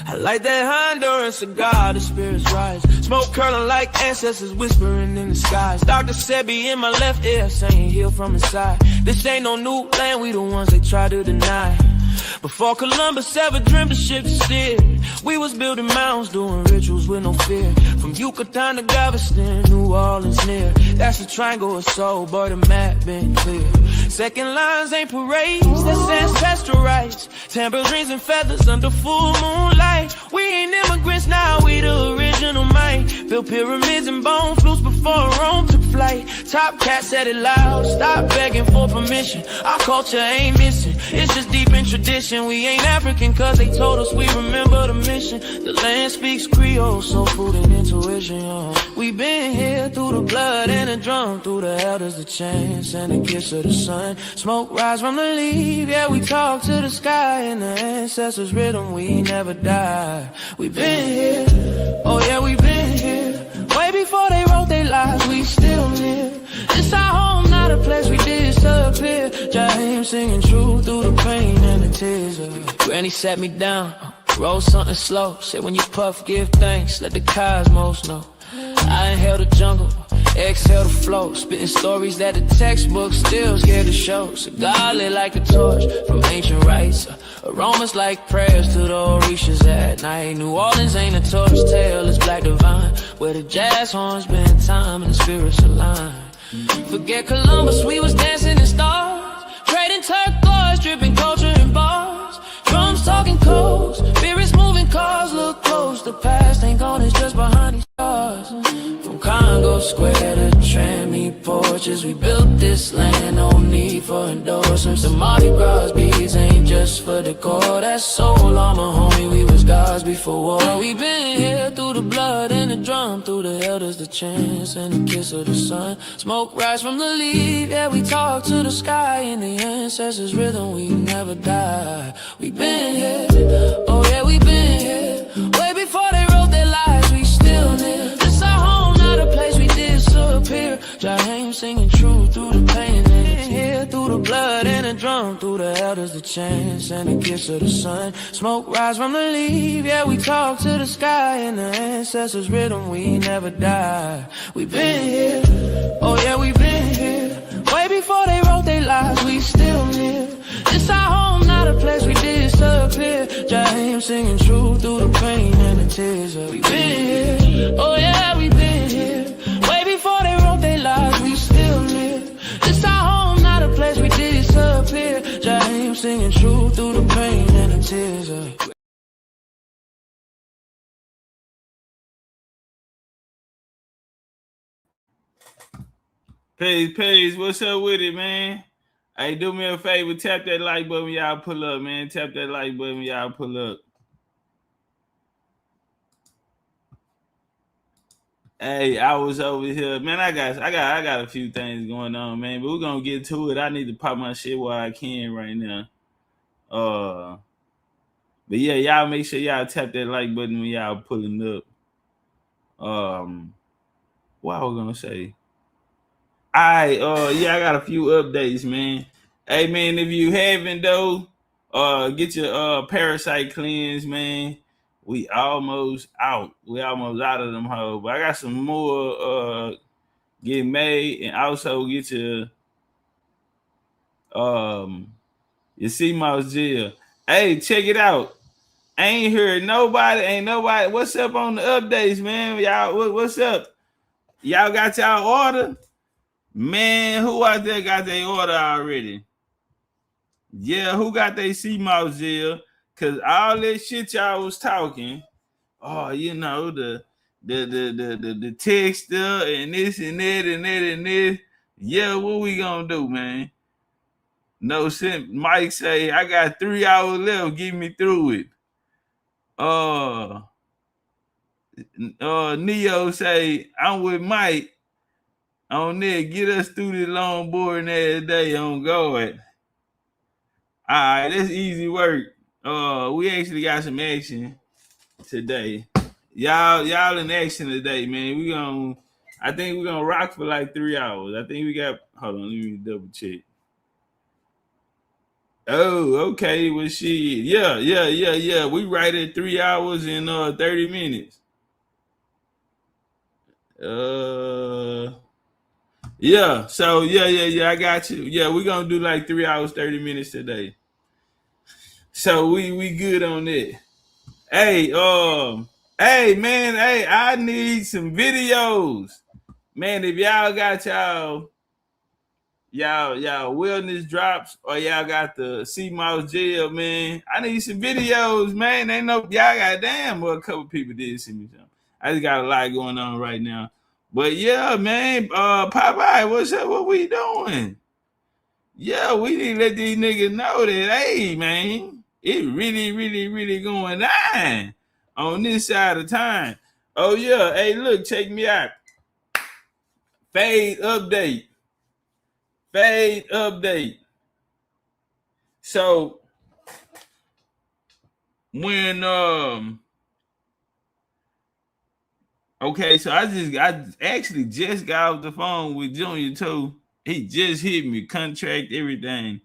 I like that Honduran cigar, the spirits rise. Smoke curling like ancestors whispering in the skies. Dr. Sebi in my left ear saying heal from inside. This ain't no new land, we the ones they try to deny. Before Columbus ever dreamed the ship steered, we was building mounds, doing rituals with no fear. From Yucatan to Galveston, New Orleans near. That's the triangle of soul, boy, the map been clear. Second lines ain't parades, that's ancestral rights. Tambourines and feathers under full moonlight. We ain't immigrants now, we the original mind. Built pyramids and bone flutes before Rome took flight. TOPCATZ said it loud, stop begging for permission. Our culture ain't missing, it's just deep in tradition. We ain't African cause they told us we remember the mission. The land speaks Creole, soul food and intuition, yo. We been here through the blood and the drum, through the elders, the chants and the kiss of the sun. Smoke rise from the leaf, yeah, we talk to the sky. In the ancestors' rhythm, we never die. We been here, oh yeah, we been here. Way before they wrote their lives, we still live. It's our home, not a place we disappear. Jaheim singing true through the pain and the tears. Granny sat me down, roll something slow. Said when you puff, give thanks, let the cosmos know. I inhale the jungle, exhale the flow. Spitting stories that the textbook still scared to show. Cigar lit like a torch from ancient rites. Aromas like prayers to the Orishas at night. New Orleans ain't a torch tale, it's black divine. Where the jazz horns been time and the spirits align. Forget Columbus, we was dancing in stars. Trading turquoise, dripping culture in bars. Drums talking codes, spirits moving cars. Look close, the past ain't gone, it's just behind these stars. From Congo Square to Trammy porches, we built this land, no need for endorsements. The Mardi Gras beads ain't just for decor. That's soul armor, homie, we was gods before war. We been here through the blood and the drum, through the elders, the chants and the kiss of the sun. Smoke rise from the leaf, yeah, we talk to the sky. In the ancestors' rhythm, we never die. We been here, oh yeah, we been here. Way before they wrote their lives, we still live. It's our home, not a place we disappear. Jaheim singing true through the pain and the tears. Through the blood and the drum, through the elders, the chants and the kiss of the sun. Smoke rise from the leaf, yeah, we talk to the sky. In the ancestors' rhythm, we never die. We been here, oh yeah, we been here. Way before they wrote their lives, we still live. It's our home, not a place we disappear. Jaheim singing true through the pain and the tears. We been here, oh yeah, we been here. Way before they wrote their lives, we still live. It's our home, not a place we disappear. Jaheim singing true through the pain and the tears. Peace, what's up with it, man? Hey, do me a favor, tap that like button when y'all pull up, man. Tap that like button when y'all pull up. Hey, I was over here, man. I got a few things going on, man. But we're gonna get to it. I need to pop my shit while I can right now. But yeah, y'all make sure y'all tap that like button when y'all pulling up. What I was gonna say? Yeah, I got a few updates, man. Hey, man, if you haven't though, get your parasite cleanse, man. We almost out. We almost out of them hoes. But I got some more getting made, and also get your CMOS gel. Hey, check it out. Ain't heard nobody. What's up on the updates, man? Y'all, what's up? Y'all got y'all order? Man, who out there got their order already? Yeah, who got their CMOS gel? Cause all this shit y'all was talking, you know, the texture and this and that and that and this. Yeah, what we gonna do, man? No sense. Mike say, I got 3 hours left, get me through it. Neo say, I'm with Mike on there, get us through this long boring ass day on guard. All right, that's easy work. We actually got some action today. Y'all in action today, man. I think we're gonna rock for like 3 hours. I think we got, hold on, let me double check. Oh, okay. Well, shit. Yeah. We right at 3 hours and 30 minutes. Yeah. So yeah. I got you. Yeah, we're gonna do like 3 hours, 30 minutes today. So we good on that. Hey, hey man, hey, I need some videos. Man, if y'all got y'all wellness drops or y'all got the sea mouse gel, man, I need some videos, man. Ain't no y'all got damn well a couple people did send me something. I just got a lot going on right now. But yeah, man, Popeye, what's up? What we doing? Yeah, we need to let these niggas know that, hey, man, it really going on this side of time. Oh yeah, hey, look, check me out. Fade update. Fade update. So when okay, so I actually just got off the phone with Junior too. He just hit me, contract, everything.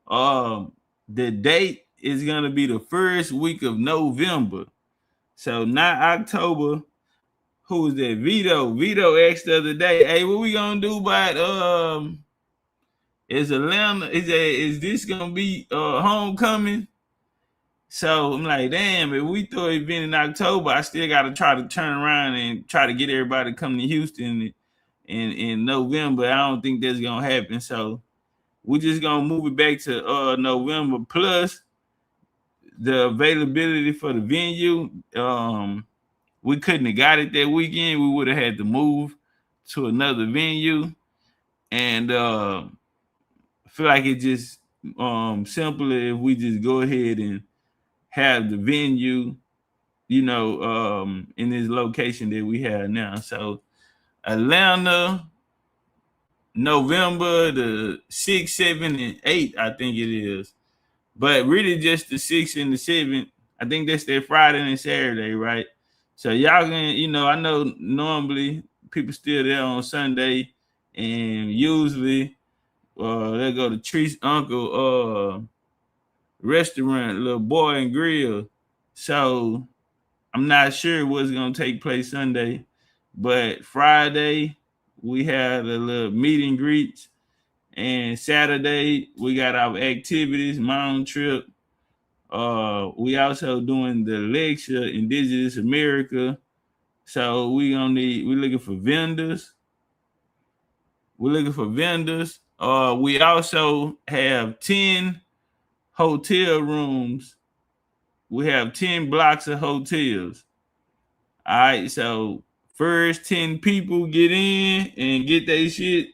The date is gonna be the first week of November. So not October. Who was that? Vito. Vito asked the other day, hey, what we gonna do about is Atlanta is this gonna be homecoming? So I'm like, damn, if we throw an event in October, I still gotta try to turn around and try to get everybody to come to Houston in November. I don't think that's gonna happen. So we're just gonna move it back to November. Plus the availability for the venue. We couldn't have got it that weekend. We would have had to move to another venue. And I feel like it's just simpler if we just go ahead and have the venue, in this location that we have now. So Atlanta, November the 6th, 7th, and 8th, I think it is. But really just the 6th and the 7th. I think that's their Friday and Saturday, right? So y'all can, I know normally people still there on Sunday, and usually they go to Tree's uncle restaurant, little boy and grill. So I'm not sure what's gonna take place Sunday, but Friday we had a little meet and greets, and Saturday we got our activities, mountain trip. We also doing the lecture Indigenous America. So we're looking for vendors. We're looking for vendors. We also have 10 hotel rooms. We have 10 blocks of hotels. All right, so first 10 people get in and get their shit,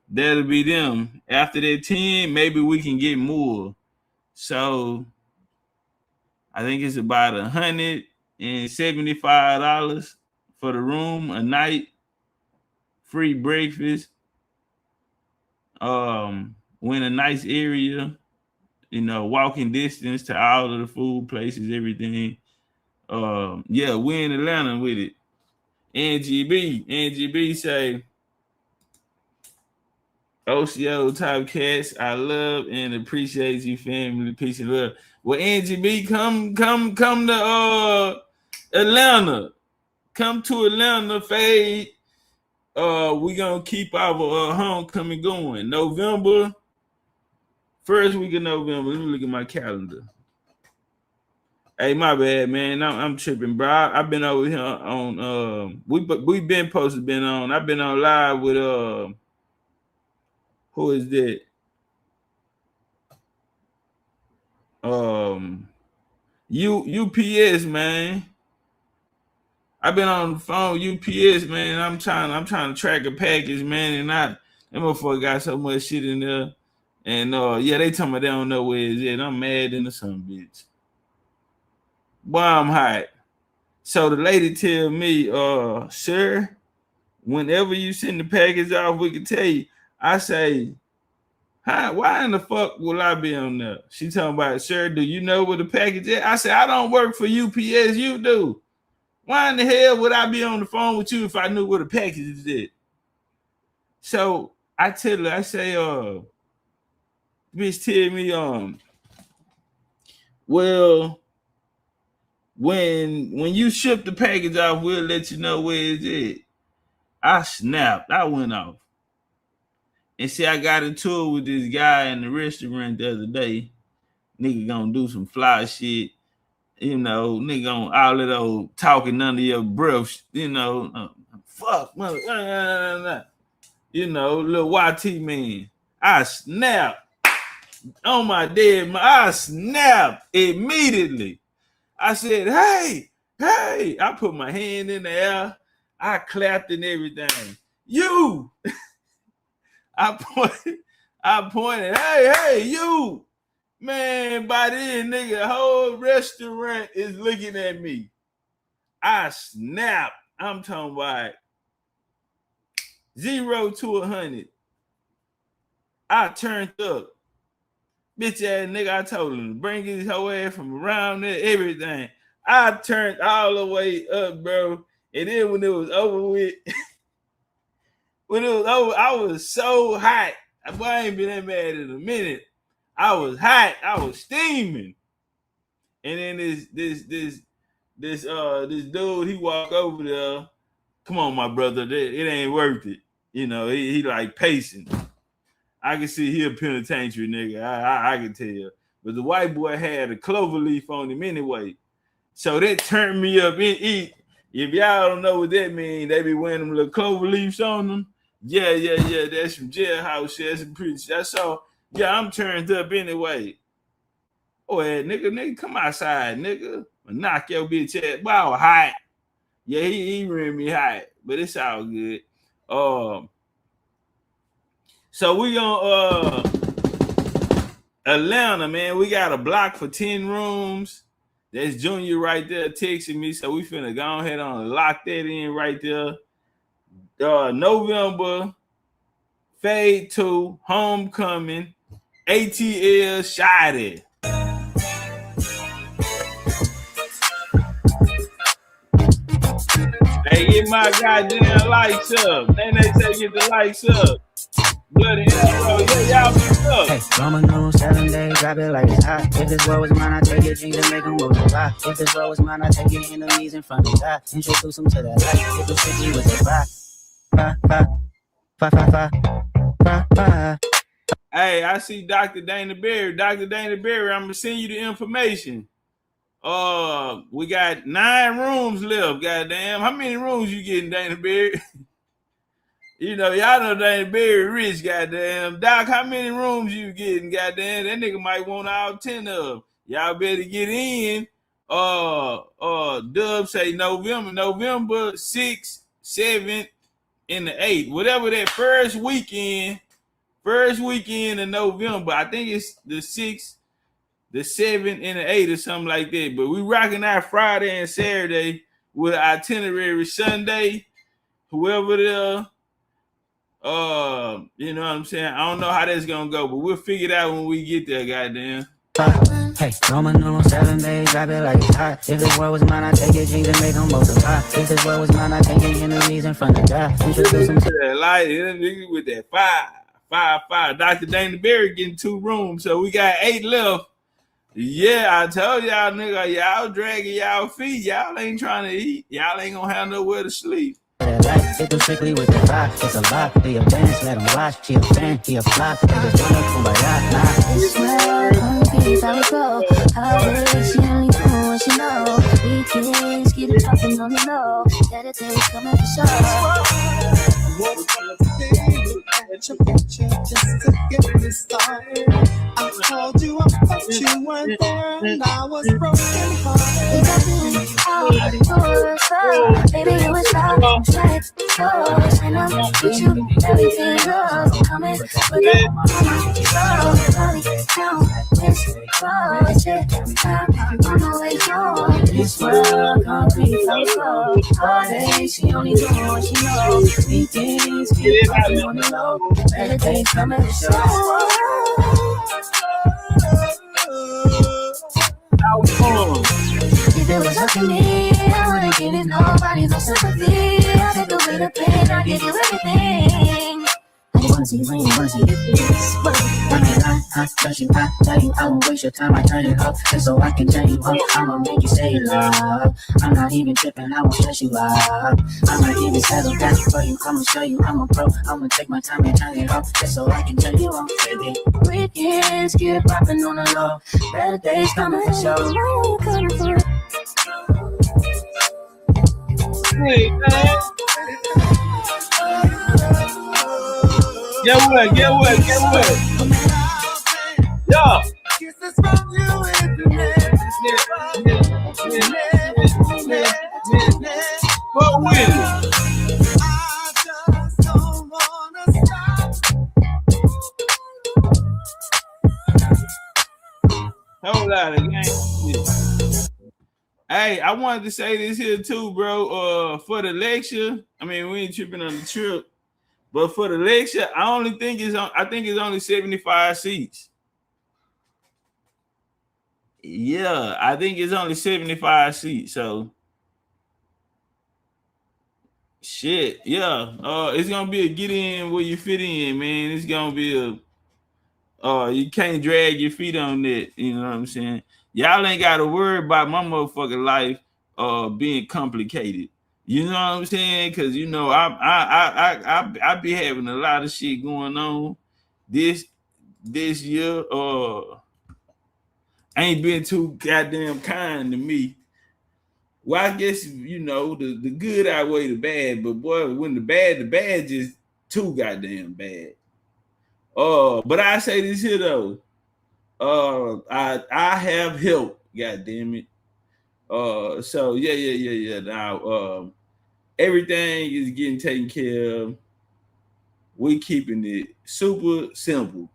that'll be them. After that 10, maybe we can get more. So I think it's about $175 for the room a night, free breakfast. We're in a nice area, walking distance to all of the food places, everything. Yeah, we're in Atlanta with it. NGB say, OCO TOPCATZ, I love and appreciate you, family. Peace and love. Well, NGB, come to Atlanta. Come to Atlanta, Fade. We gonna keep our homecoming going. November, first week of November. Let me look at my calendar. Hey, my bad, man. I'm tripping, bro. I've been over here on we've been posted, been on. I've been on live with who is that? UPS, man. I've been on the phone UPS, man. I'm trying to track a package, man, and that motherfucker got so much shit in there. And yeah, they tell me they don't know where it's at. I'm mad in the son bitch. Boy, I'm hot. So the lady tell me, sir, whenever you send the package off, we can tell you. I say, hi, why in the fuck will I be on there? She talking about, sir, do you know where the package is? I say, I don't work for UPS, you do. Why in the hell would I be on the phone with you if I knew where the package is at? So I tell her, I say, Bitch tell me, well, when you ship the package off, we'll let you know where it's at. I snapped. I went off. And see, I got into it with this guy in the restaurant the other day. Nigga gonna do some fly shit. You know, nigga on all of those talking under your breath. You know, fuck, mother. You know, little YT man. I snapped. On my dead, I snapped immediately. I said, hey. I put my hand in the air. I clapped and everything. You. I pointed, hey, you. Man, by then, nigga, the whole restaurant is looking at me. I snapped. I'm talking about 0 to 100. I turned up. Bitch ass nigga, I told him to bring his whole ass from around there, everything. I turned all the way up, bro. And then when it was over with, I was so hot. I ain't been that mad in a minute. I was hot. I was steaming. And then this dude, he walked over there. Come on, my brother, it ain't worth it. You know, he like pacing. I can see he a penitentiary nigga. I can tell. But the white boy had a clover leaf on him anyway. So that turned me up. If y'all don't know what that means, they be wearing them little clover leaves on them. Yeah. That's from jailhouse shit. That's some pretty. That's all. Yeah, I'm turned up anyway. Oh, yeah, nigga, come outside, nigga. Knock your bitch ass. Wow, hot. Yeah, he ran me hot, but it's all good. So we gonna Atlanta, man. We got a block for 10 rooms. That's Junior right there texting me. So we finna go ahead and lock that in right there. November, Fade 2, Homecoming, ATL, Shotty. Hey, get my goddamn lights up. Then they say get the lights up. Bloody hell, yeah, y'all be up. Hey, Roman numeral 7 days, drop it like it's hot. If this world was mine, I take your dreams and make them multiply. If this world was mine, I take your enemies in front of God. Introduce them to that light. If the city was a five. Hey, I see Dr. Dana Berry. Dr. Dana Berry, I'm gonna send you the information. We got 9 rooms left. Goddamn, how many rooms you getting, Dana Berry? You know, y'all know Dana Berry rich. Goddamn, Doc, how many rooms you getting? Goddamn, that nigga might want all 10 of them. Y'all better get in. Dub say November 6th, 7th, and the 8th. Whatever that first weekend in November. I think it's the 6th, the 7th, and the 8th or something like that. But we rocking out Friday and Saturday with itinerary Sunday. Whoever the you know what I'm saying? I don't know how that's gonna go, but we'll figure it out when we get there, goddamn. Hey, Roman numeral 7 days, drop it like it's hot. If this world was mine, I take your dreams and make them multiply. If this world was mine, I take your enemies in front of God. Introduce them to that light, nigga with that 5. Dr. Dana Berry getting 2 rooms, so we got 8 left. Yeah, I told y'all, nigga, y'all dragging y'all feet. Y'all ain't trying to eat. Y'all ain't gonna have nowhere to sleep. Hit them strictly with the vibe. It's a lot. They advance, let them watch. She a fan, he a flop. They just run up from my yacht. This world, hungry, how it go. How it she only do what she know. We kids get it poppin' on the low. That it takes coming for sure. At your picture just to get me started. I called you up, but you weren't there, and I was broken hearted. Baby, it was love, like close, and I'm with you, everything goes. I'm coming, but I'm on the way home. This world, concrete, so heartache, she only knows what she knows. We things keep popping on the low. Better things coming to show. If it was up to me, I wouldn't give it nobody no sympathy. I take away the pain, I give you everything. I just wanna see when you wanna see if it's what when I trust you, I tell you I won't waste your time, I turn it up just so I can turn you up. I'ma make you say love. I'm not even tripping, I won't stress you out. I might even settle down for you, I'ma show you I'm a pro. I'ma take my time and turn it up just so I can turn you on, baby. Weekends get popping on the low. Better days coming for sure. Hey, man. Get what? Yo. What with it? Hold on again. Hey, I wanted to say this here too, bro. For the lecture, I mean, we ain't tripping on the trip, but for the lecture, I think it's only 75 seats. Yeah, I think it's only 75 seats. So shit, yeah. It's gonna be a get in where you fit in, man. It's gonna be a you can't drag your feet on that. You know what I'm saying? Y'all ain't got to worry about my motherfucking life being complicated. You know what I'm saying? Because you know I be having a lot of shit going on this year. Ain't been too goddamn kind to me. Well, I guess you know the good outweigh the bad, but boy, when the bad just too goddamn bad. But I say this here though. I have help, god damn it. So yeah. Now everything is getting taken care of. We keeping it super simple.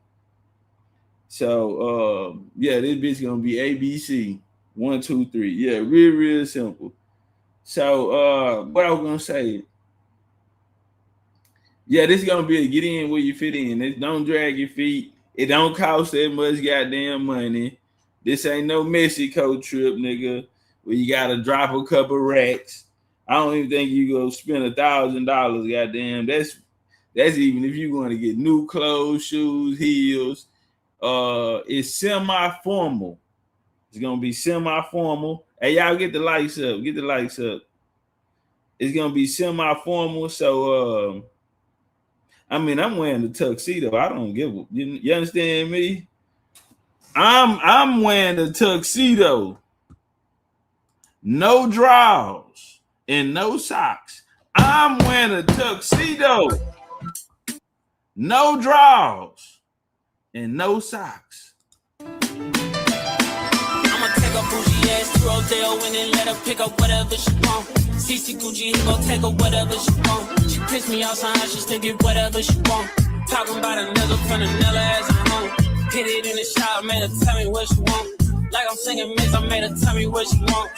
So yeah, this bitch gonna be ABC 1, 2, 3. Yeah, real simple. So what I was gonna say. Yeah, this is gonna be a get in where you fit in. It don't drag your feet. It don't cost that much goddamn money. This ain't no Mexico trip, nigga, where you gotta drop a couple racks. I don't even think you go spend $1,000. Goddamn, that's even if you're going to get new clothes, shoes, heels. It's semi-formal. It's gonna be semi-formal. Hey, y'all get the lights up. Get the lights up. It's gonna be semi-formal. So I mean, I'm wearing the tuxedo. I don't give a you understand me? I'm wearing the tuxedo. No drawers and no socks. I'm wearing a tuxedo. No drawers and no socks. I'ma take a bougie ass to Rodeo and then let her pick up whatever she want. CC Gucci, he gon' take her whatever she want. She pissed me off somehow, she still get whatever she want. Talking about a nigga from another ass at home. Hit it in the shower, made her tell me what she want. Like I'm singing Miss, I made her tell me what she want.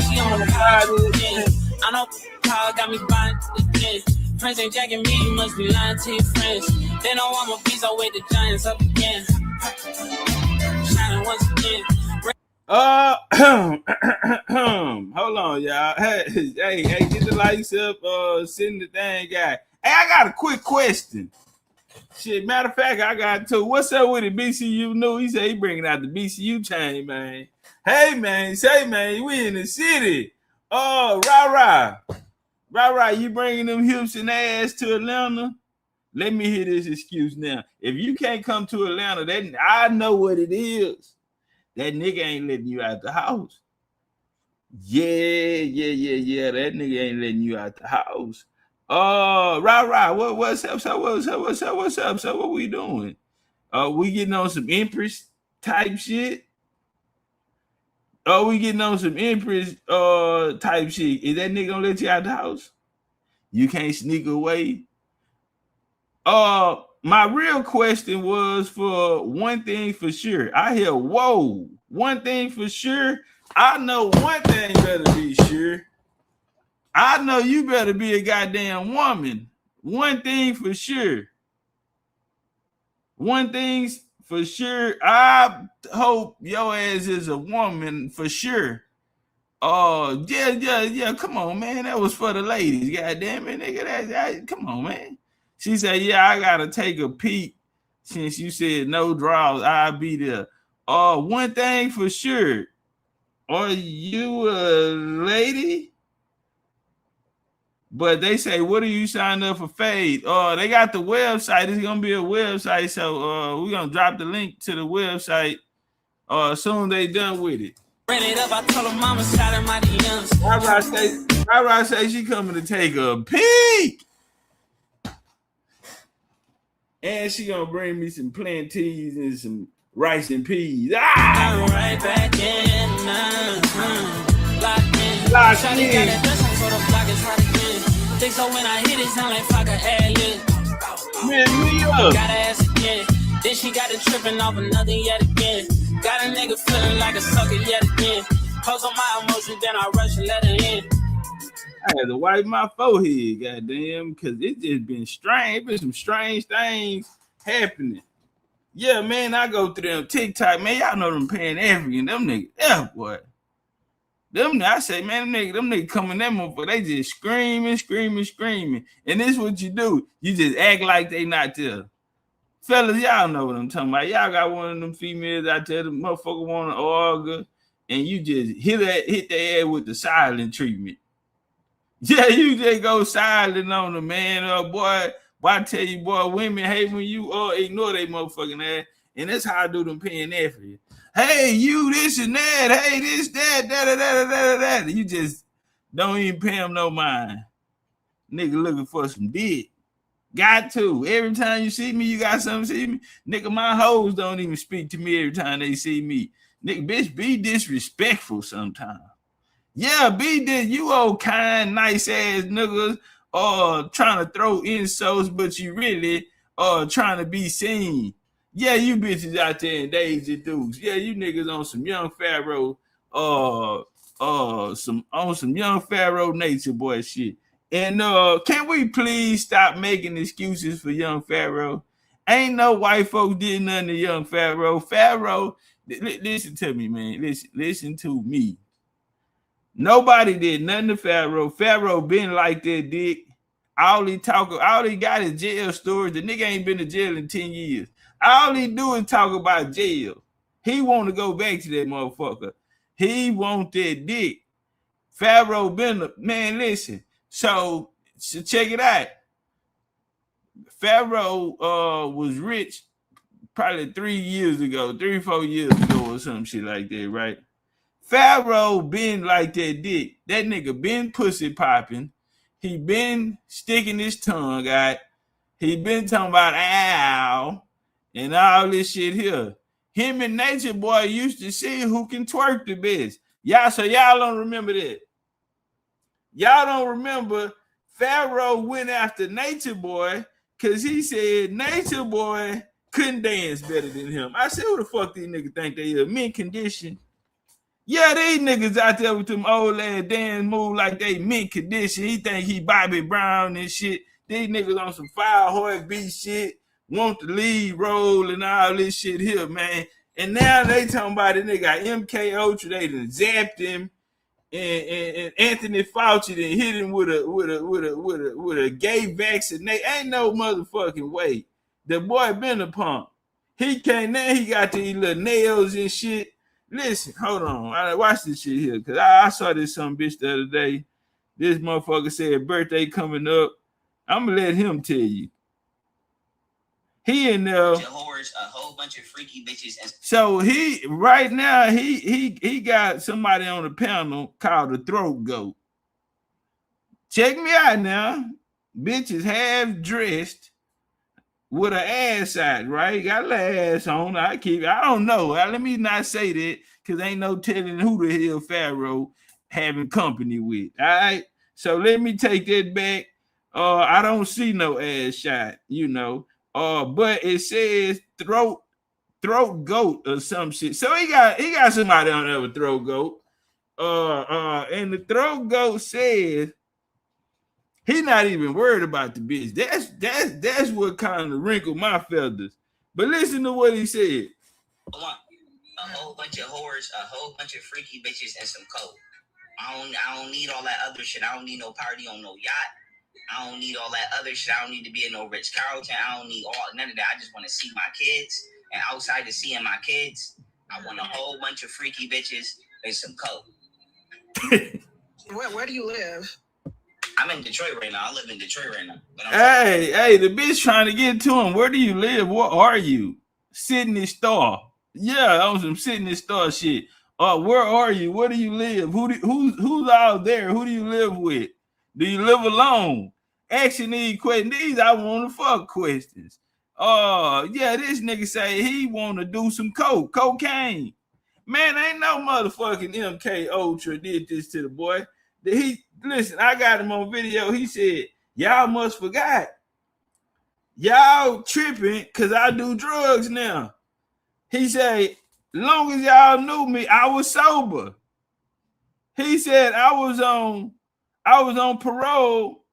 She on the pod again. I know power got me buying again. Friends ain't jacking me, you must be lying to your friends. They know I'm a beast, I'll wake the giants up again. Shining once again. Hold on, y'all. Hey, get the lights up. Send the thing, guy. Hey, I got a quick question. Shit, matter of fact, I got two. What's up with it? BCU new? He said he bringing out the BCU chain, man. Hey, man, we in the city. Rah, you bringing them hips and ass to Atlanta? Let me hear this excuse now. If you can't come to Atlanta, then I know what it is. That nigga ain't letting you out the house. Yeah. That nigga ain't letting you out the house. What's up? So what we doing? We getting on some Empress type shit. We getting on some Empress type shit. Is that nigga gonna let you out the house? You can't sneak away. My real question was for one thing for sure. I hear, whoa, one thing for sure. I know one thing better be sure. I know you better be a goddamn woman. One thing for sure. One thing's for sure. I hope your ass is a woman for sure. Oh, yeah. Come on, man. That was for the ladies. God damn it, nigga. Come on, man. She said, yeah, I gotta take a peek. Since you said no draws, I'll be there. One thing for sure. Are you a lady? But they say, what do you sign up for Fade? They got the website. It's gonna be a website. So we're gonna drop the link to the website as soon as they done with it. Ran it up, I told her mama shot in my DMs. I say she coming to take a peek. And she gonna bring me some plantains and some rice and peas. I'm right back in. Locked in. Shawty got that dress on, so the block is hot again. Think so when I hit it, sound like fuck a ad-lib. Man, me up. Gotta ask again. Then she got it tripping off another yet again. Got a nigga feeling like a sucker yet again. Close on my emotions, then I rush and let her in. I had to wipe my forehead, goddamn, because it just been strange. It been some strange things happening. Yeah, man, I go through them TikTok, man. Y'all know them Pan African, them niggas. Yeah, boy. I say, man, them niggas coming that motherfucker. They just screaming. And this is what you do. You just act like they not there. Fellas, y'all know what I'm talking about. Y'all got one of them females out there, the motherfucker want to argue, and you just hit their ass with the silent treatment. Yeah, you just go silent on them, man. Boy, I tell you, boy, women hate when you ignore they motherfucking ass. And that's how I do them paying that for you. Hey, you this and that. Hey, this, that. You just don't even pay them no mind. Nigga looking for some dick. Got to. Every time you see me, you got something to see me. Nigga, my hoes don't even speak to me every time they see me. Nigga, bitch, be disrespectful sometimes. Yeah, be this. You old kind, nice ass niggas trying to throw insults, but you really trying to be seen. Yeah, you bitches out there in Daisy Dukes. Yeah, you niggas on some young Pharaoh, some young Pharaoh nature boy shit. And can we please stop making excuses for young Pharaoh? Ain't no white folks did nothing to young Pharaoh. Pharaoh, listen to me, man. Listen to me. Nobody did nothing to Pharaoh. Pharaoh been like that dick. All he got is jail stories. The nigga ain't been to jail in 10 years. All he do is talk about jail. He want to go back to that motherfucker. He want that dick. Pharaoh been, man, listen. So check it out. Pharaoh was rich probably 4 years ago or some shit like that, right? Pharaoh been like that dick. That nigga been pussy popping. He been sticking his tongue out. He been talking about ow and all this shit here. Him and Nature Boy used to see who can twerk the best. Y'all don't remember that. Y'all don't remember Pharaoh went after Nature Boy because he said Nature Boy couldn't dance better than him. I said, who the fuck these niggas think they are? Mint condition. Yeah, these niggas out there with them old ass dance move like they mint condition. He think he Bobby Brown and shit. These niggas on some Firehorse beat shit, want the lead role and all this shit here, man. And now they talking about it. They got MK Ultra. They done zapped him. And Anthony Fauci then hit him with a gay vaccinate. Ain't no motherfucking way. The boy been a punk. He came now. He got these little nails and shit. Listen, hold on. I watch this shit here because I saw this some bitch the other day. This motherfucker said birthday coming up. I'm gonna let him tell you. He in there. A whole bunch of freaky bitches. So he right now he got somebody on the panel called the Throat Goat. Check me out now. Bitches half dressed with an ass out, right? Got a little ass on. I don't know. Let me not say that because ain't no telling who the hell Pharaoh having company with. All right. So let me take that back. I don't see no ass shot, you know. But it says throat goat or some shit. So he got somebody on there with Throat Goat. And the Throat Goat says he not even worried about the bitch. That's what kind of wrinkled my feathers. But listen to what he said. I want a whole bunch of whores, a whole bunch of freaky bitches, and some coke. I don't need all that other shit. I don't need no party on no yacht. I don't need all that other shit. I don't need to be in no Ritz Carlton. I don't need none of that. I just want to see my kids. And outside of seeing my kids, I want a whole bunch of freaky bitches and some coke. Where do you live? I'm in Detroit right now. I live in Detroit right now. Hey, the bitch trying to get to him. Where do you live? What are you? Sydney Star. Yeah, on some Sydney Star shit. Where are you? Where do you live? Who's out there? Who do you live with? Do you live alone? Asking these questions. These I want to fuck questions. Yeah, this nigga say he want to do some cocaine. Man, ain't no motherfucking MK Ultra did this to the boy. Listen, I got him on video. He said, y'all must forgot. Y'all tripping because I do drugs now. He said, long as y'all knew me, I was sober. He said I was on parole,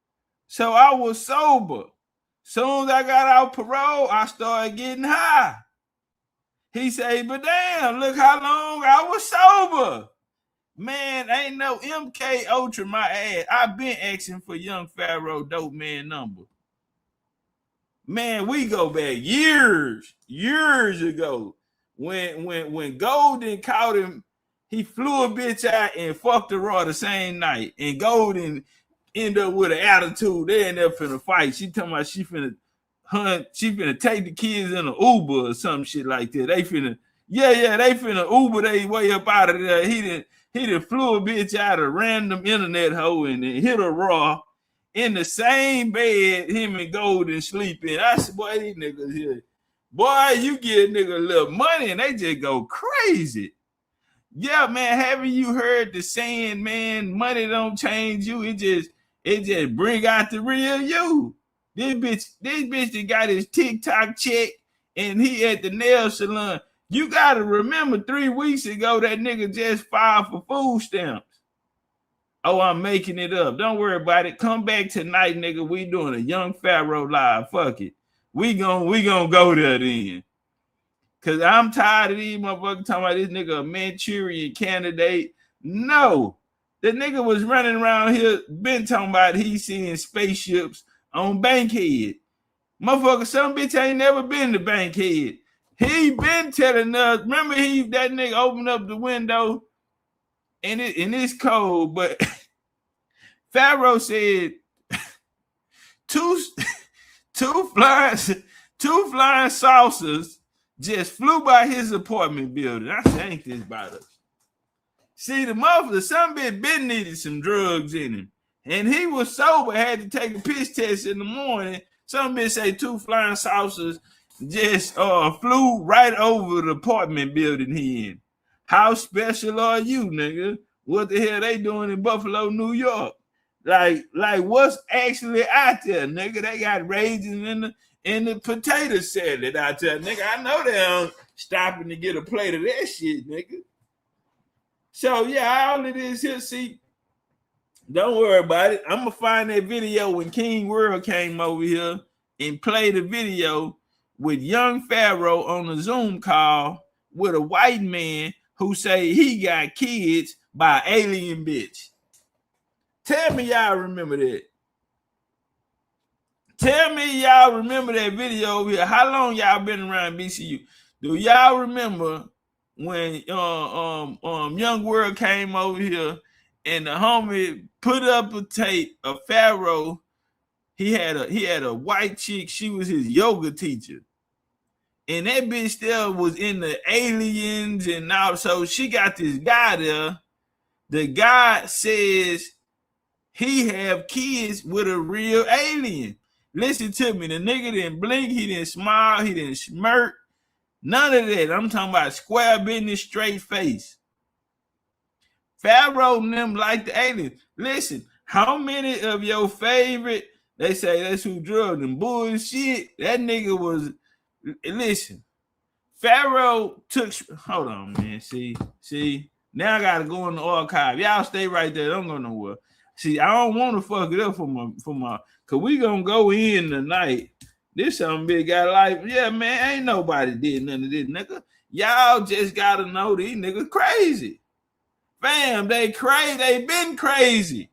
so I was sober. Soon as I got out parole, I started getting high. He said, but damn, look how long I was sober. Man, ain't no MK Ultra my ass. I've been asking for Young Pharaoh dope man number. Man, we go back years ago. When Golden caught him, he flew a bitch out and fucked the raw the same night. And Golden ended up with an attitude. They ain't up finna fight. She talking about she finna take the kids in an Uber or some shit like that. They finna Uber they way up out of there. He done flew a bitch out of random internet hoe and then hit a raw in the same bed him and Golden sleeping. I said, boy, these niggas here. Boy, you give nigga a little money and they just go crazy. Yeah, man, haven't you heard the saying, man, money don't change you. It just bring out the real you. This bitch that got his TikTok check and he at the nail salon. You got to remember 3 weeks ago, that nigga just filed for food stamps. Oh, I'm making it up. Don't worry about it. Come back tonight, nigga. We doing a Young Pharaoh live. Fuck it. We gonna go there then. Cause I'm tired of these motherfuckers talking about this nigga a Manchurian candidate. No. The nigga was running around here, been talking about he seeing spaceships on Bankhead. Motherfucker, some bitch ain't never been to Bankhead. He been telling us, remember that nigga opened up the window and it's cold, but Pharaoh said two flying saucers just flew by his apartment building. I said, ain't this about us? See, the motherfucker, some bitch been needed some drugs in him. And he was sober, had to take a piss test in the morning. Some bitch say 2 flying saucers just flew right over the apartment building he in. How special are you, nigga? What the hell they doing in Buffalo, New York? Like what's actually out there, nigga? They got raisins in the potato salad out there, nigga. I know they don't stopping to get a plate of that shit, nigga. So yeah, all it is here, see, don't worry about it. I'm gonna find that video when King World came over here and played a video with Young Pharaoh on a Zoom call with a white man who say he got kids by an alien bitch. Tell me y'all remember that. Tell me y'all remember that video over here. How long y'all been around BCU? Do y'all remember when Young World came over here and the homie put up a tape of Pharaoh? He had a white chick. She was his yoga teacher. And that bitch still was in the aliens and all. So she got this guy there. The guy says he have kids with a real alien. Listen to me. The nigga didn't blink. He didn't smile. He didn't smirk. None of that. I'm talking about square business, straight face. Pharaoh and them like the aliens. Listen, how many of your favorite, they say that's who drugged them bullshit. That nigga was, listen, Pharaoh took, hold on, man. See, now I gotta go in the archive. Y'all stay right there. Don't go nowhere. See, I don't want to fuck it up for my, cause we gonna go in tonight. This something big got life. Yeah, man, ain't nobody did none of this, nigga. Y'all just gotta know these niggas crazy. Fam, they crazy. They been crazy.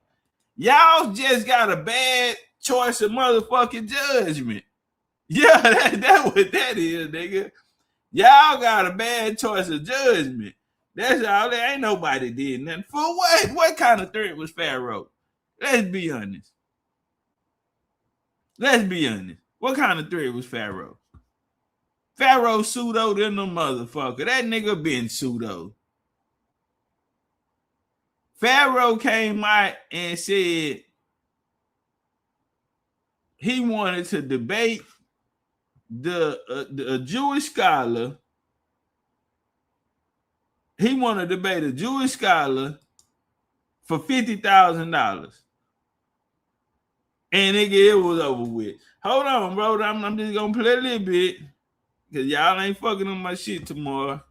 Y'all just got a bad choice of motherfucking judgment. Yeah, that's what that is, nigga. Y'all got a bad choice of judgment. That's all. There ain't nobody did nothing. For what? What kind of threat was Pharaoh? Let's be honest. Let's be honest. What kind of threat was Pharaoh? Pharaoh pseudo than the motherfucker. That nigga been pseudo. Pharaoh came out and said he wanted to debate the Jewish scholar. He wanted to debate a Jewish scholar for $50,000. And nigga, it was over with. Hold on, bro. I'm just gonna play a little bit. Cause y'all ain't fucking on my shit tomorrow.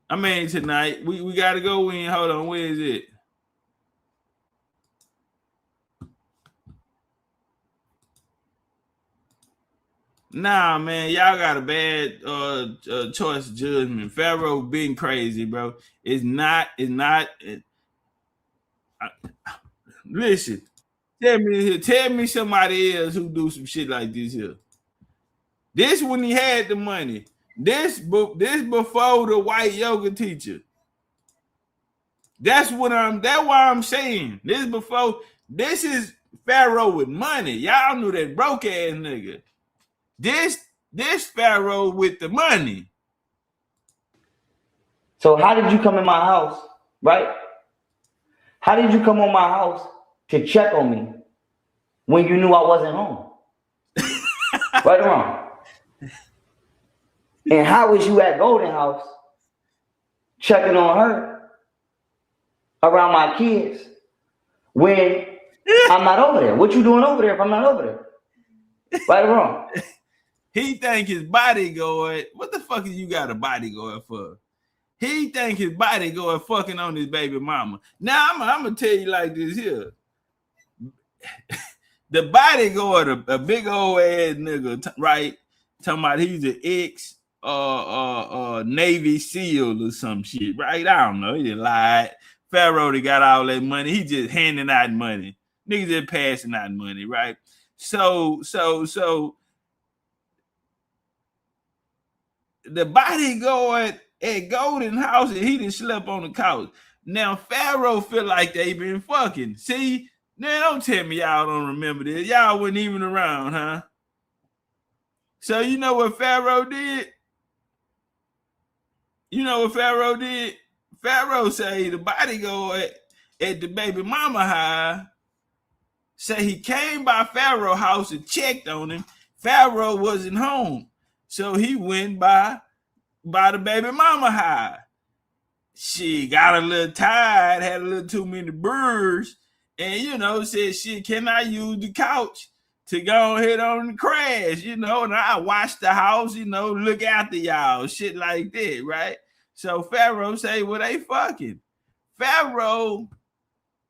I mean tonight. We gotta go in. Hold on, where is it? Nah, man, y'all got a bad choice of judgment. Pharaoh being crazy, bro. Listen, tell me somebody else who do some shit like this here. This when he had the money. This before the white yoga teacher. That's why I'm saying. This is Pharaoh with money. Y'all knew that broke ass nigga. This Pharaoh with the money. So how did you come in my house, right? How did you come on my house to check on me when you knew I wasn't home? Right or wrong? And how was you at Golden House checking on her around my kids when I'm not over there? What you doing over there if I'm not over there? Right or wrong? He think his bodyguard. What the fuck is you got a bodyguard for? He think his bodyguard fucking on his baby mama. Now I'm gonna tell you like this here. The bodyguard, a big old ass nigga, right? Talking about he's an ex Navy SEAL or some shit, right? I don't know. He just lied. Pharaoh, they got all that money. He just handing out money. Niggas just passing out money, right? So the bodyguard at Golden House, and he done slept on the couch. Now Pharaoh feel like they been fucking. See, now don't tell me y'all don't remember this. Y'all wasn't even around, huh? So you know what Pharaoh did? You know what Pharaoh did? Pharaoh say the bodyguard at the baby mama high say he came by Pharaoh house and checked on him. Pharaoh wasn't home. So he went by the baby mama high. She got a little tired, had a little too many birds, and said, shit, can I use the couch to go ahead on and crash? And I watch the house, look after y'all, shit like that, right? So Pharaoh say, well, they fucking. Pharaoh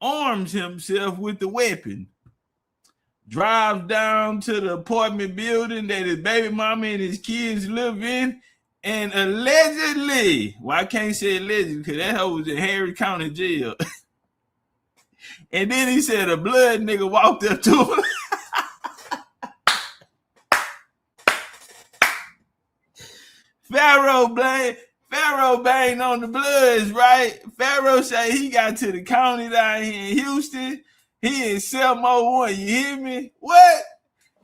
arms himself with the weapon, drives down to the apartment building that his baby mama and his kids live in, and allegedly, well, I can't say allegedly because that hoe was in Harris County Jail. And then he said a blood nigga walked up to him. Pharaoh banged on the Bloods, right? Pharaoh say he got to the county down here in Houston. He in 701. You hear me? What?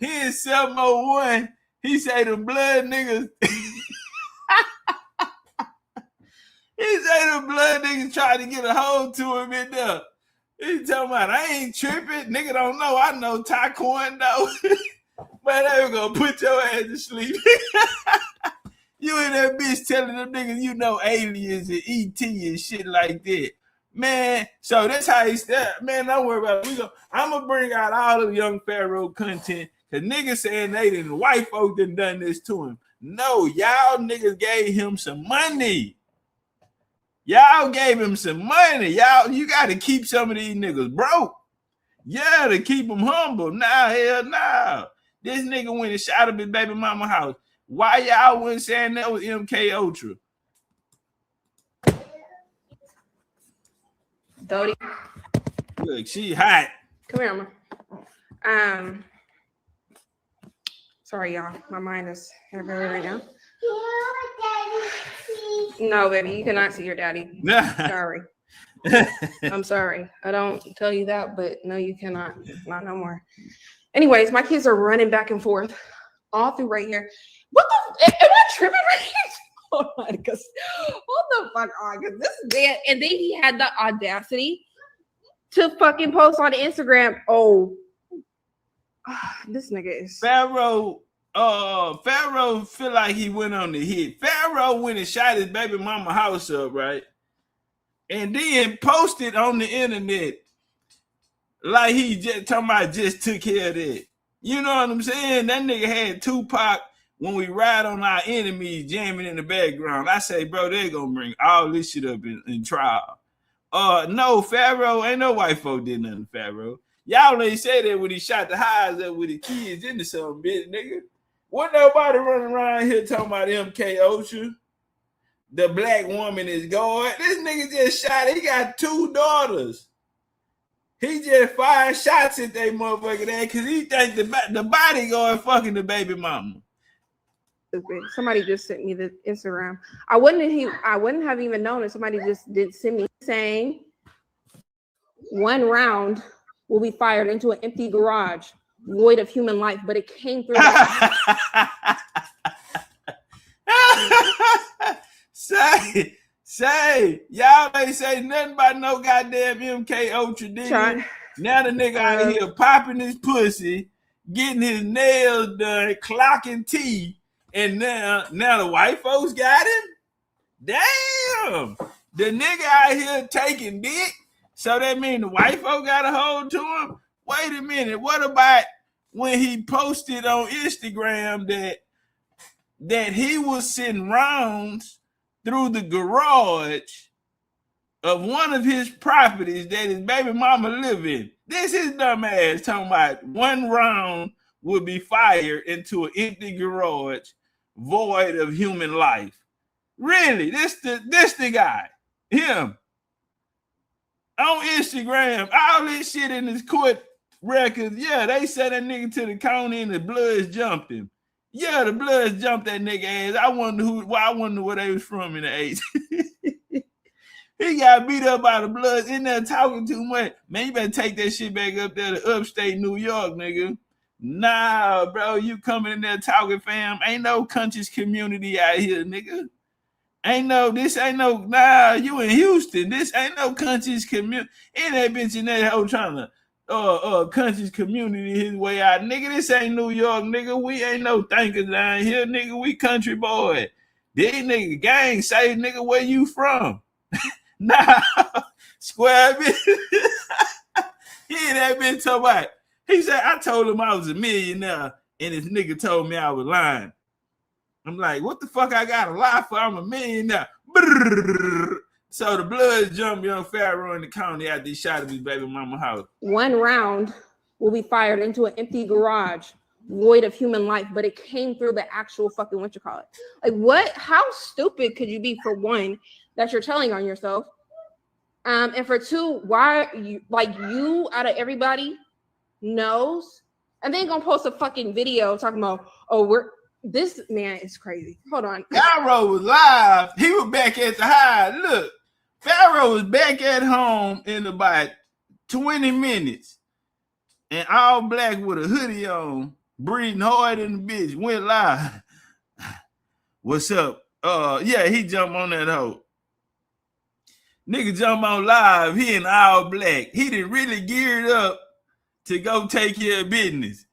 He in 701. He say the blood niggas. He say the blood niggas trying to get a hold to him in there. He talking about, I ain't tripping. Nigga don't know. I know Taekwondo. Man, they gonna put your ass to sleep. You and that bitch telling them niggas aliens and ET and shit like that. Man, so that's how he start. Man, don't worry about it. I'm gonna bring out all the young Pharaoh content because niggas saying the white folk done this to him. No, y'all niggas gave him some money. Y'all gave him some money. You got to keep some of these niggas broke. Yeah, to keep them humble. Nah, hell nah. This nigga went and shot up his baby mama house. Why y'all wasn't saying that was MK Ultra? Dodie. Look, she hot. Come here, Mama. Sorry, y'all. My mind is everywhere right now. No, baby, you cannot see your daddy. Sorry. I'm sorry. I don't tell you that, but no, you cannot. Not no more. Anyways, my kids are running back and forth all through right here. What the? Am I tripping right here? Hold on, because what the fuck on? Because this man, and then he had the audacity to fucking post on Instagram. Oh, this nigga is Pharaoh feel like he went on the hit. Pharaoh went and shot his baby mama house up, right? And then posted on the internet like he just talking about just took care of that. You know what I'm saying? That nigga had Tupac When We Ride on Our Enemies jamming in the background. I say, bro, they're gonna bring all this shit up in trial. No, Pharaoh, ain't no white folk did nothing to Pharaoh. Y'all ain't say that when he shot the highs up with the kids into some bitch, nigga. Wasn't nobody running around here talking about MK Ultra. The black woman is God. This nigga just shot. He got 2 daughters. He just fired shots at that motherfucker there because he think the bodyguard fucking the baby mama. Somebody just sent me the Instagram. I wouldn't have even known it. Somebody just did send me saying 1 round will be fired into an empty garage void of human life, but it came through. Say, y'all ain't say nothing about no goddamn MK Ultra, did you? Now the nigga out here popping his pussy, getting his nails done, clocking teeth, and now the white folks got him? Damn! The nigga out here taking dick, so that means the white folks got a hold to him? Wait a minute, what about when he posted on Instagram that he was sitting rounds through the garage of one of his properties that his baby mama live in? This is dumb ass talking about 1 round would be fired into an empty garage void of human life. Really? This the guy. Him. On Instagram, all this shit in his court records. Yeah, they sent that nigga to the county and the bloods jumped him. Yeah, the bloods jumped that nigga ass. I wonder where they was from in the 80s. He got beat up by the bloods in there talking too much. Man, you better take that shit back up there to upstate New York, nigga. Nah, bro, you coming in there talking, fam. Ain't no conscious community out here, nigga. You in Houston. This ain't no conscious community. Ain't that bitch in that hoe trying to conscious community his way out. Nigga, this ain't New York, nigga. We ain't no thinkers down here, nigga. We country boy. These nigga gang say, nigga, where you from? Nah, square bitch. He ain't that bitch talking about. He said, I told him I was a millionaire, and this nigga told me I was lying. I'm like, what the fuck I gotta lie for? I'm a millionaire. Brrr. So the bloods jumped young Pharaoh in the county after he shot at his baby mama house. 1 round will be fired into an empty garage void of human life, but it came through the actual fucking Like, what? How stupid could you be, for one, that you're telling on yourself? And for 2, why you out of everybody knows, and then gonna post a fucking video talking about, this man is crazy. Hold on. Pharaoh was live. He was back at the high. Look, Pharaoh was back at home in about 20 minutes. And all black with a hoodie on, breathing hard in the bitch, went live. What's up? Yeah, he jumped on that hoe. Nigga jump on live. He in all black. He done really geared up to go take care of business.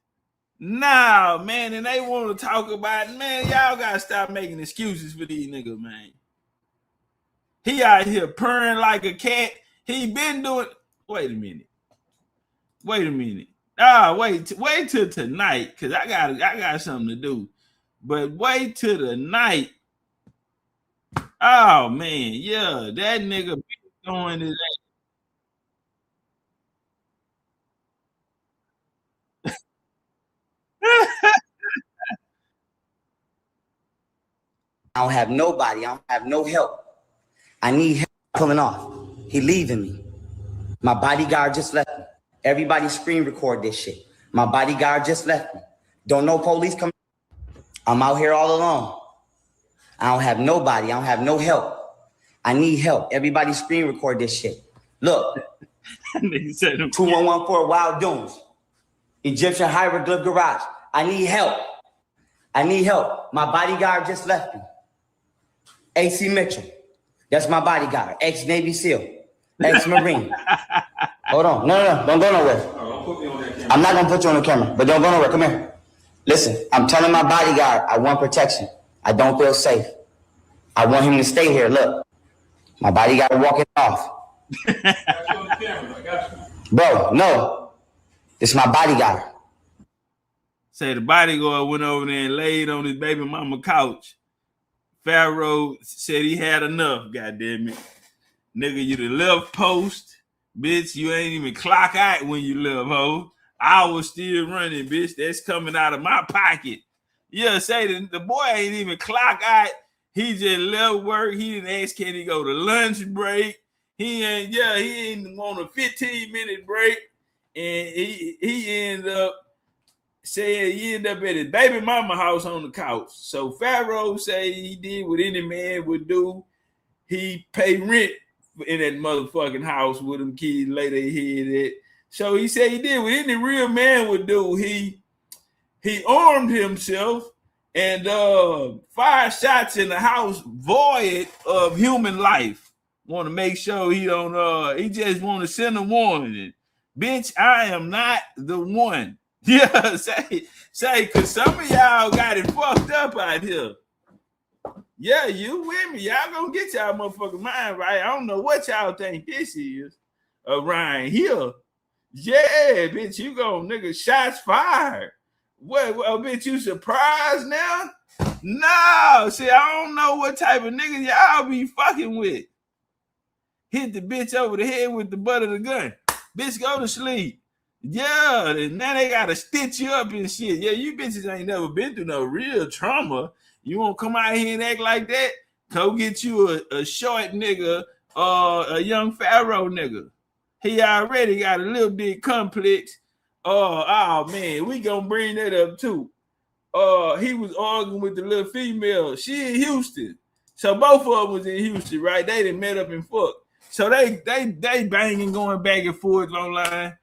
Nah, man, and they want to talk about, man, y'all gotta stop making excuses for these niggas, man. He out here purring like a cat. He been doing. Wait a minute. Wait till tonight, cause I got something to do. But wait till the night. Oh man, yeah, that nigga been doing his ass. I don't have nobody. I don't have no help. I need help pulling off. He leaving me. My bodyguard just left me. Everybody screen record this shit. My bodyguard just left me. Don't know police come. I'm out here all alone. I don't have nobody. I don't have no help. I need help. Everybody screen record this shit. Look. 2114 Wild Dunes. Egyptian Hieroglyph Garage. I need help. I need help. My bodyguard just left me. AC Mitchell. That's my bodyguard. Ex-Navy SEAL. Ex-Marine. Hold on. No. Don't go nowhere. I'm not going to put you on the camera, but don't go nowhere. Come here. Listen, I'm telling my bodyguard I want protection. I don't feel safe. I want him to stay here. Look. My bodyguard walking off. Bro, no. This is my bodyguard. Say the bodyguard went over there and laid on his baby mama couch. Pharaoh said he had enough, goddamn it. Nigga, you the left post. Bitch, you ain't even clock out when you left, ho. I was still running, bitch. That's coming out of my pocket. Yeah, say the boy ain't even clock out. He just left work. He didn't ask, can he go to lunch break? He ain't want a 15-minute break. And he ended up saying he ended up at his baby mama house on the couch. So Pharaoh say he did what any man would do. He paid rent in that motherfucking house with them kids lay their head at. So he said he did what any real man would do. He armed himself and fired shots in the house void of human life. Want to make sure he don't he just want to send a warning. Bitch, I am not the one. Yeah, say, cause some of y'all got it fucked up out here. Yeah, you with me. Y'all gonna get y'all motherfucking mind right. I don't know what y'all think this is around here. Yeah, bitch, you go, nigga, shots fired. What, bitch, you surprised now? No, see, I don't know what type of niggas y'all be fucking with. Hit the bitch over the head with the butt of the gun. Bitch, go to sleep. Yeah, and now they gotta stitch you up and shit. Yeah, you bitches ain't never been through no real trauma. You won't come out here and act like that? Go get you a short nigga or a young Pharaoh nigga. He already got a little bit complex. Oh man, we gonna bring that up too. He was arguing with the little female. She in Houston. So both of them was in Houston, right? They done met up and fucked. So they banging, going back and forth online.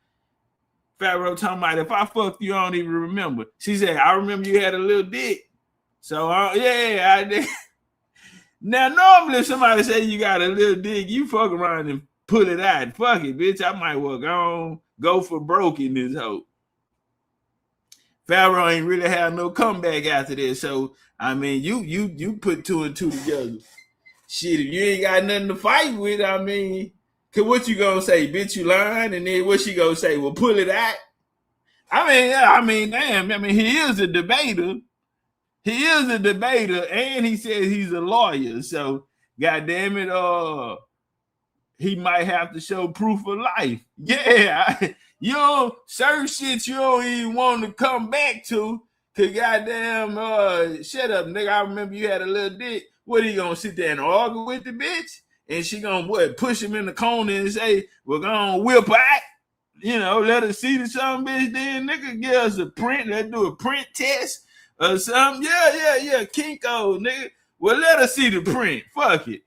Pharaoh talking about, if I fucked you, I don't even remember. She said, I remember you had a little dick. So yeah, I did. Now normally if somebody say you got a little dick, you fuck around and pull it out. Fuck it, bitch. I might go for broke in this hoe. Pharaoh ain't really have no comeback after this. So I mean, you put two and two together. Shit, if you ain't got nothing to fight with, I mean, cause what you gonna say, bitch, you lying? And then what she gonna say? Well, pull it out. I mean, damn. I mean, he is a debater. He is a debater, and he says he's a lawyer. So, goddamn it, he might have to show proof of life. Yeah, you know, certain shit you don't even want to come back to. Cause goddamn, shut up, nigga. I remember you had a little dick. What, are you gonna sit there and argue with the bitch? And she gonna what? Push him in the corner and say, "We're gonna whip out." You know, let her see the some bitch. Then nigga, give us a print. Let's do a print test or something. Yeah. Kinko, nigga. Well, let her see the print. Fuck it.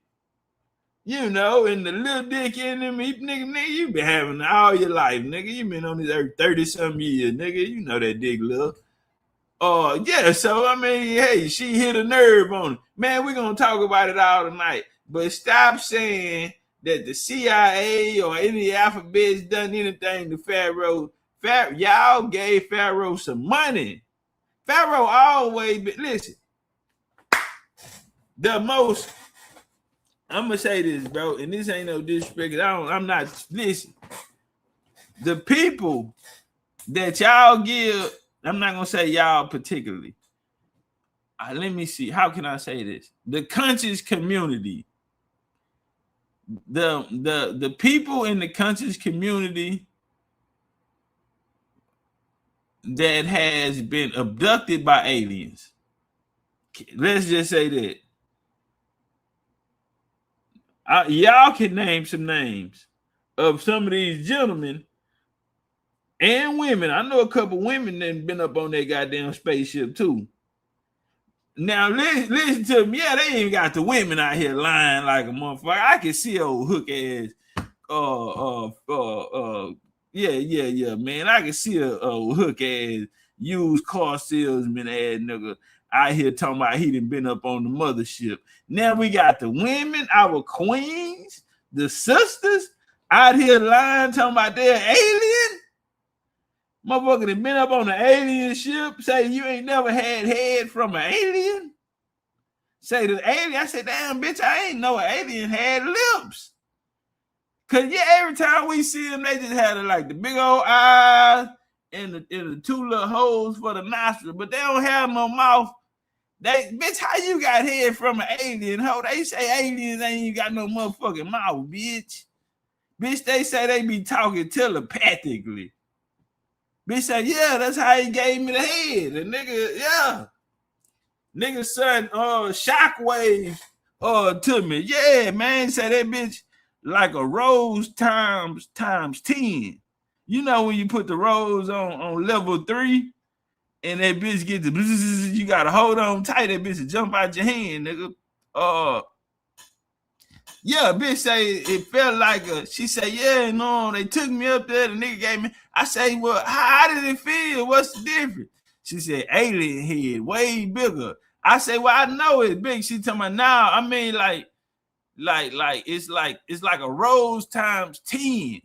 You know, and the little dick in him, nigga, you been having all your life, nigga. You been on this earth 30-some years, nigga. You know that dick, love. Yeah, so I mean, hey, she hit a nerve on it. Man, we're gonna talk about it all tonight. But stop saying that the CIA or any alphabets done anything to Pharaoh. Y'all gave Pharaoh some money. Pharaoh always been, listen. The most, I'm gonna say this, bro, and this ain't no disrespect. I'm not, listen. The people that y'all give, I'm not gonna say y'all particularly. Let me see. How can I say this? The conscious community, the people in the conscious community that has been abducted by aliens. Let's just say that. Y'all can name some names. of some of these gentlemen and women. I know a couple women that been up on that goddamn spaceship too. Now listen to me. Yeah, they ain't got the women out here lying like a motherfucker. I can see old hook ass. Yeah, man. I can see a hook ass used car salesman ass nigga out here talking about he done been up on the mothership. Now we got the women, our queens, the sisters out here lying, talking about they're alien. Motherfucker that been up on the alien ship, say you ain't never had head from an alien. Say the alien, I said, damn, bitch, I ain't know an alien had lips. Cause yeah, every time we see them, they just had like the big old eyes and the two little holes for the nostril, but they don't have no mouth. They, bitch, how you got head from an alien? Ho, they say aliens ain't got no motherfucking mouth, bitch. Bitch, they say they be talking telepathically. Bitch said, yeah, that's how he gave me the head. The nigga, yeah. Nigga son shockwave to me. Yeah, man. Say that bitch like a rose times 10. You know when you put the rose on level 3 and that bitch get the you gotta hold on tight, that bitch will jump out your hand, nigga. Yeah, bitch say it felt like she said, yeah, no, they took me up there, the nigga gave me. I say, well, how did it feel? What's the difference? She said, alien head, way bigger. I say, well, I know it's big. She tell me, now, I mean, like it's like a rose times 10.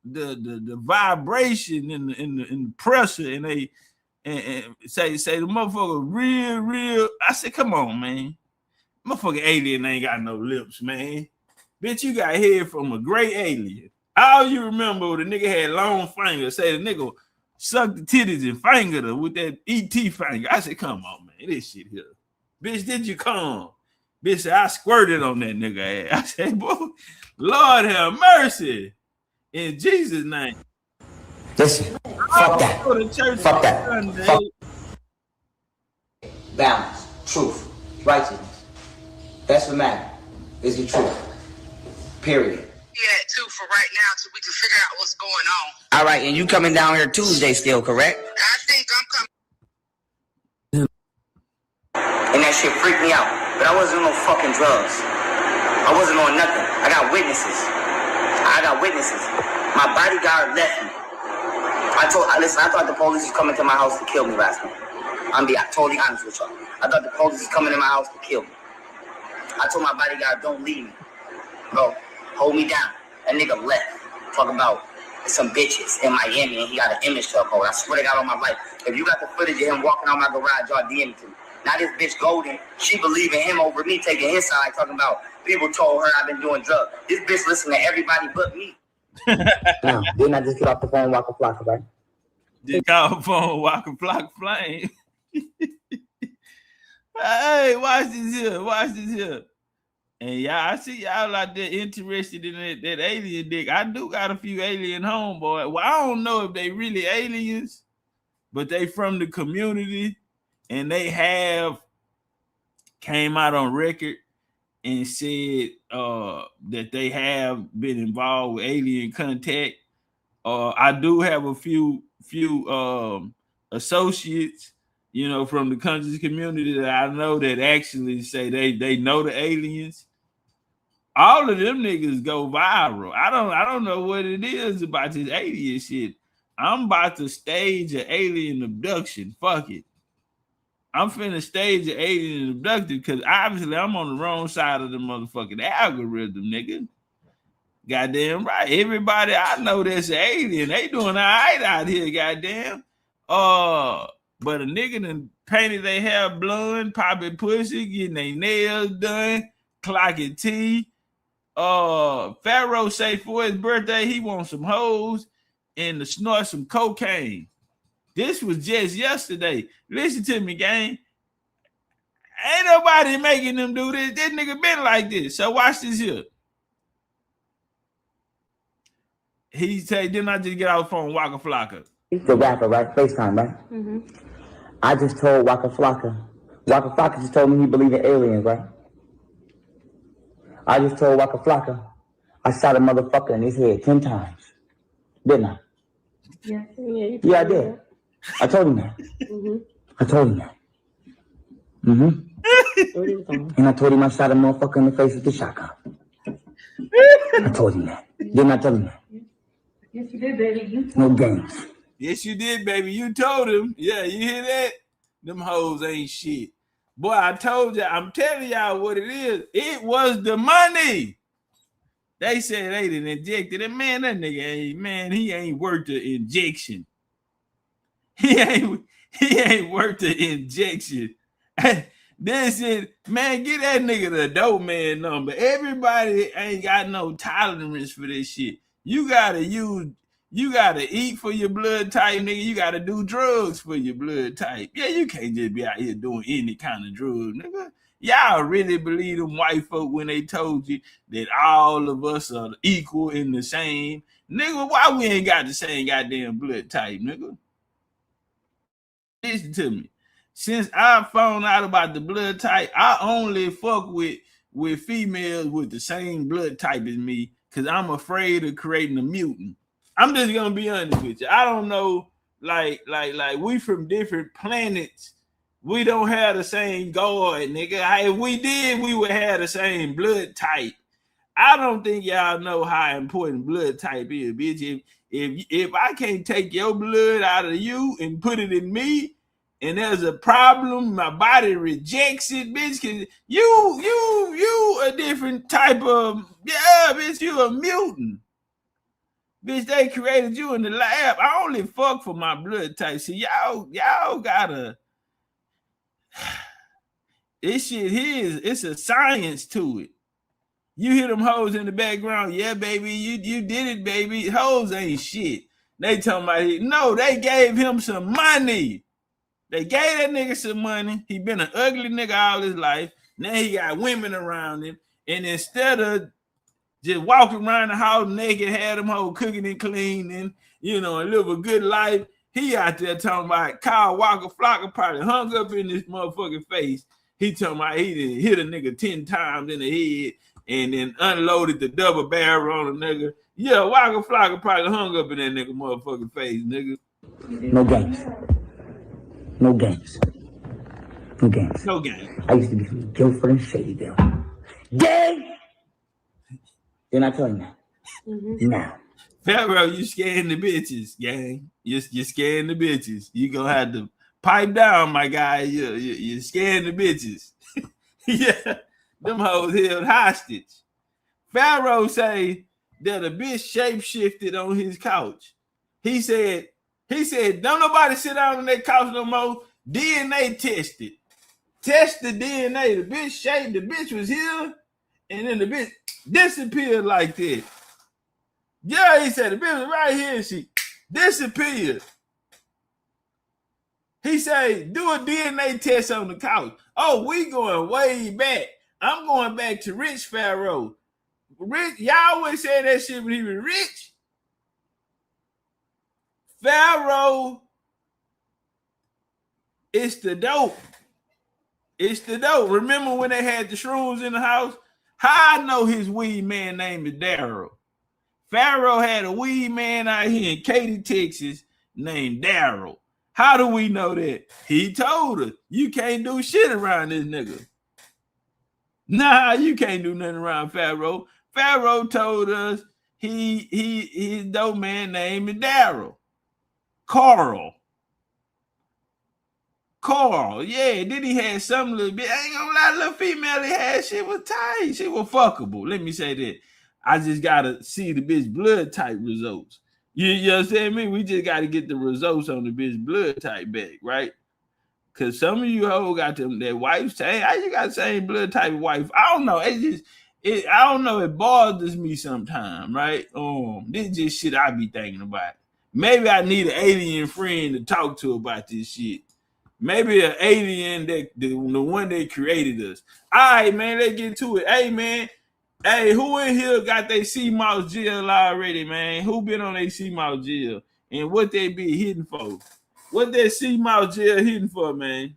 The vibration in the pressure, and they and say the motherfucker real. I said, come on, man. Motherfucking alien ain't got no lips, man. Bitch, you got head from a great alien. All you remember, the nigga had long fingers. Say the nigga sucked the titties and fingered her with that ET finger. I said, come on, man, this shit here. Bitch, did you come? Bitch said, I squirted on that nigga ass. I said, boy, Lord have mercy. In Jesus' name. Listen, fuck that. Fuck that. Fuck. Balance, truth, righteousness. That's what matters. Is the truth. Period. Yeah, too, for right now, so we can figure out what's going on. All right, and you coming down here Tuesday still, correct? I think I'm coming. And that shit freaked me out. But I wasn't on no fucking drugs. I wasn't on nothing. I got witnesses. My bodyguard left me. I thought the police was coming to my house to kill me last night. I'm being totally honest with y'all. I thought the police was coming to my house to kill me. I told my bodyguard, don't leave me. Bro, hold me down. That nigga left. Talk about some bitches in Miami, and he got an image to uphold. I swear to God on my life. If you got the footage of him walking out my garage, y'all DM it to me. Now this bitch Golden, she believing him over me, taking his side, talking about people told her I've been doing drugs. This bitch listen to everybody but me. Now, didn't I just get off the phone, Waka Flocka, right? Just got off the phone, Waka Flocka flame. Hey, watch this here. And y'all, I see y'all out there interested in that alien dick. I do got a few alien homeboys. Well, I don't know if they really aliens, but they from the community, and they have came out on record and said that they have been involved with alien contact. I do have a few associates, you know, from the conscious community that I know that actually say they know the aliens. All of them niggas go viral. I don't know what it is about this alien shit. I'm about to stage an alien abduction. Fuck it. I'm finna stage an alien abduction because obviously I'm on the wrong side of the motherfucking algorithm, nigga. Goddamn right. Everybody I know that's an alien, they doing all right out here, goddamn. But a nigga done painted their hair blonde, popping pussy, getting their nails done, clocking tea. Pharaoh say for his birthday he wants some hoes and to snort some cocaine. This was just yesterday. Listen to me, gang. Ain't nobody making them do this. This nigga been like this. So watch this here. He said, didn't I just get out the phone, Waka Flocka? He's the rapper, right? FaceTime, right? Mm-hmm. I just told Waka Flocka. Waka Flocka just told me he believe in aliens, right? I just told Waka Flocka I shot a motherfucker in his head 10 times. Didn't I? Yeah, I did. I told him that. I told him that. And I told him I shot a motherfucker in the face with the shotgun. I told him that. Didn't I tell him that? Yes, you did, baby. No games. Yes, you did, baby. You told him. Yeah, you hear that? Them hoes ain't shit. Boy, I told you. I'm telling y'all what it is. It was the money. They said they didn't inject it. And man, that nigga ain't, man, he ain't worth the injection. He ain't worth the injection. Then said, man, get that nigga the dope man number. Everybody ain't got no tolerance for this shit. You gotta eat for your blood type, nigga. You gotta do drugs for your blood type. Yeah, you can't just be out here doing any kind of drug, nigga. Y'all really believe them white folk when they told you that all of us are equal and the same? Nigga, why we ain't got the same goddamn blood type, nigga? Listen to me. Since I found out about the blood type, I only fuck with females with the same blood type as me because I'm afraid of creating a mutant. I'm just gonna be honest with you. I don't know, like we from different planets. We don't have the same God, nigga. If we did, we would have the same blood type. I don't think y'all know how important blood type is, bitch. If I can't take your blood out of you and put it in me, and there's a problem, my body rejects it, bitch. Cause you a different type of, yeah, bitch. You a mutant, bitch. They created you in the lab. I only fuck for my blood type. See, y'all gotta. This shit here it's a science to it. You hear them hoes in the background, yeah, baby, you did it, baby. Hoes ain't shit. They talking about, no, they gave him some money. They gave that nigga some money. He been an ugly nigga all his life. Now he got women around him. And instead of just walking around the house naked, had them hoes cooking and cleaning, and live a good life, he out there talking about Kyle Walker Flocker probably hung up in this motherfucking face. He talking about he done hit a nigga 10 times in the head and then unloaded the double barrel on a nigga. Yeah, Walker Flocker probably hung up in that nigga motherfucking face, nigga. No games. No games. No games. No game. I used to be from Guilford and Shadyville. Gang! Didn't I tell you that? Now. Pharaoh, you scaring the bitches, gang. You're scaring the bitches. You gonna have to pipe down, my guy. You're scaring the bitches. Yeah, them hoes held hostage. Pharaoh say that a bitch shape-shifted on his couch. He said, don't nobody sit down on that couch no more. DNA tested. Test the DNA. The bitch shaped, the bitch was here, and then the bitch disappeared like that. Yeah, he said the bitch was right here and she disappeared. He said, do a DNA test on the couch. Oh, we going way back. I'm going back to Rich Pharaoh. Rich, y'all always say that shit when he was rich. Pharaoh, it's the dope. It's the dope. Remember when they had the shrooms in the house? How I know his weed man name is Daryl. Pharaoh had a weed man out here in Katy, Texas named Daryl. How do we know that? He told us, you can't do shit around this nigga. Nah, you can't do nothing around Pharaoh. Pharaoh told us his dope man name is Daryl. Carl, yeah. Then he had some little bit. I ain't gonna lie, little female he had. She was tight. She was fuckable. Let me say that. I just gotta see the bitch blood type results. You understand me? We just gotta get the results on the bitch blood type back, right? Cause some of you hoes got them that wife say, how you got the same blood type wife? I don't know. I don't know. It bothers me sometimes, right? This just shit I be thinking about. Maybe I need an alien friend to talk to about this shit. Maybe an alien that the one that created us. All right, man, let's get to it. Hey, man. Hey, who in here got their sea mouse jail already, man? Who been on their sea mouse jail? And what they be hitting for? What that sea mouse jail hitting for, man?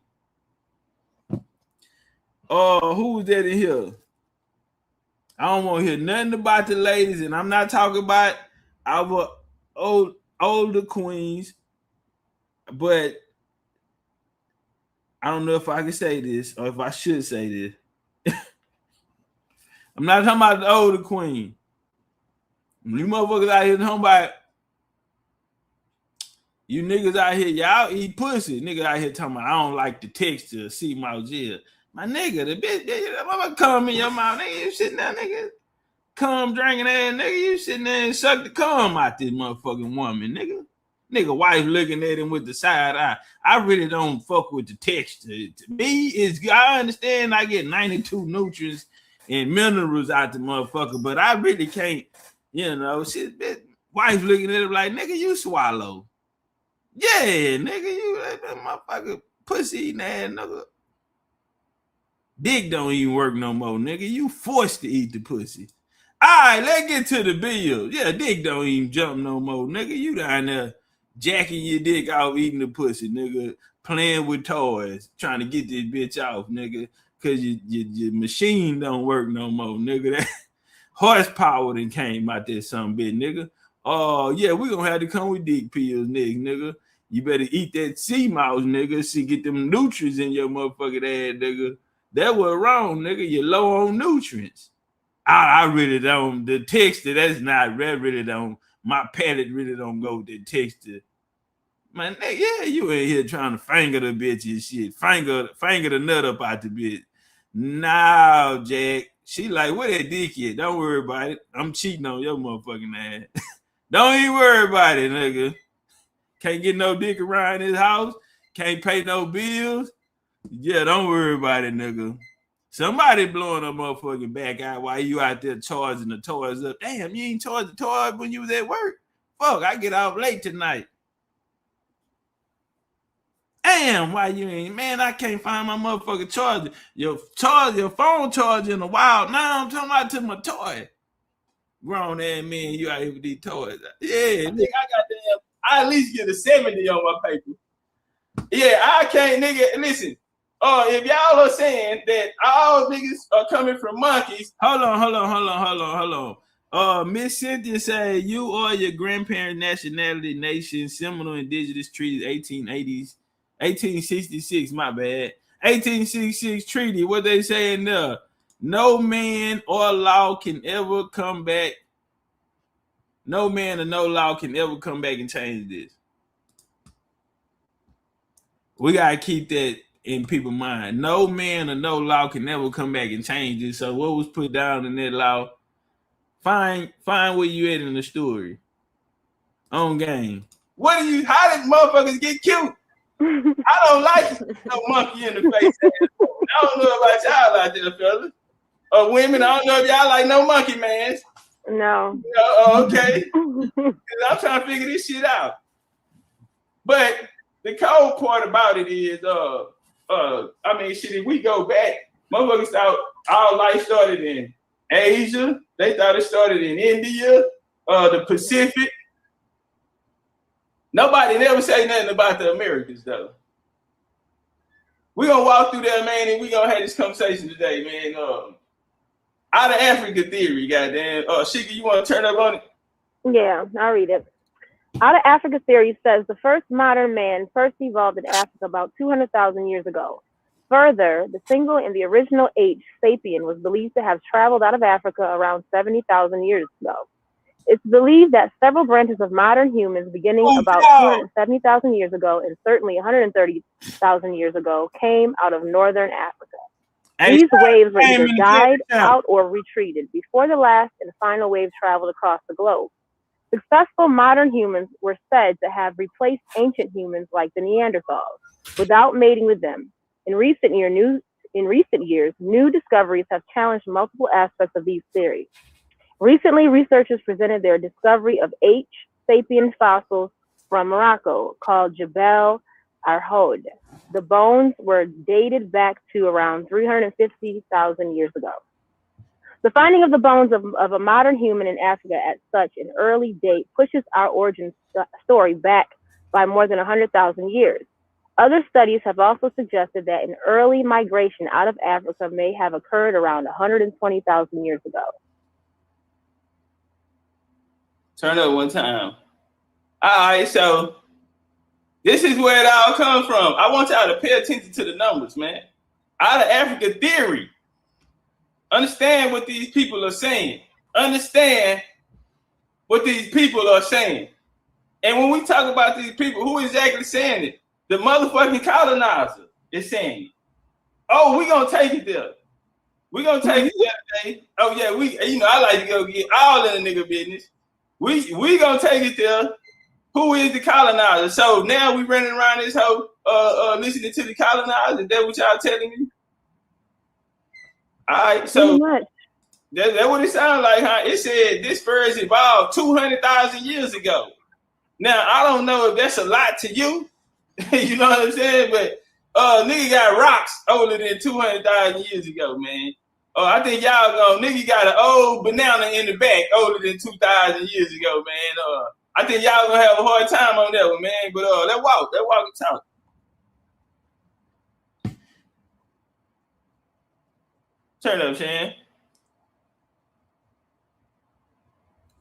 Who was that in here? I don't want to hear nothing about the ladies, and I'm not talking about our older queens, but I don't know if I can say this or if I should say this. I'm not talking about the older queen. You motherfuckers out here talking about you niggas out here, y'all eat pussy. Niggas out here talking about I don't like the texture of sea mouse jail. My nigga, the bitch, I'm come in your mouth, nigga. You sitting there, nigga. Cum drinking ass, nigga. You sitting there and suck the cum out this motherfucking woman, nigga. Nigga, wife looking at him with the side eye. I really don't fuck with the texture. To me, I understand I get 92 nutrients and minerals out the motherfucker, but I really can't, shit, bitch. Wife looking at him like, nigga, you swallow. Yeah, nigga, you that motherfucker pussy eating ass, nigga. Dick don't even work no more, nigga. You forced to eat the pussy. All right, let's get to the bill. Yeah, dick don't even jump no more, nigga. You down there jacking your dick off eating the pussy, nigga. Playing with toys, trying to get this bitch off, nigga. Because your machine don't work no more, nigga. That horsepower then came out there some bit, nigga. Oh, yeah, we gonna have to come with dick pills, nigga. You better eat that sea mouse, nigga, so get them nutrients in your motherfucking ass, nigga. That was wrong, nigga. You're low on nutrients. I really don't. The texture, that's not, that really don't. My palate really don't go with the texture. Man, yeah, you ain't here trying to finger the bitch and shit. Finger the nut up out the bitch. No, Jack. She like, where that dick at? Don't worry about it. I'm cheating on your motherfucking ass. Don't even worry about it, nigga. Can't get no dick around his house. Can't pay no bills. Yeah, don't worry about it, nigga. Somebody blowing a motherfucking back out while you out there charging the toys up. Damn, you ain't charged the toys when you was at work? Fuck, I get off late tonight. Damn, why you ain't? Man, I can't find my motherfucking charger. Your phone charger in the wild. Now I'm talking about to my toy. Grown ass man, you out here with these toys. Yeah, nigga, I at least get a 70 on my paper. Yeah, I can't, nigga. Listen, if y'all are saying that all niggas are coming from monkeys, hold on. Miss Cynthia said you or your grandparents' nationality, nation, seminal indigenous treaties, 1880s, 1866. My bad, 1866 treaty. What they saying there? No man or law can ever come back. No man or no law can ever come back and change this. We gotta keep that in people's mind. No man or no law can never come back and change it. So what was put down in that law? Find where you at in the story. On game. How did motherfuckers get cute? I don't like no monkey in the face. I don't know about y'all out there, fellas. Or women, I don't know if y'all like no monkey mans. No. Okay. I'm trying to figure this shit out. But the cold part about it is, shit, if we go back, motherfuckers thought our life started in Asia. They thought it started in India, the Pacific. Nobody never say nothing about the Americans, though. We're going to walk through there, man, and we're going to have this conversation today, man. Out of Africa theory, goddamn. Shika, you want to turn up on it? Yeah, I'll read it. Out of Africa theory says the first modern man first evolved in Africa about 200,000 years ago. Further, the single and the original H, sapien, was believed to have traveled out of Africa around 70,000 years ago. It's believed that several branches of modern humans beginning about 270,000 years ago and certainly 130,000 years ago came out of northern Africa. These waves were either died out or retreated before the last and final wave traveled across the globe. Successful modern humans were said to have replaced ancient humans like the Neanderthals without mating with them. In recent years, new discoveries have challenged multiple aspects of these theories. Recently, researchers presented their discovery of H. sapien fossils from Morocco called Jebel Arhoud. The bones were dated back to around 350,000 years ago. The finding of the bones of a modern human in Africa at such an early date pushes our origin story back by more than 100,000 years. Other studies have also suggested that an early migration out of Africa may have occurred around 120,000 years ago. Turn up one time. All right, so this is where it all comes from. I want y'all to pay attention to the numbers, man. Out of Africa theory. Understand what these people are saying. Understand what these people are saying. And when we talk about these people, who exactly saying it? The motherfucking colonizer is saying it. Oh, we gonna take it there. We gonna take it the other day. Oh yeah, I like to go get all in the nigga business. We gonna take it there. Who is the colonizer? So now we running around this whole listening to the colonizer. Is that what y'all telling me? All right, so that's what it sounds like, huh? It said this first evolved 200,000 years ago. Now I don't know if that's a lot to you. You know what I'm saying? But nigga got rocks older than 200,000 years ago, man. I think y'all nigga got an old banana in the back older than 2,000 years ago, man. I think y'all gonna have a hard time on that one, man. But let's walk and talk. Turn up, Shan.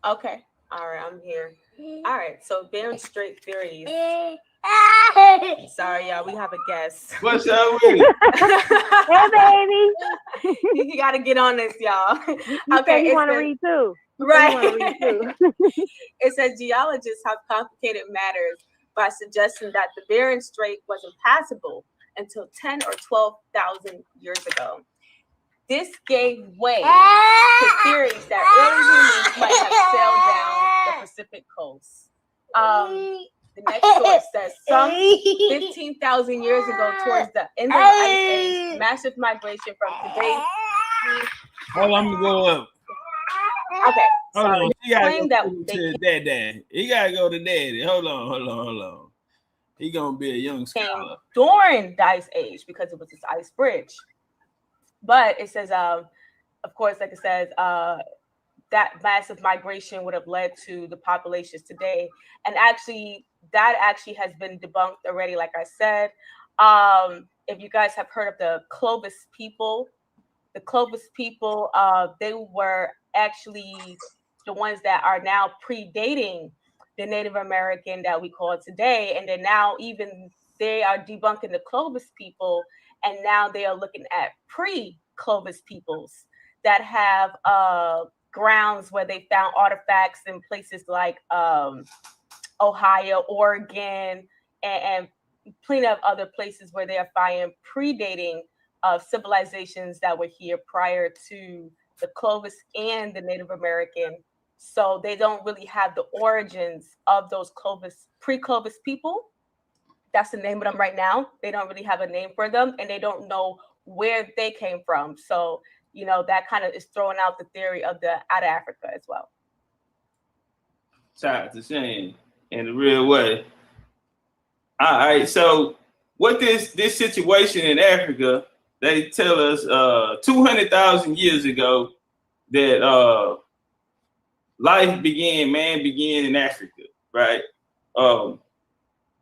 Okay. All right, I'm here. All right, so Bering Strait theories. Sorry, y'all, we have a guest. What's up with it? Hey, baby. You got to get on this, y'all. Okay, you want to read too. Right. It says geologists have complicated matters by suggesting that the Bering Strait was impassable until 10 or 12,000 years ago. This gave way to theories that early humans might have sailed down the Pacific coast. The next source says some 15,000 years ago, towards the end of the Ice Age, massive migration from today. Hold on, I'm gonna go up. Okay. Hold on. He gotta go to Dad. He gotta go to Daddy. Hold on. He gonna be a young scholar during the Ice Age because it was this ice bridge. But it says, of course, like it says, that massive migration would have led to the populations today. And actually, that actually has been debunked already, like I said. If you guys have heard of the Clovis people, they were actually the ones that are now predating the Native American that we call today. And then now even they are debunking the Clovis people. And now they are looking at pre-Clovis peoples that have grounds where they found artifacts in places like Ohio, Oregon, and plenty of other places where they are finding predating civilizations that were here prior to the Clovis and the Native American. So they don't really have the origins of those pre-Clovis people. That's the name of them right now. They don't really have a name for them, and they don't know where they came from. So, that kind of is throwing out the theory of out of Africa as well. Shout out to Shane in the real way. All right, so what this situation in Africa, they tell us 200,000 years ago that man began in Africa, right?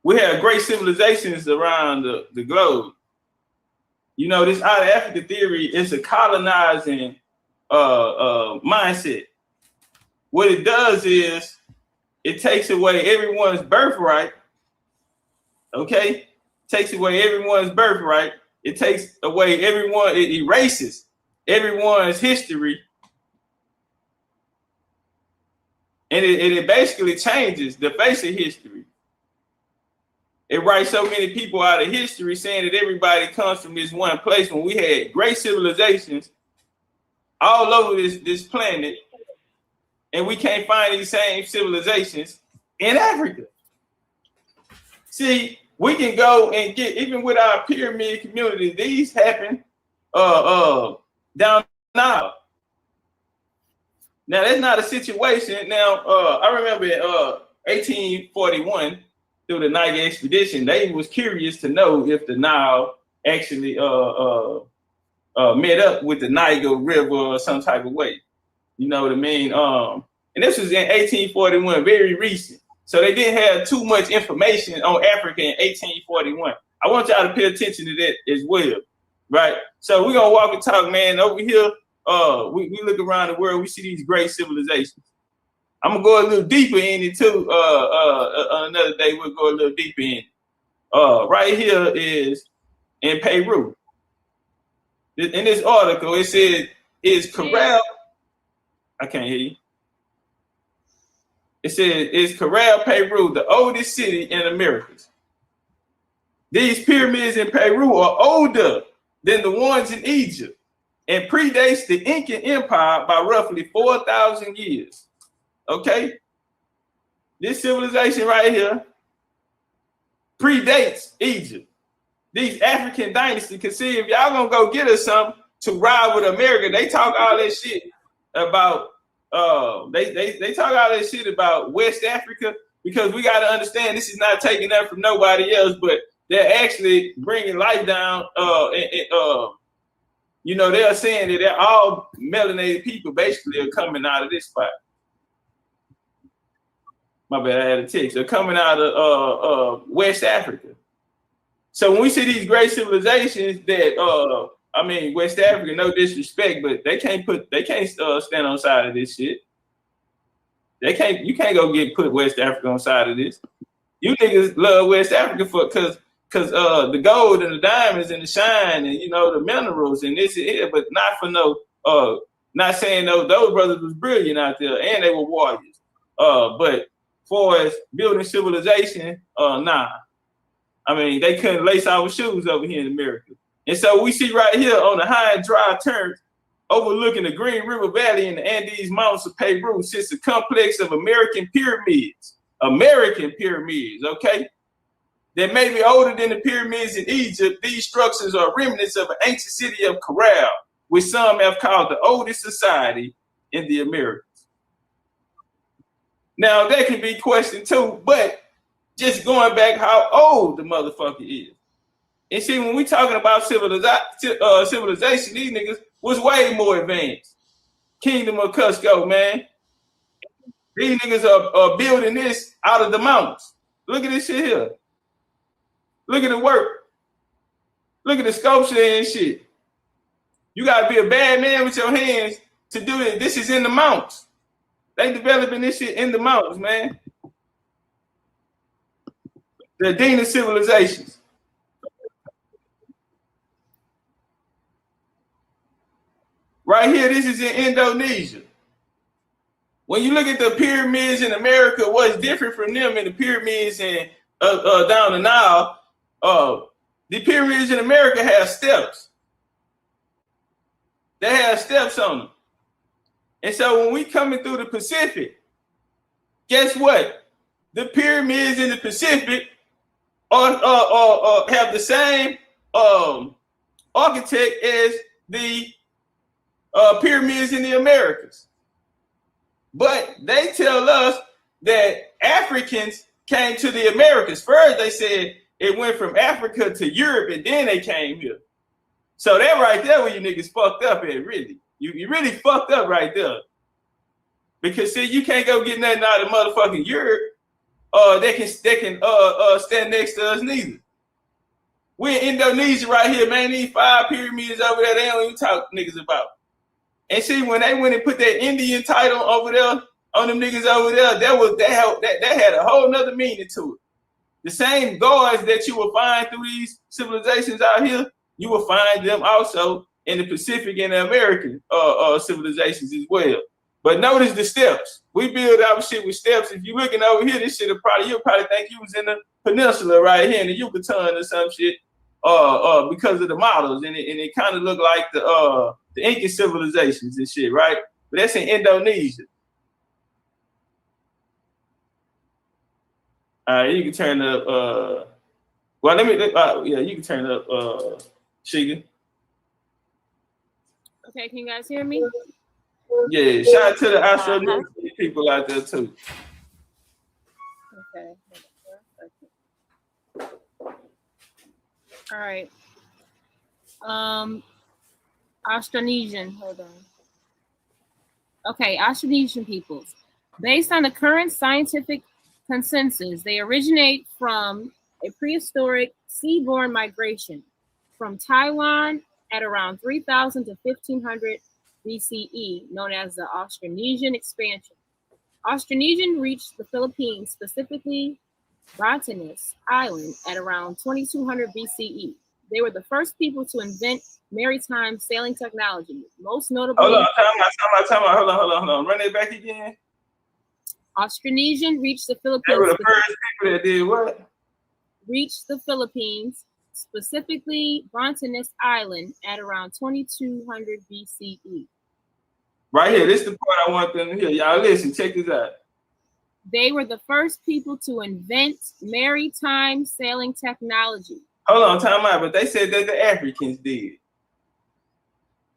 We have great civilizations around the globe. This out of Africa theory is a colonizing mindset. What it does is it takes away everyone's birthright. Okay? Takes away everyone's birthright. It takes away it erases everyone's history. And it basically changes the face of history. It writes so many people out of history saying that everybody comes from this one place when we had great civilizations all over this planet, and we can't find these same civilizations in Africa. See, we can go and get, even with our pyramid community, these happen down now. Now, that's not a situation. Now, I remember in 1841, through the Niger expedition, they was curious to know if the Nile actually met up with the Niger River or some type of way. You know what I mean? And this was in 1841, very recent. So they didn't have too much information on Africa in 1841. I want y'all to pay attention to that as well, right? So we're gonna walk and talk, man. Over here, we look around the world, we see these great civilizations. I'm gonna go a little deeper in it too. Another day we'll go a little deeper in it. Right here is in Peru. In this article, it said, "Is Corral?" I can't hear you. It said, "Is Corral, Peru, the oldest city in Americas? These pyramids in Peru are older than the ones in Egypt and predates the Incan Empire by roughly 4,000 years." Okay, this civilization right here predates Egypt. These African dynasties can see if y'all gonna go get us something to ride with America. They talk all that shit about they talk all that shit about West Africa, because we got to understand this is not taking that from nobody else, but they're actually bringing life down. You know, they're saying that they're all melanated people basically are coming out of this spot. My bad, I had a text. They're coming out of West Africa. So when we see these great civilizations that I mean, West Africa, no disrespect, but they can't stand on side of this shit. You can't go put West Africa on side of this. You niggas love West Africa because the gold and the diamonds and the shine and, you know, the minerals and this and here, but not for no not saying those brothers was brilliant out there and they were warriors. But far as building civilization, nah. I mean, they couldn't lace our shoes over here in America. And so we see right here on the high and dry turf, overlooking the Green River Valley and the Andes Mountains of Peru, sits a complex of American pyramids, okay? That may be older than the pyramids in Egypt. These structures are remnants of an ancient city of Corral, which some have called the oldest society in the Americas. Now, that can be questioned too, but just going back how old the motherfucker is. And see, when we talking about civilization, these niggas was way more advanced. Kingdom of Cusco, man. These niggas are building this out of the mountains. Look at this shit here. Look at the work. Look at the sculpture and shit. You gotta be a bad man with your hands to do this. This is in the mountains. They developing this shit in the mountains, man. The Indigenous civilizations. Right here, this is in Indonesia. When you look at the pyramids in America, what's different from them in the pyramids in down the Nile, the pyramids in America have steps. They have steps on them. And so when we coming through the Pacific, guess what? The pyramids in the Pacific have the same architect as the pyramids in the Americas. But they tell us that Africans came to the Americas. First, they said it went from Africa to Europe, and then they came here. So that right there where you niggas fucked up at, really. You really fucked up right there. Because, see, you can't go get nothing out of motherfucking Europe. They can stand next to us neither. We're in Indonesia right here, man. These 5 pyramids over there, they don't even talk niggas about. And see, when they went and put that Indian title over there on them niggas over there, that had a whole nother meaning to it. The same gods that you will find through these civilizations out here, you will find them also in the Pacific and the American civilizations as well. But notice the steps. We build our shit with steps. If you're looking over here, this shit you'll probably think you was in the peninsula right here in the Yucatan or some shit, because of the models, and it kind of looked like the Incan civilizations and shit, right? But that's in Indonesia. You can turn up. Well, you can turn up, Shiga. Okay, can you guys hear me? Yeah, shout out to the Australian people out there too. Okay. All right. Austronesian, hold on. Okay, Austronesian peoples. Based on the current scientific consensus, they originate from a prehistoric seaborne migration from Taiwan at around 3,000 to 1,500 BCE, known as the Austronesian expansion. Austronesian reached the Philippines, specifically Batanes Island, at around 2200 BCE. They were the first people to invent maritime sailing technology, most notably. Hold on, time out. Hold on. Run it back again. Austronesian reached the Philippines. They were the first people that did what? Reached the Philippines, specifically Batanes Island, at around 2200 BCE. Right here, this is the part I want them to hear. Y'all listen, check this out. They were the first people to invent maritime sailing technology. Hold on, time out, but they said that the Africans did.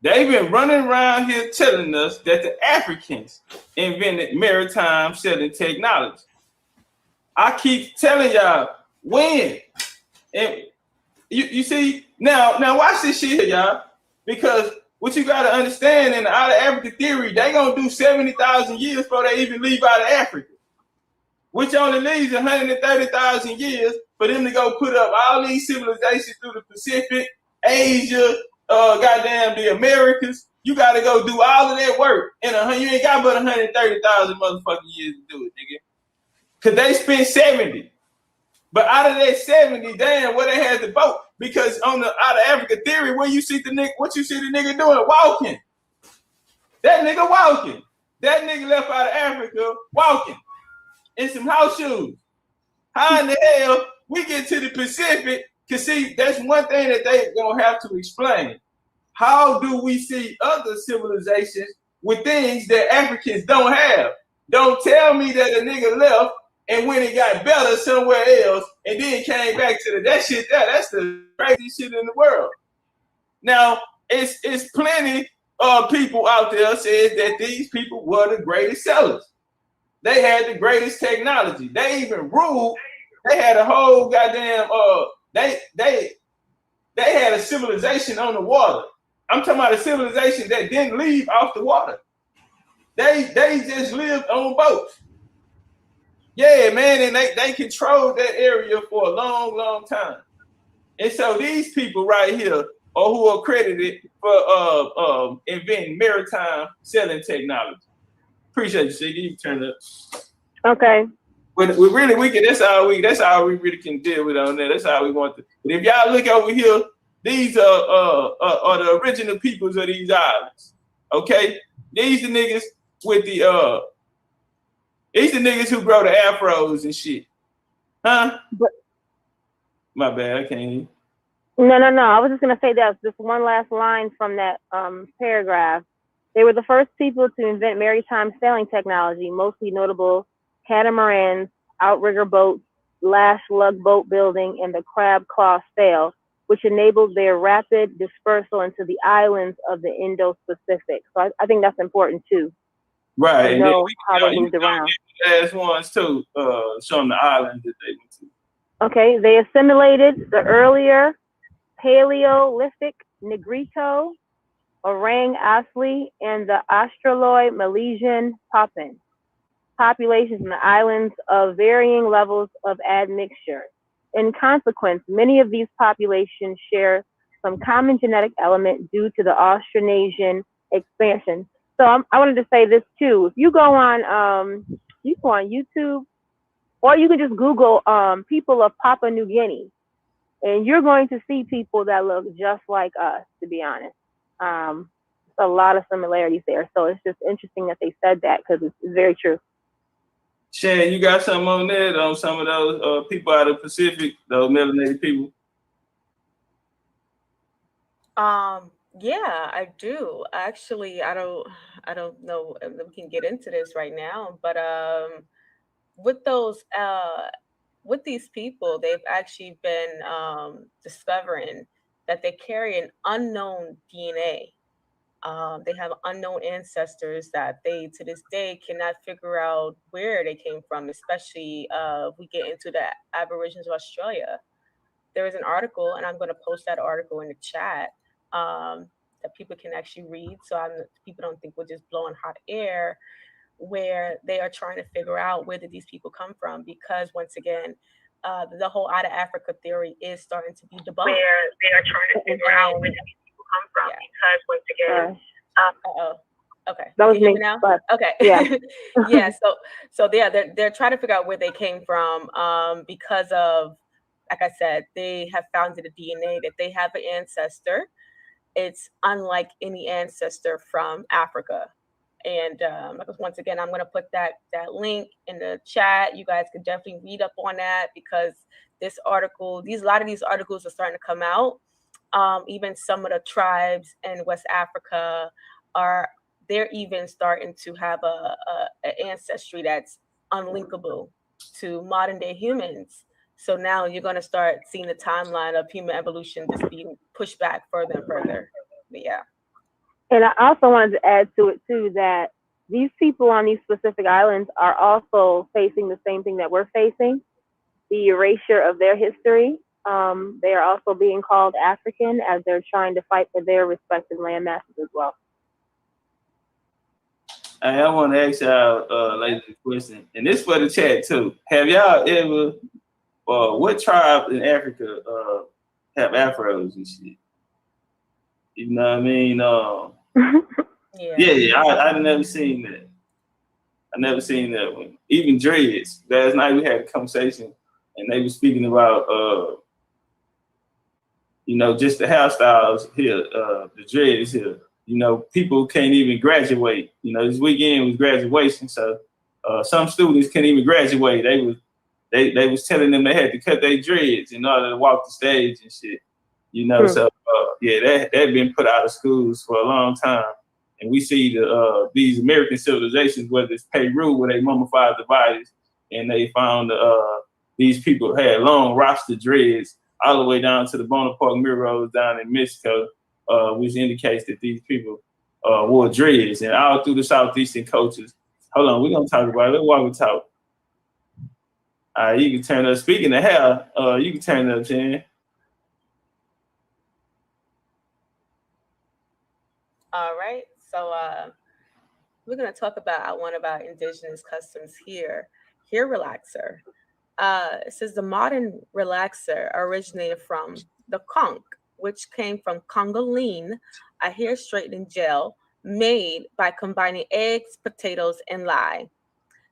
They've been running around here telling us that the Africans invented maritime sailing technology. I keep telling y'all when. And you see, now watch this shit here, y'all. Because what you got to understand in the Out of Africa theory, they going to do 70,000 years before they even leave out of Africa. Which only leaves 130,000 years for them to go put up all these civilizations through the Pacific, Asia, goddamn the Americas. You got to go do all of that work. And you ain't got but 130,000 motherfucking years to do it, nigga. Because they spent 70. But out of that 70, damn, where they had the boat. Because on the Out of Africa theory, what you see the nigga doing? Walking. That nigga walking. That nigga left out of Africa walking. In some house shoes. How in the hell we get to the Pacific? Because see, that's one thing that they gonna have to explain. How do we see other civilizations with things that Africans don't have? Don't tell me that a nigga left and when it got better somewhere else and then came back to that shit there. That's the craziest shit in the world. Now, it's plenty of people out there says that these people were the greatest sellers. They had the greatest technology. They even ruled. They had a whole goddamn. They had a civilization on the water. I'm talking about a civilization that didn't leave off the water. They just lived on boats. Yeah, man, and they controlled that area for a long, long time. And so these people right here are who are credited for inventing maritime sailing technology. Appreciate you, Siggy. You turn up. Okay. But we can. That's all we really can deal with on there. That's how we want to. But if y'all look over here, these are the original peoples of these islands. Okay, these the niggas with the these the niggas who grow the afros and shit. Huh? But, my bad. I can't hear you. No. I was just gonna say that just one last line from that paragraph. They were the first people to invent maritime sailing technology, mostly notable catamarans, outrigger boats, lash lug boat building, and the crab claw sail, which enabled their rapid dispersal into the islands of the Indo-Pacific. So I think that's important too. Right. To know how they moved around. The last ones too, showing the islands that they went to. Okay, they assimilated the earlier Paleolithic Negrito, Orang Asli, and the Australoid Malaysian Papuan populations in the islands of varying levels of admixture. In consequence, many of these populations share some common genetic element due to the Austronesian expansion. So I wanted to say this too. If you go on YouTube, or you can just Google people of Papua New Guinea, and you're going to see people that look just like us, to be honest. A lot of similarities there. So it's just interesting that they said that because it's very true. Shan, you got something on there on some of those people out of the Pacific, those melanated people? Yeah, I do. Actually, I don't know if we can get into this right now, but with these people, they've actually been discovering that they carry an unknown DNA. They have unknown ancestors that they, to this day, cannot figure out where they came from, especially if we get into the Aborigines of Australia. There is an article, and I'm going to post that article in the chat, that people can actually read, so people don't think we're just blowing hot air, where they are trying to figure out where did these people come from, because once again, the whole out of Africa theory is starting to be debunked. Where they are trying to figure out where did these people come from, because once again, Okay. That was Can you hear me. me now? But Okay. yeah. Yeah. So they're trying to figure out where they came from, because of, like I said, they have found in the DNA that they have an ancestor. It's unlike any ancestor from Africa. And because once again, I'm going to put that link in the chat. You guys can definitely read up on that, because this article, a lot of these articles are starting to come out. Even some of the tribes in West Africa they're even starting to have a ancestry that's unlinkable to modern day humans. So now you're going to start seeing the timeline of human evolution just being pushed back further and further. But yeah. And I also wanted to add to it too that these people on these specific islands are also facing the same thing that we're facing, the erasure of their history. They are also being called African as they're trying to fight for their respective land masses as well. Hey, I want to ask y'all ladies a question, and this for the chat too. Have y'all ever, what tribe in Africa have afros and shit? You know what I mean? Yeah, I've never seen that. I never seen that one. Even dreads. Last night we had a conversation, and they were speaking about, just the hairstyles here, the dreads here. People can't even graduate. This weekend was graduation, so some students can't even graduate. They was telling them they had to cut their dreads in order to walk the stage and shit. So that had been put out of schools for a long time. And we see these American civilizations, whether it's Peru, where they mummified the bodies, and they found these people had long Rasta dreads all the way down to the Bonaparte murals down in Mexico, which indicates that these people wore dreads. And all through the Southeastern cultures. Hold on, we're going to talk about it. Let's walk and talk. You can turn up. Speaking of hair, you can turn up, Jen. All right. So we're going to talk about one of our indigenous customs here, hair relaxer. It says the modern relaxer originated from the conch, which came from Congolese, a hair straightening gel made by combining eggs, potatoes, and lye.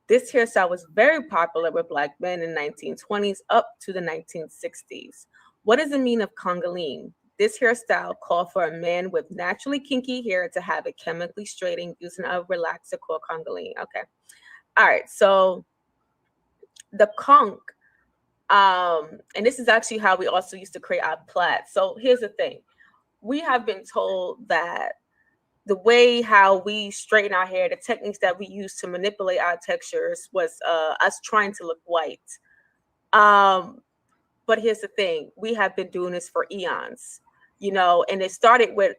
This hairstyle was very popular with Black men in the 1920s up to the 1960s. What does it mean of Congolese? This hairstyle called for a man with naturally kinky hair to have it chemically straightened using a relaxer called Congolese. Okay. All right. So the conch, and this is actually how we also used to create our plaits. So here's the thing. We have been told that the way how we straighten our hair, the techniques that we use to manipulate our textures was us trying to look white. But here's the thing. We have been doing this for eons. And it started with,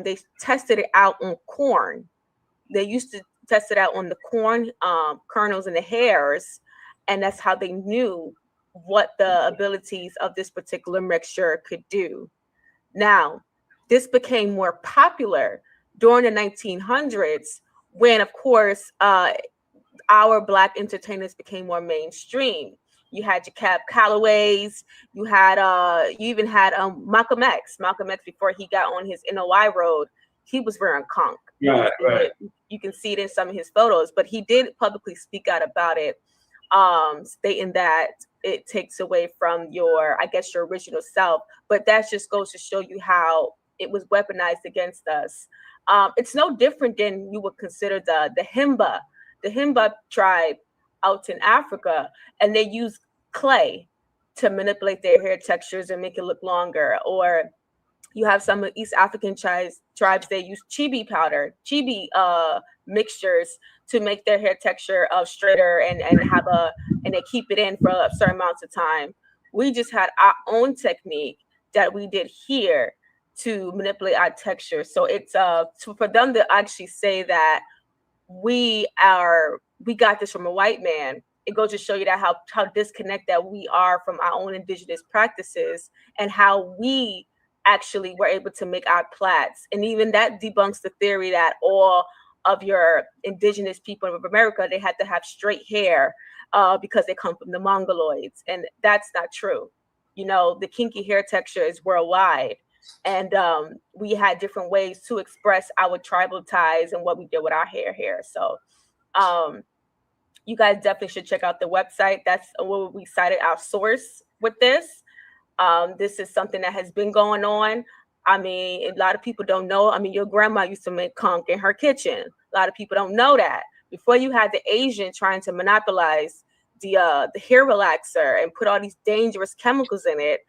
they tested it out on corn. They used to test it out on the corn kernels and the hairs. And that's how they knew what the abilities of this particular mixture could do. Now, this became more popular during the 1900s when, of course, our Black entertainers became more mainstream. You had your Cab Callaways. You even had Malcolm X. Malcolm X, before he got on his NOI road, he was wearing conch. Right. You can see it in some of his photos, but he did publicly speak out about it, stating that it takes away from your original self. But that just goes to show you how it was weaponized against us. It's no different than you would consider the Himba tribe out in Africa, and they use clay to manipulate their hair textures and make it look longer. Or you have some East African tribes, they use chibi powder, mixtures to make their hair texture straighter and they keep it in for a certain amounts of time. We just had our own technique that we did here to manipulate our texture. So it's for them to actually say that we got this from a white man, it goes to show you that how disconnected that we are from our own indigenous practices and how we actually were able to make our plaits. And even that debunks the theory that all of your indigenous people of America, they had to have straight hair because they come from the Mongoloids. And that's not true. The kinky hair texture is worldwide. And we had different ways to express our tribal ties and what we did with our hair here. So you guys definitely should check out the website. That's where we cited our source with this. This is something that has been going on. I mean, a lot of people don't know. I mean, your grandma used to make conch in her kitchen. A lot of people don't know that. Before you had the Asian trying to monopolize the hair relaxer and put all these dangerous chemicals in it,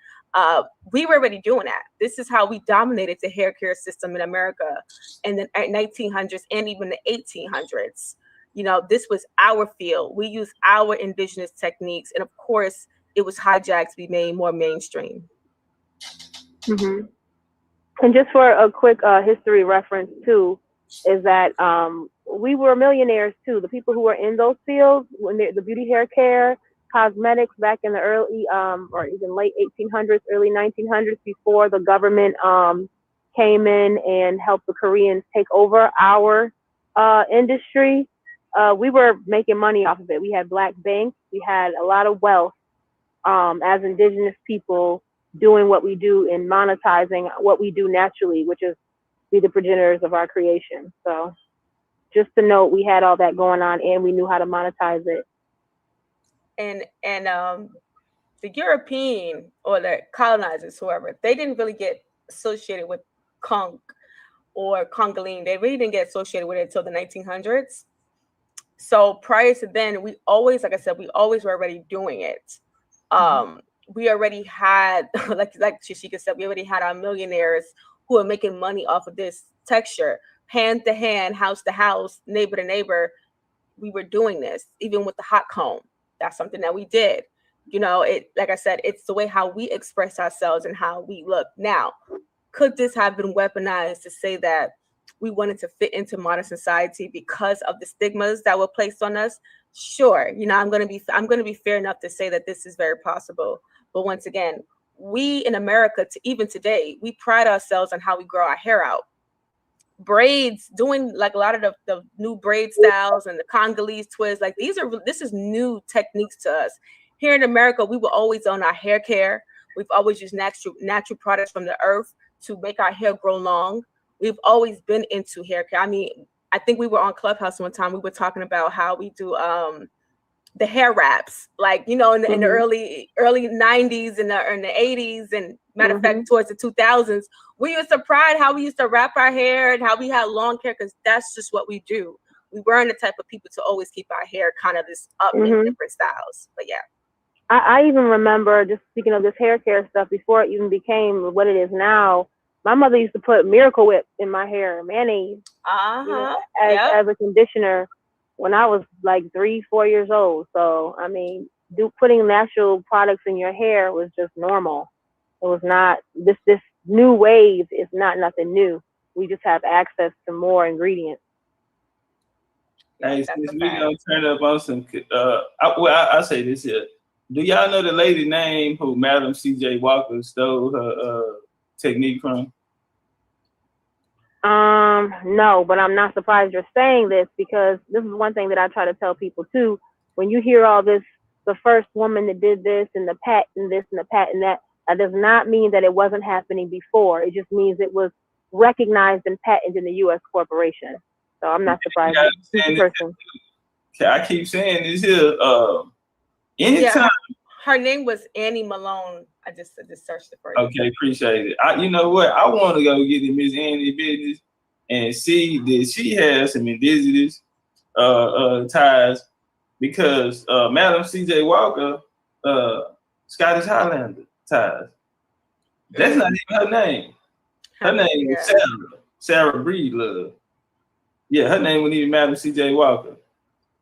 we were already doing that. This is how we dominated the hair care system in America in the 1900s and even the 1800s. You know, this was our field. We used our indigenous techniques. And of course, it was hijacked to be made more mainstream. Mm-hmm. And just for a quick history reference too, is that we were millionaires too. The people who were in those fields, when the beauty, hair care, cosmetics back in the early or even late 1800s, early 1900s, before the government came in and helped the Koreans take over our industry, we were making money off of it. We had black banks. We had a lot of wealth as indigenous people doing what we do and monetizing what we do naturally, which is be the progenitors of our creation. So just to note, we had all that going on and we knew how to monetize it. And the European or the colonizers, whoever, they didn't really get associated with conch or congoline. They really didn't get associated with it until the 1900s. So prior to then, we always, like I said, we always were already doing it. We already had, like Shashika said, we already had our millionaires who are making money off of this texture, hand to hand, house to house, neighbor to neighbor. We were doing this, even with the hot comb. That's something that we did. You know, it, like I said, it's the way how we express ourselves and how we look. Now, could this have been weaponized to say that we wanted to fit into modern society because of the stigmas that were placed on us? Sure. You know, I'm going to be fair enough to say that this is very possible. But once again, we in America, even today, we pride ourselves on how we grow our hair out. Braids, doing like a lot of the new braid styles and the Congolese twists, like this is new techniques to us. Here in America, we were always on our hair care. We've always used natural products from the earth to make our hair grow long. We've always been into hair care. I mean, I think we were on Clubhouse one time. We were talking about how we do the hair wraps, like, you know, in the early 90s and the 80s, and matter of fact, towards the 2000s, we were surprised how we used to wrap our hair and how we had long hair, because that's just what we do. We weren't the type of people to always keep our hair kind of this up in different styles. But yeah. I even remember, just speaking of this hair care stuff, before it even became what it is now, my mother used to put Miracle Whip in my hair, mayonnaise, you know, as a conditioner when I was like 3-4 years old. So, I mean, putting natural products in your hair was just normal. It was not, this new wave is not nothing new. We just have access to more ingredients. Hey, since we gonna turn up on some, I'll say this here. Do y'all know the lady name who Madam C.J. Walker stole her technique from? No, but I'm not surprised you're saying this, because this is one thing that I try to tell people too. When you hear all this, the first woman that did this and the patent this and the patent that, that does not mean that it wasn't happening before. It just means it was recognized and patented in the U.S. corporation. So I'm not surprised. I keep saying this here. Anytime. Her name was Annie Malone. I just searched it for you. Okay, appreciate it. You know what? I want to go get in Miss Annie business and see that she has some indigenous ties, because Madam C.J. Walker, Scottish Highlander ties. That's not even her name. Her name is Sarah Breedlove. Yeah, her name wasn't even Madam C.J. Walker.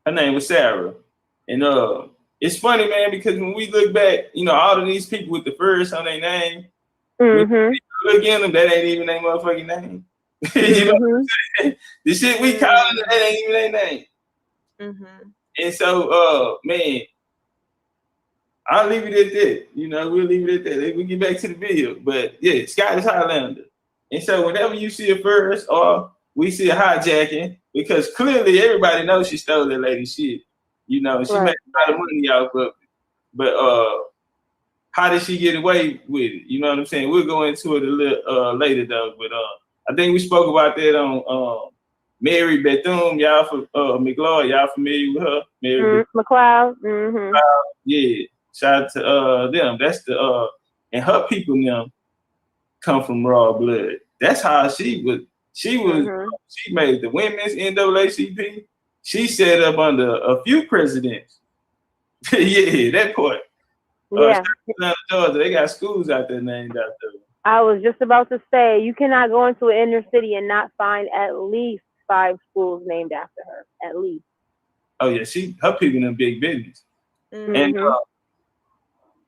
Her name was Sarah. And it's funny, man, because when we look back, you know, all of these people with the first on their name, look at them, that ain't even their motherfucking name. You know what I'm saying? The shit we call them, that ain't even their name. And so, man, I'll leave it at that. You know, we'll leave it at that. We get back to the video. But yeah, Scottish Highlander. And so whenever you see a first or we see a hijacking, because clearly everybody knows she stole that lady's shit. You know, she made a lot of money off of it. But how did she get away with it? You know what I'm saying? We'll go into it a little later though, but I think we spoke about that on Mary Bethune, y'all for McLeod, y'all familiar with her? Mary McLeod. Yeah, shout out to them. That's the and her people them come from raw blood. That's how she was. She made the women's NAACP. She set up under a few presidents. Yeah, that part. Yeah. Georgia, they got schools out there named after her. I was just about to say, you cannot go into an inner city and not find at least 5 schools named after her. At least. Oh yeah, her people in big business. And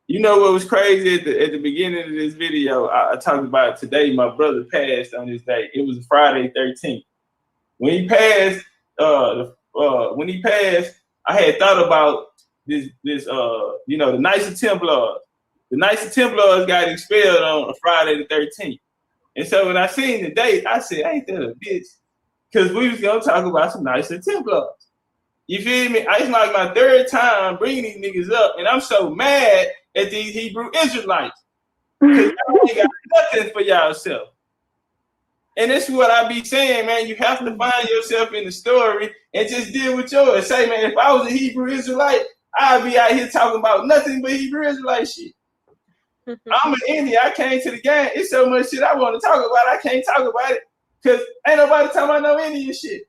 you know what was crazy at the beginning of this video? I talked about today. My brother passed on this day. It was Friday 13th. When he passed, I had thought about this you know, the Knights of Templars. The Knights of Templars got expelled on Friday the 13th. And so when I seen the date, I said, ain't that a bitch? Because we was going to talk about some Knights of Templars. You feel me? It's like my 3rd time bringing these niggas up, and I'm so mad at these Hebrew Israelites. Because y'all ain't got nothing for y'allself. And this is what I be saying, man. You have to find yourself in the story and just deal with yours. Say, man, if I was a Hebrew Israelite, I'd be out here talking about nothing but Hebrew Israelite shit. I'm an Indian. I came to the game. It's so much shit I want to talk about. I can't talk about it because ain't nobody talking about no Indian shit.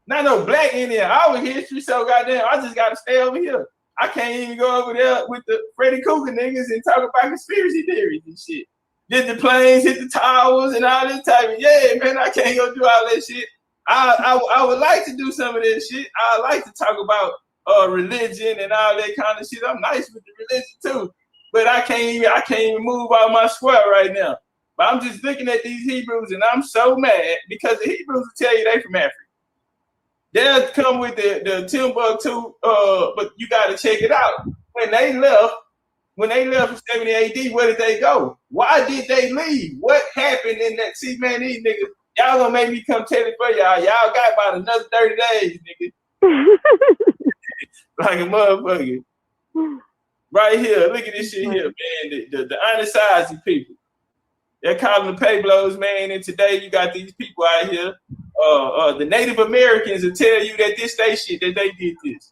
Not no black Indian. Our history so goddamn. I just got to stay over here. I can't even go over there with the Freddy Krueger niggas and talk about conspiracy theories and shit. Did the planes hit the towers and all this type of, yeah, man, I can't go do all that shit. I would like to do some of this shit. I like to talk about religion and all that kind of shit. I'm nice with the religion too. But I can't even move out my square right now. But I'm just looking at these Hebrews and I'm so mad because the Hebrews will tell you they from Africa. They'll come with the Timbuktu, but you got to check it out. When they left in 70 AD, where did they go? Why did they leave? What happened in that? See, man, these niggas, y'all gonna make me come tell it for y'all. Y'all got about another 30 days, nigga. Like a motherfucker. Right here, look at this shit here, man. The Anasazi people. They're calling the Pueblos, man. And today you got these people out here. The Native Americans will tell you that this they shit, that they did this.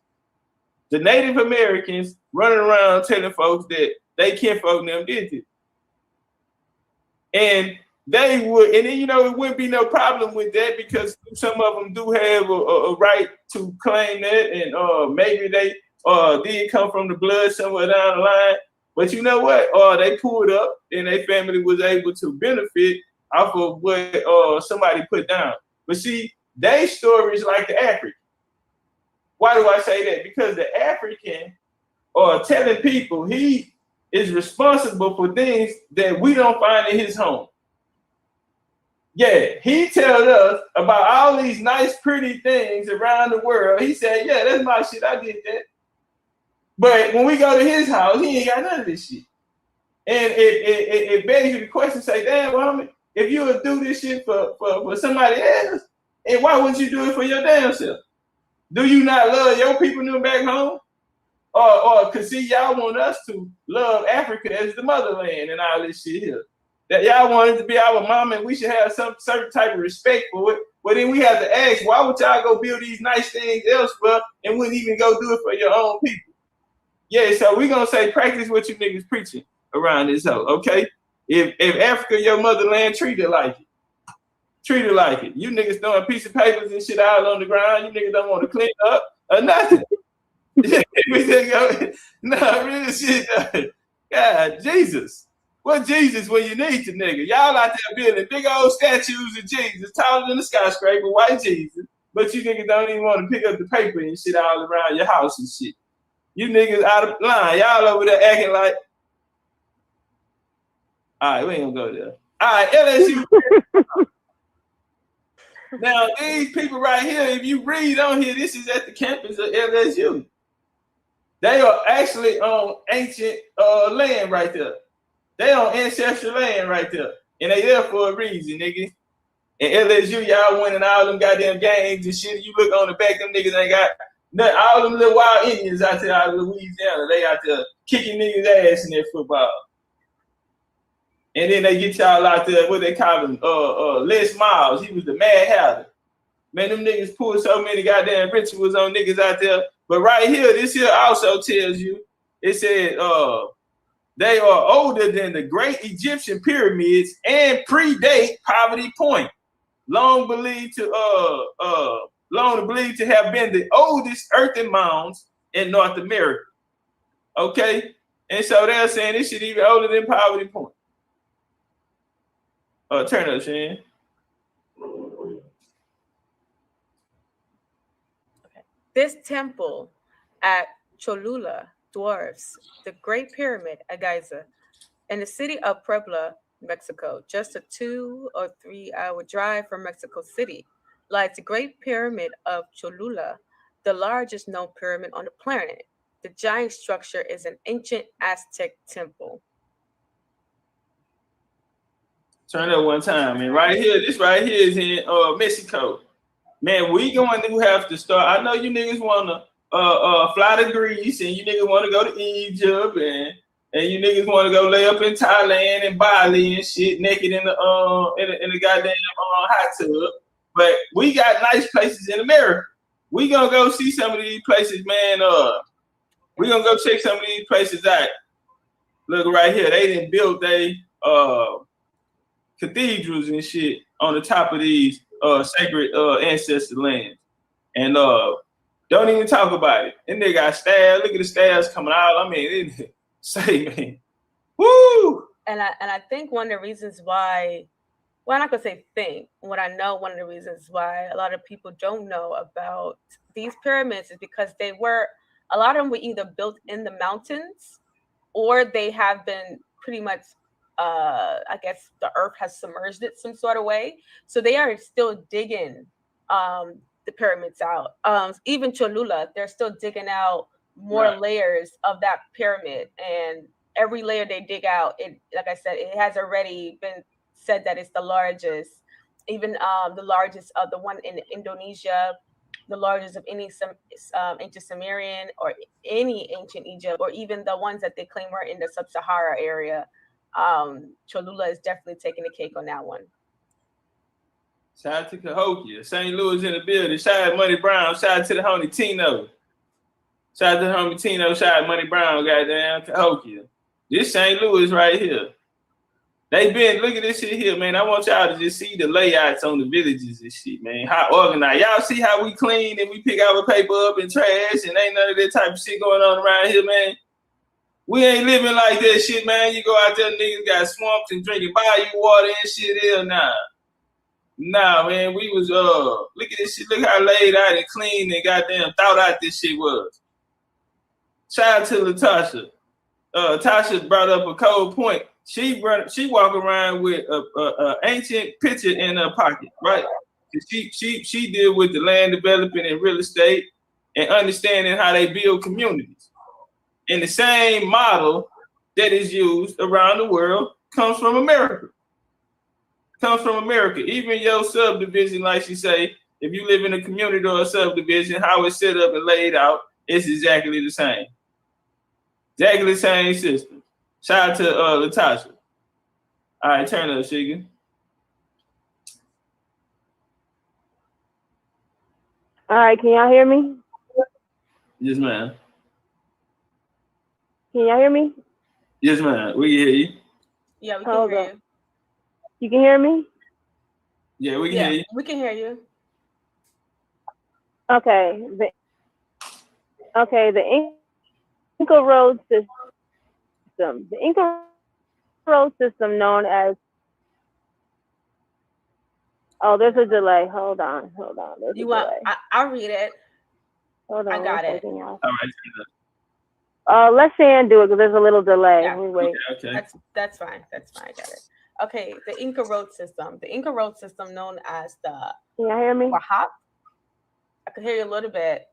The Native Americans running around telling folks that they kinfolk them did it. And they would, and then, you know, it wouldn't be no problem with that because some of them do have a right to claim that, and maybe they did come from the blood somewhere down the line. But you know what? They pulled up and their family was able to benefit off of what somebody put down. But see, they stories like the African. Why do I say that? Because the African telling people he is responsible for things that we don't find in his home. Yeah, he tells us about all these nice, pretty things around the world. He said, yeah, that's my shit. I did that. But when we go to his house, he ain't got none of this shit. And it begs you the question, say, damn, well, if you would do this shit for somebody else, and why wouldn't you do it for your damn self? Do you not love your people new back home? Or cause see, y'all want us to love Africa as the motherland and all this shit here. That y'all want it to be our mama and we should have some certain type of respect for it. But then we have to ask, why would y'all go build these nice things elsewhere and wouldn't even go do it for your own people? Yeah, so we're gonna say practice what you niggas preaching around this hoe, okay? If Africa your motherland, treat it like it. Treat it like it. You niggas throwing piece of papers and shit out on the ground. You niggas don't want to clean up or nothing. No, real shit. God, Jesus. What Jesus when you need to, nigga? Y'all out there building big old statues of Jesus, taller than the skyscraper, white Jesus. But you niggas don't even want to pick up the paper and shit all around your house and shit. You niggas out of line. Y'all over there acting like. All right, we ain't gonna go there. All right, LSU. Now, these people right here, if you read on here, this is at the campus of LSU. They are actually on ancient land right there. They on ancestral land right there. And they there for a reason, nigga. And LSU, y'all winning all them goddamn games and shit. You look on the back, them niggas ain't got All them little wild Indians out there out of Louisiana, they out there kicking niggas' ass in their football. And then they get y'all out there, what they call him, Les Miles. He was the Mad Hatter. Man, them niggas pulled so many goddamn rituals on niggas out there. But right here, this here also tells you, it said they are older than the great Egyptian pyramids and predate Poverty Point. Long believed to have been the oldest earthen mounds in North America. Okay? And so they're saying this shit even older than Poverty Point. Turn up, Shane. This temple at Cholula dwarfs the Great Pyramid at Giza in the city of Puebla, Mexico. Just a 2 or 3 hour drive from Mexico City lies the Great Pyramid of Cholula, the largest known pyramid on the planet. The giant structure is an ancient Aztec temple. Turn up one time, man. Right here, this right here is in Mexico. Man, we going to have to start. I know you niggas want to fly to Greece, and you niggas want to go to Egypt, and you niggas want to go lay up in Thailand and Bali and shit, naked in the goddamn hot tub. But we got nice places in America. We gonna go see some of these places, man. We gonna go check some of these places out. Look right here, they didn't build they cathedrals and shit on the top of these sacred ancestor lands. And don't even talk about it. And they got stairs. Look at the stairs coming out. I mean, say, man, woo! And I think one of the reasons why, well, I'm not gonna say think. What I know, one of the reasons why a lot of people don't know about these pyramids is because a lot of them were either built in the mountains, or they have been pretty much, I guess the earth has submerged it some sort of way. So they are still digging the pyramids out. Even Cholula, they're still digging out more layers of that pyramid. And every layer they dig out, it, like I said, it has already been said that it's the largest, even the largest of the one in Indonesia, the largest of any ancient Sumerian or any ancient Egypt, or even the ones that they claim were in the sub-Sahara area. Cholula is definitely taking the cake on that one. Shout out to Cahokia. St. Louis in the building. Shout out Money Brown. Shout out to the homie Tino. Shout out to the homie Tino. Shout out Money Brown. Goddamn Cahokia. This St. Louis right here. They been, look at this shit here, man. I want y'all to just see the layouts on the villages and shit, man. How organized. Y'all see how we clean and we pick our paper up and trash and ain't none of that type of shit going on around here, man. We ain't living like that shit, man. You go out there, niggas got swamps and drinking bayou water and shit here. Nah, man. We was, look at this shit. Look how laid out and clean and goddamn thought out this shit was. Shout out to Latasha. Tasha brought up a cold point. She walk around with a ancient picture in her pocket, right? She deal with the land development and real estate and understanding how they build communities. And the same model that is used around the world comes from America. Even your subdivision, like she say, if you live in a community or a subdivision, how it's set up and laid out, it's exactly the same. Exactly the same system. Shout out to Latasha. All right, turn up, Shiga. All right, can y'all hear me? Yes, ma'am. Can y'all hear me? Yes, ma'am. We can hear you. Yeah, we can hear you. You can hear me? Yeah, we can hear you. We can hear you. Okay. The Inca road system. The Inca road system known as, oh, there's a delay. Hold on. There's you want? I'll read it. Hold on. I got it. All right. Let Shan do it because there's a little delay. Yeah. Wait. Okay. That's fine. I got it. Okay, the Inca road system. The Inca road system known as the. Can y'all hear me? Wahap. I can hear you a little bit.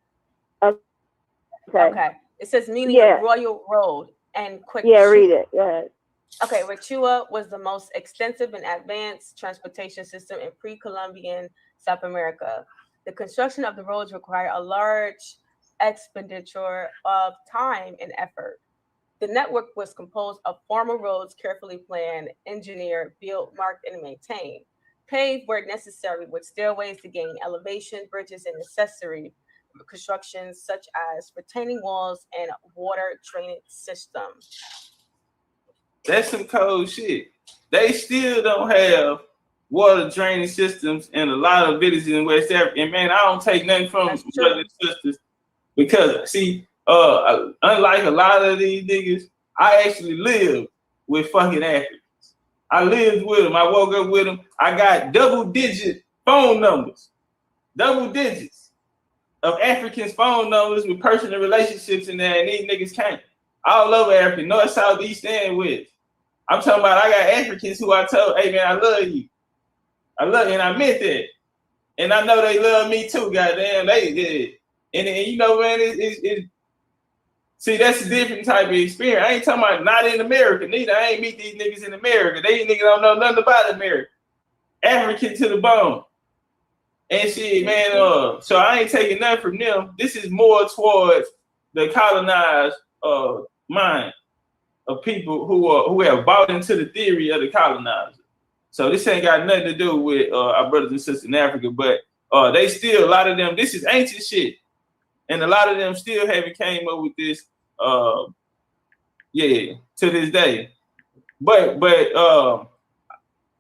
Okay. It says meaning royal road and quick. Yeah, read it. Go ahead. Okay, Rechua was the most extensive and advanced transportation system in pre-Columbian South America. The construction of the roads required a large expenditure of time and effort. The network was composed of former roads carefully planned, engineered, built, marked, and maintained, paved where necessary with stairways to gain elevation, bridges, and accessory constructions such as retaining walls and water drainage systems. That's some cold shit. They still don't have water drainage systems in a lot of villages in West Africa. And man, I don't take nothing from brothers and sisters because see, unlike a lot of these niggas, I actually live with fucking Africans. I lived with them. I woke up with them. I got double-digit phone numbers, double digits of Africans' phone numbers with personal relationships in there, and these niggas can't. All over Africa, north, south, east, and west. I'm talking about I got Africans who I told, hey man, I love you. I love you, and I meant that. And I know they love me too, goddamn. They did. And you know, man, see, that's a different type of experience. I ain't talking about not in America, neither. I ain't meet these niggas in America. These niggas don't know nothing about America. African to the bone. And shit, man, so I ain't taking nothing from them. This is more towards the colonized mind of people who have bought into the theory of the colonizer. So this ain't got nothing to do with our brothers and sisters in Africa, but they still, a lot of them, this is ancient shit. And a lot of them still haven't came up with this, to this day. But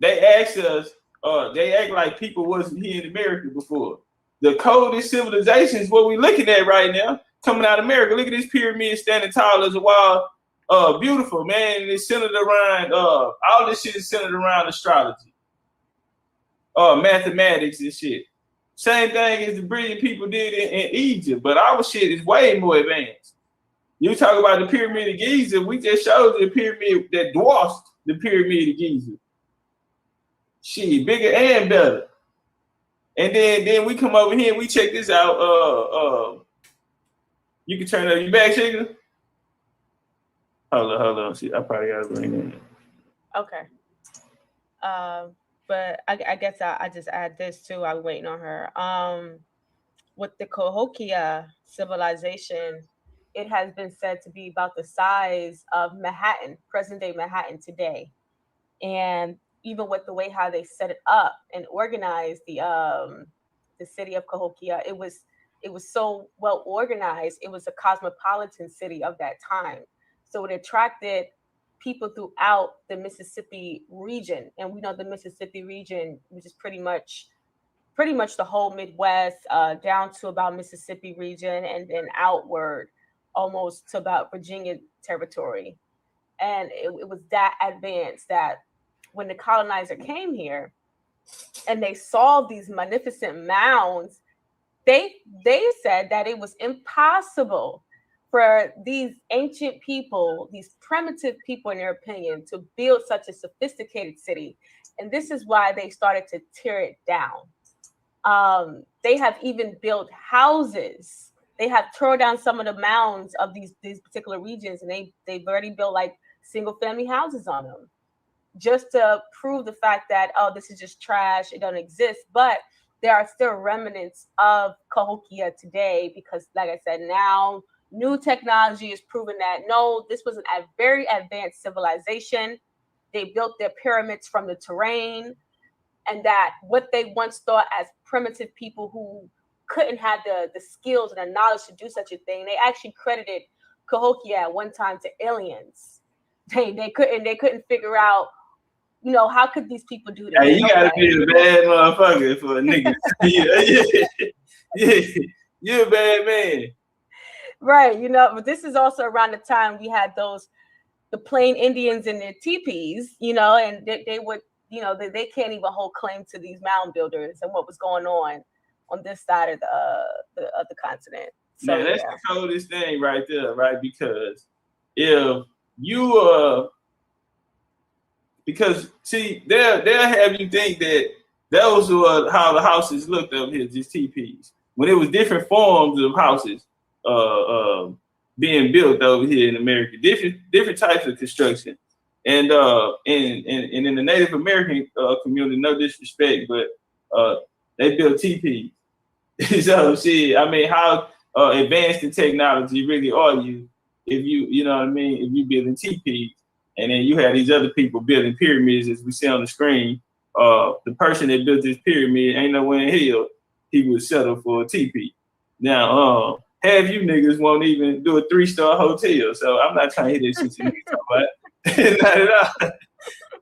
they asked us, they act like people wasn't here in America before. The coldest civilizations, what we looking at right now, coming out of America. Look at this pyramid standing tall as a wall. Beautiful, man. And it's centered around, all this shit is centered around astrology. Mathematics and shit. Same thing as the brilliant people did in Egypt, but our shit is way more advanced. You talk about the Pyramid of Giza, we just showed the pyramid that dwarfs the Pyramid of Giza. Shit, bigger and better. And then we come over here and we check this out. You can turn up your back, Chica. Hold on. See, I probably gotta bring it in. Okay. But I guess I just add this too. I'm waiting on her. With the Cahokia civilization, it has been said to be about the size of Manhattan, present-day Manhattan today. And even with the way how they set it up and organized the city of Cahokia, it was so well organized. It was a cosmopolitan city of that time. So it attracted people throughout the Mississippi region. And we know the Mississippi region, which is pretty much the whole Midwest, down to about Mississippi region, and then outward almost to about Virginia territory. And it was that advanced that when the colonizer came here and they saw these magnificent mounds, they said that it was impossible for these ancient people, these primitive people, in their opinion, to build such a sophisticated city. And this is why they started to tear it down. They have even built houses. They have torn down some of the mounds of these particular regions, and they've already built like single family houses on them, just to prove the fact that, oh, this is just trash, it doesn't exist. But there are still remnants of Cahokia today, because like I said, now new technology is proving that no, this was a very advanced civilization. They built their pyramids from the terrain, and that what they once thought as primitive people who couldn't have the skills and the knowledge to do such a thing, they actually credited Cahokia at one time to aliens. They couldn't figure out, you know, how could these people do this? Hey, you gotta be a bad motherfucker for a nigga. Yeah, you're a bad man. Right, you know, but this is also around the time we had the plain Indians in their teepees, you know, and they would, you know, they can't even hold claim to these mound builders and what was going on this side of the continent. So yeah, that's the coldest thing right there, right? Because if you because see, they'll have you think that those were how the houses looked up here, just teepees, when it was different forms of houses being built over here in America, different types of construction, and in the Native American community, no disrespect, but they built teepees. So shit, I mean, how advanced in technology really are you if you know what I mean, if you building TPs, and then you have these other people building pyramids as we see on the screen. The person that built this pyramid ain't nowhere in hell he would settle for a TP. Now, half you niggas won't even do a 3-star hotel, so I'm not trying to hit that shit you niggas talking about. Not at all.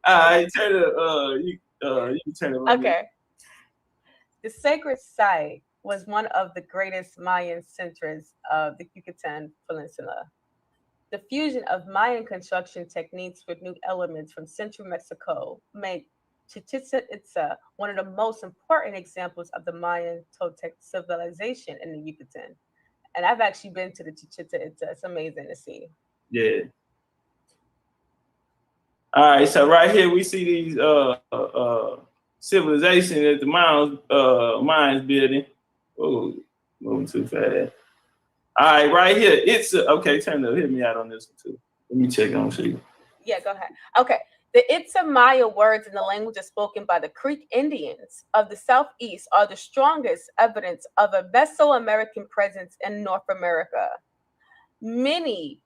All right, turn it. You can turn it. Okay. The sacred site was one of the greatest Mayan centers of the Yucatan Peninsula. The fusion of Mayan construction techniques with new elements from central Mexico made Chichén Itzá one of the most important examples of the Mayan Toltec civilization in the Yucatan. And I've actually been to the Chichén Itzá. It's amazing to see. Yeah. All right, so right here we see these civilization that the Mayans building. Oh, moving too fast. All right, right here. It's okay. Turn it. Hit me out on this one too. Let me check on see. Yeah, go ahead. Okay. The Itzá Maya words in the languages spoken by the Creek Indians of the Southeast are the strongest evidence of a Mesoamerican presence in North America. Many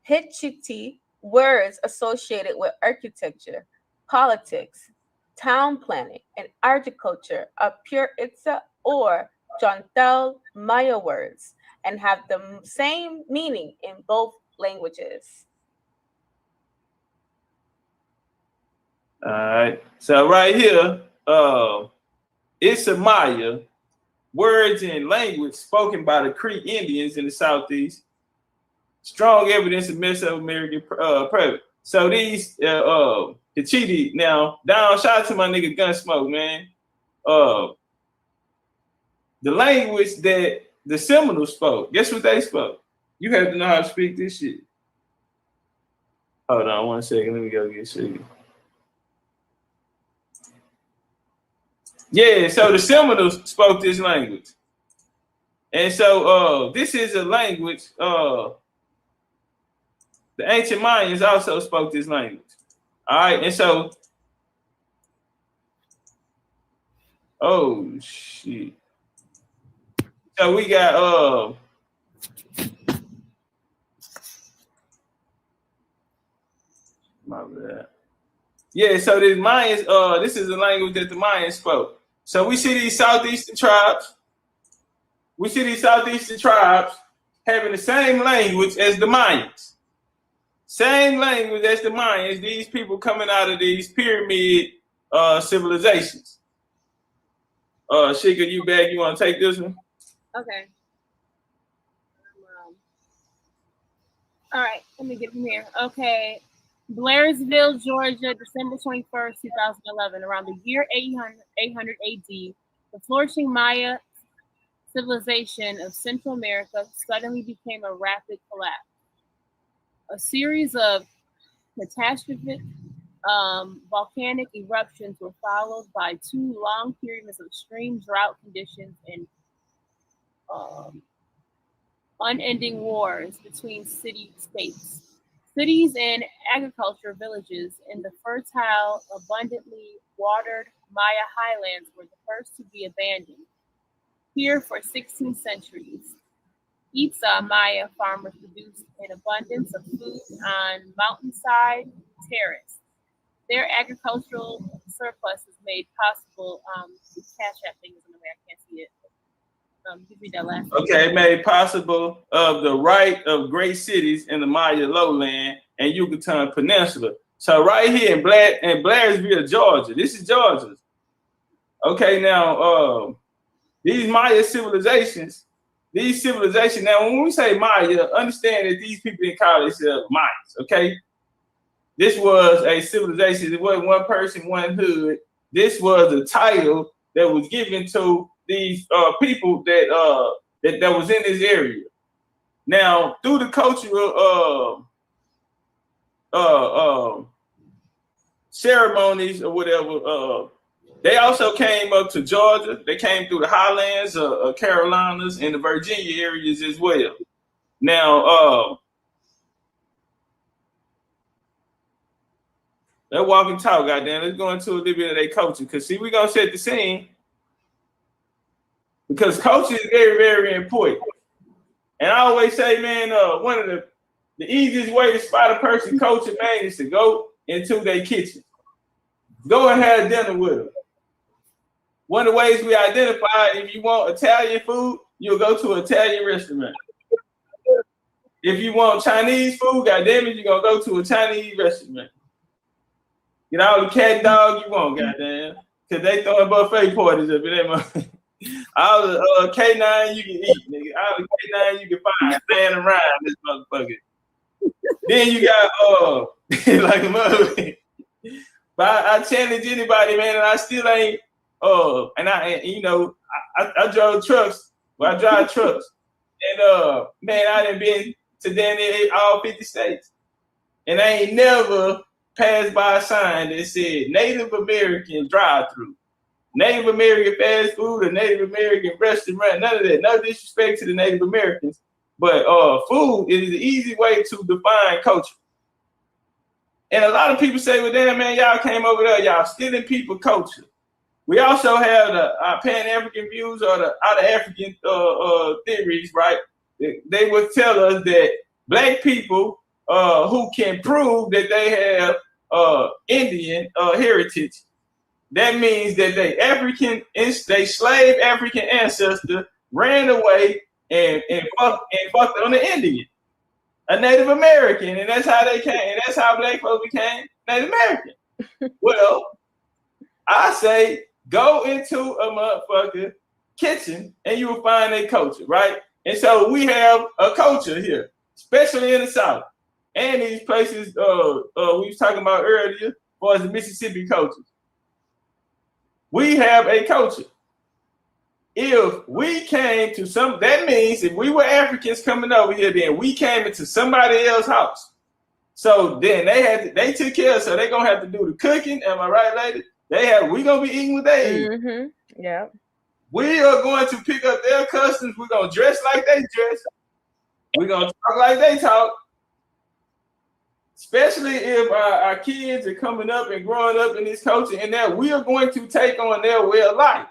Hittite words associated with architecture, politics, town planning, and agriculture are pure Itzá or Chontal Maya words and have the same meaning in both languages. All right. So right here, it's a Maya, words and language spoken by the Creek Indians in the Southeast. Strong evidence of Mesoamerican presence. So these Hittite, now down, shout out to my nigga Gunsmoke, man. The language that the Seminoles spoke, guess what they spoke? You have to know how to speak this shit. Hold on 1 second. Let me go get shit. Yeah, so the Seminoles spoke this language. And so this is a language, the ancient Mayans also spoke this language. All right, and so, oh shit. So we got my bad. Yeah, so the Mayans, this is the language that the Mayans spoke. So we see these southeastern tribes. We see these southeastern tribes having the same language as the Mayans. Same language as the Mayans, these people coming out of these pyramid civilizations. Shika, you back? You want to take this one? Okay. All right, let me get from here. Okay. Blairsville, Georgia, December 21st, 2011. Around the year 800 AD, the flourishing Maya civilization of Central America suddenly became a rapid collapse. A series of catastrophic volcanic eruptions were followed by 2 long periods of extreme drought conditions and unending wars between city-states. Cities and agriculture villages in the fertile, abundantly watered Maya highlands were the first to be abandoned. Here for 16 centuries, Itzá Maya farmers produced an abundance of food on mountainside terrace. Their agricultural surpluses made possible the Cash App thing is in the way, I can't see it. Give me that last. Okay, made possible of the right of great cities in the Maya lowland and Yucatan Peninsula. So right here in Blairsville, Georgia, this is Georgia. Okay, now these Maya civilizations, now when we say Maya, understand that these people didn't call themselves Mayas, okay? This was a civilization. It wasn't one person, one hood. This was a title that was given to these people that was in this area. Now, through the cultural ceremonies or whatever, they also came up to Georgia. They came through the highlands, Carolinas, and the Virginia areas as well. Now, let's walk and talk, goddamn. Let's go into a little bit of their culture, because see, we're gonna set the scene. Because culture is very, very important. And I always say, man, one of the easiest way to spot a person culture, man, is to go into their kitchen. Go and have dinner with them. One of the ways we identify, if you want Italian food, you'll go to an Italian restaurant. If you want Chinese food, goddamn it, you're going to go to a Chinese restaurant. Get all the cat and dog you want, goddamn. Because they throwing buffet parties up in that. All the K9 you can eat, nigga. All the K9 you can find standing around this motherfucker. Then you got like a mother. But I challenge anybody, man, and I still ain't and I drove trucks. Well, I drive trucks. And man, I done been to damn near all 50 states. And I ain't never passed by a sign that said Native American drive-through. Native American fast food or Native American restaurant, none of that. No disrespect to the Native Americans, but food is the easy way to define culture. And a lot of people say, well, damn, man, y'all came over there, y'all stealing people culture. We also have our Pan-African views or the out-of-African theories, right? They would tell us that black people who can prove that they have Indian heritage, that means that they slave African ancestor ran away and fucked on the Indian, a Native American, and that's how they came, and that's how black folks became Native American. Well, I say go into a motherfucker kitchen and you will find a culture, right? And so we have a culture here, especially in the South, and these places we was talking about earlier, as far as the Mississippi culture. We have a culture. If we came to that means if we were Africans coming over here, then we came into somebody else's house. So then they took care of, so they're gonna have to do the cooking. Am I right, lady? We gonna be eating what they eat. Mm-hmm. Yeah. We are going to pick up their customs. We're gonna dress like they dress. We're gonna talk like they talk. Especially if our kids are coming up and growing up in this culture, and that we are going to take on their way of life.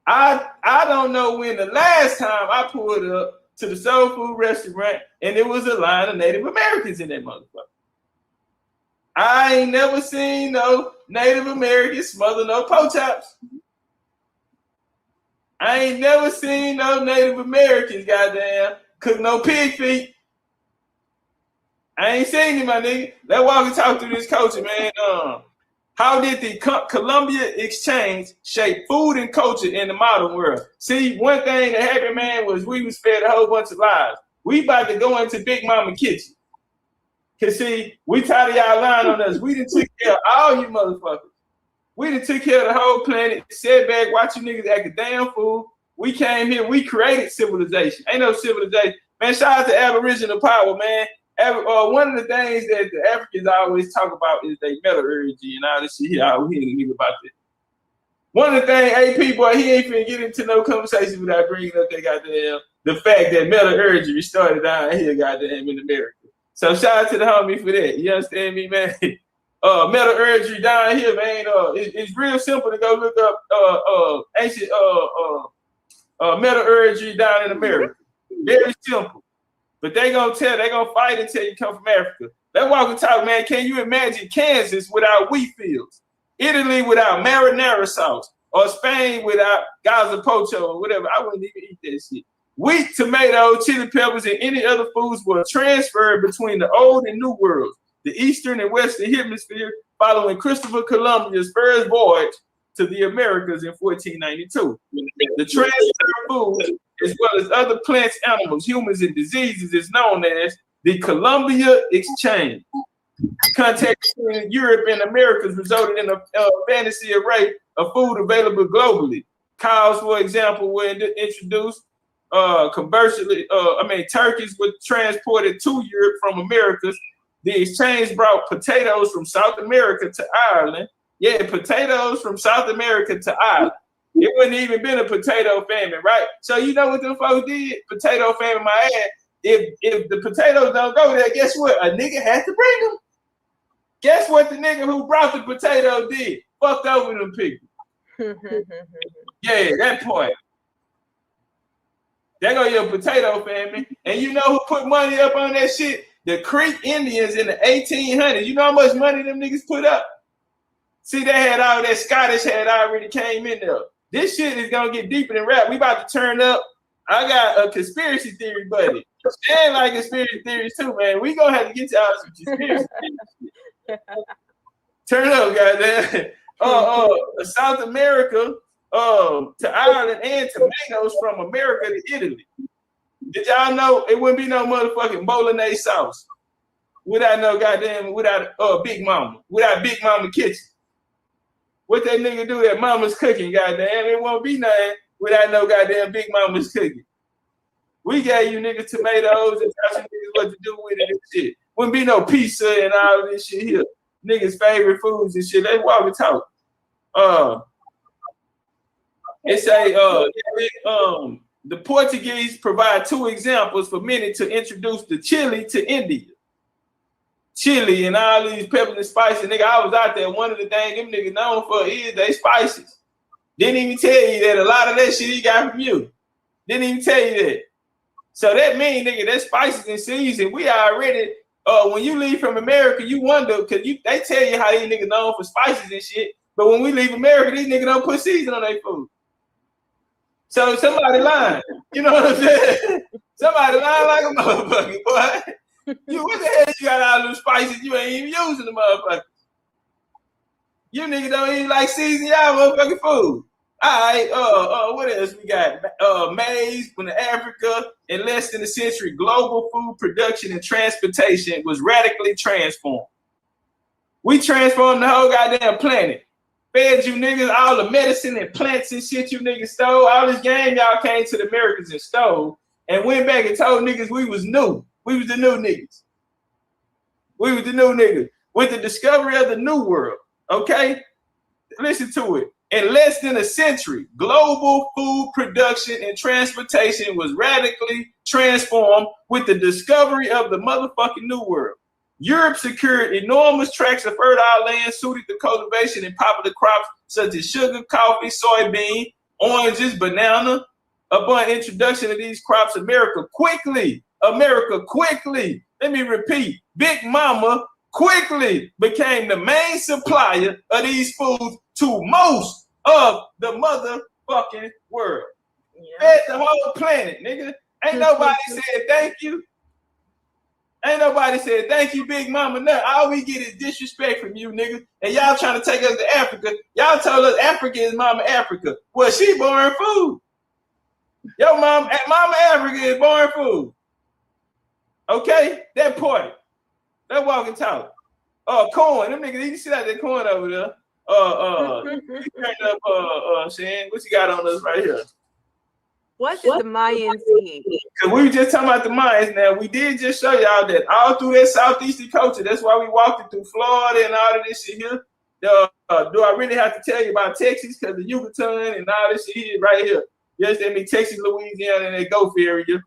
I don't know when the last time I pulled up to the soul food restaurant and there was a line of Native Americans in that motherfucker. I ain't never seen no Native Americans smother no pork chops. I ain't never seen no Native Americans, goddamn, cook no pig feet. I ain't seen him, my nigga. Let's walk and talk through this culture, man. How did the Columbia Exchange shape food and culture in the modern world? See, one thing that happened, man, was we was fed a whole bunch of lies. We about to go into Big Mama kitchen. Cause see, we tired of y'all lying on us. We done took care of all you motherfuckers. We done took care of the whole planet. Sat back, watch you niggas act a damn fool. We came here, we created civilization. Ain't no civilization. Man, shout out to Aboriginal power, man. One of the things that the Africans always talk about is their metallurgy and all this shit. We ain't nigga about that. One of the things, hey people, he ain't finna get into no conversation without bringing up the fact that metallurgy started down here, goddamn, in America. So shout out to the homie for that. You understand me, man? Metallurgy down here, man. It's real simple to go look up ancient metallurgy down in America. Very simple. But they gonna fight until you come from Africa. Let's walk and talk, man. Can you imagine Kansas without wheat fields? Italy without marinara sauce? Or Spain without gazpacho or whatever? I wouldn't even eat that shit. Wheat, tomato, chili peppers, and any other foods were transferred between the old and new worlds, the eastern and western hemisphere, following Christopher Columbus's first voyage to the Americas in 1492. The transfer of food, as well as other plants, animals, humans, and diseases, is known as the Columbia Exchange. Contact between Europe and Americas resulted in a fantasy array of food available globally. Cows, for example, were introduced. Conversely, turkeys were transported to Europe from Americas. The exchange brought potatoes from South America to Ireland. Yeah, potatoes from South America to Ireland. It wouldn't even been a potato famine, right? So you know what them folks did? Potato famine, my ass. If the potatoes don't go there, guess what? A nigga has to bring them. Guess what the nigga who brought the potato did? Fucked over them people. Yeah, that point. There go your potato family. And you know who put money up on that shit? The Creek Indians in the 1800s. You know how much money them niggas put up? See, they had all that Scottish had already came in there. This shit is gonna get deeper than rap. We about to turn up. I got a conspiracy theory, buddy. And like conspiracy theories too, man. We gonna have to get y'all some conspiracy theories. Turn up, goddamn. South America, to Ireland and tomatoes from America to Italy. Did y'all know it wouldn't be no motherfucking bolognese sauce without no goddamn, without Big Mama, without Big Mama kitchen? What that nigga do that mama's cooking, goddamn, it won't be nothing without no goddamn Big Mama's cooking. We gave you niggas tomatoes and taught you niggas what to do with it and shit. Wouldn't be no pizza and all of this shit here. Niggas' favorite foods and shit. Let's walk and talk. It say the Portuguese provide 2 examples for many to introduce the chili to India. Chili and all these peppers and spices. Nigga, I was out there. One of the things them niggas known for is they spices. Didn't even tell you that a lot of that shit he got from you. Didn't even tell you that. So that mean, nigga, that spices and season, we already, when you leave from America, you wonder, because they tell you how these niggas known for spices and shit, but when we leave America, these niggas don't put season on their food. So somebody lying. You know what I'm saying? Somebody lying like a motherfucker, boy. You, what the hell you got all those spices you ain't even using the motherfucker? You niggas don't even like season y'all motherfucking food. All right, what else we got? Maize from Africa. In less than a century, global food production and transportation was radically transformed. We transformed the whole goddamn planet. Fed you niggas all the medicine and plants and shit you niggas stole. All this game y'all came to the Americans and stole and went back and told niggas we was new. We was the new niggas. We was the new niggas. With the discovery of the new world, okay? Listen to it. In less than a century, global food production and transportation was radically transformed with the discovery of the motherfucking new world. Europe secured enormous tracts of fertile land suited to cultivation and popular crops such as sugar, coffee, soybean, oranges, banana. Upon introduction of these crops, America quickly, let me repeat, Big Mama quickly became the main supplier of these foods to most of the motherfucking world. Yeah. Fed the whole planet, nigga. Ain't nobody said thank you. Ain't nobody said thank you, Big Mama. Nothing. All we get is disrespect from you, nigga. And y'all trying to take us to Africa. Y'all told us Africa is Mama Africa. Well, she born food. Yo, Mama Africa is born food. Okay? That point. That walk and talk. Corn. Them niggas, you see that corn over there. Shan, what you got on us right here? What did the Mayans eat? Because we were just talking about the Mayans. Now, we did just show y'all that all through that southeastern culture, that's why we walked it through Florida and all of this shit here. Do I really have to tell you about Texas? Because the Yucatan and all this shit here right here. Yes, I mean Texas, Louisiana, and that Gulf area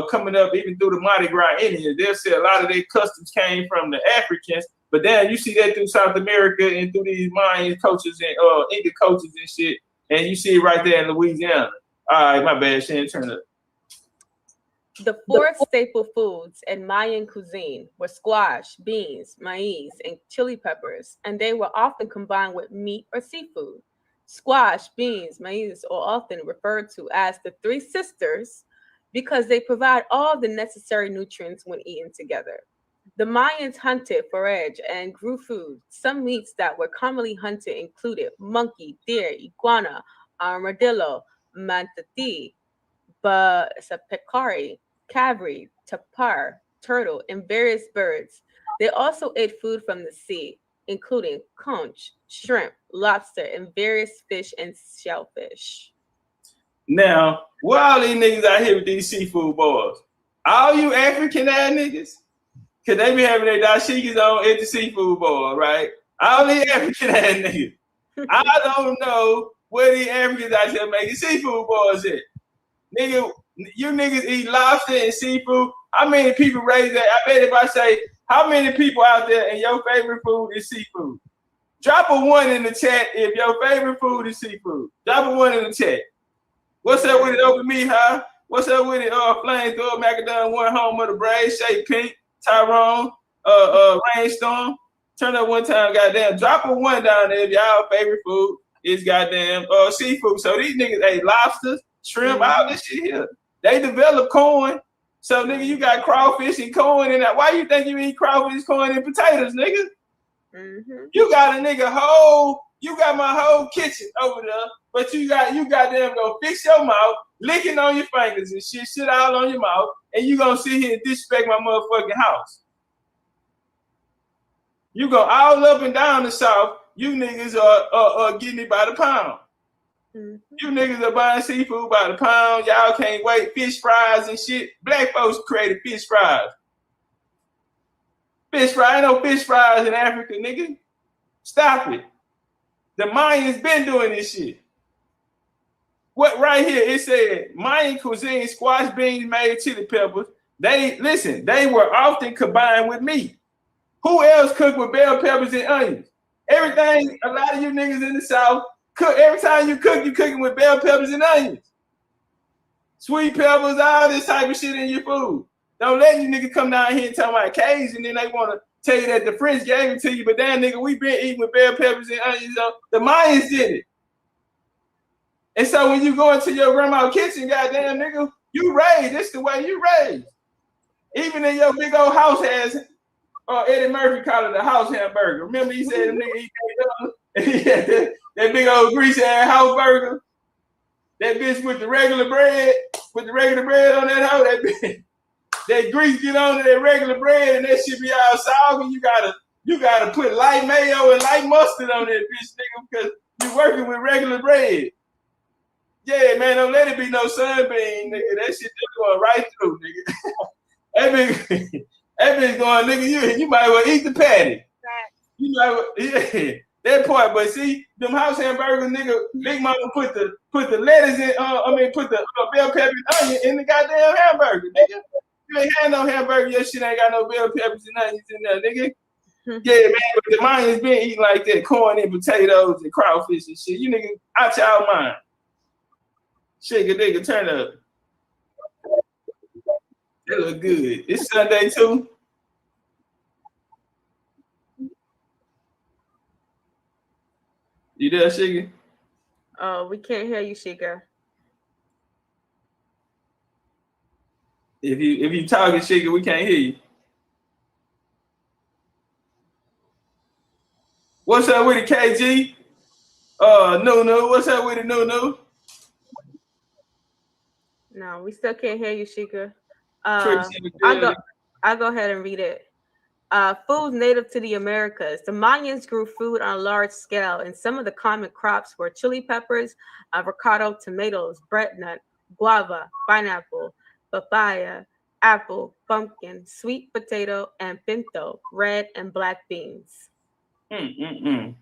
coming up even through the Mardi Gras Indians. They'll say a lot of their customs came from the Africans. But then you see that through South America and through these Mayan cultures and Inca cultures and shit. And you see it right there in Louisiana. All right, my bad, Shan, turn up. The 4 staple foods in Mayan cuisine were squash, beans, maize, and chili peppers, and they were often combined with meat or seafood. Squash, beans, maize are often referred to as the 3 sisters because they provide all the necessary nutrients when eaten together. The Mayans hunted, foraged, and grew food. Some meats that were commonly hunted included monkey, deer, iguana, armadillo, manatee, peccary, cabri, tapir, turtle, and various birds. They also ate food from the sea, including conch, shrimp, lobster, and various fish and shellfish. Now, where all these niggas out here with these seafood boys? All you African ass niggas? Cause they be having their dashikis on at the seafood bowl, right? All these African ass niggas. I don't know where these Africans out there making seafood boils at. Nigga, you niggas eat lobster and seafood. How many people raise that? I bet if I say, how many people out there and your favorite food is seafood? Drop a 1 in the chat if your favorite food is seafood. Drop a 1 in the chat. What's up with it over me, huh? What's up with it? Flamethrower, Macadon, one home of the Braves, Shake Pink, Tyrone, Rainstorm. Turn up one time, goddamn. Drop a one down there if y'all favorite food is goddamn seafood. So these niggas ate lobsters, shrimp, all this shit here. They develop corn. So nigga, you got crawfish and corn and that. Why you think you eat crawfish, corn, and potatoes, nigga? You got a nigga you got my whole kitchen over there, but you goddamn go fix your mouth, licking on your fingers and shit all on your mouth, and you gonna sit here and disrespect my motherfucking house. You go all up and down the South. You niggas are getting it by the pound. You niggas are buying seafood by the pound. Y'all can't wait. Fish fries and shit. Black folks created fish fries. Fish fry, ain't no fish fries in Africa, nigga. Stop it. The Mayans been doing this shit. What right here? It said Mayan cuisine, squash beans, made chili peppers. They were often combined with meat. Who else cooked with bell peppers and onions? Everything, a lot of you niggas in the South, cook. Every time you cook, you cooking with bell peppers and onions. Sweet peppers, all this type of shit in your food. Don't let you niggas come down here and tell my K's and then they want to tell you that the French gave it to you, but damn nigga, we been eating with bell peppers and onions. The Mayans did it. And so when you go into your grandma's kitchen, goddamn nigga, you raised. This the way you raised. Even in your big old house has Eddie Murphy called it a house hamburger. Remember he said the nigga he had that big old greasy ass house burger. That bitch with the regular bread, on that hoe, that grease get on that regular bread and that shit be all soggy. You gotta put light mayo and light mustard on that bitch, nigga, because you working with regular bread. Yeah, man, don't let it be no sunbeam, nigga. That shit just going right through, nigga. That bitch going, nigga, you might well eat the patty. You might well, yeah, that part. But see, them house hamburgers, nigga, Big Mama put the lettuce in, put the bell pepper and onion in the goddamn hamburger, nigga. You ain't had no hamburger, your shit ain't got no bell peppers and onions in there, nigga. Yeah, man, but the Mayans been eating like that, corn and potatoes and crawfish and shit. You nigga out y'all mind. Shake a nigga, turn up. That look good. It's Sunday too. You there, Shigga? Oh, we can't hear you, Shigga. If you talking, Shigga, we can't hear you. What's up with it, KG? No. What's up with it, no? No, we still can't hear you, Shigga. I'll go ahead and read it. Foods native to the Americas. The Mayans grew food on a large scale, and some of the common crops were chili peppers, avocado, tomatoes, breadnut, guava, pineapple, papaya, apple, pumpkin, sweet potato, and pinto, red and black beans. Pinto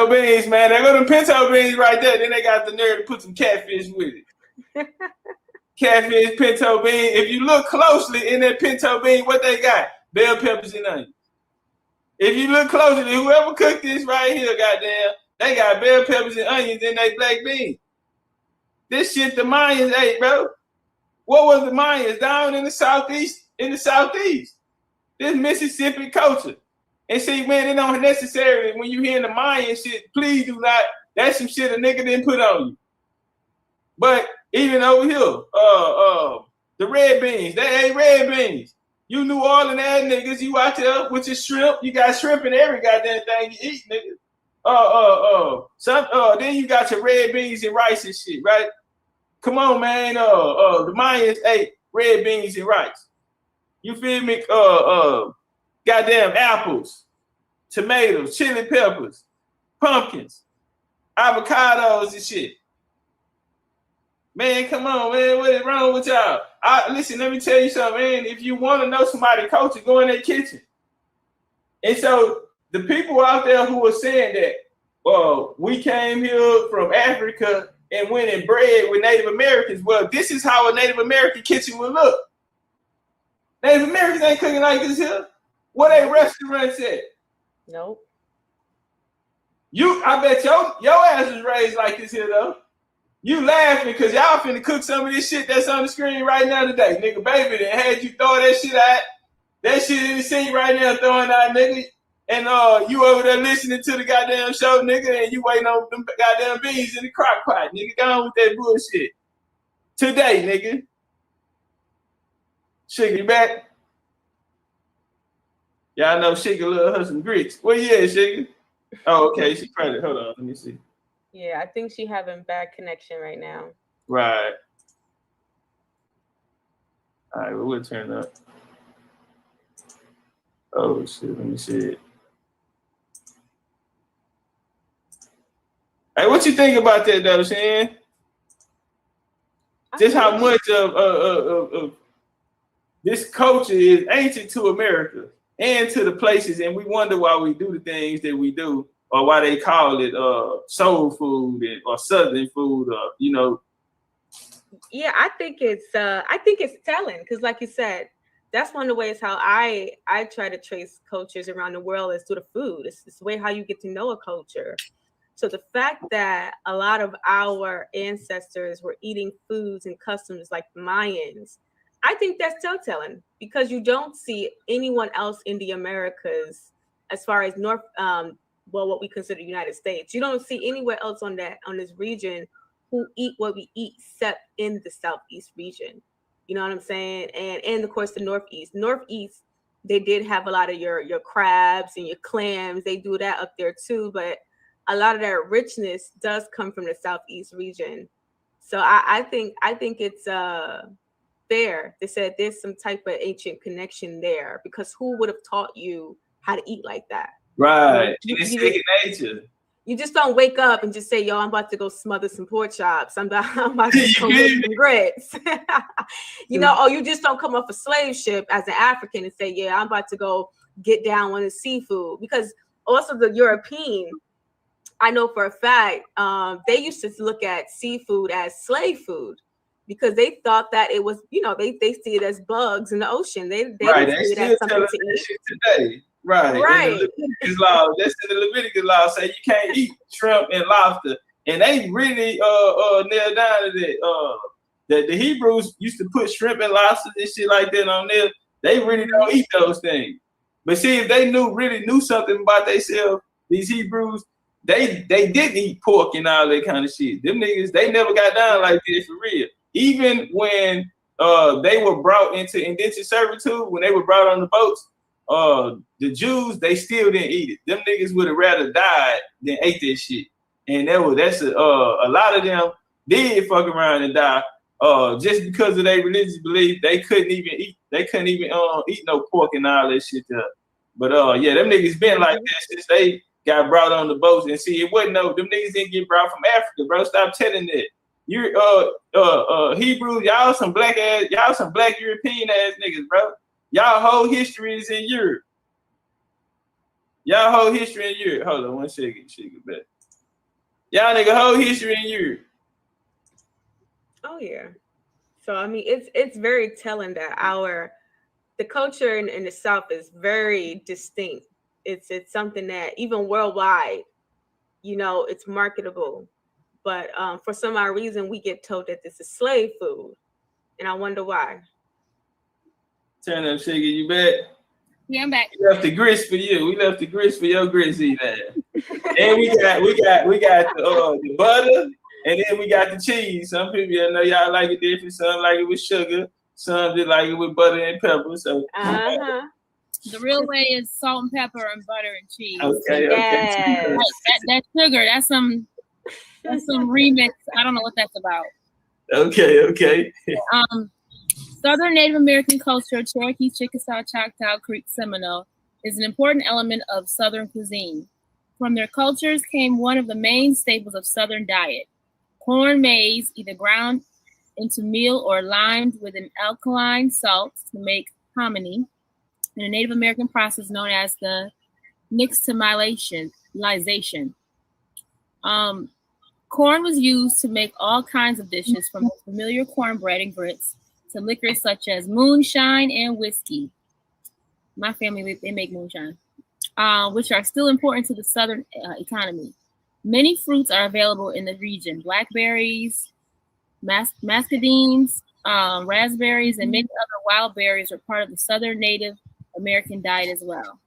beans, man. They go to pinto beans right there. Then they got the nerve to put some catfish with it. Catfish, pinto bean. If you look closely in that pinto bean, what they got? Bell peppers and onions. If you look closely, whoever cooked this right here, goddamn, they got bell peppers and onions in their black beans. This shit the Mayans ate, bro. What was the Mayans? Down in the southeast, This Mississippi culture. And see, man, it don't necessarily, when you hear the Mayan shit, please do not, that's some shit a nigga didn't put on you. But even over here, the red beans, they ate red beans. You New Orleans ass niggas, you out there with your shrimp, you got shrimp in every goddamn thing you eat, nigga. Then you got your red beans and rice and shit, right? Come on, man. The Mayans ate red beans and rice. You feel me? Goddamn apples, tomatoes, chili peppers, pumpkins, avocados and shit. Man, come on, man. What is wrong with y'all? Listen, let me tell you something, man. If you want to know somebody's culture, go in their kitchen. And so the people out there who are saying that, we came here from Africa and went and bred with Native Americans. Well, this is how a Native American kitchen would look. Native Americans ain't cooking like this here. What a restaurant at? Nope. I bet your ass was raised like this here though. You laughing because y'all finna cook some of this shit that's on the screen right now today. Nigga, baby, that had you throw that shit out. That shit in the scene right now throwing out, nigga. And you over there listening to the goddamn show, nigga, and you waiting on them goddamn beans in the crock pot. Nigga, go on with that bullshit. Today, nigga. Sugar, you back? Y'all know Sugar love her some grits. Where you at, Sugar? Oh, okay. She probably, hold on, let me see. Yeah, I think she having bad connection right now. Right. All right, well, we'll turn up. Oh, shit, let me see it. Hey, what you think about that, though, Shan? Just how much of this culture is ancient to America and to the places, and we wonder why we do the things that we do, or why they call it soul food or Southern food, or you know. Yeah, I think it's telling because, like you said, that's one of the ways how I try to trace cultures around the world is through the food. It's the way how you get to know a culture. So the fact that a lot of our ancestors were eating foods and customs like the Mayans, I think that's telltale because you don't see anyone else in the Americas as far as North, what we consider the United States. You don't see anywhere else on this region who eat what we eat except in the Southeast region. You know what I'm saying? And of course the Northeast. Northeast, they did have a lot of your crabs and your clams. They do that up there too, but a lot of that richness does come from the Southeast region. So I think it's fair to say there's some type of ancient connection there because who would have taught you how to eat like that? Right. It's second nature. You just don't wake up and just say, yo, I'm about to go smother some pork chops. I'm about to go make some grits. You know, or you just don't come off a slave ship as an African and say, yeah, I'm about to go get down on the seafood. Because also the European, I know for a fact, they used to look at seafood as slave food because they thought that it was, you know, they see it as bugs in the ocean. They right. didn't see it as something to eat. Shit today. Right. Right. Leviticus law. That's in the Leviticus law. Say you can't eat shrimp and lobster. And they really nailed down to that. The Hebrews used to put shrimp and lobsters and shit like that on there. They really don't eat those things. But see, if they really knew something about themselves, these Hebrews, they didn't eat pork and all that kind of shit. Them niggas, they never got down like this for real. Even when they were brought into indentured servitude, when they were brought on the boats, the Jews, they still didn't eat it. Them niggas would have rather died than ate that shit. And a lot of them did fuck around and die. Just because of their religious belief, they couldn't even eat no pork and all that shit there. But yeah, them niggas been like that since they got brought on the boats. And see, it wasn't them niggas didn't get brought from Africa, bro. Stop telling that. You're Hebrews, y'all some black European ass niggas, bro. Y'all whole history is in Europe. Hold on one second. Back. Y'all nigga whole history in Europe. Oh yeah. So I mean, it's very telling that the culture in the South is very distinct. It's something that even worldwide, you know, it's marketable. But for some odd reason, we get told that this is slave food, and I wonder why. Turn up, Sugar. You back? Yeah, I'm back. We left the grits for you. We left the grits for your grits eat that. And we got the butter, and then we got the cheese. Some people, I know y'all like it different. Some like it with sugar. Some just like it with butter and pepper. So the real way is salt and pepper and butter and cheese. Okay. Yes. That sugar. That's some remix. I don't know what that's about. Okay. Southern Native American culture, Cherokee, Chickasaw, Choctaw, Creek, Seminole, is an important element of Southern cuisine. From their cultures came one of the main staples of Southern diet: corn, maize, either ground into meal or limed with an alkaline salt to make hominy, in a Native American process known as the nixtamalization. Corn was used to make all kinds of dishes, from the familiar cornbread and grits to liquors such as moonshine and whiskey. My family, they make moonshine, which are still important to the Southern economy. Many fruits are available in the region: blackberries, Muscadines, raspberries, and many other wild berries are part of the Southern Native American diet as well.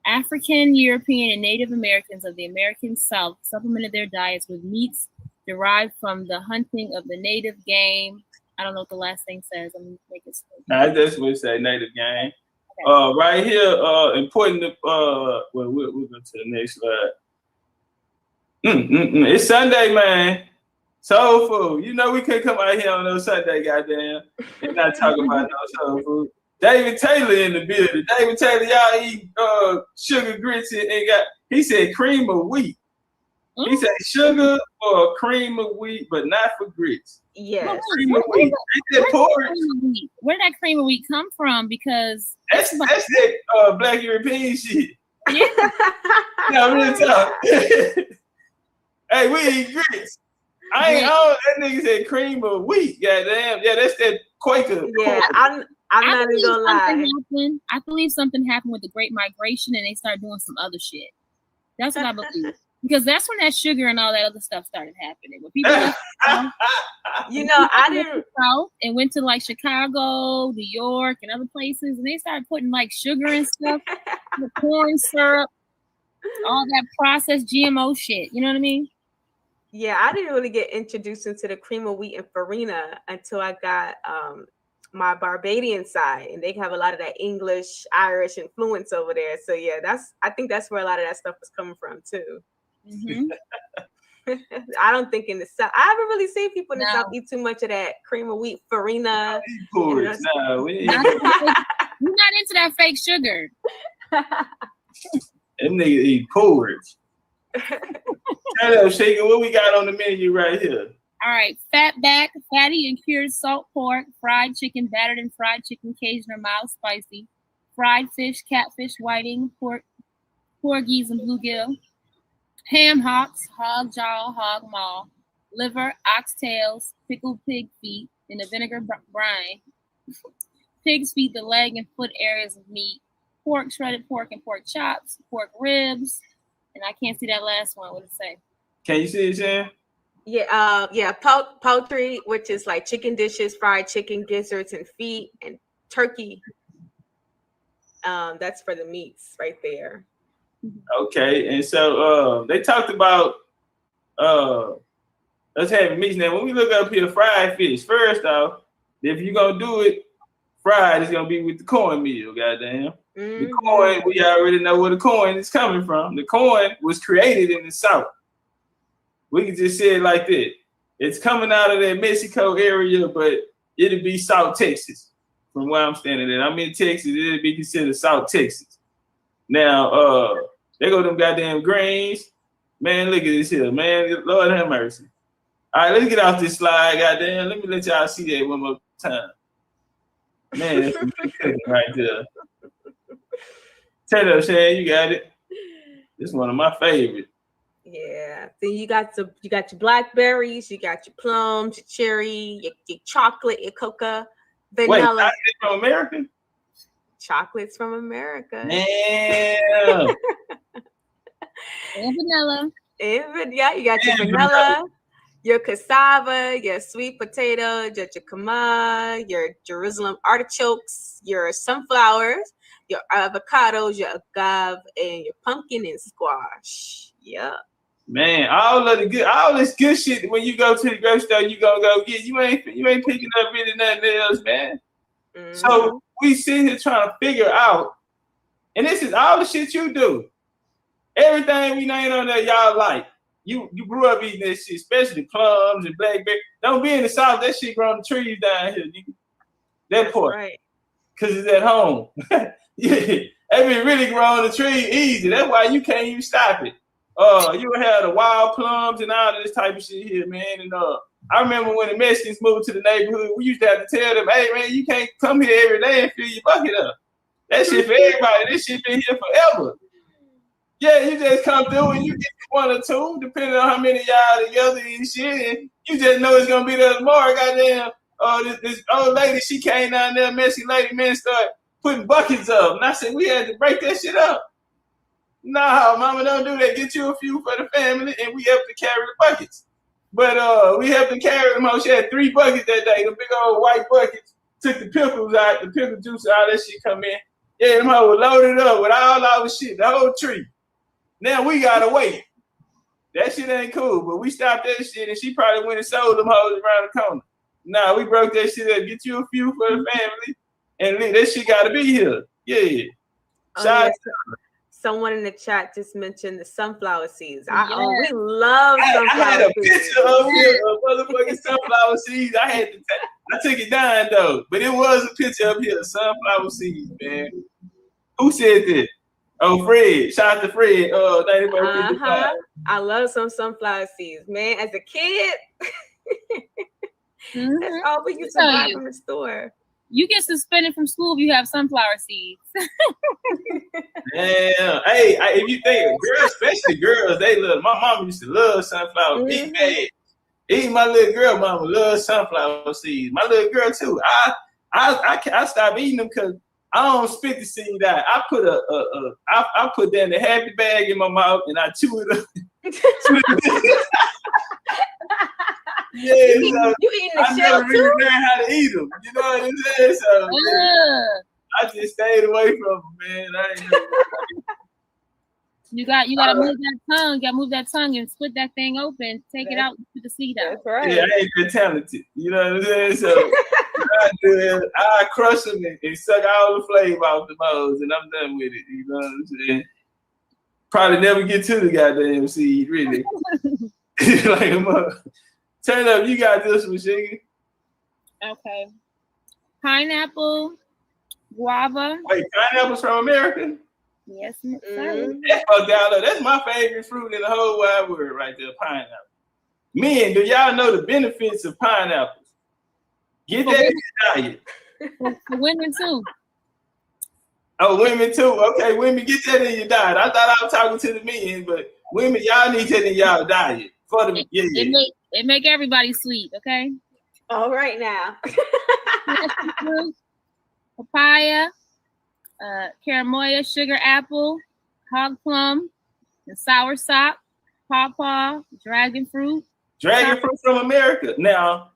African, European, and Native Americans of the American South supplemented their diets with meats derived from the hunting of the native game. I don't know what the last thing says. I'm gonna make it straight. I just would say native game. Okay. Right here, important. We'll go to the next slide. It's Sunday, man. Soul food. You know we can't come out here on no Sunday, goddamn. We're not talking about no soul food. David Taylor in the building. David Taylor, y'all eat sugar grits and he said cream of wheat. He said sugar or cream of wheat, but not for grits. Yes. Cream of wheat. Where did that cream of wheat come from? Because that's that black European shit. Yeah. No, real talk. Hey, we eat grits. I ain't that nigga said cream of wheat. Goddamn. Yeah, that's that Quaker. Yeah, I'm not even gonna lie. I believe something happened with the Great Migration and they started doing some other shit. That's what I believe. Because that's when that sugar and all that other stuff started happening. When people left I didn't south and went to like Chicago, New York, and other places, and they started putting like sugar and stuff, the corn syrup, all that processed GMO shit. You know what I mean? Yeah, I didn't really get introduced into the cream of wheat and farina until I got my Barbadian side, and they have a lot of that English, Irish influence over there. So yeah, I think that's where a lot of that stuff was coming from too. Mm-hmm. I don't think in the South. I haven't really seen people in the South eat too much of that cream of wheat, farina. We're not into that fake sugar. Them niggas eat porridge. Shut up, Shaker. What we got on the menu right here? All right, fatback, fatty and cured salt pork, fried chicken, battered and fried chicken, Cajun or mild spicy, fried fish, catfish, whiting, porgies and bluegill, ham hocks, hog jaw, hog maw, liver, oxtails, pickled pig feet in a vinegar brine, pig's feet, the leg and foot areas of meat, pork, shredded pork and pork chops, pork ribs, and I can't see that last one. What did it say? Can you see it, Shan? Yeah, poultry, which is like chicken dishes, fried chicken, gizzards, and feet, and turkey. That's for the meats right there. Okay, and so they talked about us having meats. Now, when we look up here, fried fish, first off, if you're gonna do it fried, it's gonna be with the cornmeal, goddamn. Mm-hmm. The corn, we already know where the corn is coming from. The corn was created in the South. We can just say it like that. It's coming out of that Mexico area, but it'll be South Texas from where I'm standing at. I'm in Texas. It'll be considered South Texas. Now, there go them goddamn greens. Man, look at this here. Man, Lord have mercy. All right, let's get off this slide, goddamn. Let me let y'all see that one more time. Man, that's some good cooking right there. Tell us, Shan, you got it. This is one of my favorites. Yeah, then you got your blackberries, you got your plums, your cherry, your chocolate, your coca, vanilla. Wait, from America? Chocolates from America. Damn. And vanilla. Yeah, you got your vanilla, your cassava, your sweet potato, your jicama, your Jerusalem artichokes, your sunflowers, your avocados, your agave, and your pumpkin and squash. Yeah. Man, all this good shit. When you go to the grocery store, you gonna go get. You ain't picking up really nothing else, man. Mm-hmm. So we sit here trying to figure out, and this is all the shit you do. Everything we named on there, y'all like. You grew up eating this shit, especially plums and blackberry. Don't be in the South. That shit grow on the trees down here. That part, right? Because it's at home. Yeah, they be really growing the tree easy. That's why you can't even stop it. You have the wild plums and all of this type of shit here, man. And I remember when the Mexicans moved to the neighborhood, we used to have to tell them, hey, man, you can't come here every day and fill your bucket up. That shit for everybody. This shit been here forever. Yeah, you just come through and you get one or two, depending on how many y'all together and shit. And you just know it's going to be there tomorrow. Goddamn, this old lady, she came down there, Mexican lady, man, started putting buckets up. And I said, we had to break that shit up. No, mama, don't do that. Get you a few for the family, and we have to carry the buckets. But we helped her carry them home. She had 3 buckets that day. The big old white buckets. Took the pickles out, the pickle juice, all that shit come in. Yeah, them hoes loaded up with all our shit, the whole tree. Now we gotta wait. That shit ain't cool, but we stopped that shit, and she probably went and sold them hoes around the corner. Nah, we broke that shit up. Get you a few for the family, and that shit gotta be here. Yeah. Someone in the chat just mentioned the sunflower seeds. We love sunflower seeds. I had a picture of motherfucking sunflower seeds. I took it down though, but it was a picture up here of sunflower seeds, man. Who said that? Oh, Fred. Shout out to Fred. I love some sunflower seeds, man. As a kid, that's all we used to buy from the store. You get suspended from school if you have sunflower seeds. Damn. Hey, if you think girls, especially girls, they love. My mama used to love sunflower. Big bag. Even my little girl mama loves sunflower seeds. My little girl too. I stopped eating them because I don't spit the seed out. I put I put that in a happy bag in my mouth and I chew it up. Yeah, you eating the shell too? Really learn how to eat them. You know what I'm saying? So I just stayed away from them, man. I ain't know. You gotta move that tongue. You gotta move that tongue and split that thing open. Take it out, put the seed out. That's right. Yeah, I ain't that talented. You know what I'm saying? So I crush them and suck all the flavor off the nose, and I'm done with it. You know what I'm saying? Probably never get to the goddamn seed, really. Like, turn up, you got this one, Shiggy. Okay. Pineapple, guava. Wait, pineapple's from America? Yes, that's my favorite fruit in the whole wide world right there, pineapple. Men, do y'all know the benefits of pineapples? Get that in your diet. For women too. Oh, women too. Okay, women, get that in your diet. I thought I was talking to the men, but women, y'all need that in y'all diet. For them, It make everybody sweet, okay? All right now. Papaya, caramoya, sugar apple, hog plum, and soursop, pawpaw, dragon fruit. Dragon fruit from America. Now,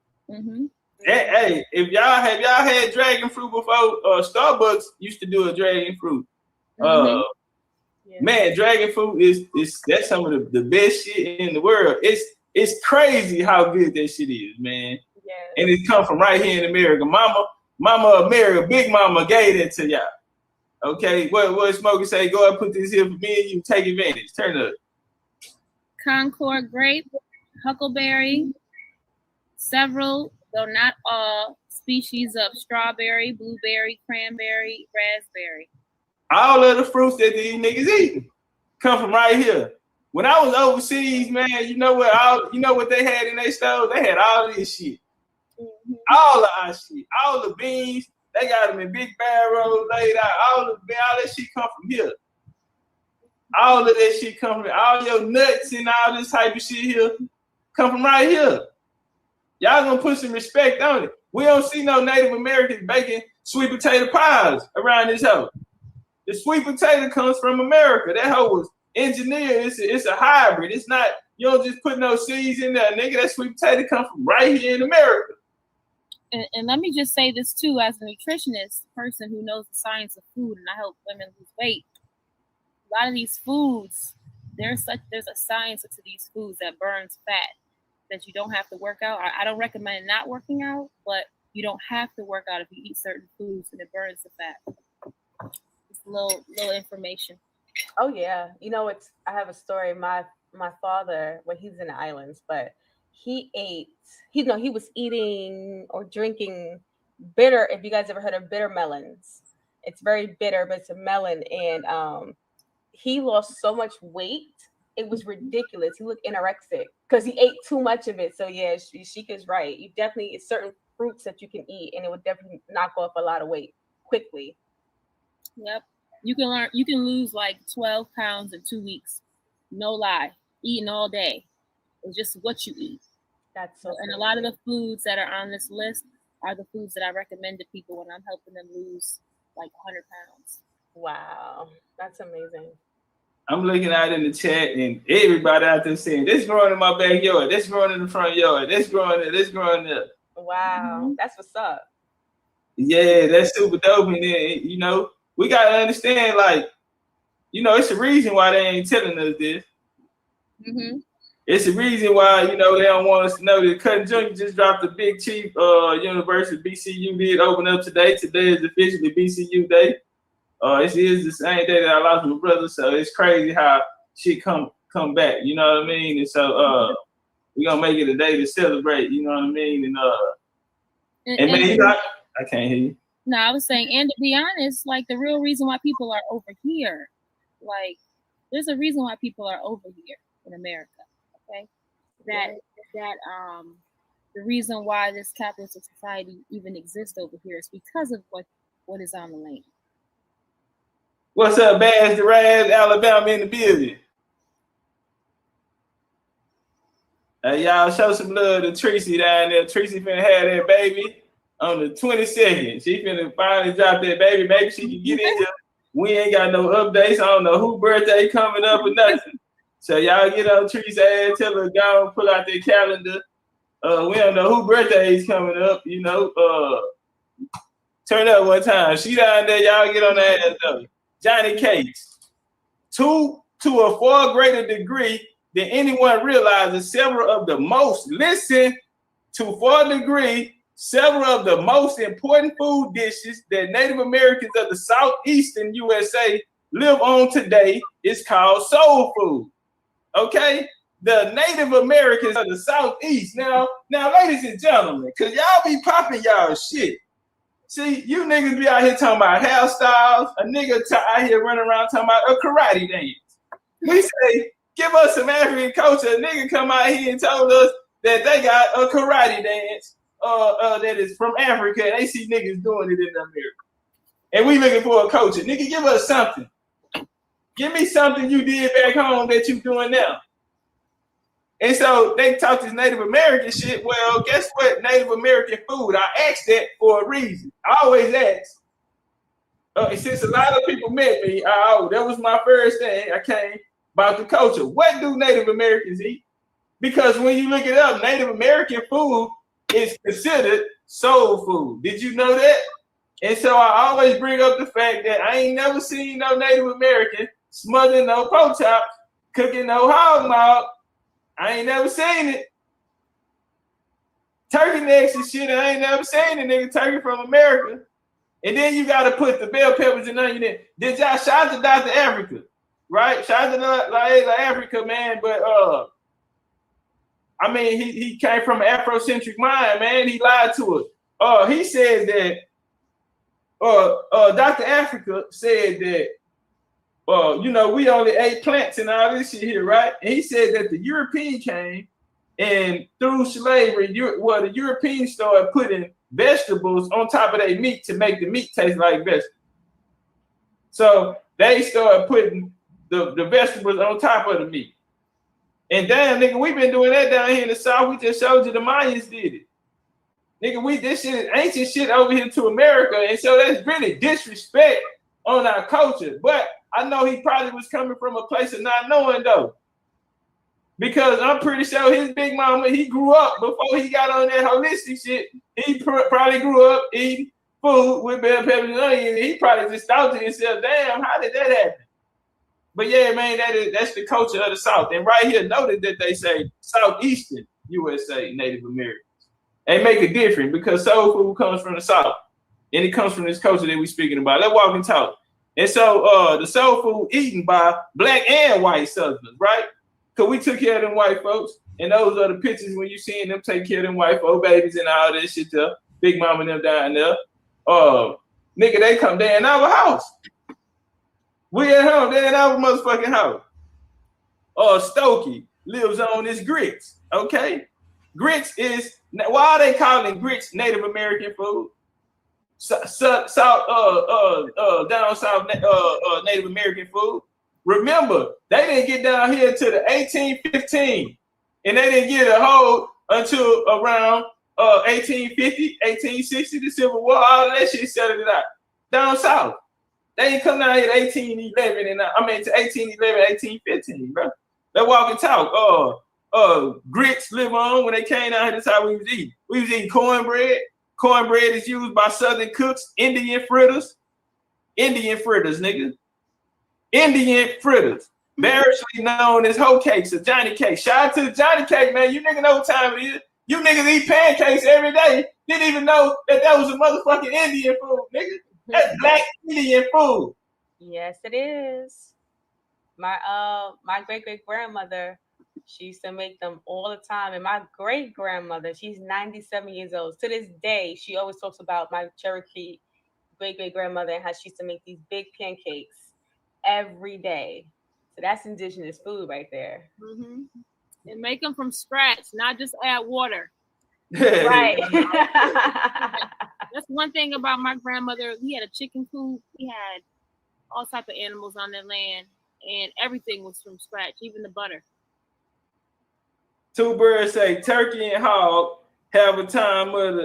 hey, if y'all had dragon fruit before? Starbucks used to do a dragon fruit. Man, dragon fruit that's some of the best shit in the world. It's crazy how good that shit is, man. Yeah. And it come from right here in America. Mama America, Big Mama gave it to y'all. Okay, what Smokey say? Go and put this here for me and you. Take advantage. Turn up. Concord grape, huckleberry, several, though not all, species of strawberry, blueberry, cranberry, raspberry. All of the fruits that these niggas eating come from right here. When I was overseas, man, you know what they had in their stores? They had all of this shit. All of our shit. All the beans, they got them in big barrels laid out. All that shit come from here. All of that shit come from all your nuts and all this type of shit here come from right here. Y'all gonna put some respect on it. We don't see no Native Americans baking sweet potato pies around this house. The sweet potato comes from America. That hoe was engineered. It's a hybrid. It's not, you don't just put no seeds in there, nigga. That sweet potato comes from right here in America. And let me just say this too, as a nutritionist, person who knows the science of food, and I help women lose weight. A lot of these foods, there's a science to these foods that burns fat, that you don't have to work out. I don't recommend not working out, but you don't have to work out if you eat certain foods and it burns the fat. Just a little information. Oh yeah, I have a story. My father, well, he's in the islands, but he was eating or drinking bitter. If you guys ever heard of bitter melons, it's very bitter, but it's a melon, and he lost so much weight, it was ridiculous. He looked anorexic because he ate too much of it. So yeah, Sheikah's right. You definitely, it's certain fruits that you can eat, and it would definitely knock off a lot of weight quickly. Yep. You can lose like 12 pounds in 2 weeks. No lie. Eating all day. It's just what you eat. That's so and a lot of the foods that are on this list are the foods that I recommend to people when I'm helping them lose like 100 pounds. Wow. That's amazing. I'm looking out in the chat and everybody out there saying, this growing in my backyard, this growing in the front yard, this growing there, this growing there. Wow, that's what's up. Yeah, that's super dope. And then, you know, we got to understand, like, you know, it's a reason why they ain't telling us this. Mm-hmm. It's a reason why, you know, they don't want us to know that Cutting Jr. just dropped the Big Chief University. BCU did open up today. Today is officially BCU Day. It is the same day that I lost my brother, so it's crazy how shit come back. You know what I mean? And so we're gonna make it a day to celebrate. You know what I mean? And maybe I can't hear you. No, I was saying, and to be honest, like the real reason why people are over here, like there's a reason why people are over here in America. Okay, that the reason why this capitalist society even exists over here is because of what is on the land. What's up, Bass the Raz, Alabama in the building? Y'all show some love to Tracy down there. Tracy finna have that baby on the 22nd. She finna finally drop that baby. Maybe she can get in here. We ain't got no updates. I don't know who birthday coming up or nothing. So y'all get on Tracy's ass, tell her go pull out their calendar. We don't know who birthday is coming up, you know. Turn up one time. She down there, y'all get on the ass though. Johnny Cakes. To a far greater degree than anyone realizes, several of the most important food dishes that Native Americans of the southeastern USA live on today is called soul food. Okay? The Native Americans of the southeast. Now, ladies and gentlemen, because y'all be popping y'all shit. See, you niggas be out here talking about hairstyles. A nigga out here running around talking about a karate dance. We say, give us some African culture. A nigga come out here and told us that they got a karate dance that is from Africa. And they see niggas doing it in America. And we looking for a culture. Nigga, give us something. Give me something you did back home that you doing now. And so they talk this Native American shit. Well, guess what? Native American food. I asked that for a reason. I always ask. Since a lot of people met me, that was my first thing. I came about the culture. What do Native Americans eat? Because when you look it up, Native American food is considered soul food. Did you know that? And so I always bring up the fact that I ain't never seen no Native American smothering no pork chops, cooking no hog maw. I ain't never seen it. Turkey necks and shit, I ain't never seen a nigga turkey from America. And then you got to put the bell peppers and onion in. Did y'all shout out to Dr. Africa, right? Shout out to Africa, man. But I mean, he came from an Afrocentric mind, man. He lied to us. He said that Dr. Africa said that you know, we only ate plants and all this shit here, right? And he said that the European came and through slavery, the Europeans started putting vegetables on top of their meat to make the meat taste like vegetables. So they started putting the vegetables on top of the meat. And damn, nigga, we been doing that down here in the South. We just showed you the Mayans did it. Nigga, this shit is ancient shit over here to America. And so that's really disrespect on our culture. But I know he probably was coming from a place of not knowing though. Because I'm pretty sure his big mama, he grew up before he got on that holistic shit. He probably grew up eating food with bell peppers and onions. He probably just thought to himself, damn, how did that happen? But yeah, man, that's the culture of the South. And right here, noted that they say Southeastern USA Native Americans. They make a difference because soul food comes from the South. And it comes from this culture that we're speaking about. Let's walk and talk. And so the soul food eaten by black and white Southerners, right? Because we took care of them white folks. And those are the pictures when you seeing them take care of them white folk babies and all this shit there. Big mama and them down there. Nigga, they come there in our house. We at home, they in our motherfucking house. Stokey lives on his grits, okay? Grits is, why are they calling grits Native American food? Down south Native American food. Remember, they didn't get down here until the 1815, and they didn't get a hold until around 1850, 1860, the Civil War. All of that shit settled it out down south. They ain't come down here at 1811 and I mean to 1811, 1815, bro. They walk and talk. Grits live on when they came down here. That's how we was eating. We was eating cornbread. Cornbread is used by Southern cooks. Indian fritters, nigga. Indian fritters. Variously known as hoe cakes or Johnny cake. Shout out to the Johnny cake, man. You niggas know what time it is. You niggas eat pancakes every day. Didn't even know that was a motherfucking Indian food, nigga. That's black Indian food. Yes, it is. My great grandmother, she used to make them all the time. And my great grandmother, she's 97 years old. To this day, she always talks about my Cherokee great grandmother and how she used to make these big pancakes every day. So that's indigenous food right there. Mm-hmm. And make them from scratch, not just add water. Right. That's one thing about my grandmother. We had a chicken coop. We had all type of animals on that land, and everything was from scratch, even the butter. Two birds say turkey and hog have a time of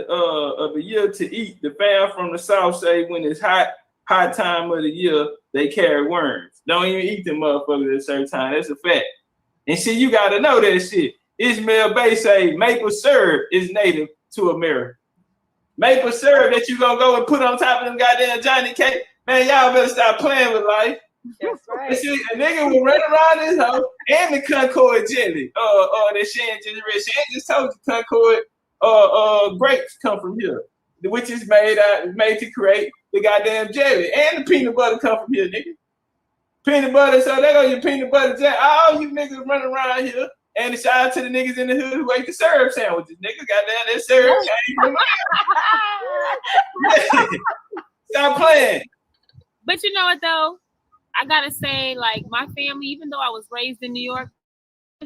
the year to eat. The fam from the south say when it's hot time of the year, they carry worms. Don't even eat them motherfuckers at a certain time. That's a fact. And see, you gotta know that shit. Ismail Bay say maple syrup is native to America. Maple syrup that you gonna go and put on top of them goddamn Johnny cake. Man, y'all better stop playing with life. That's right. See, a nigga will run around this hoe and the Concord jelly. That Shan just read. Shan just told you Concord grapes come from here, which is made to create the goddamn jelly. And the peanut butter come from here, nigga. Peanut butter, so there go your peanut butter jelly. All you niggas running around here. And a shout out to the niggas in the hood who ate the syrup sandwiches. Nigga, goddamn, that syrup came from Stop playing. But you know what though? I gotta say, like my family, even though I was raised in New York,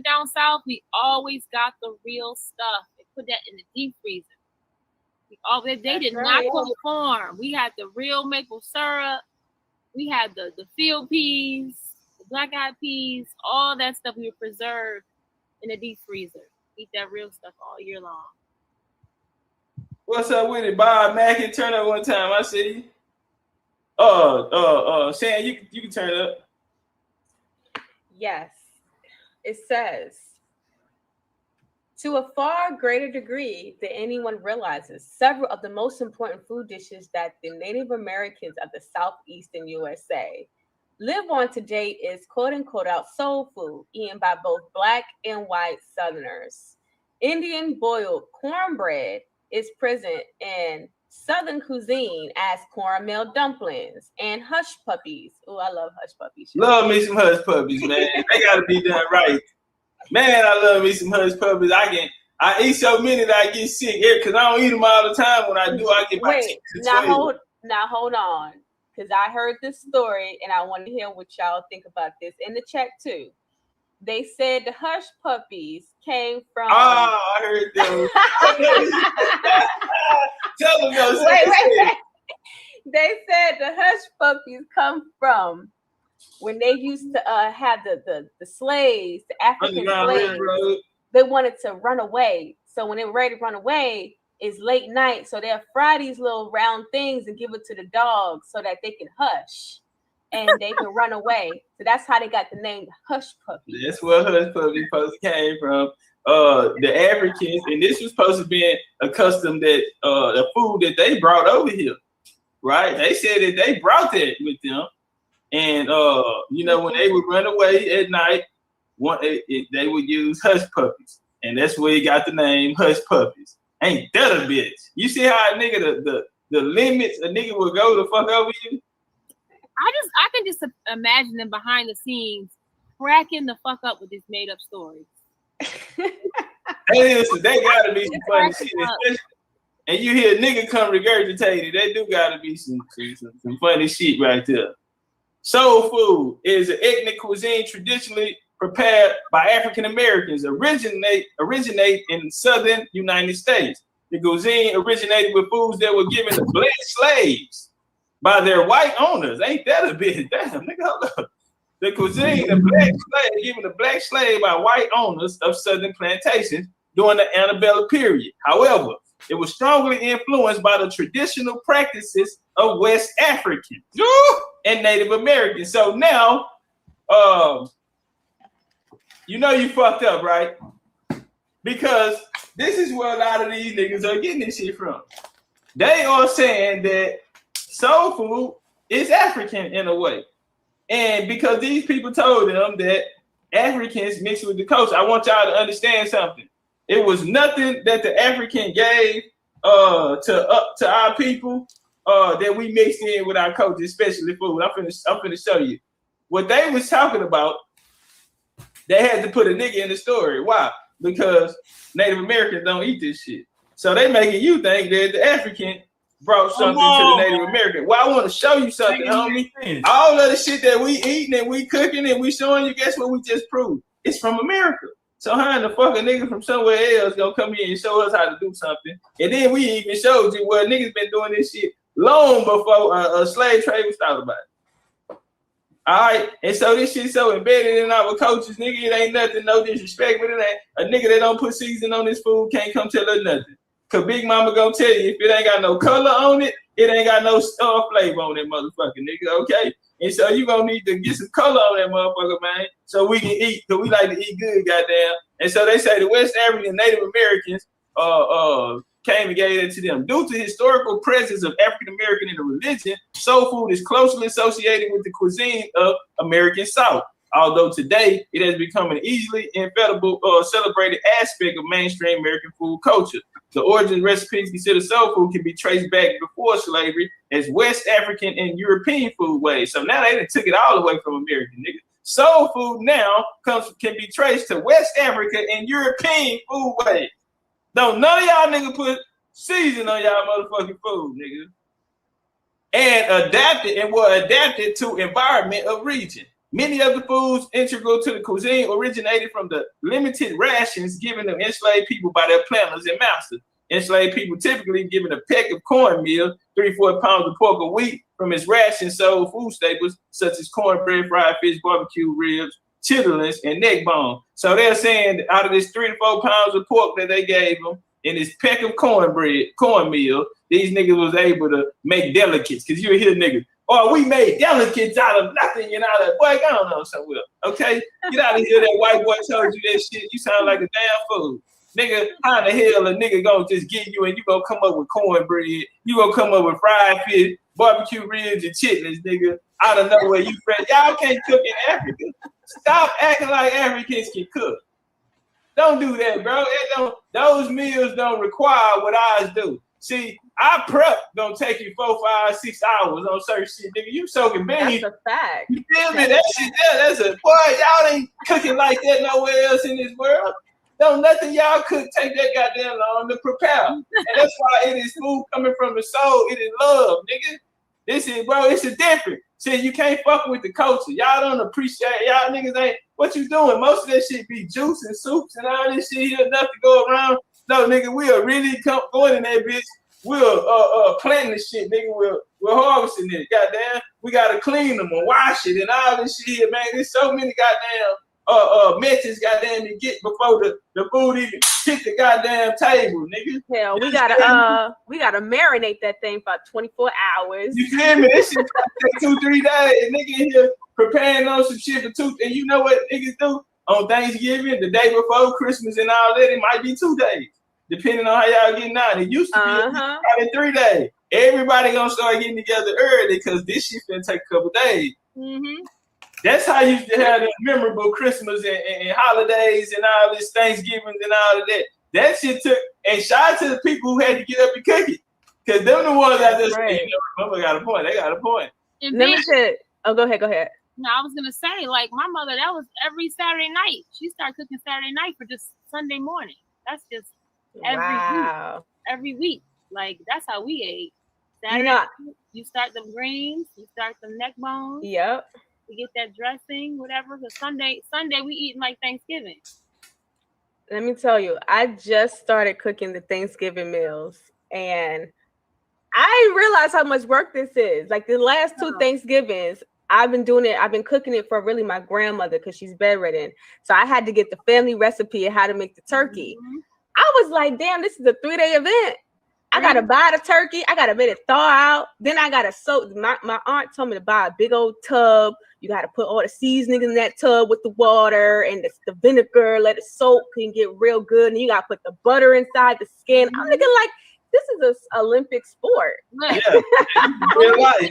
down south, we always got the real stuff. They put that in the deep freezer. They did not conform. We had the real maple syrup. We had the field peas, the black-eyed peas, all that stuff we would preserve in the deep freezer. Eat that real stuff all year long. What's up with it, Bob Mackey? Turn up one time. I see. Shan, you can turn up. Yes. It says, to a far greater degree than anyone realizes, several of the most important food dishes that the Native Americans of the southeastern USA live on today is quote-unquote soul food, eaten by both Black and white Southerners. Indian boiled cornbread is present in Southern cuisine as cornmeal dumplings and hush puppies. Oh, I love hush puppies. Love me some hush puppies, man. They gotta be done right. Man, I love me some hush puppies. I eat so many that I get sick because I don't eat them all the time. When I do, I get my teeth. Now hold on. Because I heard this story and I want to hear what y'all think about this in the chat too. They said the hush puppies came from. Oh, I heard them. Tell them those. Wait. They said the hush puppies come from when they used to have the slaves, the African slaves. They wanted to run away. So when they were ready to run away, it's late night. So they'll fry these little round things and give it to the dogs so that they can hush and they can run away. So that's how they got the name hush puppies. That's where hush puppies supposed to came from. The Africans, and this was supposed to be accustomed that the food that they brought over here, right? They said that they brought that with them. And when they would run away at night, they would use hush puppies. And that's where you got the name hush puppies. Ain't that a bitch? You see how a nigga the limits a nigga will go to fuck over you? I can just imagine them behind the scenes cracking the fuck up with this made up story. They gotta be some funny shit. And you hear a nigga come regurgitate it. They do gotta be some funny shit right there. Soul food is an ethnic cuisine traditionally prepared by African Americans, originate in southern United States. The cuisine originated with foods that were given to black slaves by their white owners. Ain't that a bit? Damn, nigga, hold up. The cuisine, given to black slave by white owners of southern plantations during the antebellum period. However, It was strongly influenced by the traditional practices of West Africans and Native Americans. So now, you know you fucked up, right? Because this is where a lot of these niggas are getting this shit from. They are saying that soul food is African in a way. And because these people told them that Africans mixed with the culture, I want y'all to understand something. It was nothing that the African gave to our people that we mixed in with our culture, especially food. I'm finna show you. What they was talking about, they had to put a nigga in the story. Why? Because Native Americans don't eat this shit. So they making you think that the African brought something to the Native American. Well, I want to show you something, homie. All of the shit that we eating and we cooking and we showing you, guess what we just proved? It's from America. So how in the fuck a nigga from somewhere else gonna come here and show us how to do something? And then we even showed you where niggas been doing this shit long before a slave trade was thought about. All right, and so this shit so embedded in our cultures, nigga. It ain't nothing, no disrespect, but it ain't a nigga that don't put season on this food can't come tell us nothing. Cause Big Mama gonna tell you if it ain't got no color on it, it ain't got no flavor on that motherfucker, nigga. Okay, and so you gonna need to get some color on that motherfucker, man, so we can eat. Cause we like to eat good, goddamn. And so they say the West African Native Americans came and gave it to them. Due to historical presence of African American in the religion, soul food is closely associated with the cuisine of American South. Although today it has become an easily inevitable celebrated aspect of mainstream American food culture. The origin recipes considered soul food can be traced back before slavery as West African and European food ways. So now they done took it all away from American niggas. Soul food now can be traced to West Africa and European food ways. Don't none of y'all niggas put season on y'all motherfucking food, nigga. And were adapted to environment of region. Many of the foods integral to the cuisine originated from the limited rations given to enslaved people by their planters and masters. Enslaved people typically given a peck of cornmeal, 3-4 pounds of pork a week from its rations sold food staples such as cornbread, fried fish, barbecue ribs, chitterlings, and neck bone. So they're saying that out of this 3 to 4 pounds of pork that they gave them and this peck of cornmeal, these niggas was able to make delicates. Cause you hear niggas, oh, we made delicates out of nothing and out of, boy, I don't know somewhere. Okay? Get out of here, that white boy told you that shit. You sound like a damn fool. Nigga, how the hell a nigga gonna just get you and you gonna come up with cornbread, you gonna come up with fried fish, barbecue ribs and chitlins, nigga, out of nowhere. You friend, y'all can't cook in Africa. Stop acting like Africans can cook. Don't do that, bro. Those meals don't require what ours do. See, our prep gonna take you 4, 5, 6 hours on certain shit, nigga. You soaking beans. That's a fact. You feel me? That shit there, that's a boy. Y'all ain't cooking like that nowhere else in this world. Don't nothing y'all cook take that goddamn long to prepare. And that's why it is food coming from the soul. It is love, nigga. This is, bro, it's a different. See, you can't fuck with the culture. Y'all don't appreciate, y'all niggas ain't, what you doing? Most of that shit be juice and soups and all this shit here, enough to go around. No, nigga, we are really going in that bitch. We're planting this shit, nigga. We're harvesting it. Goddamn, we gotta clean them and wash it and all this shit here, man. There's so many goddamn methods, goddamn, to get before the food even hit the goddamn table, nigga. Hell, we gotta marinate that thing for 24 hours. You feel me? This shit take 2-3 days. And nigga in here preparing on some shit for 2. And you know what niggas do on Thanksgiving, the day before Christmas and all that? It might be 2 days. Depending on how y'all getting out. It used to be probably 3 days. Everybody gonna start getting together early because this shit finna take a couple days. Mm-hmm. That's how you used to have the memorable Christmas and holidays and all this Thanksgiving and all of that. That shit took, and shout out to the people who had to get up and cook it. Because them the ones that just, right. Mama got a point. They got a point. Let me say, oh, go ahead. No, I was gonna say, like my mother, that was every Saturday night. She started cooking Saturday night for just Sunday morning. That's just every week. Like that's how we ate. Saturday, you start the greens, you start the neck bones. Yep. We get that dressing, whatever. Because Sunday we eating like Thanksgiving. Let me tell you, I just started cooking the Thanksgiving meals, and I didn't realize how much work this is. Like the last 2 Thanksgivings, I've been doing it. I've been cooking it for really my grandmother because she's bedridden. So I had to get the family recipe of how to make the turkey. Mm-hmm. I was like, damn, this is a 3-day event. I gotta buy the turkey. I gotta let it thaw out. Then I gotta soak. My aunt told me to buy a big old tub. You gotta put all the seasoning in that tub with the water and the vinegar. Let it soak and get real good. And you gotta put the butter inside the skin. I'm thinking like this is an Olympic sport. Look, Yeah, real life.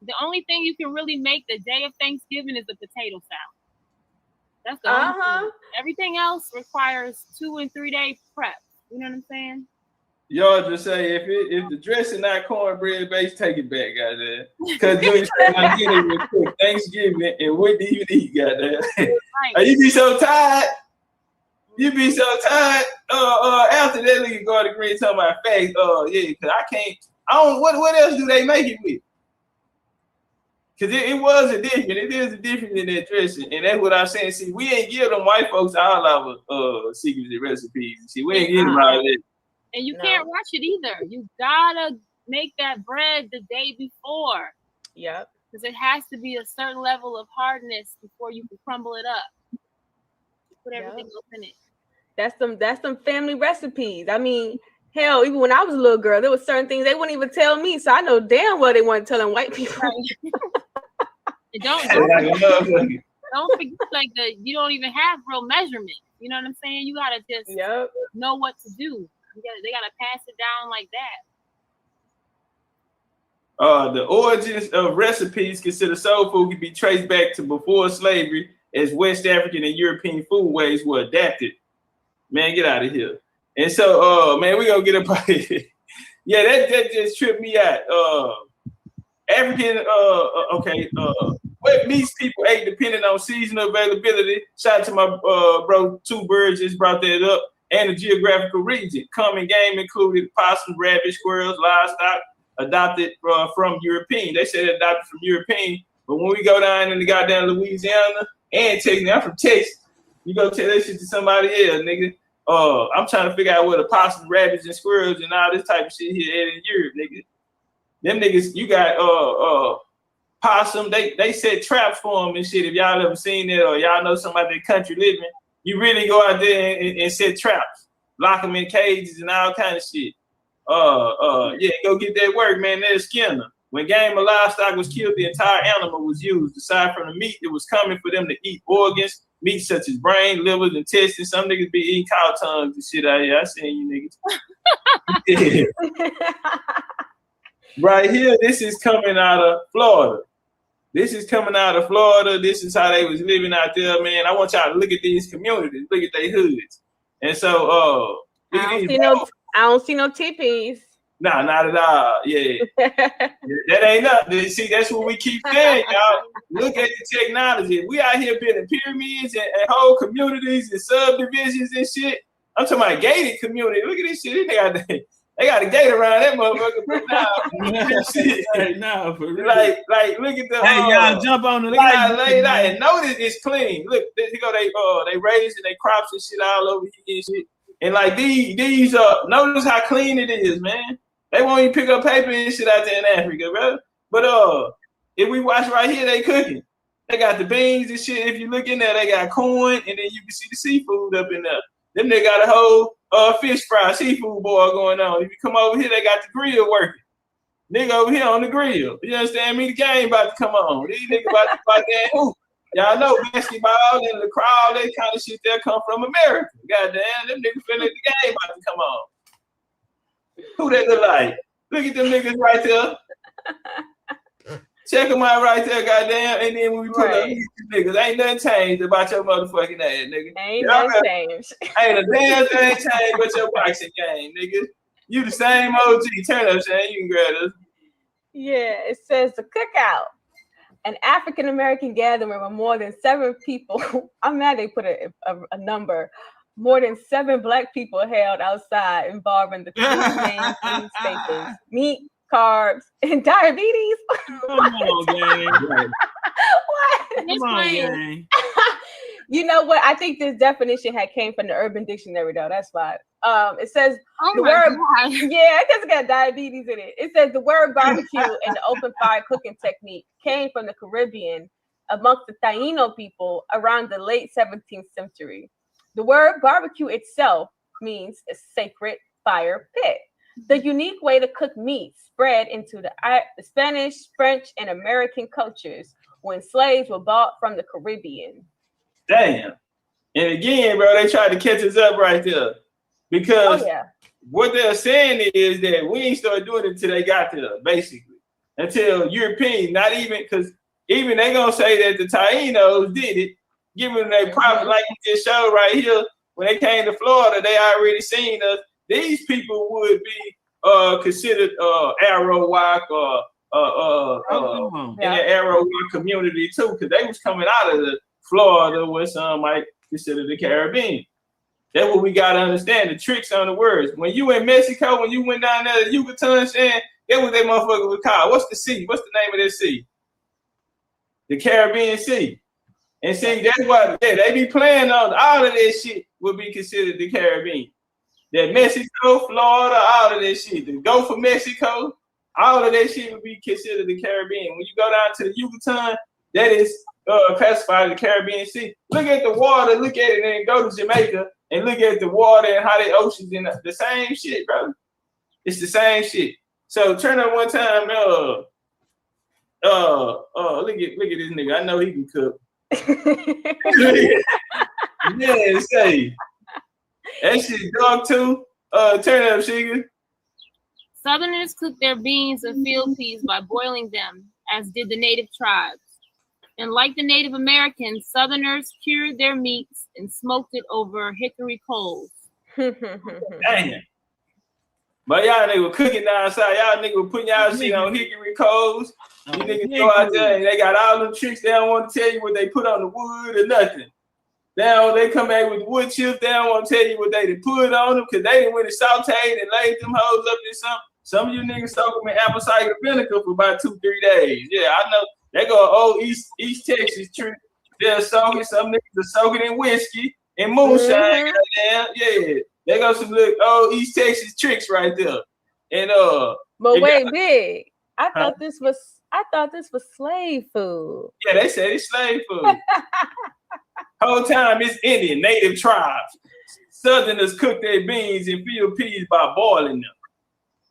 the only thing you can really make the day of Thanksgiving is a potato salad. That's the only thing. Everything else requires 2 and 3 day prep. You know what I'm saying? Y'all just say if the dressing not cornbread based, take it back, goddamn. Because you ain't get it real quick. Thanksgiving, and what do you eat, goddamn? Right. You be so tired. You be so tired. After that, nigga go to green talking about facts. Yeah, because I don't. What else do they make it with? Because it was a different. It is a different in that dressing, and that's what I'm saying. See, we ain't give them white folks all our secrets and recipes. See, we ain't give them all that. And you can't rush it either. You gotta make that bread the day before. Yep. Because it has to be a certain level of hardness before you can crumble it up. Put everything else in it. That's some family recipes. I mean, hell, even when I was a little girl, there were certain things they wouldn't even tell me. So I know damn well they weren't telling white people. Don't forget, like you don't even have real measurements. You know what I'm saying? You gotta just know what to do. They gotta pass it down like that. The origins of recipes considered soul food can be traced back to before slavery, as West African and European food ways were adapted. Man, get out of here. And so, man, we gonna get up out of here. Yeah, that just tripped me out. African, what meats people ate depending on seasonal availability. Shout out to my bro, Two Birds just brought that up. And the geographical region. Common game included possum, rabbit, squirrels, livestock, adopted from European. They said adopted from European, but when we go down in the goddamn Louisiana and Texas, I'm from Texas, you go tell that shit to somebody else, nigga. I'm trying to figure out what the possum, rabbits, and squirrels and all this type of shit here in Europe, nigga. Them niggas, you got possum, they set traps for them and shit. If y'all ever seen that or y'all know somebody that country living, you really go out there and set traps, lock them in cages and all kind of shit. Yeah, go get that work, man. They're skinner. When game or livestock was killed, the entire animal was used. Aside from the meat, it was common for them to eat organs, meat such as brain, livers, intestines. Some niggas be eating cow tongues and shit out here. I seen you niggas. Right here, this is coming out of Florida. This is coming out of Florida. This is how they was living out there, man. I want y'all to look at these communities, look at their hoods. And so, I don't see no teepees. No, not at all. Yeah. That ain't nothing. See, that's what we keep saying, y'all. Look at the technology. We out here building pyramids and whole communities and subdivisions and shit. I'm talking about gated community. Look at this shit. They got a gate around that motherfucker. But no, for real. Like, look at the. Hey, y'all jump on the laid out and notice it's clean. Look, they raising their crops and shit all over here and shit. And like these notice how clean it is, man. They won't even pick up paper and shit out there in Africa, bro. But if we watch right here, they cooking. They got the beans and shit. If you look in there, they got corn, and then you can see the seafood up in there. Then they got a whole fish fry seafood boil going on. If you come over here, they got the grill working. Nigga over here on the grill. You understand me? The game about to come on. These niggas about to fight that hoop. Y'all know basketball and lacrosse, all that kind of shit there come from America. Goddamn, them niggas feeling the game about to come on. Who they look like? Look at them niggas right there. Check them out right there, goddamn. And then when we put up these niggas, ain't nothing changed about your motherfucking ass, nigga. Ain't nothing changed. Ain't a damn thing changed but your boxing game, nigga. You the same OG. Turn up, Shane. You can grab us. Yeah, it says the cookout. An African-American gathering where more than 7 people, I'm mad they put a number, more than 7 Black people held outside involving the 3 main food staples, meat, carbs, and diabetes. Come on, gang. What? Come on, gang. You know what? I think this definition came from the Urban Dictionary, though. That's why. It says the word, yeah, because it got diabetes in it. It says the word barbecue and the open fire cooking technique came from the Caribbean amongst the Taino people around the late 17th century. The word barbecue itself means a sacred fire pit. The unique way to cook meat spread into the Spanish, French, and American cultures when slaves were bought from the Caribbean. Damn. And again, bro, they tried to catch us up right there. Because what they're saying is that we ain't started doing it until they got there, basically. Until Europeans, not even, because even they gonna say that the Tainos did it, giving their profit, like you just showed right here. When they came to Florida, they already seen us. These people would be considered Arawak or in the Arawak community too, because they was coming out of the Florida, where some might consider the Caribbean. That's what we gotta understand, the tricks on the words. When you in Mexico, when you went down there to Yucatan, saying that what that motherfucker was called. What's the sea? What's the name of this sea? The Caribbean Sea. And see, that's why they be playing on all of that shit would be considered the Caribbean. That Mexico, Florida, all of that shit. The Gulf of Mexico, all of that shit would be considered the Caribbean. When you go down to the Yucatan, that is classified as the Caribbean Sea. Look at the water, look at it, and then go to Jamaica and look at the water and how the oceans and the same shit, bro. It's the same shit. So turn up one time, look at this nigga. I know he can cook. Yeah, say that shit dog too. Turn up, Sugar. Southerners cook their beans and field peas by boiling them, as did the native tribes. And like the Native Americans, Southerners cured their meats and smoked it over hickory coals. Damn. But y'all niggas were cooking down south. Y'all niggas were putting y'all shit on hickory coals. You niggas go out there and they got all them tricks. They don't want to tell you what they put on the wood or nothing. They come back with wood chips. They don't want to tell you what they put on them because they didn't went and sauteed and laid them hoes up in something. Some of you niggas soak them in apple cider vinegar for about 2-3 days. Yeah, I know. They go old East Texas trick. They're soaking. Some niggas are soaking in whiskey and moonshine. Yeah. They got some little old East Texas tricks right there. And but wait, Big. I thought this was slave food. Yeah, they said it's slave food. Whole time it's Indian, native tribes. Southerners cook their beans and field peas by boiling them.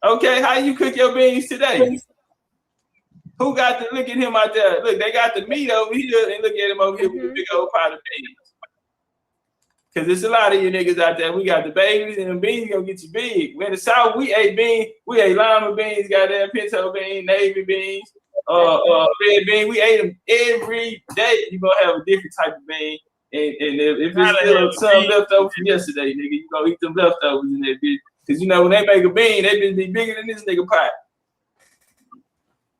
Okay, how you cook your beans today? Who got the look at him out there? Look, they got the meat over here, and look at him over here with the big old pot of beans. Because there's a lot of you niggas out there. We got the babies, and the beans gonna get you big. When in the South, we ate beans, we ate lima beans, goddamn pinto beans, navy beans, red bean. We ate them every day. You gonna have a different type of bean. And if it's still some left over from yesterday, nigga, you gonna eat them leftovers in that bitch. Because you know when they make a bean, they be bigger than this nigga pot.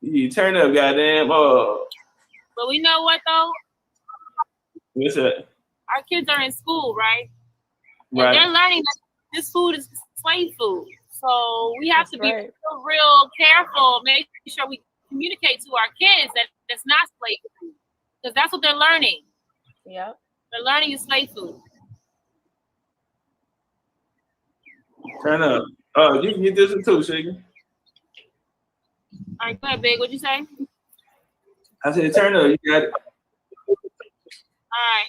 You turn up, goddamn. But we know what though? What's that? Our kids are in school, right? And they're learning that this food is slave food. So we have to be real careful, make sure we communicate to our kids that it's not slave food. Because that's what they're learning. Yeah. They're learning it's slave food. Turn up. You can get this one too, Sugar. All right, go ahead, Big. What'd you say? I said turn up. You got it. All right.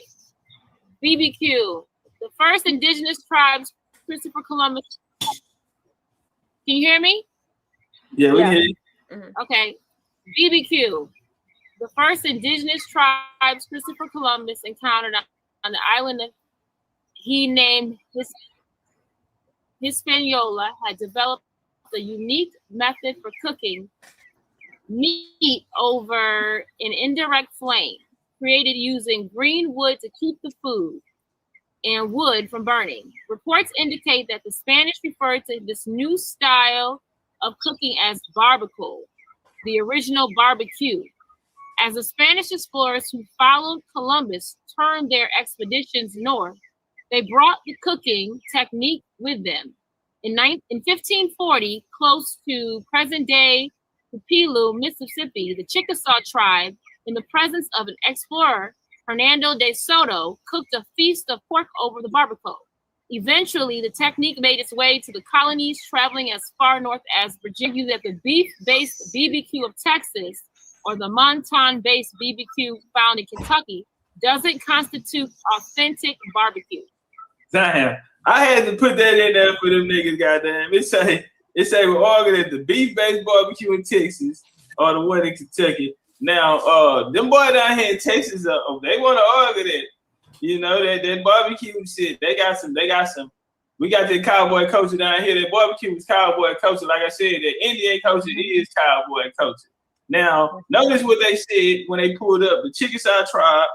BBQ. The first indigenous tribes, Christopher Columbus. Can you hear me? Yeah, we hear you. Okay. BBQ. The first indigenous tribes Christopher Columbus encountered on the island of he named Hispaniola had developed a unique method for cooking meat over an indirect flame, created using green wood to keep the food and wood from burning. Reports indicate that the Spanish referred to this new style of cooking as barbacoa, the original barbecue. As the Spanish explorers who followed Columbus turned their expeditions north, they brought the cooking technique with them. In 1540, close to present-day Tupelo, Mississippi, the Chickasaw tribe, in the presence of an explorer, Hernando de Soto, cooked a feast of pork over the barbacoa. Eventually, the technique made its way to the colonies, traveling as far north as Virginia. That the beef-based BBQ of Texas, or the Monton-based BBQ found in Kentucky, doesn't constitute authentic barbecue. Damn. I had to put that in there for them niggas, goddamn. It say It say we're arguing at the beef-based barbecue in Texas or the one in Kentucky. Now, them boys down here in Texas, they want to argue that. You know, that barbecue shit. They got some. We got that cowboy culture down here. That barbecue is cowboy culture. Like I said, that Indian culture is cowboy culture. Now, notice what they said when they pulled up the Chickasaw tribe.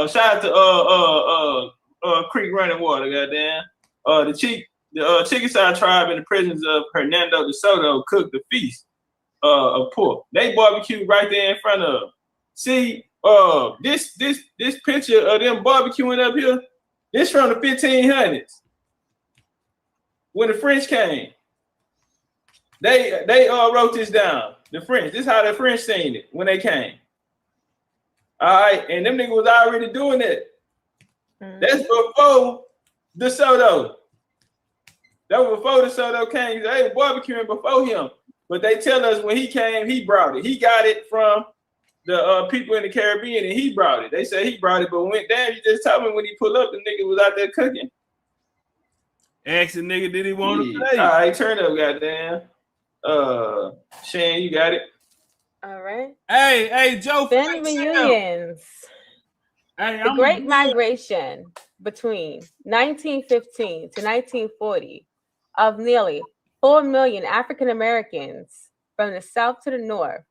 Shout out to Creek Running Water, goddamn. The Chickasaw tribe in the presence of Hernando de Soto cooked the feast of pork. They barbecued right there in front of them. See, this picture of them barbecuing up here, this from the 1500s. When the French came, they wrote this down. The French, this is how the French seen it when they came. All right, and them niggas was already doing it. That's before De Soto. That was before De Soto came. They were barbecuing before him. But they tell us when he came, he brought it. He got it from the people in the Caribbean, and he brought it. They say he brought it, but went down. You just told me when he pulled up, the nigga was out there cooking. Ask the nigga, did he want to play? All right, turn up, goddamn. Shane, you got it. All right. Hey, Joe. Family reunions. The Great Migration between 1915 to 1940 of nearly 4 million African Americans from the South to the North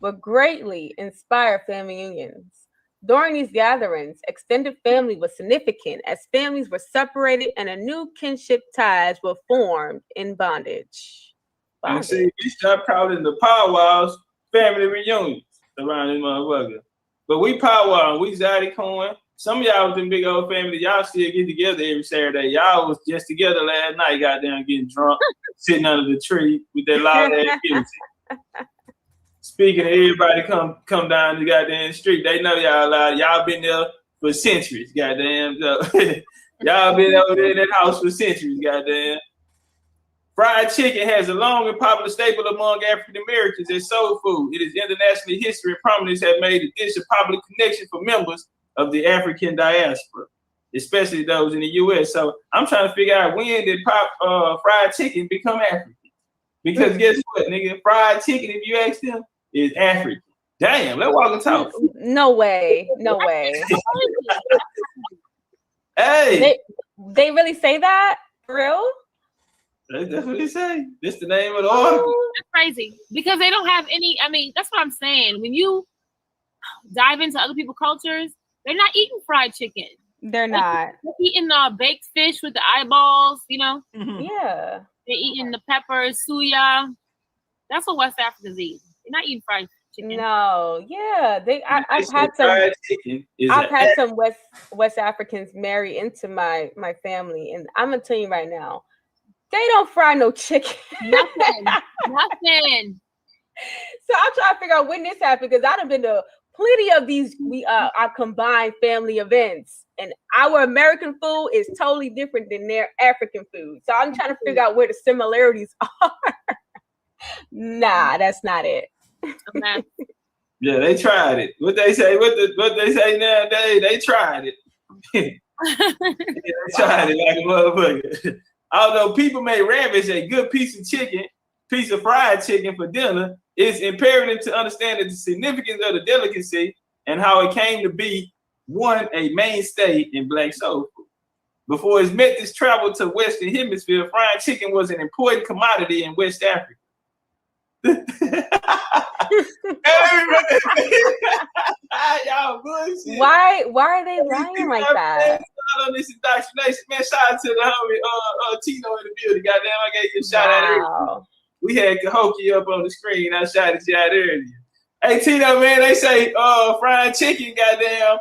would greatly inspire family unions. During these gatherings, extended family was significant as families were separated and a new kinship ties were formed in bondage. And see, we start calling the powwows family reunions around this motherfucker. But we powwow, we Zaddy Coin. Some of y'all with them big old family, y'all still get together every Saturday. Y'all was just together last night, goddamn getting drunk, sitting under the tree with that loud ass music. Speaking of everybody come down the goddamn street, they know y'all loud. Y'all been there for centuries, goddamn. So, y'all been over there in that house for centuries, goddamn. Fried chicken has a long and popular staple among African Americans as soul food. It is internationally history and prominence have made a dish a popular connection for members of the African diaspora, especially those in the U.S. So I'm trying to figure out when did fried chicken become African? Because guess what, nigga? Fried chicken, if you ask them, is African. Damn, let's walk and talk. No way. Hey. They really say that? For real? That's what they say. This the name of the article. That's crazy. Because they don't have any, I mean, that's what I'm saying. When you dive into other people's cultures, they're not eating fried chicken. They're not. They're eating baked fish with the eyeballs, you know? Mm-hmm. Yeah. They're eating the peppers, suya. That's what West Africans eat. They're not eating fried chicken. No, yeah. I've had some West Africans marry into my family, and I'm gonna tell you right now, they don't fry no chicken. Nothing. So I'm trying to figure out when this happened because I've been to plenty of these our combined family events, and our American food is totally different than their African food. So I'm trying to figure out where the similarities are. Nah, that's not it. Okay. Yeah, they tried it. What they say nowadays, they tried it. They tried it like a motherfucker. Although people may ravish a good piece of fried chicken for dinner, it's imperative to understand the significance of the delicacy and how it came to be a mainstay in Black soul food. Before its methods traveled to Western Hemisphere, fried chicken was an important commodity in West Africa. Y'all bullshit. Why are they lying like that? On this indoctrination, man. Shout out to the homie Tino in the building. Goddamn, I gave you a shout out earlier. We had Cahokie up on the screen. I shouted you out earlier. Hey Tino, man, they say fried chicken, goddamn.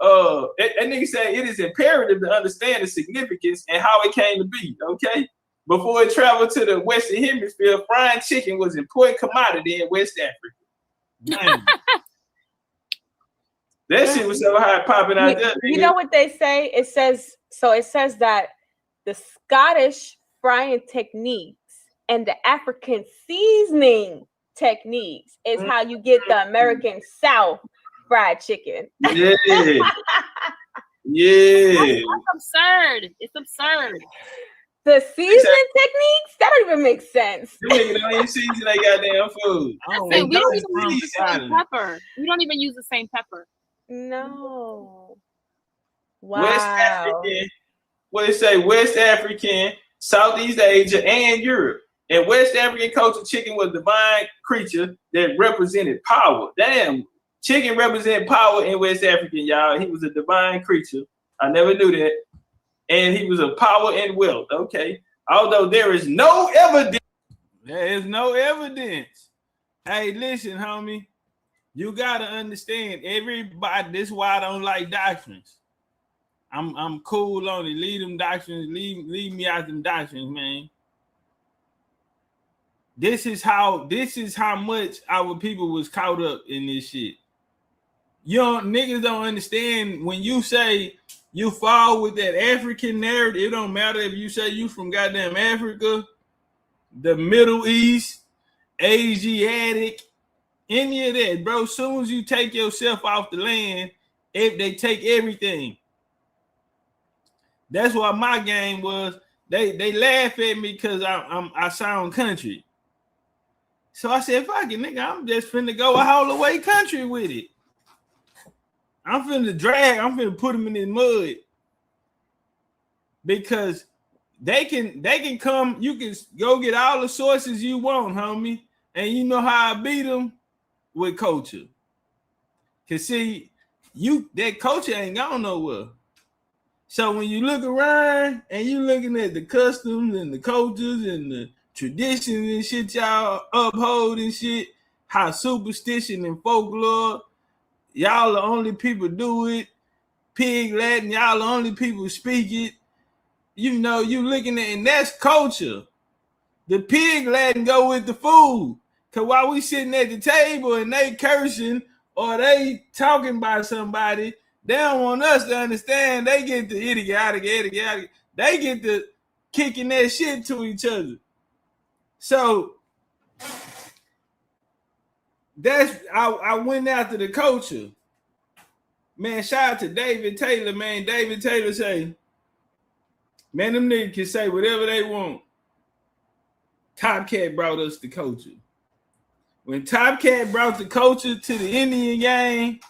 That nigga say it is imperative to understand the significance and how it came to be. Okay. Before it traveled to the Western Hemisphere, fried chicken was an important commodity in West Africa. That shit was so hot popping out there. You know what they say? It says that the Scottish frying techniques and the African seasoning techniques is how you get the American South fried chicken. Yeah. Yeah. That's absurd. It's absurd. The seasoning techniques? That don't even make sense. Them niggas don't even season they goddamn food. We don't even use the same pepper. We don't even use the same pepper. No. Wow. West African, what it say? West African, Southeast Asia, and Europe. And West African culture, chicken was a divine creature that represented power. Damn, chicken represented power in West African, y'all. He was a divine creature. I never knew that. And he was a power and wealth. Okay. Although there is no evidence. There is no evidence. Hey, listen, homie. You gotta understand, everybody. This is why I don't like doctrines. I'm cool on it. Leave them doctrines. Leave me out them doctrines, man. This is how much our people was caught up in this shit. Niggas don't understand when you say you fall with that African narrative. It don't matter if you say you from goddamn Africa, the Middle East, Asiatic, any of that, bro. As soon as you take yourself off the land, if they take everything. That's why my game was. They laugh at me because I sound country. So I said, fuck it, nigga, I'm just finna go all the way country with it. I'm finna put them in the mud. Because they can come, you can go get all the sources you want, homie. And you know how I beat them? With culture. Cause see, that culture ain't gone nowhere. So when you look around and you looking at the customs and the cultures and the traditions and shit y'all uphold and shit, how superstition and folklore, y'all the only people do it. Pig Latin, y'all the only people speak it. You know, you looking at, and that's culture. The pig Latin go with the food. Cause while we sitting at the table and they cursing or they talking about somebody, they don't want us to understand. They get the idiotic. They get the kicking that shit to each other. So that's I went after the culture. Man, shout out to David Taylor, man. David Taylor say, man, them niggas can say whatever they want. TOPCATZ brought us the culture. When TOPCATZ brought the culture to the Indian game,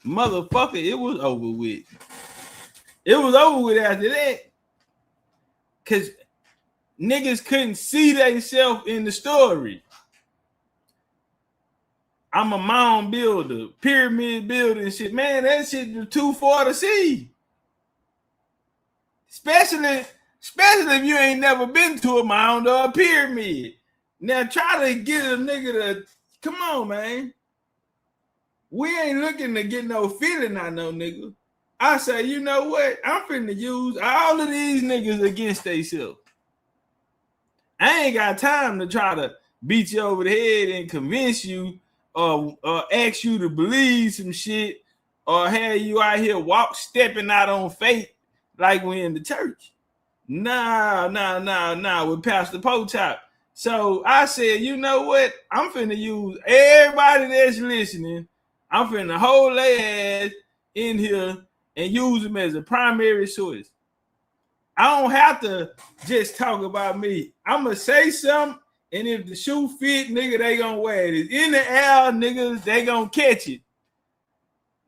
motherfucker, it was over with. It was over with after that. Because niggas couldn't see themselves in the story. I'm a mound builder, pyramid builder and shit. Man, that shit was too far to see. Especially if you ain't never been to a mound or a pyramid. Now try to get a nigga to, come on, man. We ain't looking to get no feeling out no nigga. I say, you know what? I'm finna use all of these niggas against themselves. I ain't got time to try to beat you over the head and convince you or ask you to believe some shit or have you out here stepping out on faith like we in the church. Nah, with Pastor Potop. So I said, you know what? I'm finna use everybody that's listening. I'm finna hold their ass in here and use them as a primary source. I don't have to just talk about me. I'm going to say something, and if the shoe fit, nigga, they going to wear it. It's in the air, niggas, they going to catch it.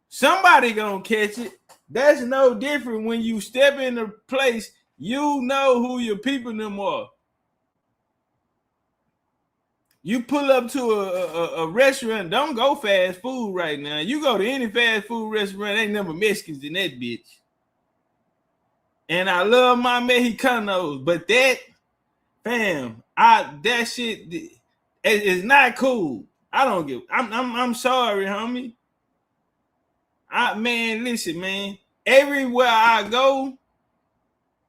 Somebody going to catch it. That's no different when you step in a place, you know who your people them are. You pull up to a restaurant, don't go fast food right now. You go to any fast food restaurant, ain't never Mexicans in that bitch. And I love my Mexicanos, but that, fam, that shit is not cool. I don't give. I'm sorry, homie. Man, listen, man. Everywhere I go,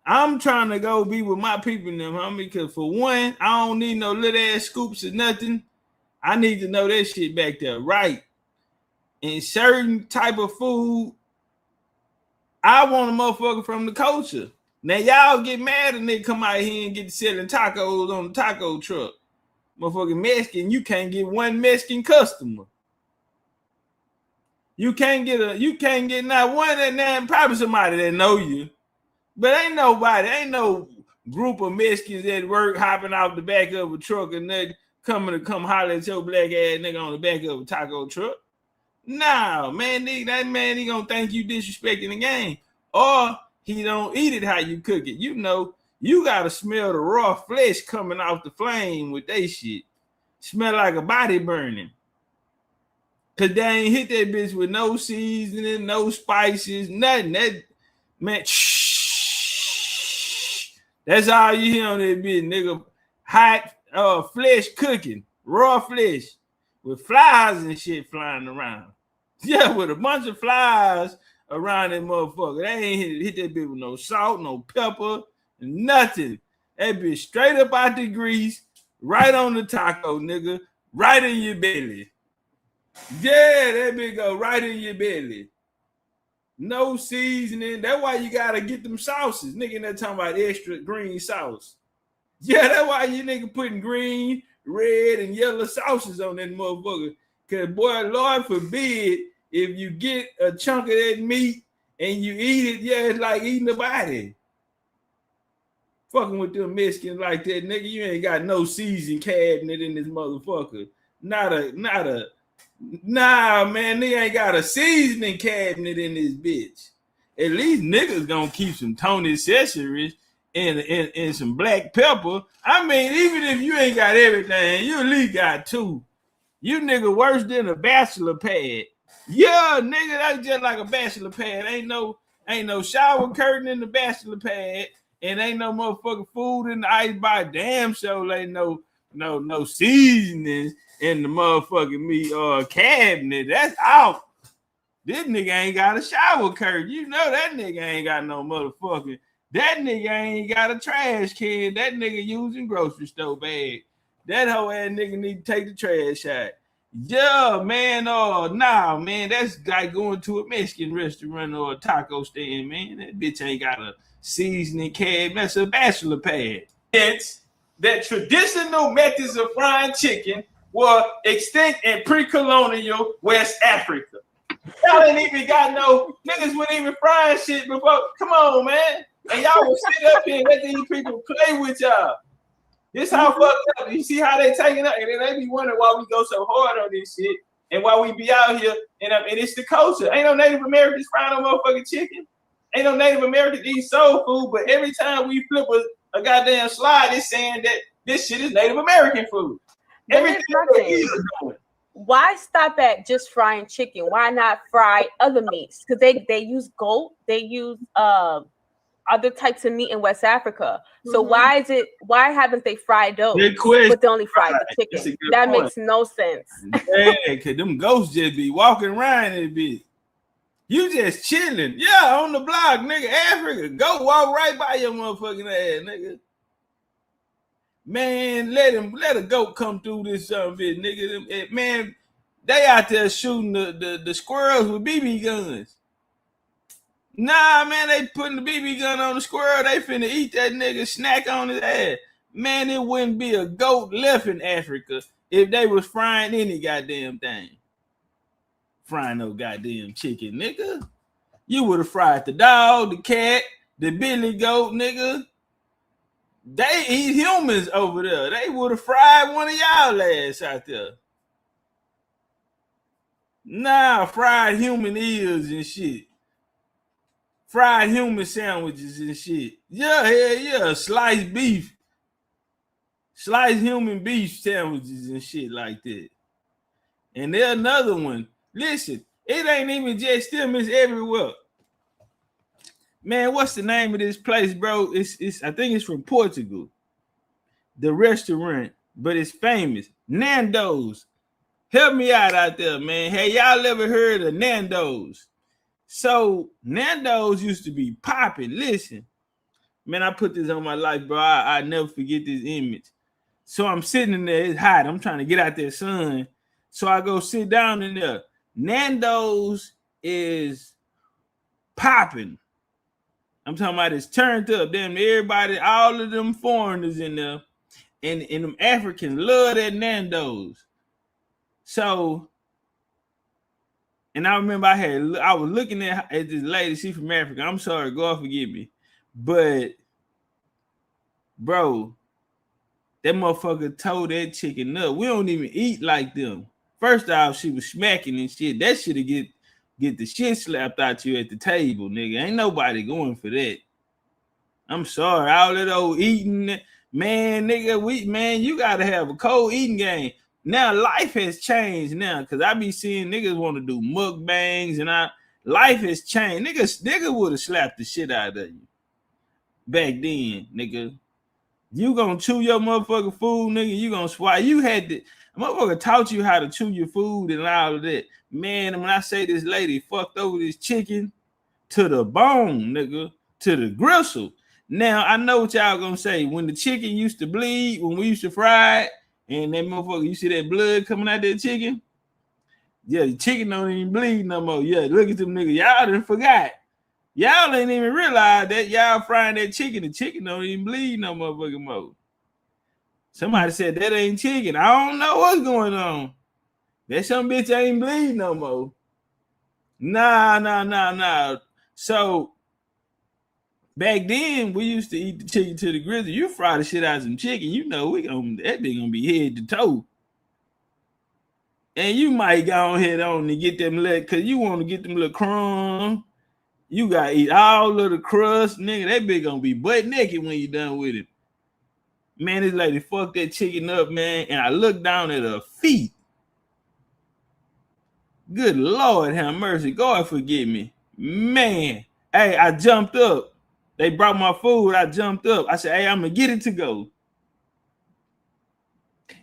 I'm trying to go be with my people and them, homie. Because for one, I don't need no little ass scoops or nothing. I need to know that shit back there, right? And certain type of food, I want a motherfucker from the culture. Now y'all get mad and they come out here and get selling tacos on the taco truck. Motherfucking Mexican, you can't get one Mexican customer. You can't get not one that now probably somebody that know you. But ain't no group of Mexicans at work hopping off the back of a truck and they coming to come holler at your black ass nigga on the back of a taco truck. Nah, man, that man, he gonna think you disrespecting the game. Or he don't eat it how you cook it. You know, you gotta smell the raw flesh coming off the flame with that shit. Smell like a body burning. Cause they ain't hit that bitch with no seasoning, no spices, nothing. That man, that's all you hear on that bitch, nigga. Hot flesh cooking, raw flesh with flies and shit flying around. Yeah, with a bunch of flies around that motherfucker. They ain't hit that bitch with no salt, no pepper, nothing. That bitch straight up out the grease, right on the taco, nigga, right in your belly. Yeah, that bitch go right in your belly. No seasoning. That's why you gotta get them sauces. Nigga, they're talking about extra green sauce. Yeah, that's why you nigga putting green, red, and yellow sauces on that motherfucker. Cause boy, Lord forbid, if you get a chunk of that meat and you eat it, yeah, it's like eating a body. Fucking with them Mexicans like that, nigga, you ain't got no seasoning cabinet in this motherfucker. Nah, man, they ain't got a seasoning cabinet in this bitch. At least niggas gonna keep some Tony accessories and some black pepper. I mean, even if you ain't got everything, you at least got two. You nigga worse than a bachelor pad. Yeah, nigga, that's just like a bachelor pad. Ain't no shower curtain in the bachelor pad, and ain't no motherfucking food in the ice by damn show. Ain't no seasonings in the motherfucking meat cabinet. That's out. This nigga ain't got a shower curtain. You know that nigga ain't got no motherfucking. That nigga ain't got a trash can. That nigga using grocery store bag. That whole ass nigga need to take the trash out. Yeah, man. Nah, man. That's like going to a Mexican restaurant or a taco stand, man. That bitch ain't got a seasoning cabinet. That's a bachelor pad. It's that traditional methods of frying chicken were extinct in pre-colonial West Africa. Y'all ain't even got no niggas wouldn't even frying shit before. Come on, man. And y'all will sit up here and let these people play with y'all. This how fucked up. You see how they taking up, and then they be wondering why we go so hard on this shit and why we be out here. And it's the culture. Ain't no Native Americans frying no motherfucking chicken. Ain't no Native Americans eat soul food. But every time we flip a goddamn slide, it's saying that this shit is Native American food. Everything why stop at just frying chicken? Why not fry other meats? Because they use goat, they use other types of meat in West Africa. So why haven't they fried those? But they only fried the chicken. That makes no sense. Yeah, because them ghosts just be walking around in bit. You just chilling. Yeah, on the block, nigga. Africa. Go walk right by your motherfucking ass, nigga. Man, let a goat come through this bit, nigga. Man, they out there shooting the squirrels with BB guns. Nah, man, they putting the BB gun on the squirrel. They finna eat that nigga, snack on his ass. Man, it wouldn't be a goat left in Africa if they was frying any goddamn thing. Frying no goddamn chicken, nigga. You would have fried the dog, the cat, the billy goat, nigga. They eat humans over there. They would have fried one of y'all ass out there. Nah, fried human ears and shit. Fried human sandwiches and shit. Yeah, hell yeah. Sliced beef. Sliced human beef sandwiches and shit like that. And there's another one. Listen, it ain't even just them, it's everywhere. Man, what's the name of this place, bro? It's I think it's from Portugal. The restaurant, but it's famous. Nando's. Help me out there, man. Hey, y'all ever heard of Nando's? So Nando's used to be popping. Listen, man, I put this on my life, bro. I never forget this image. So I'm sitting in there. It's hot. I'm trying to get out there, sun. So I go sit down in there. Nando's is popping. I'm talking about it's turned up. Damn, everybody, all of them foreigners in there, and them Africans love that Nando's. So, and I remember I was looking at this lady. She from Africa. I'm sorry, God forgive me, But bro, that motherfucker told that chicken up. We don't even eat like them. First off, she was smacking and shit. That should get the shit slapped out you at the table, nigga. Ain't nobody going for that. I'm sorry, all that old eating, man, nigga. You gotta have a cold eating game. Now life has changed now, cause I be seeing niggas want to do mukbangs and life has changed. Niggas would have slapped the shit out of you back then, nigga. You gonna chew your motherfucking food, nigga. You gonna swallow. You had to, motherfucker taught you how to chew your food and all of that. Man, when I say this lady fucked over this chicken to the bone, nigga, to the gristle. Now, I know what y'all gonna say. When the chicken used to bleed, when we used to fry it, and that motherfucker, you see that blood coming out that chicken? Yeah, the chicken don't even bleed no more. Yeah, look at them niggas. Y'all done forgot. Y'all ain't even realize that y'all frying that chicken. The chicken don't even bleed no motherfucking more. Somebody said that ain't chicken. I don't know what's going on. That some bitch ain't bleed no more. Nah. So back then, we used to eat the chicken to the grizzly. You fry the shit out of some chicken, you know that thing gonna be head to toe. And you might go ahead on and get them little, cause you want to get them little crumbs. You gotta eat all of the crust, nigga. That bitch gonna be butt naked when you done with it. Man, this lady fucked that chicken up, man. And I looked down at her feet. Good Lord, have mercy. God forgive me. Man, hey, I jumped up. They brought my food. I jumped up. I said, hey, I'm gonna get it to go.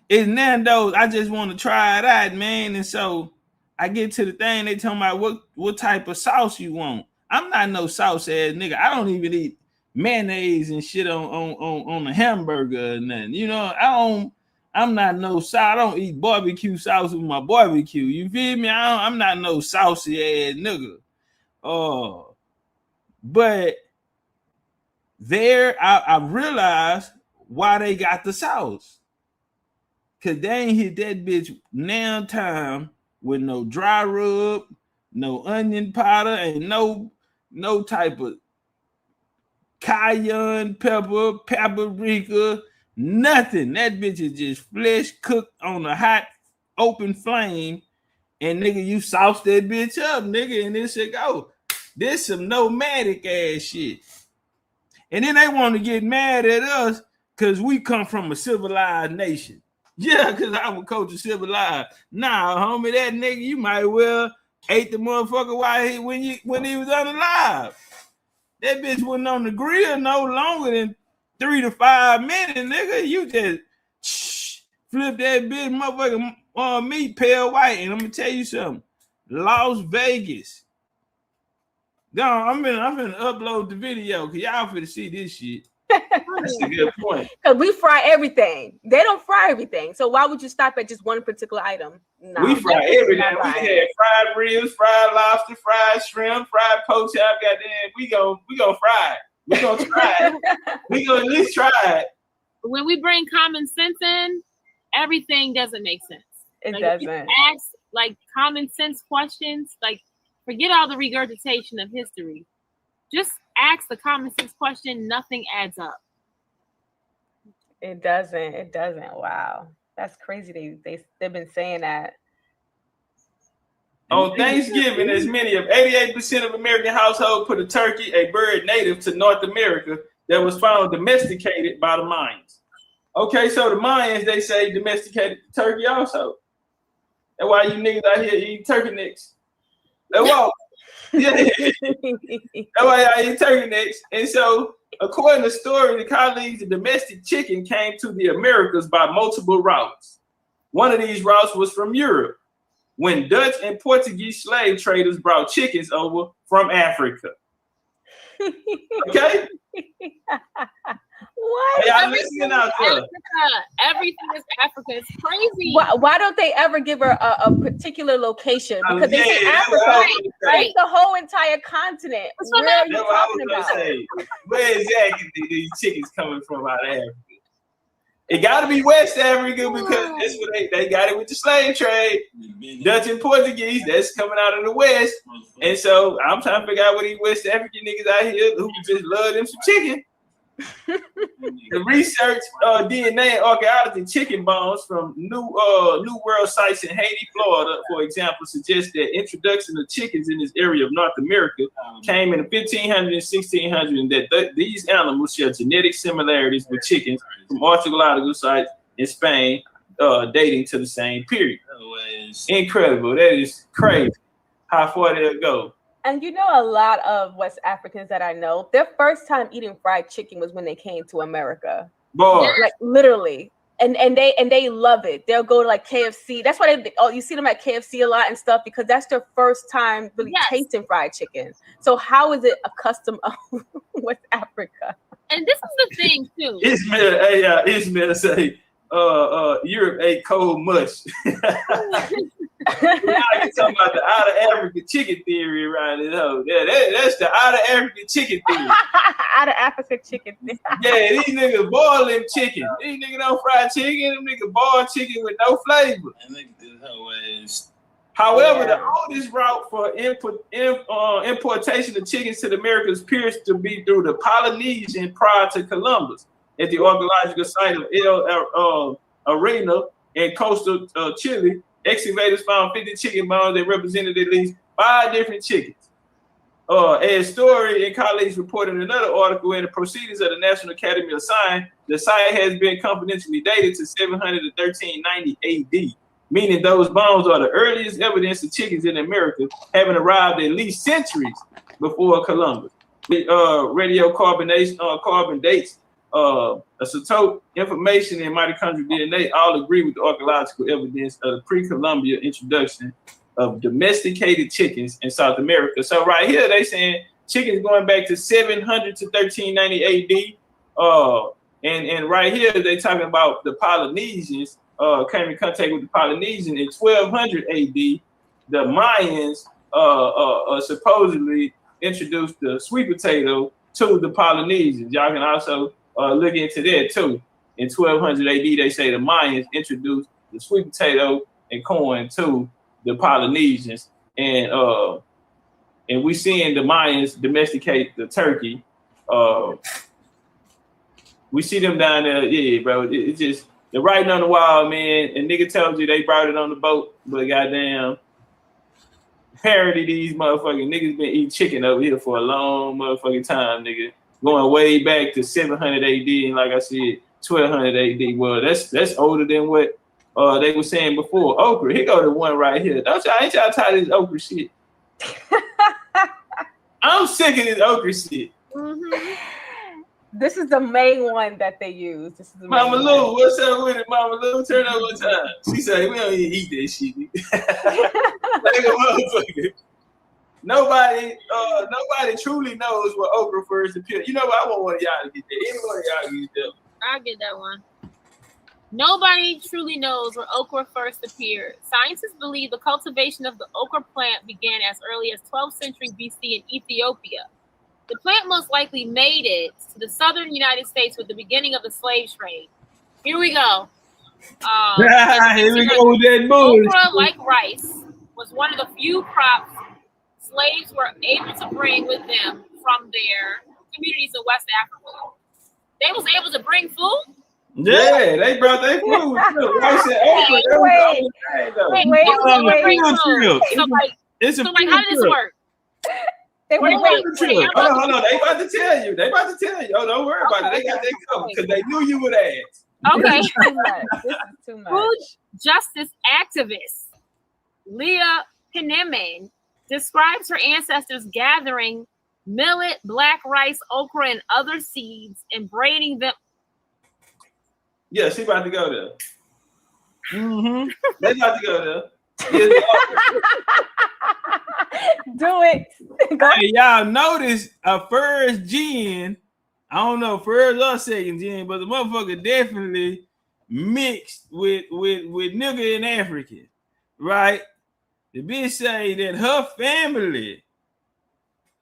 It's Nando's. I just want to try it out, man. And so I get to the thing. They tell me what type of sauce you want. I'm not no sauce ass nigga. I don't even eat mayonnaise and shit on a hamburger or nothing. You know, I'm not no sauce. I don't eat barbecue sauce with my barbecue. You feel me? I'm not no saucy ass nigga. But there I realized why they got the sauce. Cause they ain't hit that bitch now time with no dry rub, no onion powder, and no type of cayenne pepper, paprika, nothing. That bitch is just flesh cooked on a hot open flame, and nigga, you sauce that bitch up, nigga, and this shit go. This some nomadic ass shit. And then they want to get mad at us because we come from a civilized nation. Yeah, because our culture civilized. Nah, homie, that nigga, you might well ate the motherfucker when he was unalive. That bitch wasn't on the grill no longer than 3 to 5 minutes, nigga. You just flip that bitch motherfucker meat pale white. And I'm gonna tell you something. Las Vegas. No, I'm gonna upload the video because y'all finna see this shit. That's a good point. Because we fry everything. They don't fry everything. So why would you stop at just one particular item? No, we fry everything. We had fried ribs, fried lobster, fried shrimp, fried poach. Goddamn, we gonna fry it. We gonna try it. We gonna at least try it. When we bring common sense in, everything doesn't make sense. It doesn't. Ask like common sense questions. Like forget all the regurgitation of history. Just ask the common sense question. Nothing adds up. It doesn't. Wow, that's crazy. They've been saying that. On Thanksgiving, as many of 88% of American households put a turkey, a bird native to North America that was found domesticated by the Mayans. Okay, so the Mayans, they say domesticated turkey also. That's why you niggas out here eat turkey necks. That's why. Yeah. That's why y'all eat turkey necks. And so, according to the story, the colonies, the domestic chicken came to the Americas by multiple routes. One of these routes was from Europe, when Dutch and Portuguese slave traders brought chickens over from Africa. Okay? What? Y'all listening out there? Everything is Africa. It's crazy. Why don't they ever give her a particular location? Because they say Africa, right? The whole entire continent. Where are you talking about? Where exactly these chickens coming from out of Africa? It got to be West Africa because that's what they got it with the slave trade. Dutch and Portuguese, that's coming out of the West. And so I'm trying to figure out what these West African niggas out here who just love them some chicken. The research DNA and archaeology chicken bones from New World sites in Haiti, Florida, for example, suggests that introduction of chickens in this area of North America came in the 1500s and 1600s, and that these animals share genetic similarities with chickens from archaeological sites in Spain, dating to the same period. Incredible. That is crazy how far they'll go. And you know, a lot of West Africans that I know, their first time eating fried chicken was when they came to America. Boy, like literally, and they love it. They'll go to like KFC. That's why you see them at KFC a lot and stuff because that's their first time really tasting fried chicken. So how is it a custom of West Africa? And this is the thing too. Ismail say, Europe ate cold mush. Now you're talking about the out of Africa chicken theory around it. That's the out of Africa chicken theory. Out of Africa chicken theory. Yeah, these niggas boil them chicken. These niggas don't fry chicken. Them niggas boil chicken with no flavor. However, the oldest route for importation of chickens to the Americas appears to be through the Polynesian prior to Columbus. At the archaeological site of El Arena in coastal Chile, excavators found 50 chicken bones that represented at least 5 different chickens. As Story and colleagues reported in another article in the Proceedings of the National Academy of Science, the site has been confidentially dated to 700 to 1390 AD, meaning those bones are the earliest evidence of chickens in America, having arrived at least centuries before Columbus. Radiocarbon dates, isotope information, and mitochondrial DNA all agree with the archaeological evidence of the pre-Columbia introduction of domesticated chickens in South America. So right here, they saying chickens going back to 700 to 1390 AD. And right here, they talking about the Polynesians came in contact with the Polynesians in 1200 AD. The Mayans supposedly introduced the sweet potato to the Polynesians. Y'all can also look into that too. In 1200 AD, they say the Mayans introduced the sweet potato and corn to the Polynesians, and we seeing the Mayans domesticate the turkey. We see them down there, yeah, bro. It's just they're writing on the wall, man. And nigga tells you they brought it on the boat, but goddamn, apparently these motherfucking niggas been eating chicken over here for a long motherfucking time, nigga. Going way back to 700 AD, and like I said, 1200 AD. Well, that's older than what they were saying before. Okra, here go the one right here. Ain't y'all tired of this okra shit? I'm sick of this okra shit. Mm-hmm. This is the main one that they use. This is the Mama Lou, what's up with it, Mama Lou? Turn up one time. She said, we don't even eat that shit. Like a motherfucker. Nobody truly knows what okra first appeared. You know what? I want one of y'all to get that. Any one of y'all can get that. I'll get that one. Nobody truly knows where okra first appeared. Scientists believe the cultivation of the okra plant began as early as 12th century BC in Ethiopia. The plant most likely made it to the southern United States with the beginning of the slave trade. Here we go. Here we go with that bullshit. Okra, like rice, was one of the few crops slaves were able to bring with them from their communities in West Africa. They was able to bring food? Yeah, they brought their food. Rice and okra. Wait. So how did this work? Wait. Hold on. They about to tell you. Oh, don't worry about it. They got their cover because they knew you would ask. Okay. This is too much. Food justice activist Leah Penniman describes her ancestors gathering millet, black rice, okra, and other seeds and braiding them. Yeah, she about to go there. Mm-hmm. They about to go there. Do it. Hey, y'all notice a first gen, I don't know, first or second gen, but the motherfucker definitely mixed with nigga and African, right? The bitch say that her family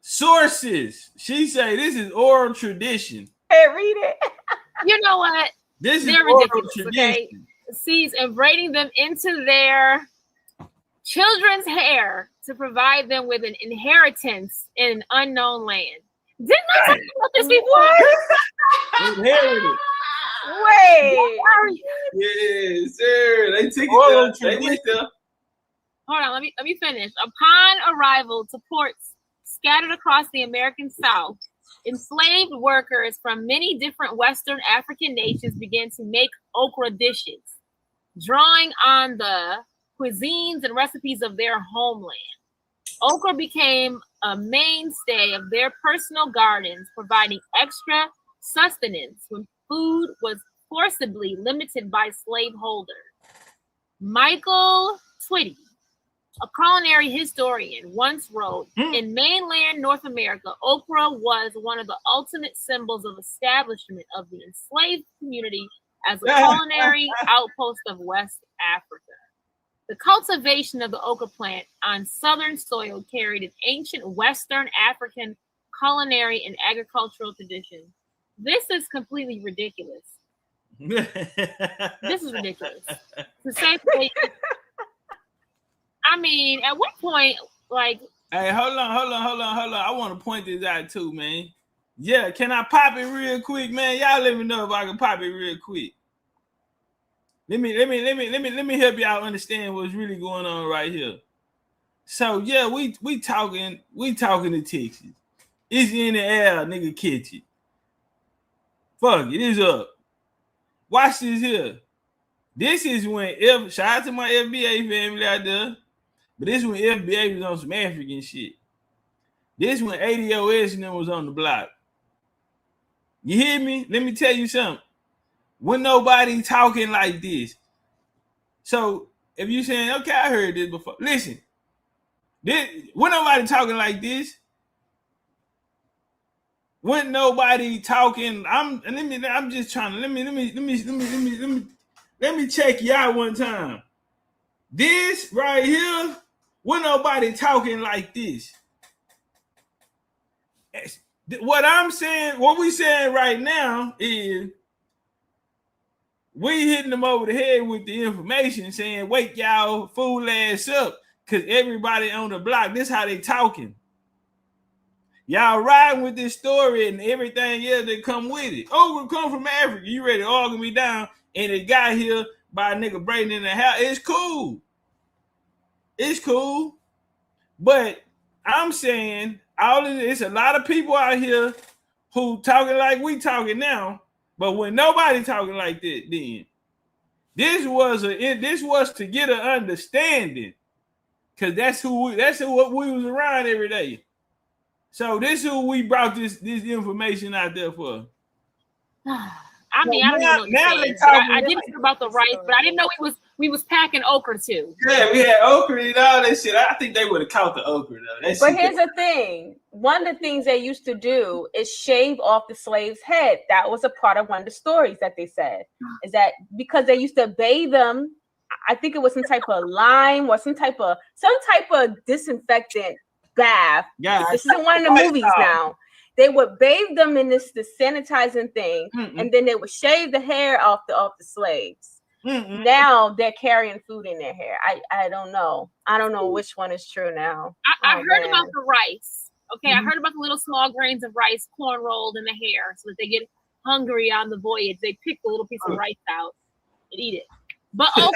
sources, she say this is oral tradition. Hey, read it. You know what? This they're is ridiculous. Okay, seeds and braiding them into their children's hair to provide them with an inheritance in an unknown land. Didn't I talk about this before? Inherited. Wait. Yes, sir. They took it. They went there. Hold on, let me finish. Upon arrival to ports scattered across the American South, enslaved workers from many different Western African nations began to make okra dishes, drawing on the cuisines and recipes of their homeland. Okra became a mainstay of their personal gardens, providing extra sustenance when food was forcibly limited by slaveholders. Michael Twitty, a culinary historian, once wrote, in mainland North America, okra was one of the ultimate symbols of establishment of the enslaved community as a culinary outpost of West Africa. The cultivation of the okra plant on southern soil carried an ancient Western African culinary and agricultural tradition. This is completely ridiculous. This is ridiculous. To say, I mean, at what point, like... Hey, hold on. I want to point this out too, man. Yeah, can I pop it real quick, man? Y'all let me know if I can pop it real quick. Let me help y'all understand what's really going on right here. So yeah, we talking to Texas. It's in the air, nigga, catch it. Fuck it, it's up. Watch this here. This is when shout out to my FBA family out there. But this is when FBA was on some African shit. This when ADOS and them was on the block. You hear me? Let me tell you something. When nobody talking like this. So if you saying, okay, I heard this before. Listen, when nobody talking like this, when nobody talking, I'm just trying to let me check you out one time. This right here, when nobody talking like this. What I'm saying, what we saying right now is we hitting them over the head with the information saying, wake y'all fool ass up, because everybody on the block, this how they talking. Y'all riding with this story and everything else that come with it. Oh, we come from Africa. You ready to argue me down, and it got here by a nigga braiding in the house. It's cool. It's cool. But I'm saying it's a lot of people out here who talking like we talking now. But when nobody talking like that, then this was to get an understanding, because that's what we was around every day. So this is who we brought this information out there for. I mean, I don't even know what to say. I didn't hear about the rice, but I didn't know we was packing okra too. Yeah, we had okra and all that shit. I think they would have caught the okra though. But here's the thing. One of the things they used to do is shave off the slave's head. That was a part of one of the stories that they said. Is that because they used to bathe them, I think it was some type of lime or some type of disinfectant bath. Yeah, this isn't one of the movies now. They would bathe them in this sanitizing thing, and then they would shave the hair off the slaves. Now they're carrying food in their hair. I don't know. I don't know which one is true now. I heard about the rice. Okay, I heard about the little small grains of rice corn rolled in the hair so that they get hungry on the voyage. They pick the little piece of rice out and eat it. But okra,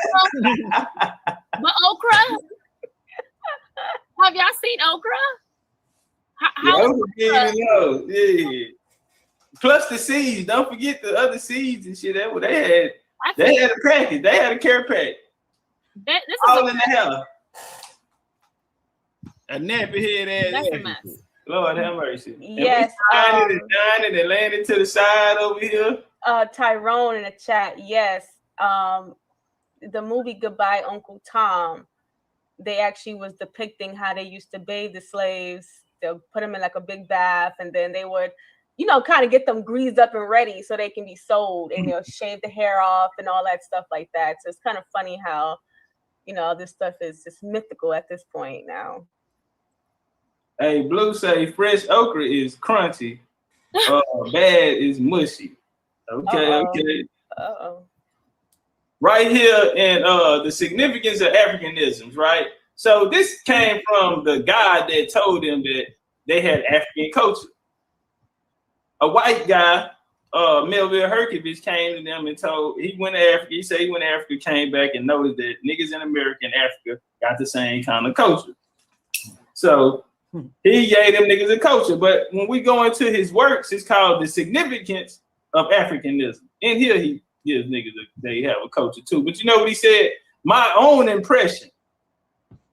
have y'all seen okra? How yeah. Plus the seeds. Don't forget the other seeds and shit. That what they had. They had a package. They had a care pack. This all in the hell. A nappy head ass. That's a mess. Lord have mercy. Yes. And it landed to the side over here. Tyrone in the chat. Yes. The movie Goodbye Uncle Tom, they actually was depicting how they used to bathe the slaves. They'll put them in like a big bath, and then they would, kind of get them greased up and ready so they can be sold, and they'll shave the hair off and all that stuff like that. So it's kind of funny how, this stuff is just mythical at this point now. Hey, Blue say fresh okra is crunchy. Bad is mushy. Okay. Uh-oh. Right here in the significance of Africanisms, right? So this came from the guy that told them that they had African culture. A white guy, Melville Herkovich, came to them and told, he went to Africa. He said he went to Africa, came back and noticed that niggas in America and Africa got the same kind of culture. So he gave them niggas a culture. But when we go into his works, it's called The Significance of Africanism. In here, he gives niggas they have a culture too. But you know what he said? My own impression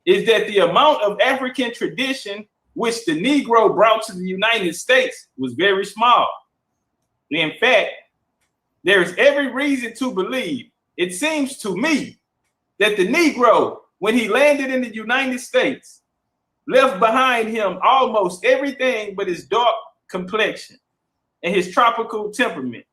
is that the amount of African tradition which the Negro brought to the United States was very small. In fact, there's every reason to believe, it seems to me, that the Negro, when he landed in the United States, left behind him almost everything but his dark complexion and his tropical temperament.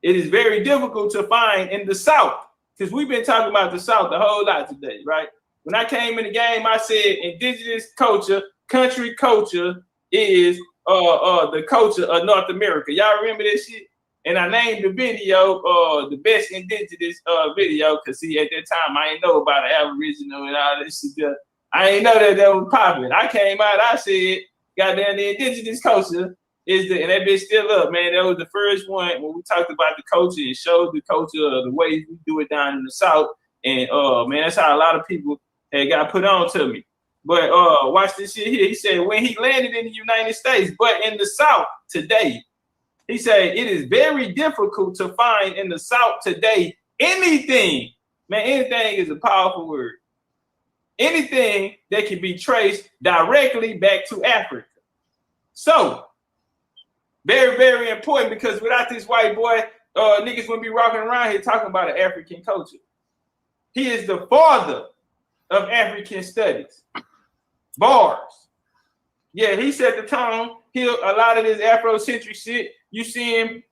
It is very difficult to find in the South, because we've been talking about the South a whole lot today, right? When I came in the game, I said indigenous culture, country culture is the culture of North America. Y'all remember this shit? And I named the video the best indigenous video, because see, at that time I ain't know about the Aboriginal and all this shit. I ain't know that was popular. I came out, I said, goddamn, the indigenous culture is the, and that bitch still up, man. That was the first one when we talked about the culture and showed the culture of the ways we do it down in the South. And man, that's how a lot of people had got put on to me. But watch this shit here. He said when he landed in the United States, but in the South today, he said it is very difficult to find in the South today anything. Man, anything is a powerful word. Anything that can be traced directly back to Africa. So, very, very important, because without this white boy, niggas wouldn't be rocking around here talking about an African culture. He is the father of African studies. Bars. Yeah, he set the tone. A lot of this Afrocentric shit, you see him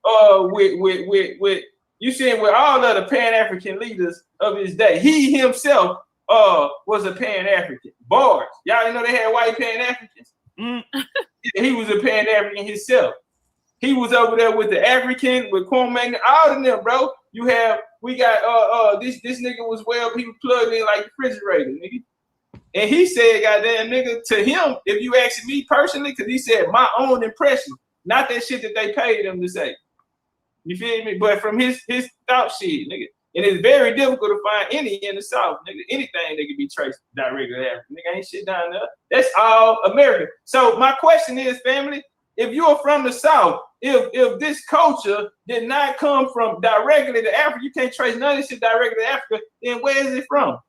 you see him with all of the Pan-African leaders of his day. He himself was a Pan-African. Bars. Y'all didn't know they had white Pan-Africans? He was a Pan-African himself. He was over there with the African, with Kwame, all of them, bro. We got this nigga was he was plugged in like the refrigerator, nigga. And he said, goddamn nigga, to him, if you ask me personally, because he said my own impression, not that shit that they paid him to say. You feel me? But from his thought shit, nigga. And it's very difficult to find any in the South, nigga. Anything that can be traced directly to Africa. Nigga, ain't shit down there. That's all American. So my question is, family, if you're from the South, if this culture did not come from directly to Africa, you can't trace none of this shit directly to Africa, then where is it from?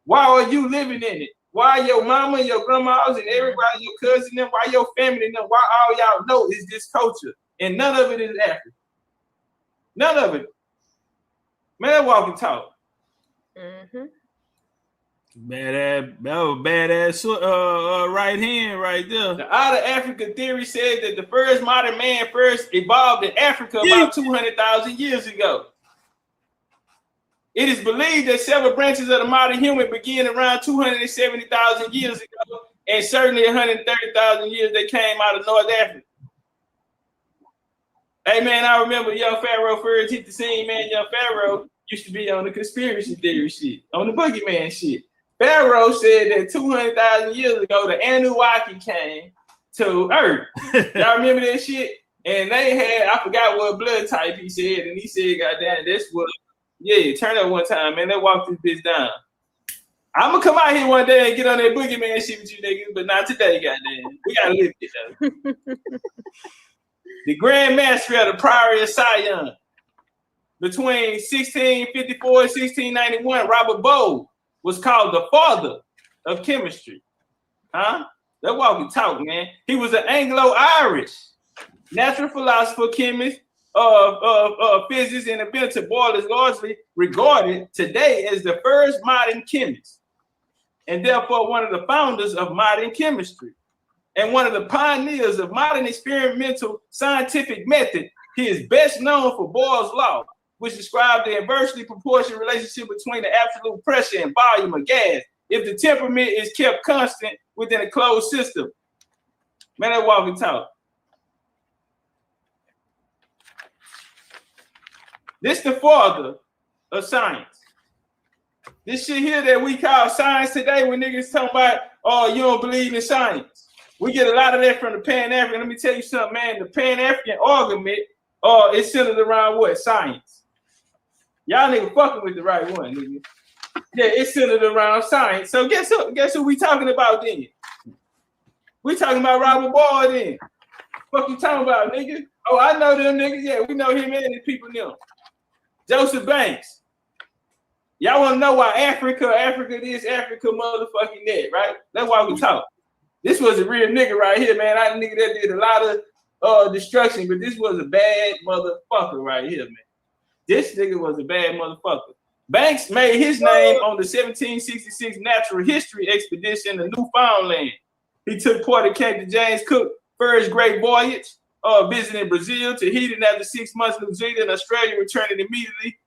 Why are you living in it? Why your mama and your grandmas and everybody, your cousin, them, why your family and them, why all y'all know is this culture? And none of it is African. None of it. Man, that walk and talk. Mm-hmm. Badass, that was badass right hand right there. The Outer Africa theory says that the first modern man first evolved in Africa about 200,000 years ago. It is believed that several branches of the modern human began around 270,000 years ago, and certainly 130,000 years they came out of North Africa. Hey man, I remember Young Pharaoh first hit the scene, man. Young Pharaoh used to be on the conspiracy theory shit, on the boogeyman shit. Pharaoh said that 200,000 years ago, the Anunnaki came to Earth. Y'all remember that shit? And they had, I forgot what blood type he said, and he said, goddamn, that's what. Yeah, turn up one time, man. They walk this bitch down. I'm gonna come out here one day and get on that boogeyman shit with you niggas, but not today, goddamn. We gotta live it though. The Grand Master of the Priory of Sion. Between 1654 and 1691, Robert Bode was called the father of chemistry. Huh? That walk and talk, man. He was an Anglo-Irish natural philosopher, chemist, physics, and inventor. Boyle is largely regarded today as the first modern chemist, and therefore one of the founders of modern chemistry, and one of the pioneers of modern experimental scientific method. He is best known for Boyle's law, which described the inversely proportional relationship between the absolute pressure and volume of gas if the temperament is kept constant within a closed system. Man, that walk and talk. This the father of science. This shit here that we call science today, when niggas talking about, oh, you don't believe in science. We get a lot of that from the Pan-African. Let me tell you something, man. The Pan-African argument is centered around what? Science. Y'all niggas fucking with the right one, nigga. Yeah, it's centered around science. So guess who we talking about then? We talking about Robert Ball then. What you talking about, nigga? Oh, I know them niggas. Yeah, we know him and his people now. Joseph Banks. Y'all want to know why Africa this, Africa motherfucking that, right? That's why we talk. This was a real nigga right here, man. I nigga that did a lot of destruction, but this was a bad motherfucker right here, man. This nigga was a bad motherfucker. Banks made his name on the 1766 Natural History Expedition to Newfoundland. He took part in Captain James Cook's first great voyage, visiting Brazil, Tahiti after 6 months, New Zealand, Australia, returning immediately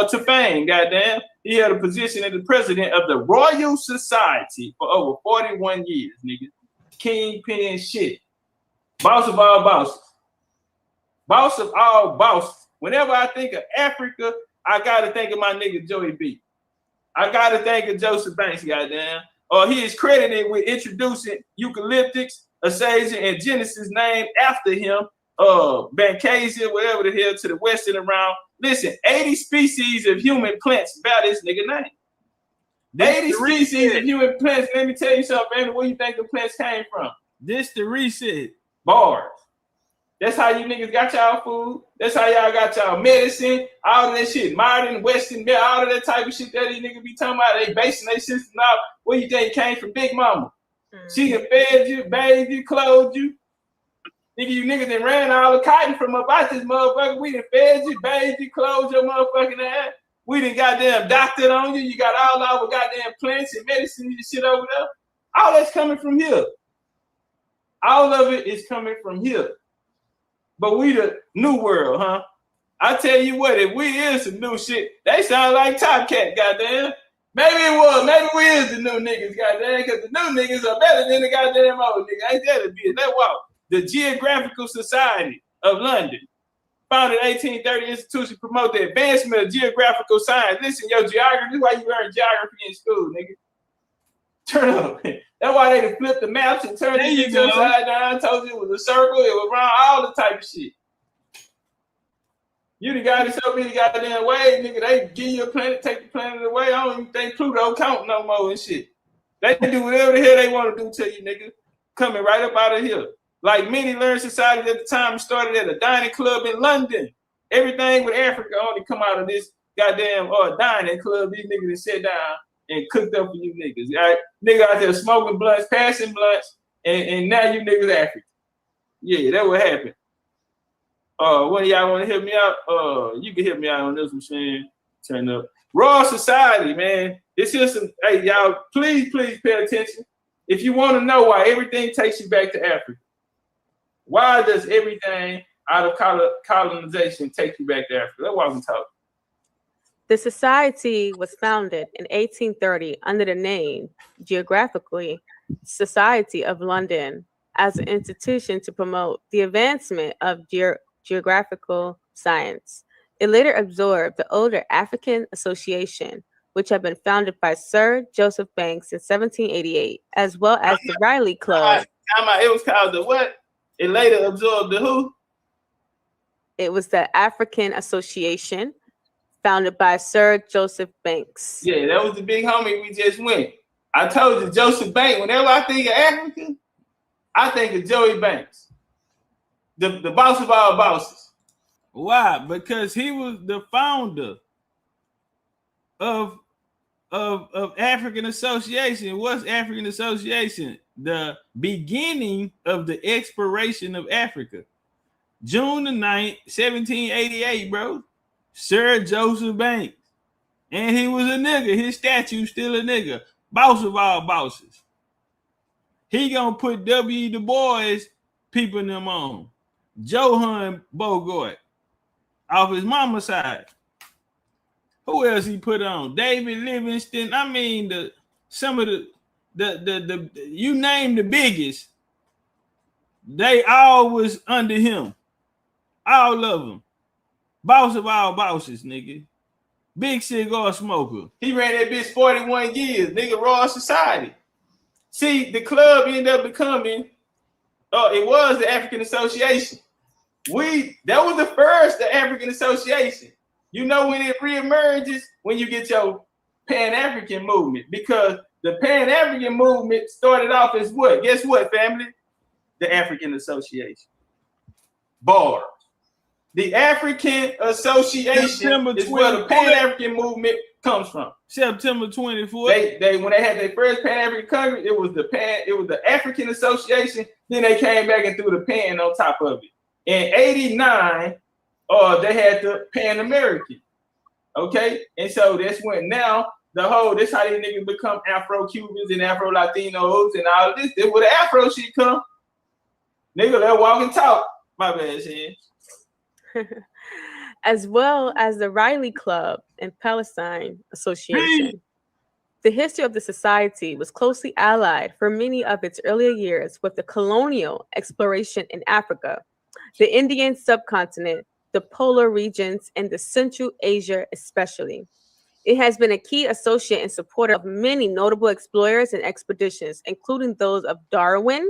to fame. Goddamn, he held a position as the president of the Royal Society for over 41 years, nigga. Kingpin shit. Boss of all bosses. Boss of all bosses. Whenever I think of Africa, I gotta think of my nigga Joey B. I gotta think of Joseph Banks, goddamn. He is credited with introducing eucalyptics, Acacia, and Genesis named after him. Bancasia, whatever the hell, to the western around. Listen, 80 species of human plants bear this nigga name. 80 species of human plants. Let me tell you something, man. Where you think the plants came from? This the reset. Bars. That's how you niggas got y'all food. That's how y'all got y'all medicine. All of that shit. Modern, Western, all of that type of shit that these niggas be talking about. They basing their system out. Where you think it came from? Big Mama. She done fed you, bathed you, clothed you. Nigga, you niggas done ran all the cotton from up out this motherfucker. We done fed you, bathed you, clothed your motherfucking ass. We done goddamn doctored on you. You got all our goddamn plants and medicine and shit over there. All that's coming from here. All of it is coming from here. But we the new world, huh? I tell you what, if we is some new shit, they sound like TOPCATZ, goddamn. Maybe it was. Maybe we is the new niggas, goddamn, because the new niggas are better than the goddamn old niggas. Ain't that a bitch? Let's walk. The Geographical Society of London, founded in 1830, institution promote the advancement of geographical science. Listen, yo, geography, this is why you learn geography in school, nigga. Turn up. That's why they flipped the maps and turned it into upside down. Told you it was a circle, it was round, all the type of shit. You the guy that's so many goddamn ways, nigga. They give you a planet, take the planet away. I don't even think Pluto count no more and shit. They do whatever the hell they want to do to you, nigga. Coming right up out of here. Like many learned societies at the time, started at a dining club in London. Everything with Africa only come out of this goddamn dining club. These niggas that sat down and cooked up for you niggas. All right? Nigga out there smoking blunts, passing blunts, and now you niggas African. Yeah, that what happened. One of y'all want to help me out? You can help me out on this machine. Turn up. Royal Society, man. This is some, hey, y'all, please pay attention. If you want to know why everything takes you back to Africa, why does everything out of colonization take you back to Africa? That's why we talk. The society was founded in 1830 under the name Geographically Society of London as an institution to promote the advancement of geographical science. It later absorbed the older African Association, which had been founded by Sir Joseph Banks in 1788, as well as the Riley Club. It was called the what? It later absorbed the who? It was the African Association, founded by Sir Joseph Banks. Yeah, that was the big homie we just went. I told you, Joseph Banks. Whenever I think of Africa, I think of Joey Banks, the boss of all bosses. Why? Because he was the founder of African Association. What's African Association? The beginning of the exploration of Africa. June the 9th, 1788, bro. Sir Joseph Banks. And he was a nigga. His statue still a nigga. Boss of all bosses. He gonna put W. Du Bois people them on. Johann Bogart off his mama's side. Who else he put on? David Livingston. I mean, some of the you name the biggest. They all was under him. All of them. Boss of all bosses, nigga. Big cigar smoker. He ran that bitch 41 years, nigga. Royal Society. See, the club ended up becoming, it was the African Association. That was the first African Association. You know when it reemerges? When you get your Pan-African movement. Because the Pan-African movement started off as what? Guess what, family? The African Association. Bars. The African Association is where the Pan-African movement comes from. September 24th. They when they had their first Pan-African Congress, it was the African Association. Then they came back and threw the Pan on top of it. In '89, they had the Pan-American. Okay, and so that's when now this how these niggas become Afro-Cubans and Afro-Latinos and all this. That's where the Afro shit come. Nigga, let walk and talk. My bad, Shan. As well as the Riley Club and Palestine Association. The history of the society was closely allied for many of its earlier years with the colonial exploration in Africa, the Indian subcontinent, the polar regions, and the Central Asia especially. It has been a key associate and supporter of many notable explorers and expeditions, including those of Darwin,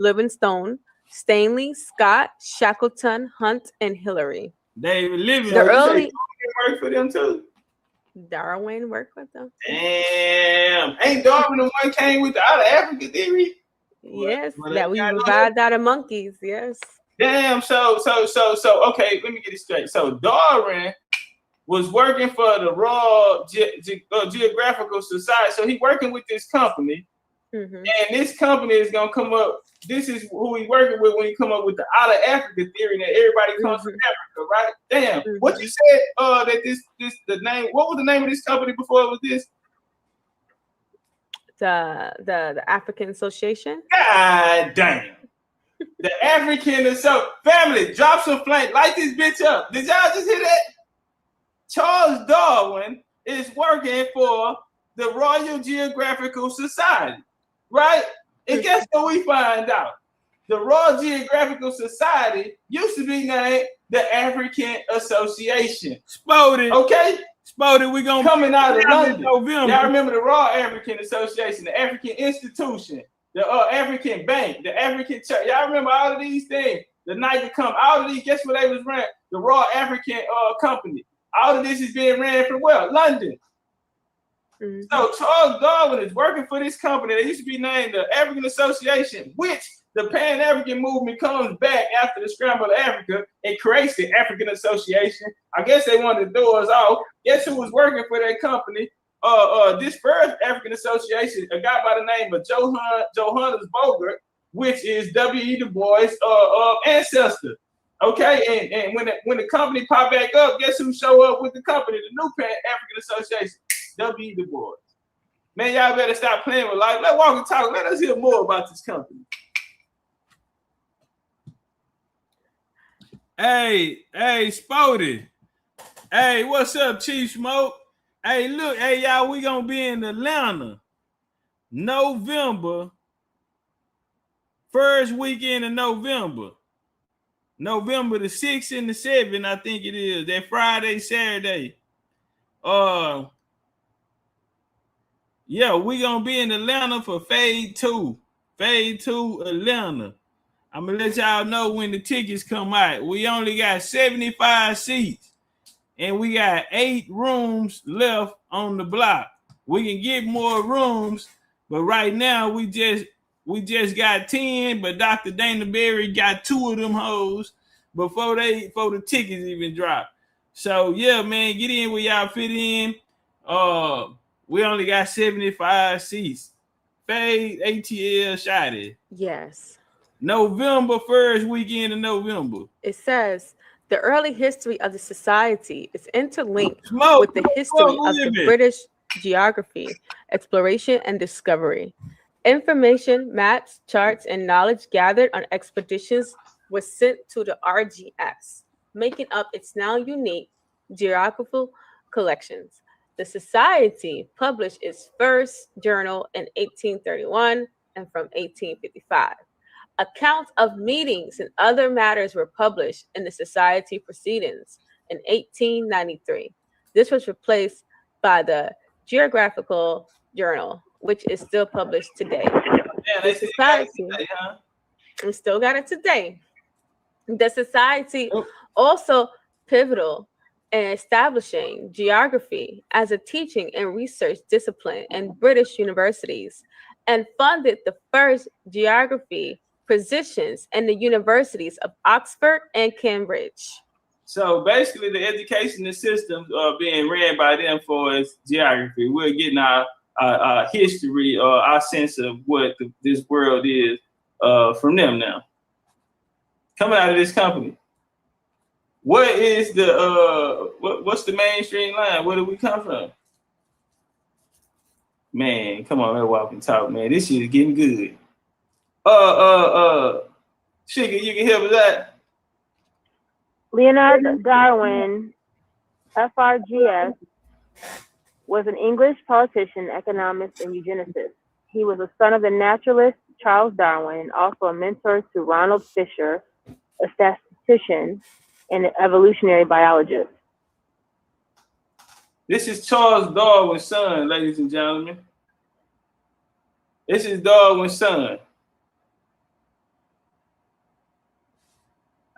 Livingstone, Stanley, Scott, Shackleton, Hunt, and Hillary. David Livingstone. The early work for them too. Darwin worked with them. Damn, ain't Darwin the one came with the out of Africa theory? Yes, that we revived out of monkeys. Yes. Damn. So. Okay, let me get it straight. So Darwin was working for the Royal Geographical Society. So he working with this company. Mm-hmm. And this company is gonna come up. This is who he working with when he come up with the out of Africa theory that everybody comes from Africa, right? Damn. Mm-hmm. What you said that the name, what was the name of this company before it was this? The African Association? God damn. The African Association. Family, drop some flame. Light this bitch up. Did y'all just hear that? Charles Darwin is working for the Royal Geographical Society. Right? And guess what we find out? The Royal Geographical Society used to be named the African Association. Spotted. Okay? Spotted, we're going to coming out of London. November. Y'all remember the Royal African Association, the African Institution, the African Bank, the African Church. Y'all remember all of these things? The night to come, all of these, guess what they was ran? The Royal African Company. All of this is being ran from where? London. Mm-hmm. So Charles Darwin is working for this company that used to be named the African Association, which the Pan-African movement comes back after the scramble of Africa and creates the African Association. I guess they wanted to throw us off. Guess who was working for that company? This first African Association, a guy by the name of Johannes Bogert, which is W.E. Du Bois' ancestor. Okay, and when the company popped back up, guess who showed up with the company? The new Pan-African Association. W. Du Bois. Man, y'all better stop playing with life. Let's walk and talk. Let us hear more about this company. Hey, Spotty. Hey, what's up, Chief Smoke? Hey, look, hey, y'all, we gonna be in Atlanta, November, first weekend of November the 6th and the 7th, I think it is, that Friday, Saturday. Yeah, we gonna be in Atlanta for Phase 2 Atlanta. I'm gonna let y'all know when the tickets come out. We only got 75 seats, and we got 8 rooms left on the block. We can get more rooms, but right now we just got 10. But Dr. Dana Berry got 2 of them hoes before the tickets even drop. So yeah, man, get in where y'all fit in. We only got 75 seats. Phase ATL Shotty. Yes. November, first weekend of November. It says the early history of the society is interlinked with the history of the British geography, exploration, and discovery. Information, maps, charts, and knowledge gathered on expeditions was sent to the RGX, making up its now unique geographical collections. The society published its first journal in 1831 and from 1855. Accounts of meetings and other matters were published in the society proceedings. in 1893. This was replaced by the Geographical Journal, which is still published today. Yeah, The society, we still got it today. The society also pivotal in establishing geography as a teaching and research discipline in British universities and funded the first geography positions in the universities of Oxford and Cambridge. So basically, the education systems are being ran by them for its geography. We're getting our history or our sense of what this world is from them now. Coming out of this company. What is the what's the mainstream line? Where do we come from? Man, come on, let's walk and talk, man. This shit is getting good. Sugar, you can help us out. Leonard Darwin, FRGS, was an English politician, economist, and eugenicist. He was a son of the naturalist Charles Darwin and also a mentor to Ronald Fisher, a statistician and an evolutionary biologist. This is Charles Darwin's son, ladies and gentlemen. This is Darwin's son.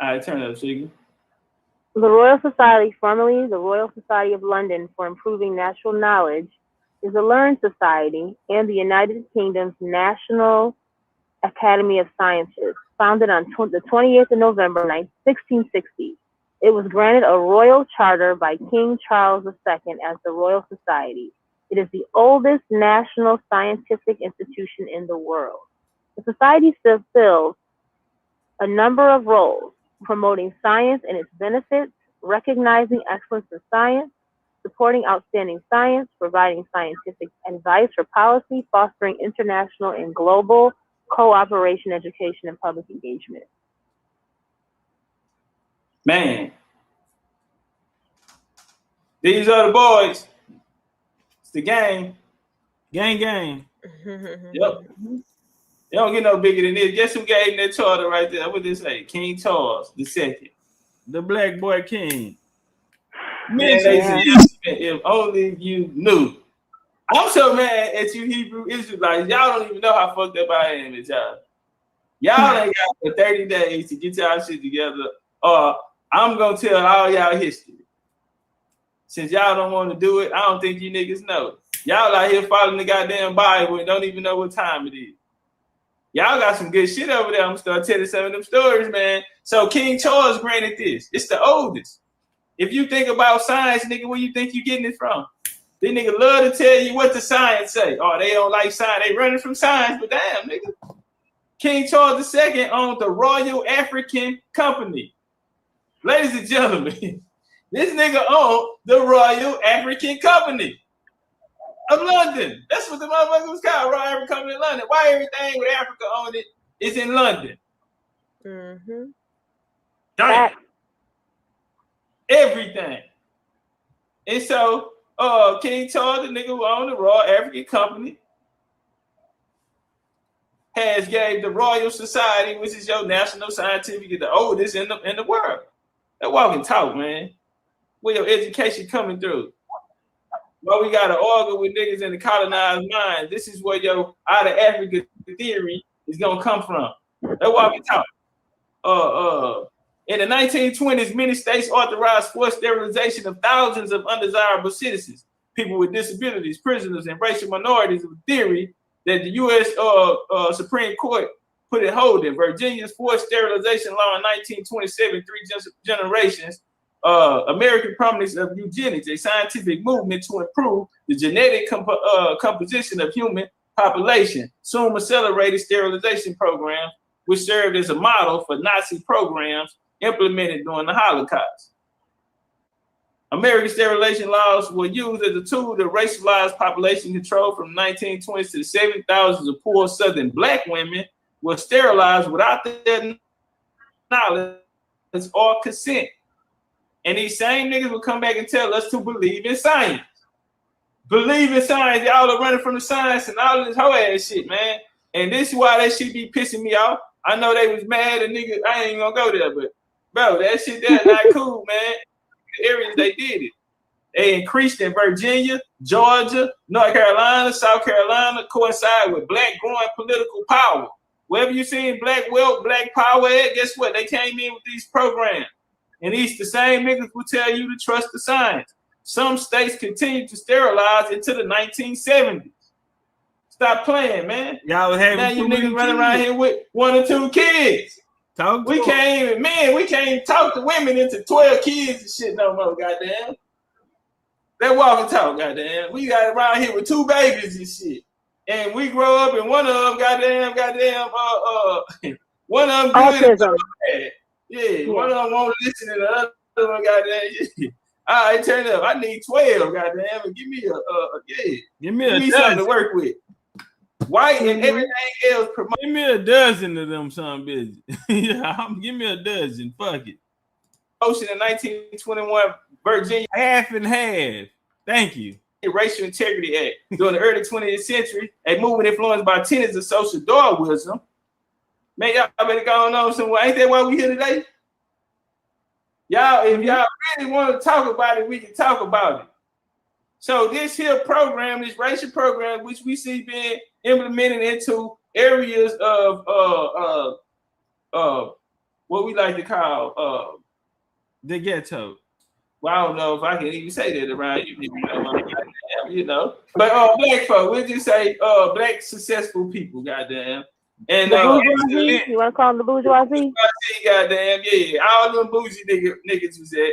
All right, turn it up, Sugar. The Royal Society, formerly the Royal Society of London for Improving Natural Knowledge, is a learned society and the United Kingdom's National Academy of Sciences, founded on the 28th of November, 1660. It was granted a royal charter by King Charles II as the Royal Society. It is the oldest national scientific institution in the world. The society still fills a number of roles, promoting science and its benefits, recognizing excellence in science, supporting outstanding science, providing scientific advice for policy, fostering international and global cooperation, education, and public engagement. Man, these are the boys. It's the gang. Gang. Yep. They don't get no bigger than this. Guess who gave that charter right there? What did they say? King Charles II. The Black Boy King. Man, if only you knew. I'm so mad at you Hebrew Israelites. Y'all don't even know how fucked up I am at y'all. Y'all ain't got for 30 days to get y'all shit together. I'm going to tell all y'all history. Since y'all don't want to do it, I don't think you niggas know. Y'all out here following the goddamn Bible and don't even know what time it is. Y'all got some good shit over there. I'm going to start telling some of them stories, man. So King Charles granted this. It's the oldest. If you think about science, nigga, where you think you getting it from? These niggas love to tell you what the science say. Oh, they don't like science. They running from science, but damn, nigga. King Charles II owned the Royal African Company. Ladies and gentlemen, this nigga owned the Royal African Company of London. That's what the motherfucker was called, Royal African Company of London. Why everything with Africa on it is in London? Mm-hmm. Damn. Everything. And so, King Charles, the nigga who owned the Royal African Company, has gave the Royal Society, which is your national scientific, the oldest in the world. That walk and talk, man. Where your education coming through. Well, we got to argue with niggas in the colonized mind. This is where your out of Africa theory is gonna come from. That walk and talk. In the 1920s, many states authorized forced sterilization of thousands of undesirable citizens, people with disabilities, prisoners, and racial minorities, with theory that the U.S. Supreme Court put it holding. Virginia's forced sterilization law in 1927, three generations, American promise of eugenics, a scientific movement to improve the genetic composition of human population, soon accelerated sterilization programs, which served as a model for Nazi programs implemented during the Holocaust. American sterilization laws were used as a tool to racialize population control from the 1920s to the 70s. Thousands of poor Southern Black women were sterilized without their knowledge or consent. And these same niggas will come back and tell us to believe in science. Believe in science. Y'all are running from the science and all of this whole ass shit, man. And this is why that shit be pissing me off. I know they was mad and niggas, I ain't gonna go there, but bro, that shit there not cool, man. areas they did it. They increased in Virginia, Georgia, North Carolina, South Carolina, coincide with black growing political power. Wherever you seen black wealth, black power at, guess what? They came in with these programs. And these the same niggas will tell you to trust the science. Some states continue to sterilize into the 1970s. Stop playing, man. Y'all was having now you niggas running around here with 1 or 2 kids. We can't talk the women into 12 kids and shit no more, goddamn. They walk and talk, goddamn. We got around here with 2 babies and shit. And we grow up and one of them, goddamn, one of them autism. Yeah, one of them won't listen to the other one, goddamn. All right, turn it up. I need 12, goddamn. And give me give me something to work with. White and everything else. Give me a dozen of them, some bitches. Give me a dozen. Fuck it. Ocean in 1921, Virginia. Half and half. Thank you. Racial Integrity Act. During the early 20th century, a movement influenced by tenets of social Darwinism. Man, y'all better go on somewhere. Ain't that why we here today? Y'all, if y'all really want to talk about it, we can talk about it. So this here program, this racial program, which we see being implemented into areas of what we like to call the ghetto. Well, I don't know if I can even say that around you know. But black folk, we'll just say black successful people, goddamn. And bourgeoisie, you want to call them the bourgeoisie? Goddamn, yeah. All them bougie niggas was at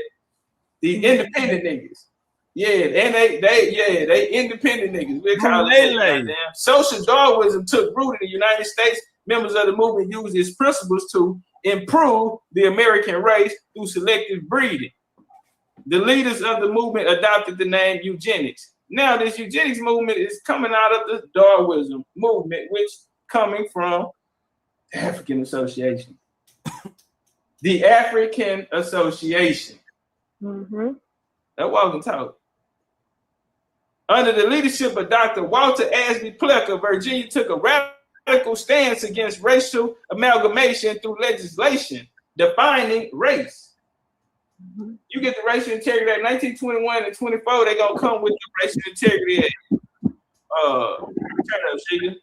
the independent niggas. Yeah, and they independent niggas. We're calling them goddamn. Social Darwinism took root in the United States. Members of the movement used its principles to improve the American race through selective breeding. The leaders of the movement adopted the name eugenics. Now, this eugenics movement is coming out of the Darwinism movement, which coming from the African Association. The African Association. Mm-hmm. That walk and talk. Under the leadership of Dr. Walter Asby Plecker, Virginia took a radical stance against racial amalgamation through legislation defining race. Mm-hmm. You get the Racial Integrity Act 1921 and 24, they're gonna come with the Racial Integrity Act. Turn up, Sheila.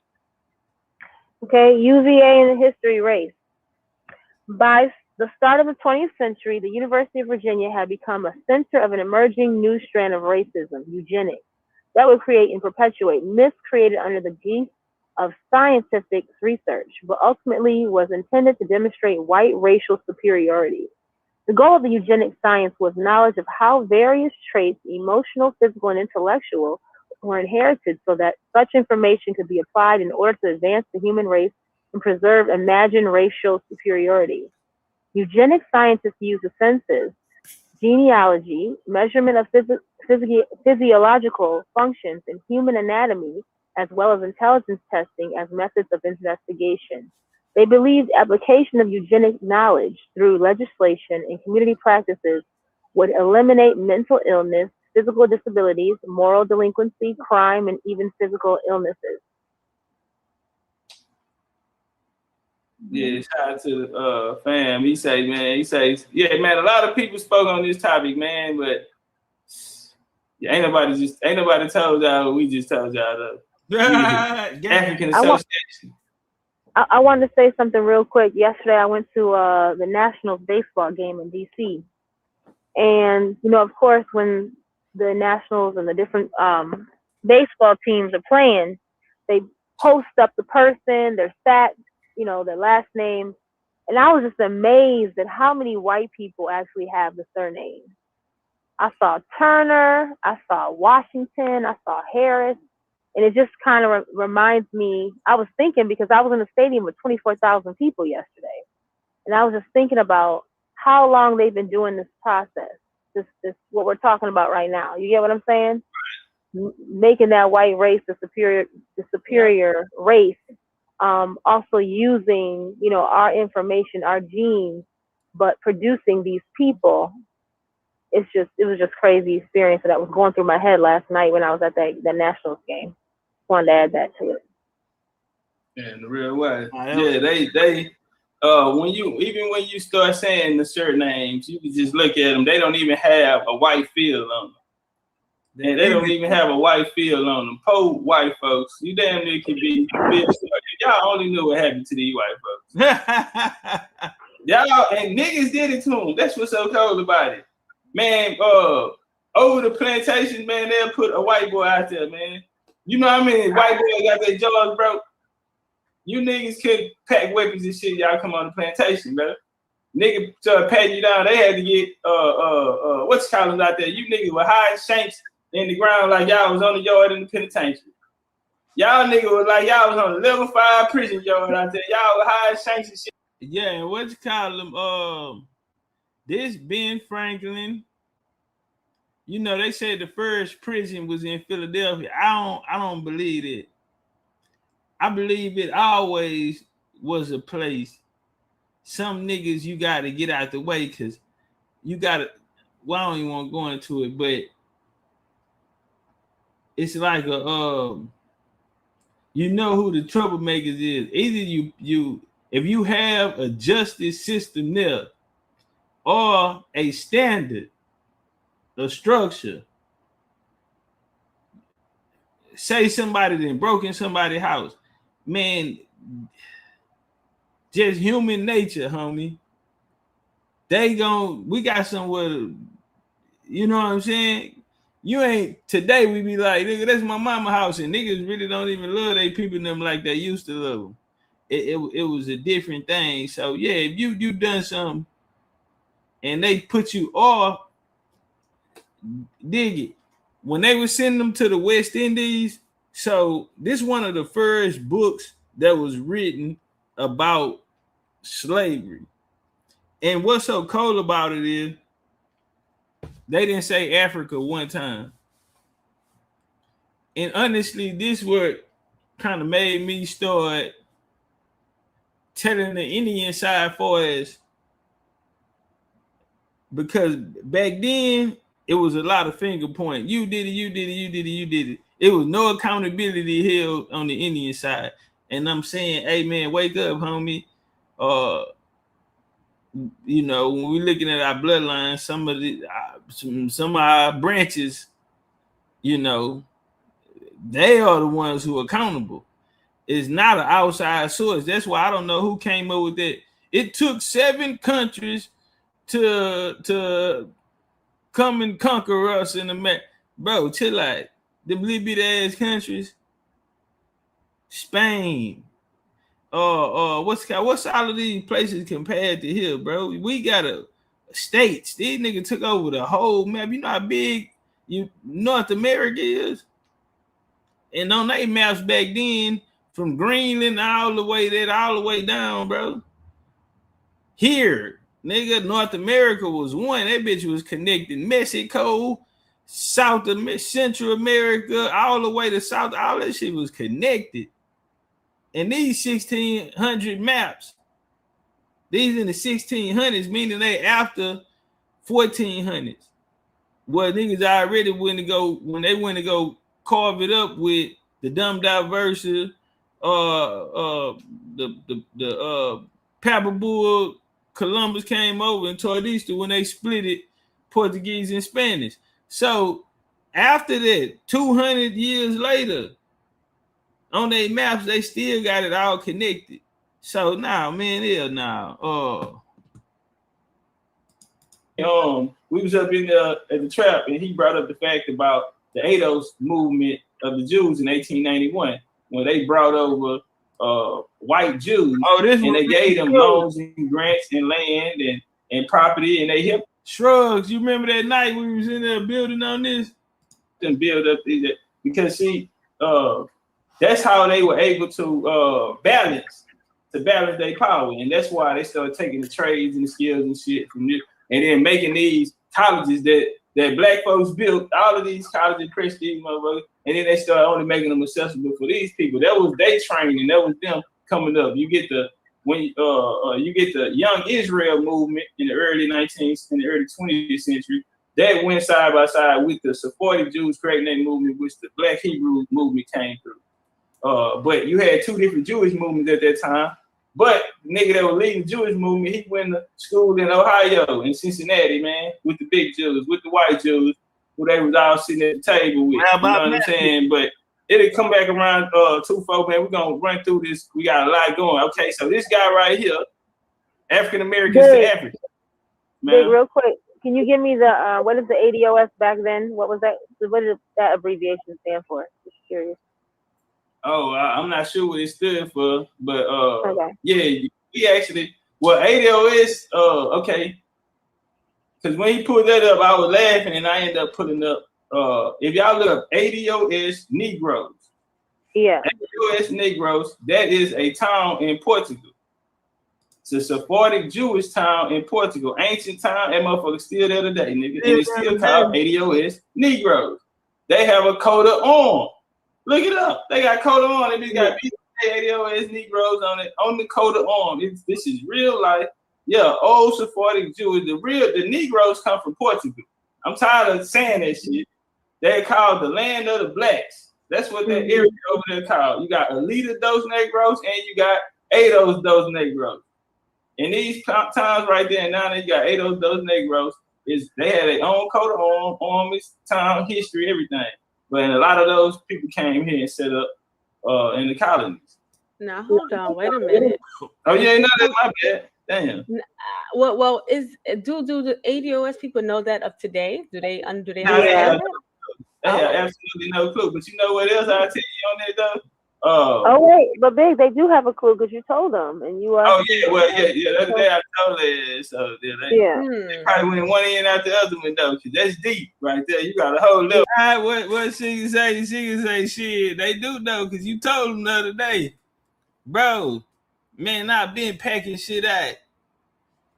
Okay, UVA and the history race. By the start of the 20th century, the University of Virginia had become a center of an emerging new strand of racism, eugenics, that would create and perpetuate myths created under the guise of scientific research, but ultimately was intended to demonstrate white racial superiority. The goal of the eugenic science was knowledge of how various traits, emotional, physical, and intellectual, were inherited so that such information could be applied in order to advance the human race and preserve imagined racial superiority. Eugenic scientists use the senses, genealogy, measurement of physiological functions in human anatomy, as well as intelligence testing as methods of investigation. They believed application of eugenic knowledge through legislation and community practices would eliminate mental illness, physical disabilities, moral delinquency, crime, and even physical illnesses. Yeah, shout out to the fam. He says, yeah, man, a lot of people spoke on this topic, man, but yeah, ain't nobody told y'all, we just told y'all the African Association. I wanted to say something real quick. Yesterday, I went to the Nationals baseball game in D.C. And, you know, of course, when the Nationals and the different baseball teams are playing, they post up the person, their stats, you know, their last name. And I was just amazed at how many white people actually have the surname. I saw Turner, I saw Washington, I saw Harris. And it just kind of reminds me, I was thinking, because I was in a stadium with 24,000 people yesterday. And I was just thinking about how long they've been doing this process, this what we're talking about right now. You get what I'm saying? Making that white race the superior race, also using, you know, our information, our genes, but producing these people. It was just crazy experience that was going through my head last night when I was at that Nationals game. Wanted to add that to it. Yeah, in the real way. Yeah, they when you start saying the certain names, you can just look at them. They don't even have a white field on them. They don't even have a white field on them. Poor white folks. You damn near can be. Y'all only know what happened to these white folks. Y'all and niggas did it to them. That's what's so cold about it, man. Over the plantation, man, they'll put a white boy out there, man. You know how many white boys got their jaws broke? You niggas could pack weapons and shit. Y'all come on the plantation, bro. Nigga started patting you down. They had to get what's called out there. You niggas with high shanks in the ground like y'all was on the yard in the penitentiary. Y'all niggas was like y'all was on the level 5 prison yard out there. Y'all with high shanks and shit. Yeah, and what you call them? This Ben Franklin. You know, they said the first prison was in Philadelphia. I don't believe it. I believe it always was a place. Some niggas you got to get out the way because you got to. Well, I don't even want to go into it, but it's like a you know who the troublemakers is. Either you if you have a justice system there or a standard, a structure. Say somebody then broke in somebody's house. Man, just human nature, homie. We got somewhere, you know what I'm saying? You ain't, today we be like, nigga, that's my mama house, and niggas really don't even love they people them like they used to love them. It was a different thing. So yeah, if you done something and they put you off, dig it. When they were sending them to the West Indies, so this is one of the first books that was written about slavery. And what's so cool about it is they didn't say Africa one time. And honestly, this what kind of made me start telling the Indian side for us, because back then it was a lot of finger pointing. You did it. It was no accountability held on the Indian side. And I'm saying, hey man, wake up, homie. You know, when we're looking at our bloodline, some of our branches, you know, they are the ones who are accountable. It's not an outside source. That's why I don't know who came up with that. It took 7 countries to come and conquer us in America. Bro, chill out. Them little bit ass countries. Spain. What's all of these places compared to here, bro? We got a states. These niggas took over the whole map. You know how big North America is? And on they maps back then, from Greenland all the way down, bro. Here, nigga, North America was one. That bitch was connected. Mexico, Central America, all the way to South. All that shit was connected. And these 1600 maps, these in the 1600s, meaning they after 1400s. Well, niggas already went to go carve it up with the dumbed out version, the Papabull, Columbus came over, and Tordista when they split it, Portuguese and Spanish. So after that, 200 years later, on their maps, they still got it all connected. So now, man, we was up in at the trap, and he brought up the fact about the ADOS movement of the Jews in 1891 when they brought over white Jews, and they gave them loans and grants and land and property, and they helped. Shrugs, you remember that night we was in there building on this? And build up because see, that's how they were able to balance their power, and that's why they started taking the trades and the skills and shit from this, and then making these colleges that black folks built, all of these colleges, prestige, motherfuckers, and then they started only making them accessible for these people. That was their training. That was them coming up. You get the Young Israel movement in the early 19th and the early 20th century. That went side by side with the supportive Jews creating that movement, which the Black Hebrew movement came through. But you had 2 different Jewish movements at that time. But the nigga that was leading the Jewish movement, he went to school in Ohio, in Cincinnati, man, with the big Jews, with the white Jews, who they was all sitting at the table with. You know what I'm saying? But it'll come back around 2-4, man. We're gonna run through this. We got a lot going. Okay, so this guy right here, African Americans to Africa. Big, real quick, can you give me the what is the ADOS back then? What was that? What did that abbreviation stand for? Just curious. Oh, I'm not sure what it stood for, but okay. Yeah, we actually, well, ADOS, okay, because when he pulled that up, I was laughing, and I ended up putting up, if y'all look up ADOS Negroes, ADOS Negroes, that is a town in Portugal. It's a Sephardic Jewish town in Portugal, ancient town, that motherfucker still there today, nigga, and it's still called ADOS Negroes. They have a coat of arms. Look it up. They got coat of arms. They got ADOS Negroes on it, on the coat of arms. This is real life. Yeah, old Sephardic Jews. The Negroes come from Portugal. I'm tired of saying that shit. They're called the land of the blacks. That's what that area over there called. You got Elite dos Negros and you got Eidos dos Negros. And these times right there, now you got Eidos dos Negros. They had their own coat of arms, town history, everything. But a lot of those people came here and set up in the colonies. Now hold on, wait a minute. Oh yeah, no, that's my bad. Damn. Well, do the ADOS people know that of today? Do they have they have absolutely no clue. But you know what else I'll tell you on that though? Oh wait, but Big, they do have a clue because you told them, and you are. Oh yeah, well yeah. The other day I told them, so they probably went one end out the other one though, because that's deep right there. You got a whole level. All right, what she can say? She can say shit. They do know because you told them the other day, bro. Man, I've been packing shit out,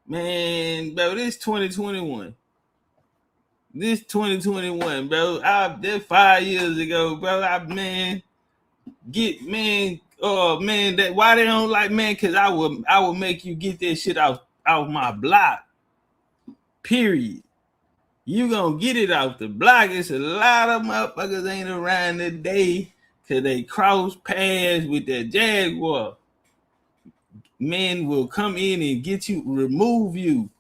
man, bro. This 2021. This 2021, bro. That's 5 years ago, bro. That why they don't like, man, because I will make you get that shit out my block. Period. You gonna get it out the block. It's a lot of motherfuckers ain't around today because they cross paths with that Jaguar. Men will come in and get you, remove you.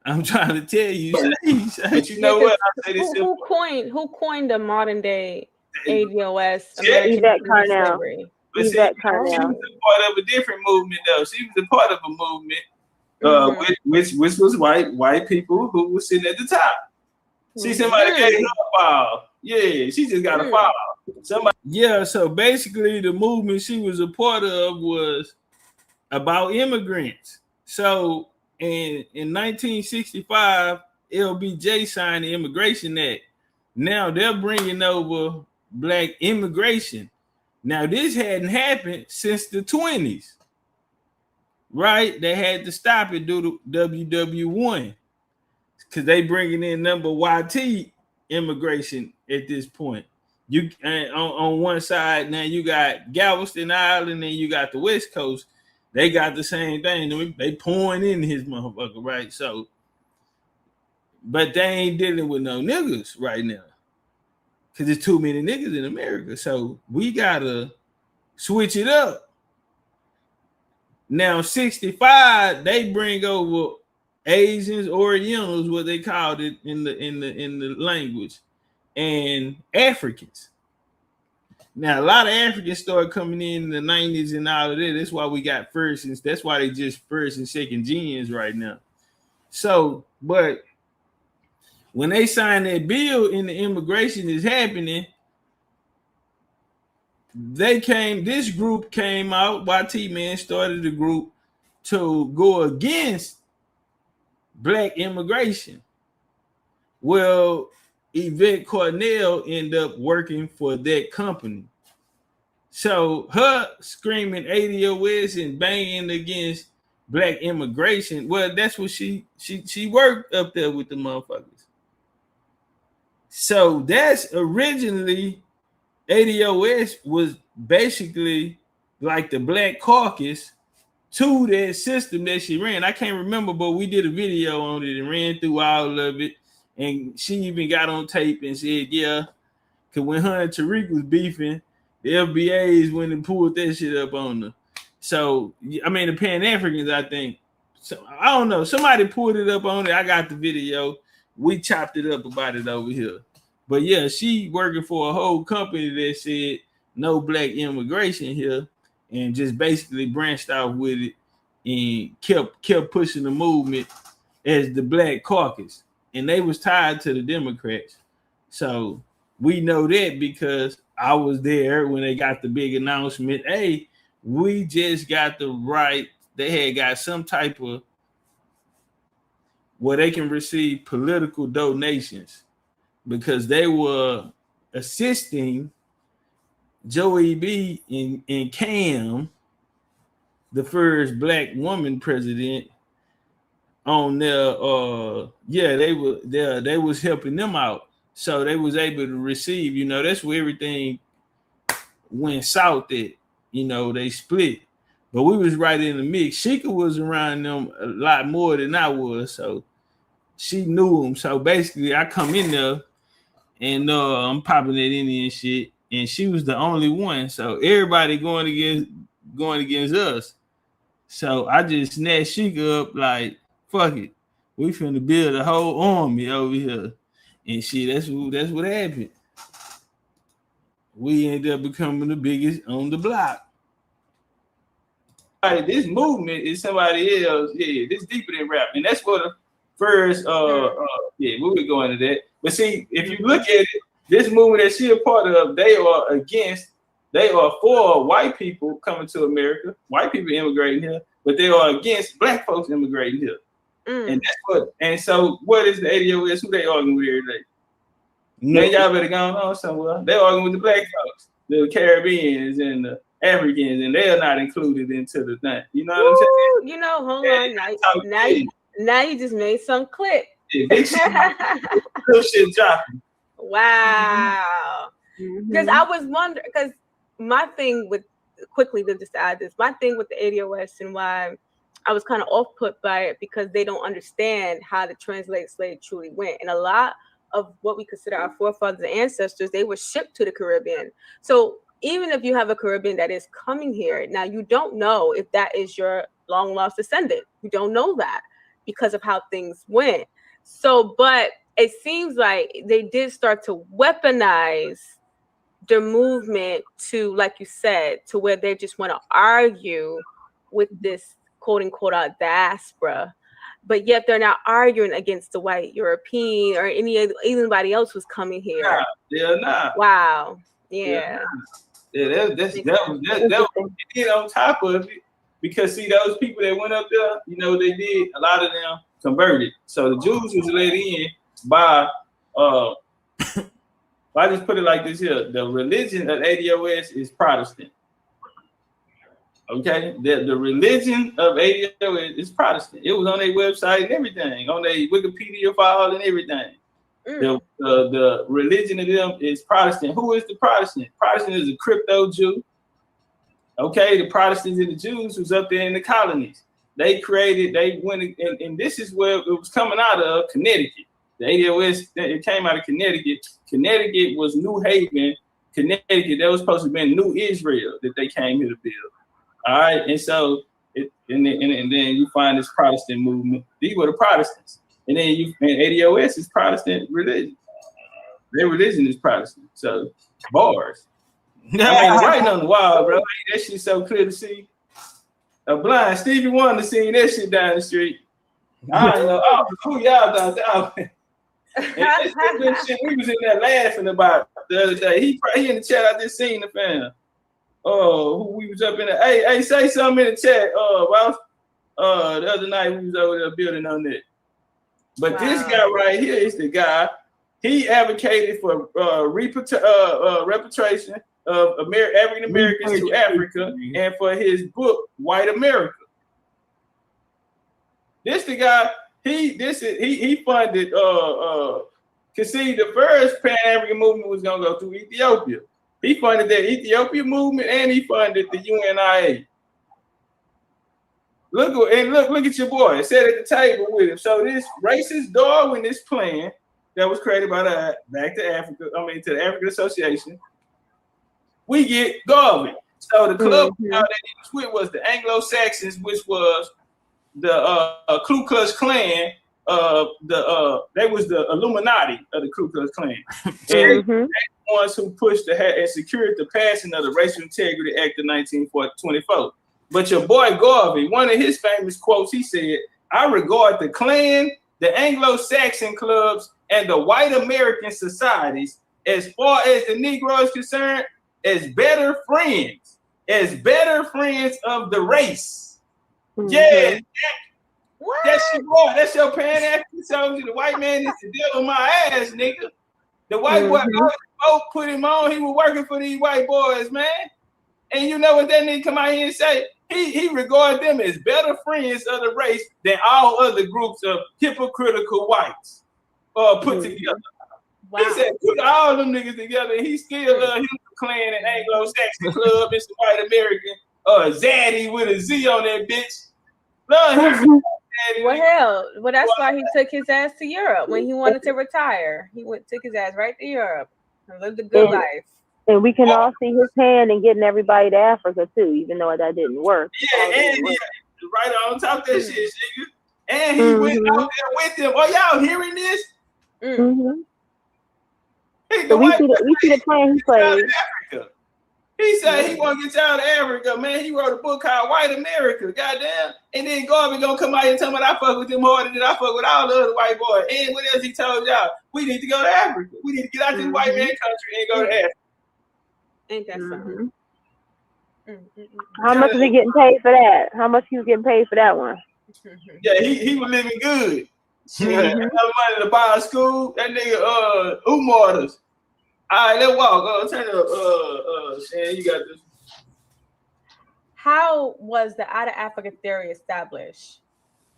I'm trying to tell you. You know what? I say this who coined the modern day ADOS? Yvette Carnell. But she was a part of a different movement, though. She was a part of a movement, which was white people who were sitting at the top. See, somebody gave her a file. Yeah, she just got a file. Somebody. Yeah, so basically, the movement she was a part of was about immigrants. So in 1965, LBJ signed the Immigration Act. Now they're bringing over black immigration. Now this hadn't happened since the 20s, right? They had to stop it due to WW1 because they bringing in number YT immigration at this point. You on one side now you got Galveston Island and you got the West Coast. They got the same thing. They pouring in his motherfucker, right? So, but they ain't dealing with no niggas right now. Because there's too many niggas in America. So we gotta switch it up. Now, 65, they bring over Asians, Orientals, what they called it in the language, and Africans. Now, a lot of Africans started coming in the 90s and all of that. That's why we got that's why they just first and second gens right now. So, but when they signed that bill and the immigration is happening, this group came out, YT Man started a group to go against black immigration. Well, Yvette Carnell ended up working for that company. So her screaming ADOS and banging against black immigration, well, that's what she worked up there with the motherfuckers. So that's originally ADOS was basically like the Black Caucus to that system that she ran. I can't remember, but we did a video on it and ran through all of it. And she even got on tape and said, yeah, because when her and Tariq was beefing, the FBA's went and pulled that shit up on her. So I mean, the Pan Africans, I think. So I don't know. Somebody pulled it up on it. I got the video. We chopped it up about it over here. But yeah, she working for a whole company that said no black immigration here, and just basically branched off with it and kept pushing the movement as the Black Caucus, and they was tied to the Democrats. So we know that because I was there when they got the big announcement. Hey, we just got the right. They had got some type of where they can receive political donations because they were assisting Joey B and Cam, the first black woman president, on their they was helping them out. So they was able to receive, that's where everything went south at, they split. But we was right in the mix. Sheikah was around them a lot more than I was, so she knew them. So basically I come in there and I'm popping that Indian shit, and she was the only one. So everybody going against us. So I just snatched Sheikah up like, fuck it. We finna build a whole army over here. And shit, that's what happened. We ended up becoming the biggest on the block. This movement is somebody else. Yeah, this deeper than rap. And that's what the first we would go into that. But see, if you look at it, this movement that she a part of, they are for white people coming to America, white people immigrating here, but they are against black folks immigrating here. And so what is the ADOS? Who they arguing with every day? Man, y'all better go on somewhere. They arguing with the black folks, the Caribbeans and the Africans, and they are not included into the thing. You know what I'm saying? Hold on. Now you just made some clip. Yeah, big shit dropping. Wow. Because I was wondering, because my thing with, quickly to decide this, my thing with the ADOS and why I was kind of off put by it, because they don't understand how the translated slave truly went. And a lot of what we consider our forefathers and ancestors, they were shipped to the Caribbean. So even if you have a Caribbean that is coming here, now you don't know if that is your long lost descendant. You don't know that because of how things went. So, but it seems like they did start to weaponize their movement to, like you said, to where they just want to argue with this quote unquote diaspora, but yet they're not arguing against the white European or anybody else who's coming here. Nah, they're not. Wow. Yeah. That was on top of it, because see, those people that went up there, they did, a lot of them converted. So the Jews was let in by I just put it like this here: the religion of ADOS is Protestant. Okay, the religion of ADOS is Protestant. It was on their website and everything, on their Wikipedia file and everything. The religion of them is Protestant. Who is the Protestant? Protestant is a crypto Jew. Okay, the Protestants and the Jews was up there in the colonies. They went, and this is where it was coming out of, Connecticut. The ADOS, it came out of Connecticut. Connecticut was New Haven, Connecticut. That was supposed to be New Israel that they came here to build. All right, and so and then you find this Protestant movement. These were the Protestants, and then ADOS is Protestant religion. Their religion is Protestant. So bars. I mean, writing on the wall, bro. That shit's so clear to see. A blind Stevie Wonder seen that shit down the street. I don't know. Oh, who y'all down there? And shit we was in there laughing about the other day. He in the chat. I just seen the fan. Who we was up in there. Hey, say something in the chat. The other night we was over there building on that. But this guy right here is the guy. He advocated for repatriation of African Americans to Africa, and for his book White America. This the guy. He funded. Cause see, the first Pan African movement was gonna go through Ethiopia. He funded that Ethiopia movement, and he funded the UNIA. Look at your boy. Sat at the table with him. So this racist Darwinist plan that was created by to the African Association. We get Garvey. So the club that he was with was the Anglo-Saxons, which was the Ku Klux Klan. They was the Illuminati of the Ku Klux Klan. And they the ones who pushed and secured the passing of the Racial Integrity Act of 1924. But your boy Garvey, one of his famous quotes, he said, "I regard the Klan, the Anglo-Saxon clubs, and the white American societies, as far as the Negro is concerned, as better friends of the race." Yeah, that's your Pan-African soldier. The white man is to deal with my ass, nigga. The white boy both put him on. He was working for these white boys, man. And you know what that nigga come out here and say? He regard them as better friends of the race than all other groups of hypocritical whites put together. Wow. He said, put all them niggas together, and he still him Klan and Anglo-Saxon club. It's the white American Zaddy with a Z on that bitch. Well, hell, that's why he took his ass to Europe when he wanted to retire. He took his ass right to Europe and lived a good life. And we can all see his hand in getting everybody to Africa too, even though that didn't work. Yeah, and right on top of that shit, nigga. And he went out there with them. Are y'all hearing this? So we see the plan he played. He said he want to get you out of Africa, man. He wrote a book called White America, goddamn. And then Garvey gonna come out here and tell me I fuck with them harder than I fuck with all the other white boys. And what else he told y'all? We need to go to Africa. We need to get out this white man country and go to Africa. Ain't that something? How much is he getting paid for that? How much he was getting paid for that one? Yeah, he was living good. Enough money to buy a school. That nigga Umarters. All right, let's walk. Turn up, Shan, you got this. How was the Out of Africa theory established?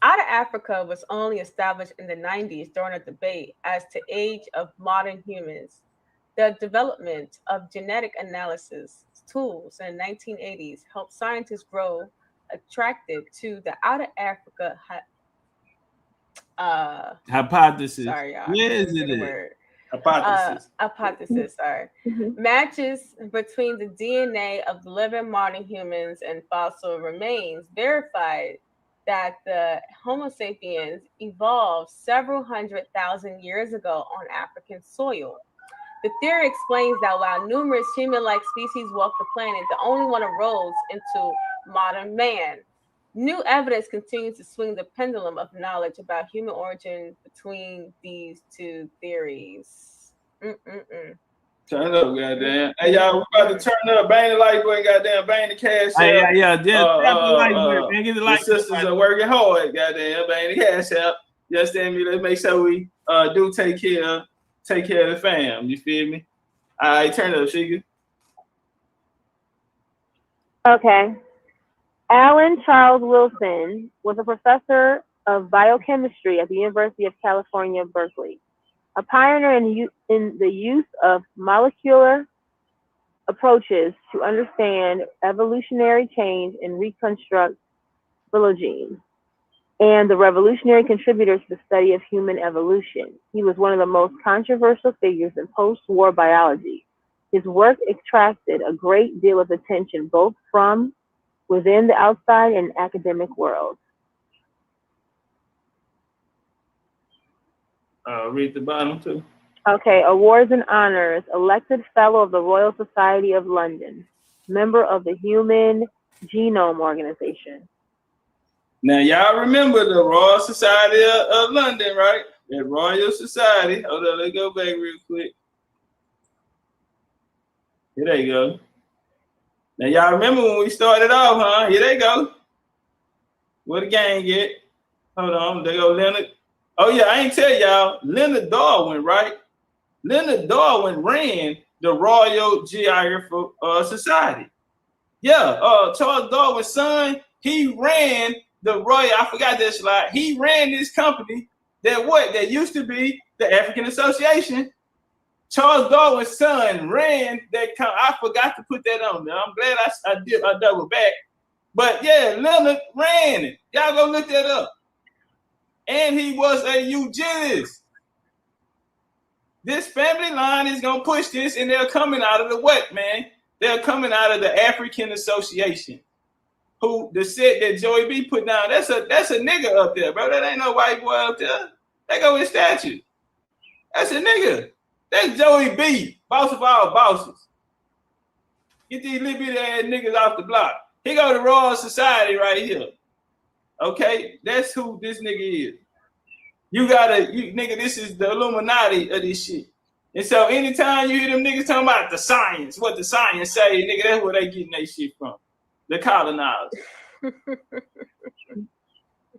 Out of Africa was only established in the 90s during a debate as to age of modern humans. The development of genetic analysis tools in the 1980s helped scientists grow attracted to the Out of Africa hypothesis. Sorry, y'all. Where is it? Hypothesis, sorry. Matches between the DNA of living modern humans and fossil remains verified that the Homo sapiens evolved several 100,000 years ago on African soil. The theory explains that while numerous human-like species walked the planet, the only one arose into modern man. New evidence continues to swing the pendulum of knowledge about human origin between these two theories. Turn up, goddamn. Hey, y'all, we about to turn up. Bang the light button, goddamn. Bang the cash out. Yeah. Get the light. The sisters are working hard, goddamn. Bang the cash out. You understand me? Let's make sure we do take care of the fam. You feel me? All right, turn up, Shiga. Okay. Alan Charles Wilson was a professor of biochemistry at the University of California, Berkeley, a pioneer in the use of molecular approaches to understand evolutionary change and reconstruct phylogenes, and the revolutionary contributor to the study of human evolution. He was one of the most controversial figures in post-war biology. His work attracted a great deal of attention, both from within the outside and academic world. Read the bottom too. Okay, awards and honors. Elected Fellow of the Royal Society of London, member of the Human Genome Organization. Now, y'all remember the Royal Society of London, right? The Royal Society. Hold on, let's go back real quick. Here they go. Now, y'all remember when we started off, huh? Here they go. What the gang get? Hold on, they go Leonard. Oh, yeah, I ain't tell y'all. Leonard Darwin, right? Leonard Darwin ran the Royal Geographical Society. Yeah, Charles Darwin's son, he ran the Royal, I forgot that slide. He ran this company that used to be the African Association. Charles Darwin's son ran that company. I forgot to put that on there. I'm glad I double back. But yeah, Leonard ran it. Y'all go look that up. And he was a eugenist. This family line is gonna push this, and they're coming out of the what, man? They're coming out of the African Association. Who the set that Joey B put down? That's a nigga up there, bro. That ain't no white boy up there. They go with statue. That's a nigga. That's Joey B, boss of all bosses. Get these little bitty ass niggas off the block. He go to Royal Society right here. Okay, that's who this nigga is. You nigga, this is the Illuminati of this shit. And so anytime you hear them niggas talking about the science, what the science say, nigga, that's where they getting their shit from. The colonizers.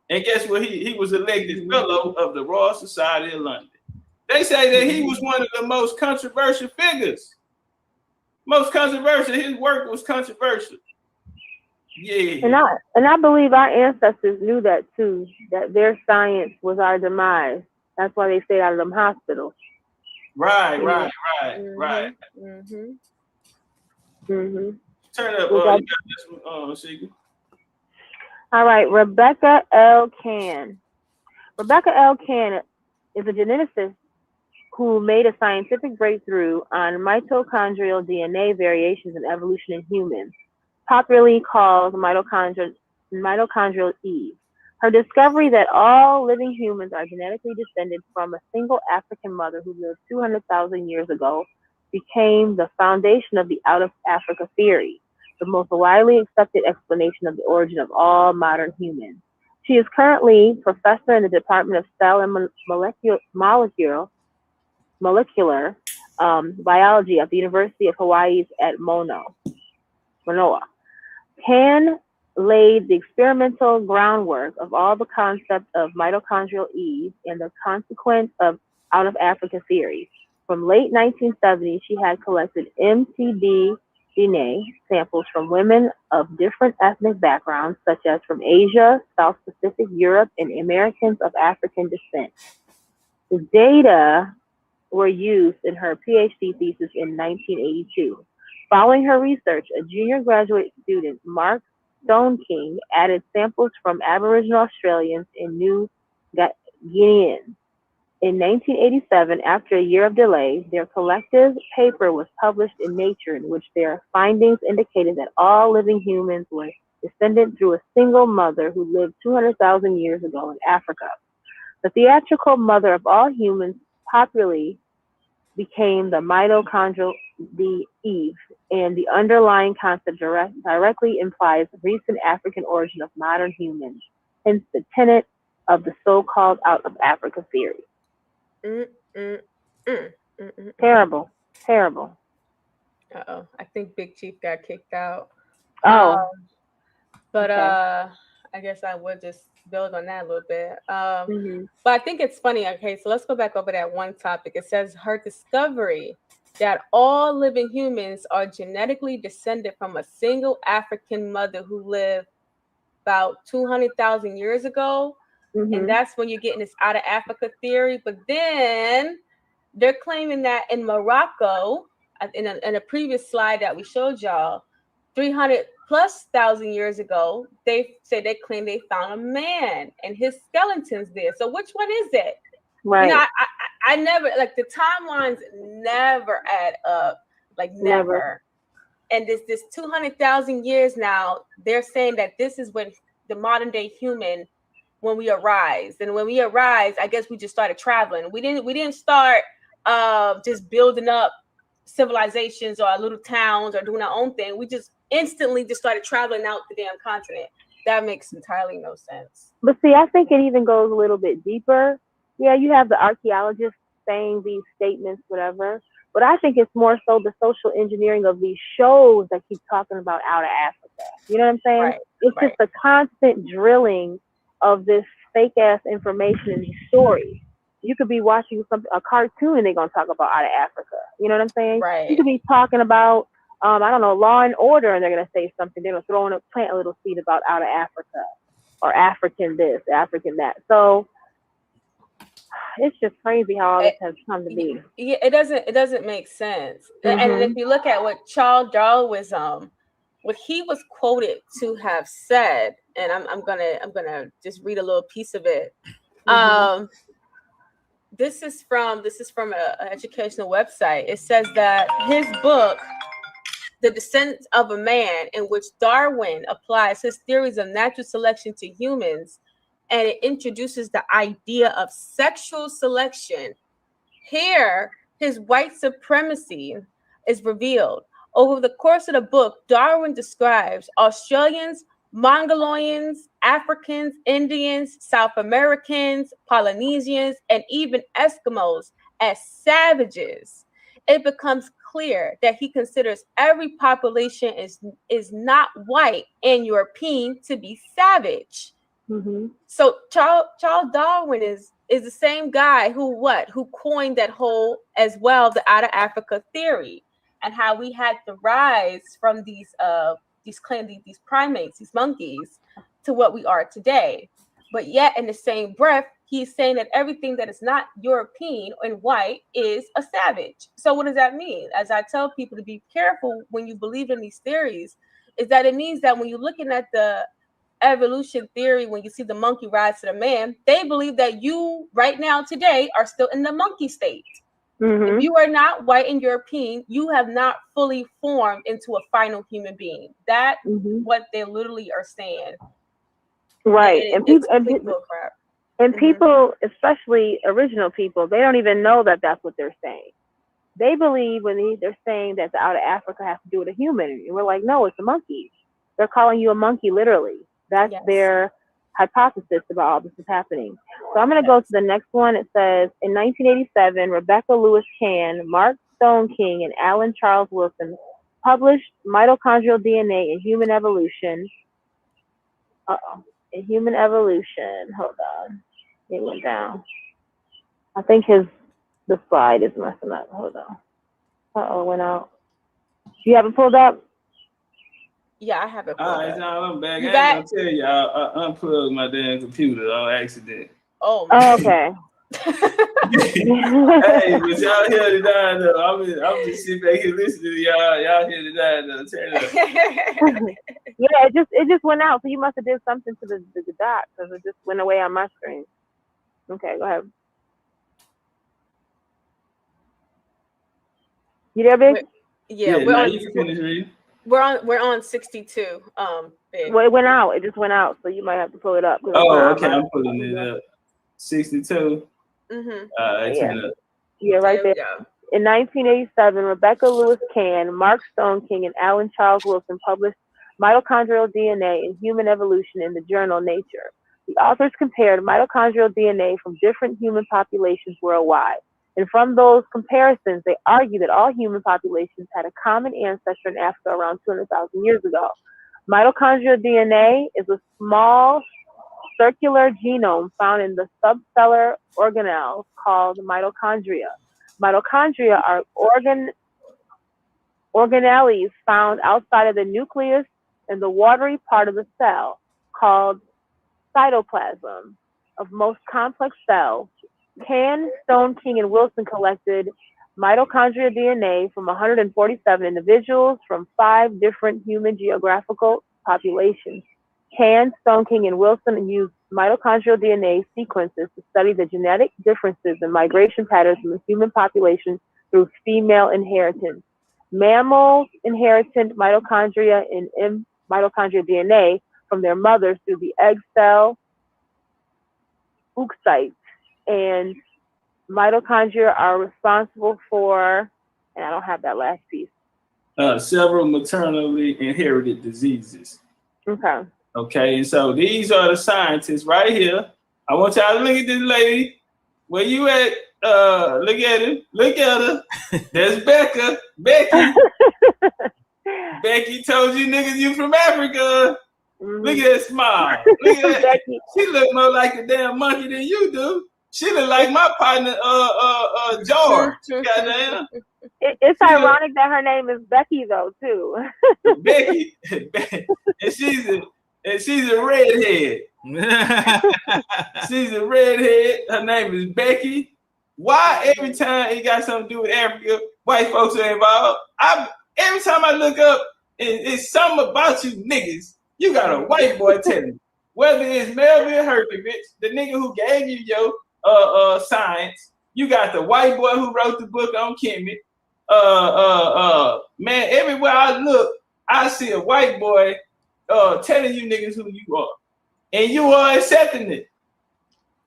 And guess what? He was elected fellow of the Royal Society of London. They say that he was one of the most controversial figures. Most controversial. His work was controversial. Yeah. And I believe our ancestors knew that too, that their science was our demise. That's why they stayed out of them hospitals. Right. Turn up. You got this one, Seeker. All right, Rebecca L. Can. Rebecca L. Can is a geneticist who made a scientific breakthrough on mitochondrial DNA variations in evolution in humans, popularly called mitochondrial Eve. Her discovery that all living humans are genetically descended from a single African mother who lived 200,000 years ago became the foundation of the out of Africa theory, the most widely accepted explanation of the origin of all modern humans. She is currently professor in the Department of Cell and Molecular Biology at the University of Hawaii at Manoa. Can laid the experimental groundwork of all the concepts of mitochondrial Eve and the consequence of out of Africa theory. From late 1970s, she had collected mtDNA samples from women of different ethnic backgrounds, such as from Asia, South Pacific, Europe, and Americans of African descent. The data were used in her PhD thesis in 1982. Following her research, a junior graduate student, Mark Stone King, added samples from Aboriginal Australians and New Guineans. In 1987, after a year of delay, their collective paper was published in Nature, in which their findings indicated that all living humans were descended through a single mother who lived 200,000 years ago in Africa. The theatrical mother of all humans popularly became the mitochondrial Eve, and the underlying concept directly implies the recent African origin of modern humans, hence the tenet of the so-called out of Africa theory. Terrible. Uh-oh. I think Big Chief got kicked out. Oh. But okay. I guess I would just build on that a little bit. But I think it's funny. Okay, so let's go back over that one topic. It says her discovery that all living humans are genetically descended from a single African mother who lived about 200,000 years ago. And that's when you're getting this out of Africa theory. But then they're claiming that in Morocco, in a previous slide that we showed y'all, 300,000+ years ago, they claim they found a man and his skeleton's there. So which one is it? Right. You know, I never, like, the timelines never add up, like never. And this 200,000 years now, they're saying that this is when the modern day human, when we arise. And when we arise, I guess we just started traveling. We didn't start just building up civilizations or little towns or doing our own thing. We just instantly just started traveling out the damn continent. That makes entirely no sense. But see, I think it even goes a little bit deeper. Yeah, you have the archaeologists saying these statements, whatever. But I think it's more so the social engineering of these shows that keep talking about out of Africa. You know what I'm saying? Right, it's just the constant drilling of this fake ass information in these stories. You could be watching a cartoon and they're gonna talk about out of Africa. You know what I'm saying? Right. You could be talking about I don't know, Law and Order, and they're gonna say something. They're gonna plant a little seed about out of Africa or African this, African that. So it's just crazy how all this has come to be. Yeah, it doesn't make sense. And if you look at what Charles Darwinism, what he was quoted to have said, and I'm gonna just read a little piece of it. This is from an educational website. It says that his book, The Descent of a Man, in which Darwin applies his theories of natural selection to humans, and it introduces the idea of sexual selection. Here, his white supremacy is revealed. Over the course of the book, Darwin describes Australians, Mongolians, Africans, Indians, South Americans, Polynesians, and even Eskimos as savages. It becomes clear that he considers every population is not white and European to be savage. Mm-hmm. So Charles Darwin is the same guy who coined that whole as well, the out of Africa theory, and how we had to rise from these primates, these monkeys, to what we are today. But yet, in the same breath, he's saying that everything that is not European and white is a savage. So what does that mean? As I tell people to be careful when you believe in these theories, is that it means that when you're looking at the evolution theory, when you see the monkey rise to the man, they believe that you right now today are still in the monkey state. Mm-hmm. If you are not white and European, you have not fully formed into a final human being. That's what they literally are saying. Right. And people, especially original people, they don't even know that that's what they're saying. They believe when they're saying that the out of Africa has to do with a human. And we're like, no, it's a monkey. They're calling you a monkey, literally. That's their hypothesis about all this is happening. So I'm going to go to the next one. It says, in 1987, Rebecca Lewis Cann, Mark Stone King, and Alan Charles Wilson published mitochondrial DNA in Human Evolution. In Human Evolution. Hold on. It went down. I think the slide is messing up. Hold on. It went out. You have it pulled up? Yeah, I have it. All right, now I'm back. You I back? ain't gonna tell you, I unplugged my damn computer on accident. Oh, okay. Hey, but y'all hear the dying though. I'm just sitting back here listening to y'all. Y'all hear the dying though. Turn it up. Yeah, it just went out. So you must have did something to the dot because it just went away on my screen. Okay, go ahead. You there, Big? Yeah, now you can finish reading. We're on 62. Big. Well, it went out. It just went out, so you might have to pull it up. Oh, okay. I'm pulling it up. 62. Mm-hmm. Yeah, right there. In 1987, Rebecca Lewis Cann, Mark Stone King, and Alan Charles Wilson published mitochondrial DNA in Human Evolution in the journal Nature. The authors compared mitochondrial DNA from different human populations worldwide. And from those comparisons, they argue that all human populations had a common ancestor in Africa around 200,000 years ago. Mitochondrial DNA is a small circular genome found in the subcellular organelles called mitochondria. Mitochondria are organelles found outside of the nucleus in the watery part of the cell called cytoplasm of most complex cells. Cann, Stone King, and Wilson collected mitochondrial DNA from 147 individuals from 5 different human geographical populations. Cann, Stone King, and Wilson used mitochondrial DNA sequences to study the genetic differences in migration patterns in the human population through female inheritance. Mammals inherited mitochondria in mitochondrial DNA from their mothers through the egg cell oocytes. And mitochondria are responsible for, and I don't have that last piece. Several maternally inherited diseases. Okay. Okay, and so these are the scientists right here. I want y'all to look at this lady. Where you at? Look at him. Look at her. There's Becca. Becky. Becky told you niggas you from Africa. Mm-hmm. Look at that smile. Look at that. She look more like a damn monkey than you do. She look like my partner, George. Goddamn. It's ironic that her name is Becky though, too. Becky, and she's a redhead. She's a redhead. Her name is Becky. Why every time it got something to do with Africa, white folks are involved? Every time I look up, it's something about you niggas. You got a white boy telling me. Whether it's Melvin Herkovich, the nigga who gave you your science, you got the white boy who wrote the book on Kemet, man, everywhere I look, I see a white boy telling you niggas who you are. And you are accepting it.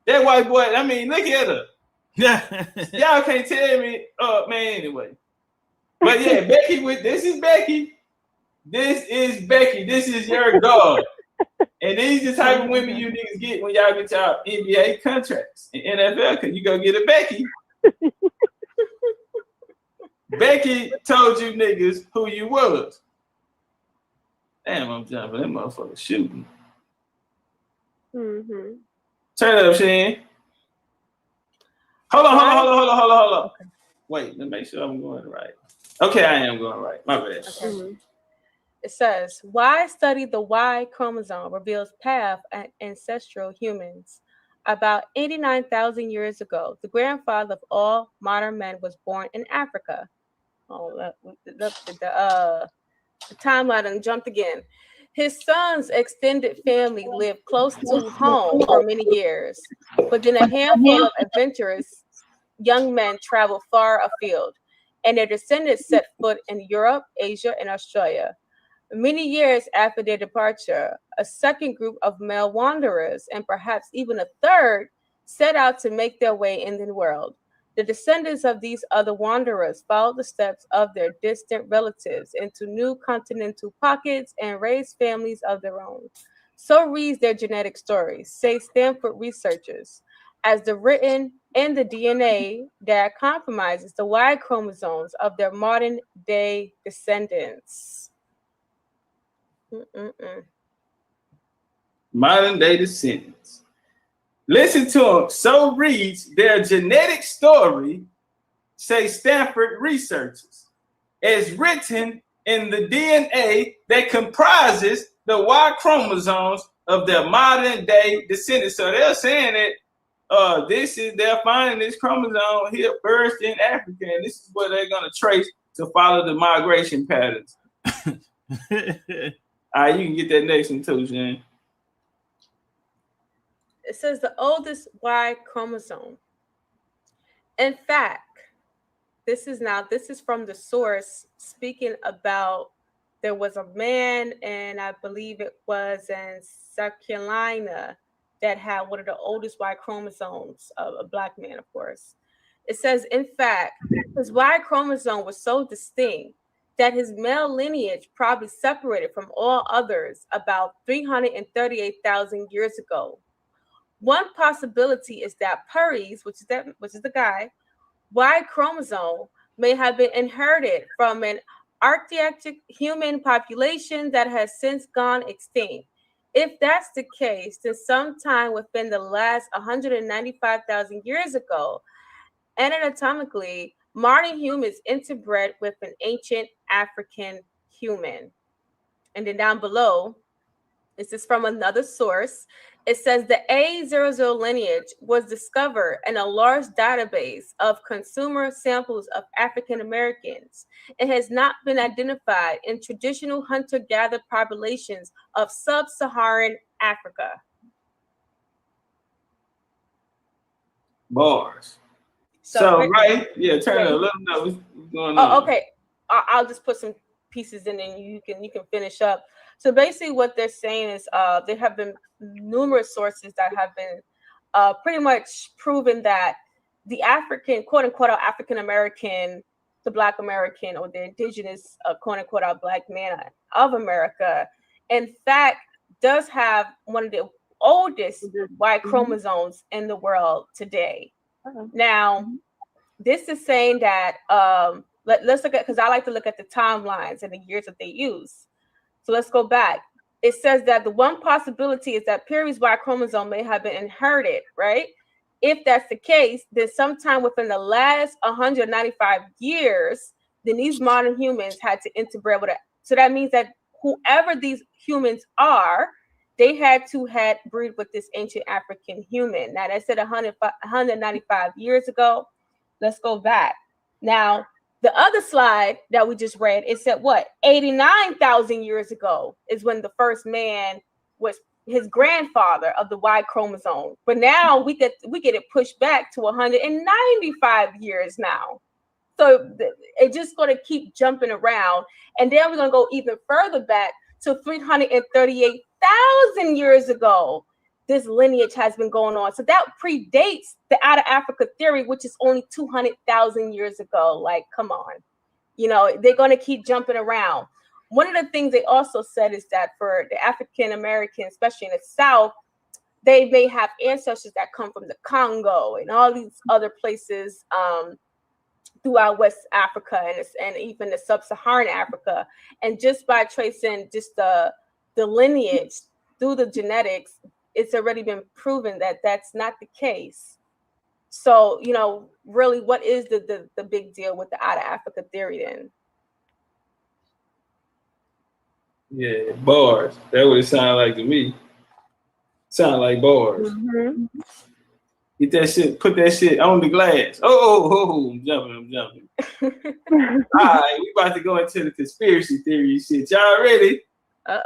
That white boy, I mean, look at her. Y'all can't tell me, man, anyway. But yeah, Becky, this is Becky. This is Becky. This is your God. And these are the type of women you niggas get when y'all get y'all NBA contracts in NFL, because you go get a Becky. Becky told you niggas who you was. Damn, I'm jumping. That motherfucker shooting. Mm-hmm. Turn it up, Shane. Hold on. Okay. Wait, let me make sure I'm going right. Okay, I am going right. My bad. Okay. Mm-hmm. It says, why study the Y chromosome reveals path and ancestral humans. About 89,000 years ago, the grandfather of all modern men was born in Africa. Oh, the timeline and jumped again. His son's extended family lived close to home for many years, but then a handful of adventurous young men traveled far afield, and their descendants set foot in Europe, Asia, and Australia. Many years after their departure, a second group of male wanderers, and perhaps even a third, set out to make their way in the world. The descendants of these other wanderers followed the steps of their distant relatives into new continental pockets and raised families of their own. So reads their genetic stories, say Stanford researchers, as the written in the DNA that compromises the Y chromosomes of their modern day descendants. Modern day descendants. Listen to them. So reads their genetic story, say Stanford researchers, as written in the DNA that comprises the Y chromosomes of their modern day descendants. So they're saying that they're finding this chromosome here first in Africa, and this is what they're gonna trace to follow the migration patterns. All right, you can get that next one too, Shane. It says the oldest Y chromosome. In fact, this is from the source speaking about there was a man, and I believe it was in South Carolina, that had one of the oldest Y chromosomes, a black man, of course. It says, in fact, his Y chromosome was so distinct that his male lineage probably separated from all others about 338,000 years ago. One possibility is that Puri's, which is the guy, Y chromosome may have been inherited from an Arctic human population that has since gone extinct. If that's the case, then sometime within the last 195,000 years ago, anatomically, modern humans interbred with an ancient African human. And then down below, this is from another source. It says the A00 lineage was discovered in a large database of consumer samples of African Americans. It has not been identified in traditional hunter-gatherer populations of sub-Saharan Africa. Bars. So right, yeah, turn it. Let them know what's going on. Oh, okay. I'll just put some pieces in, and you can finish up. So basically, what they're saying is there have been numerous sources that have been pretty much proven that the African, quote unquote, African American, the Black American, or the indigenous, quote unquote, Black man of America, in fact, does have one of the oldest Y chromosomes in the world today. Now, this is saying that let's look at, because I like to look at the timelines and the years that they use. So let's go back. It says that the one possibility is that Puri's Y chromosome may have been inherited, right? If that's the case, then sometime within the last 195 years, then these modern humans had to interbred with it. So that means that whoever these humans are, they had to breed with this ancient African human. Now, that said 195 years ago. Let's go back. Now, the other slide that we just read, it said what? 89,000 years ago is when the first man was his grandfather of the Y chromosome. But now we get it pushed back to 195 years now. So it's just going to keep jumping around. And then we're going to go even further back to 338,000 years ago. This lineage has been going on. So that predates the out of Africa theory, which is only 200,000 years ago. Like, come on. You know, they're going to keep jumping around. One of the things they also said is that for the African Americans, especially in the South, they may have ancestors that come from the Congo and all these other places throughout West Africa and even the sub-Saharan Africa. And just by tracing just the lineage through the genetics, it's already been proven that that's not the case. So, you know, really, what is the big deal with the out of Africa theory then? Yeah, bars. That would sound like to me. Sound like bars. Mm-hmm. Get that shit, put that shit on the glass. Oh, I'm jumping. All right, we about to go into the conspiracy theory shit. Y'all ready?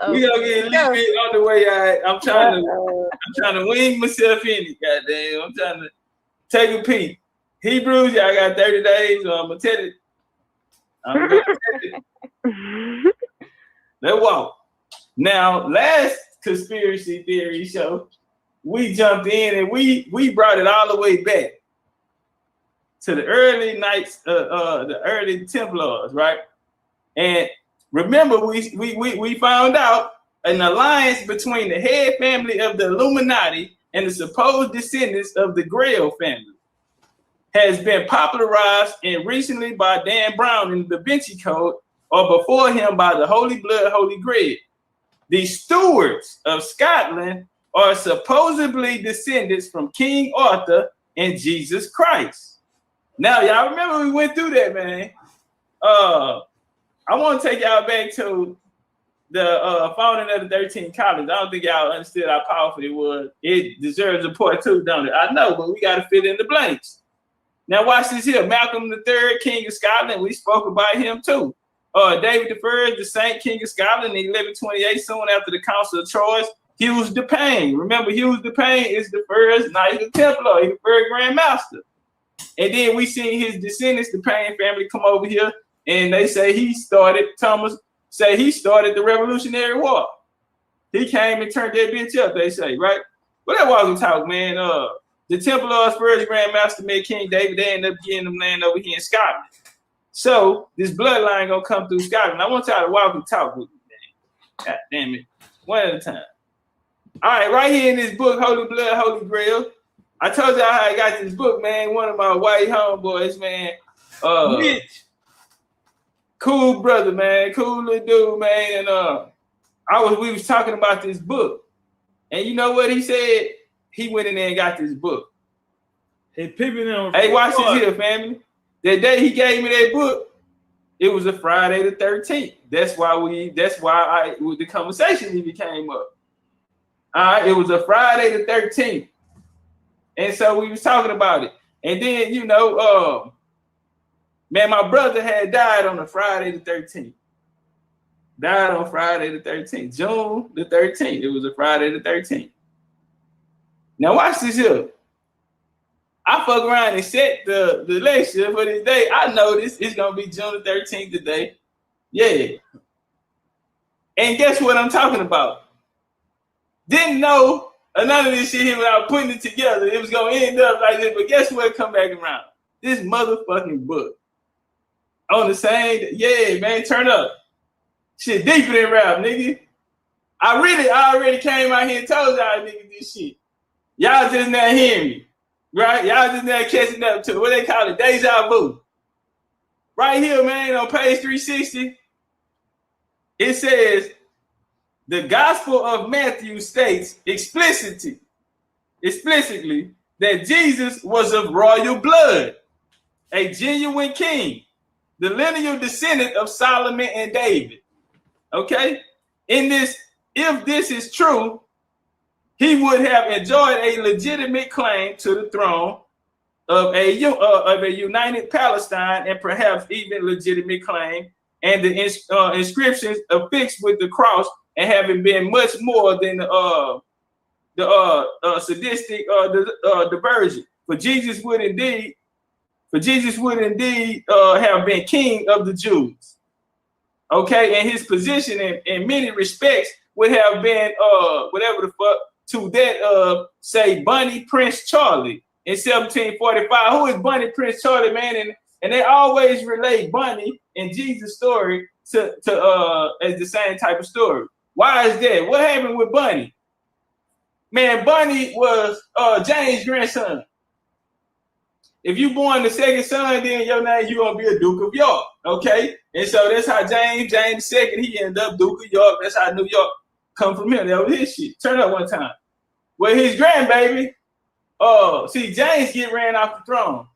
We gonna get a little bit on the way. I'm trying to wing myself in it. Goddamn, I'm trying to take a peek. Hebrews, y'all got 30 days, so I'm gonna tell it. Let's walk. Now, last conspiracy theory show, we jumped in and we brought it all the way back to the early nights, the early Templars, right? And remember, we found out an alliance between the head family of the Illuminati and the supposed descendants of the Grail family has been popularized and recently by Dan Brown in the Da Vinci Code, or before him by the Holy Blood, Holy Grail. The stewards of Scotland are supposedly descendants from King Arthur and Jesus Christ. Now, y'all remember we went through that, man. I want to take y'all back to the founding of the 13 colonies. I don't think y'all understood how powerful it was. It deserves a part two, don't it? I know, but we got to fit in the blanks. Now, watch this here. Malcolm III, King of Scotland, we spoke about him too. David I, the Saint, King of Scotland, in 1128, soon after the Council of Troyes. Hughes de Payne. Remember, Hughes de Payne is the first Knight of Templar, he's the first Grand Master. And then we seen his descendants, the Payne family, come over here, and they say Thomas say he started the Revolutionary War. He came and turned that bitch up, they say, right? Well, that wasn't talk, man. The Templars' first Grand Master met King David. They ended up getting them land over here in Scotland. So this bloodline gonna come through Scotland. I want y'all to walk and talk with me, man. God damn it. One at a time. All right, right here in this book, Holy Blood, Holy Grail. I told y'all how I got this book, man. One of my white homeboys, man. Mitch. Cool brother, man. Cool little dude, man. And we was talking about this book. And you know what he said? He went in there and got this book. Hey, watch this here, family. That day he gave me that book, it was a Friday the 13th. That's why the conversation even came up. All right, it was a Friday the 13th. And so we was talking about it. And then, you know, man, my brother had died on a Friday the 13th. Died on Friday the 13th, June the 13th. It was a Friday the 13th. Now watch this here. I fuck around and set the lecture for this day. I know this is gonna be June the 13th today. Yeah. And guess what I'm talking about? Didn't know none of this shit here without putting it together. It was gonna end up like this, but guess what? Come back around. This motherfucking book. On the same, yeah, man, turn up. Shit deeper than rap, nigga. I already came out here and told y'all niggas this shit. Y'all just not hearing me. Right? Y'all just not catching up to what they call it, deja vu. Right here, man, on page 360, it says, the Gospel of Matthew states explicitly that Jesus was of royal blood, a genuine king, the lineal descendant of Solomon and David. Okay? If this is true, he would have enjoyed a legitimate claim to the throne of a united Palestine, and perhaps even legitimate claim, and the inscriptions affixed with the cross, and having been much more than the sadistic diversion. For Jesus would indeed For Jesus would indeed have been king of the Jews. Okay, and his position in many respects would have been whatever the fuck to that of say Bunny Prince Charlie in 1745. Who is Bunny Prince Charlie, man? And they always relate Bunny and Jesus' story to as the same type of story. Why is that? What happened with Bunny? Man, Bunny was James' grandson. If you born the second son, then your name, you gonna be a Duke of York, okay? And so that's how James II, he ended up Duke of York. That's how New York come from him. That was his shit. Turn up one time. Well, his grandbaby, see, James get ran off the throne.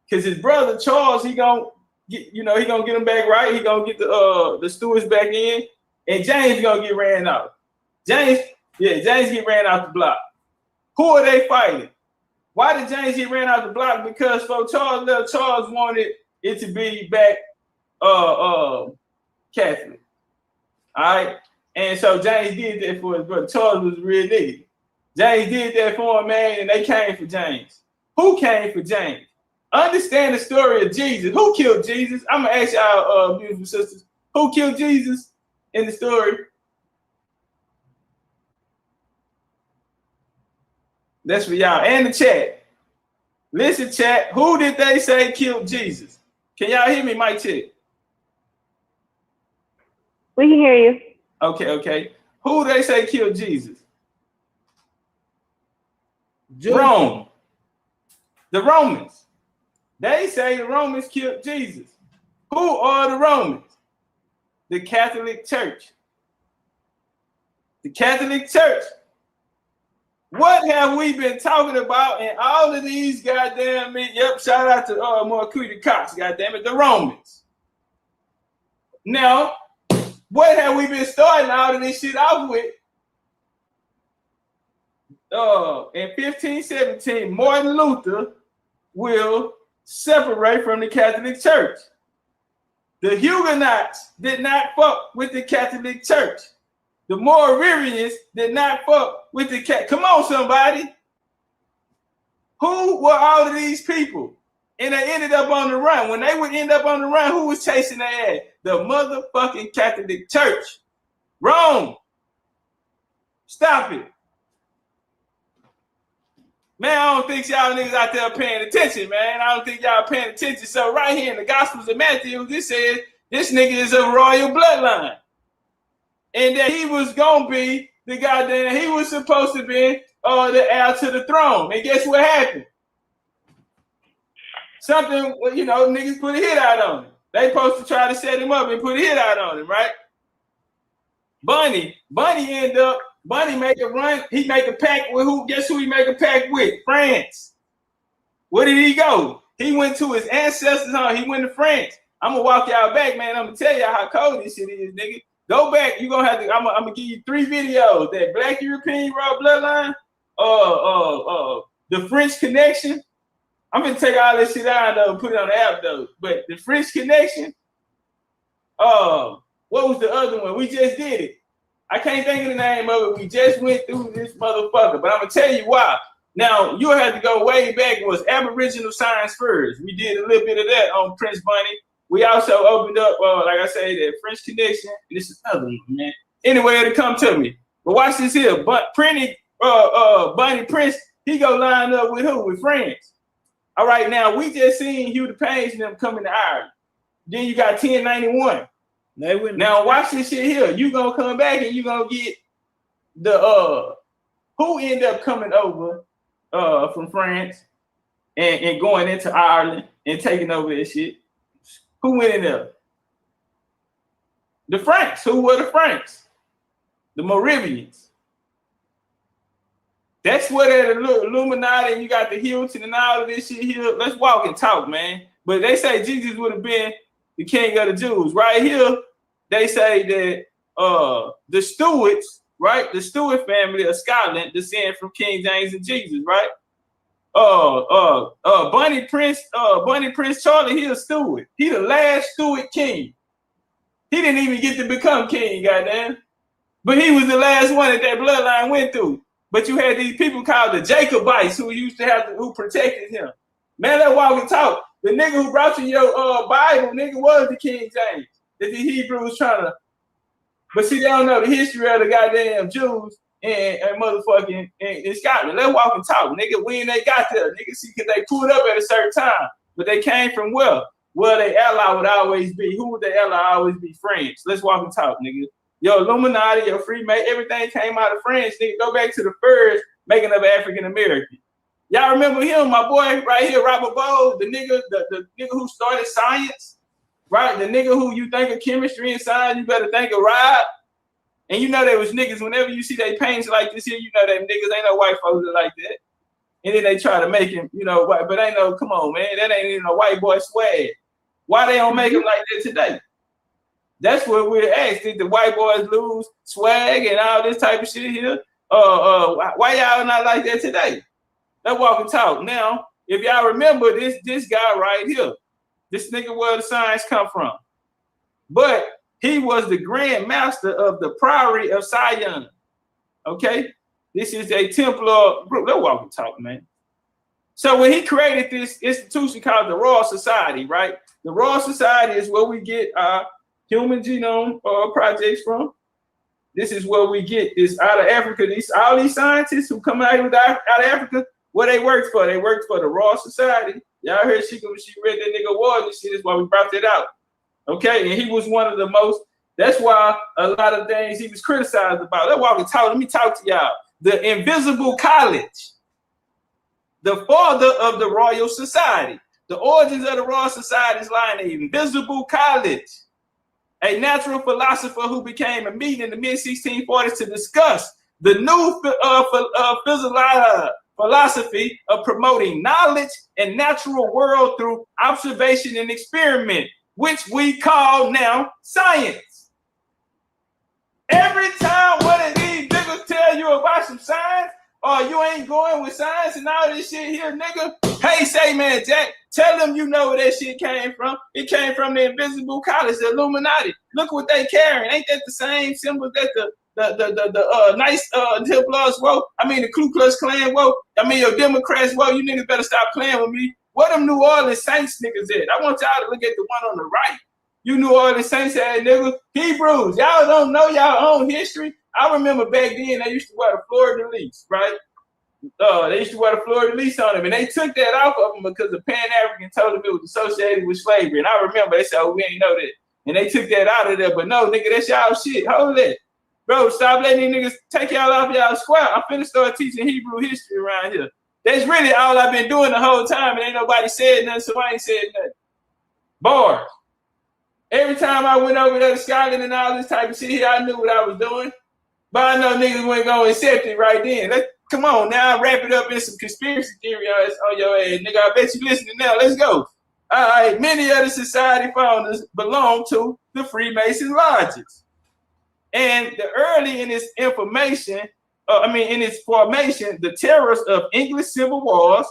Cause his brother Charles, he gonna get, he gonna get him back right. He gonna get the stewards back in, and James gonna get ran out. James get ran out the block. Who are they fighting? Why did James get ran out the block? Because Charles wanted it to be back Catholic. All right. And so James did that for his brother. Charles was a real nigga. James did that for him, man, and they came for James. Who came for James? Understand the story of Jesus. Who killed Jesus? I'm gonna ask y'all, beautiful sisters, who killed Jesus in the story? That's for y'all and the chat. Listen, chat. Who did they say killed Jesus? Can y'all hear me? Mic check. We can hear you. Okay. Who they say killed Jesus? Rome. The Romans. They say the Romans killed Jesus. Who are the Romans? The Catholic Church. The Catholic Church. What have we been talking about in all of these goddamn shout out to Marquita Cox, goddamn it, the Romans. Now, what have we been starting all of this shit off with? In 1517, Martin Luther will separate from the Catholic Church. The Huguenots did not fuck with the Catholic Church. The Moravians did not fuck with the cat. Come on, somebody. Who were all of these people? And they ended up on the run. When they would end up on the run, who was chasing their ass? The motherfucking Catholic Church. Rome. Stop it. Man, I don't think y'all niggas out there paying attention, man. I don't think y'all paying attention. So right here in the Gospels of Matthew, this says this nigga is of royal bloodline. And that he was gonna be the goddamn, he was supposed to be the heir to the throne. And guess what happened? Something, niggas put a hit out on him. They supposed to try to set him up and put a hit out on him, right? Bunny make a run. He make a pact with who? Guess who he make a pact with? France. Where did he go? He went to his ancestors' home. He went to France. I'm gonna walk y'all back, man. I'm gonna tell y'all how cold this shit is, nigga. Go back. You're gonna have to. I'm gonna give you 3 videos. That Black European Raw Bloodline, the French Connection. I'm gonna take all this shit out though, put it on the app though. But the French Connection. What was the other one? We just did it. I can't think of the name of it. We just went through this motherfucker. But I'm gonna tell you why. Now you have to go way back. It was Aboriginal Science first. We did a little bit of that on Prince Bunny. We also opened up, like I say, that French Connection. And this is another one, man. Anyway, it'll come to me. But watch this here. But Bunny Prince, he go line up with who? With France. All right, now we just seen Hugh the Page and them coming to Ireland. Then you got 1091. Now watch this shit here. You gonna come back and you gonna get the who end up coming over from France and going into Ireland and taking over this shit. Who went in there? The Franks. Who were the Franks? The Moravians. That's where that Illuminati and you got the Hilton and all of this shit here. Let's walk and talk, man. But they say Jesus would have been the king of the Jews. Right here, they say that the Stuarts, right? The Stuart family of Scotland descend from King James and Jesus, right? Bunny Prince Charlie, he a Stuart. He the last Stuart king. He didn't even get to become king, goddamn. But he was the last one that bloodline went through. But you had these people called the Jacobites who used to who protected him. Man, let's walk and talk. The nigga who brought you your Bible, nigga, was the King James. That the Hebrews trying to, but see, they don't know the history of the goddamn Jews and motherfucking in Scotland. Let's walk and talk, nigga. When they got there, nigga, see, because they pulled up at a certain time, but they came from where? Well, their ally would always be. Who would their ally always be? France. Let's walk and talk, nigga. Your Illuminati, your Freemason, everything came out of France, nigga. Go back to the first making of African American. Y'all remember him, my boy, right here, Robert Bowles, the nigga who started science, right? The nigga who you think of chemistry and science, you better think of Rob. And you know there was niggas, whenever you see they paintings like this here, you know that niggas ain't no white folks like that. And then they try to make him, you know, white, but ain't no, come on, man, that ain't even a white boy swag. Why they don't make him like that today? That's what we're asked. Did the white boys lose swag and all this type of shit here? Why y'all not like that today? Let's walk and talk. Now, if y'all remember this guy right here, this nigga where the signs come from. But he was the Grand Master of the Priory of Sion. Okay? This is a Templar group. Let's walk and talk, man. So when he created this institution called the Royal Society, right? The Royal Society is where we get our human genome projects from. This is where we get this out of Africa. All these scientists who come out of Africa, what they worked for? They worked for the Royal Society. Y'all heard she read that nigga Wars and shit. That's why we brought that out. Okay, and he was one of the most. That's why a lot of things he was criticized about. Let's walk and talk. Let me talk to y'all. The Invisible College, the father of the Royal Society. The origins of the Royal Society is lying in the Invisible College, a natural philosopher who became a meeting in the mid-1640s to discuss the new philosophy of promoting knowledge and natural world through observation and experiment, which we call now science. Every time one of these niggas tell you about some science, or you ain't going with science and all this shit here, nigga, hey, say, man, Jack, tell them you know where that shit came from. It came from the Invisible College, the Illuminati. Look what they carrying. Ain't that the same symbol that the nice Templars wrote? I mean, the Ku Klux Klan wrote. I mean, your Democrats wrote. You niggas better stop playing with me. What them New Orleans Saints niggas at? I want y'all to look at the one on the right. You New Orleans Saints had niggas. Hebrews, y'all don't know y'all own history. I remember back then they used to wear the fleur-de-lis, right? They used to wear the fleur-de-lis on them, and they took that off of them because the Pan-African told them it was associated with slavery. And I remember they said, oh, we ain't know that. And they took that out of there. But no, nigga, that's y'all shit. Hold it. Bro, stop letting these niggas take y'all off y'all square. I'm finna start teaching Hebrew history around here. That's really all I've been doing the whole time, and ain't nobody said nothing, so I ain't said nothing. Bars. Every time I went over there to Scotland and all this type of shit here, I knew what I was doing. But I know niggas weren't going to accept it right then. Come on, now I wrap it up in some conspiracy theory on your ass, nigga. I bet you listening now. Let's go. All right, many of the society founders belong to the Freemason lodges. And early in its information, in its formation, the terrors of English civil wars,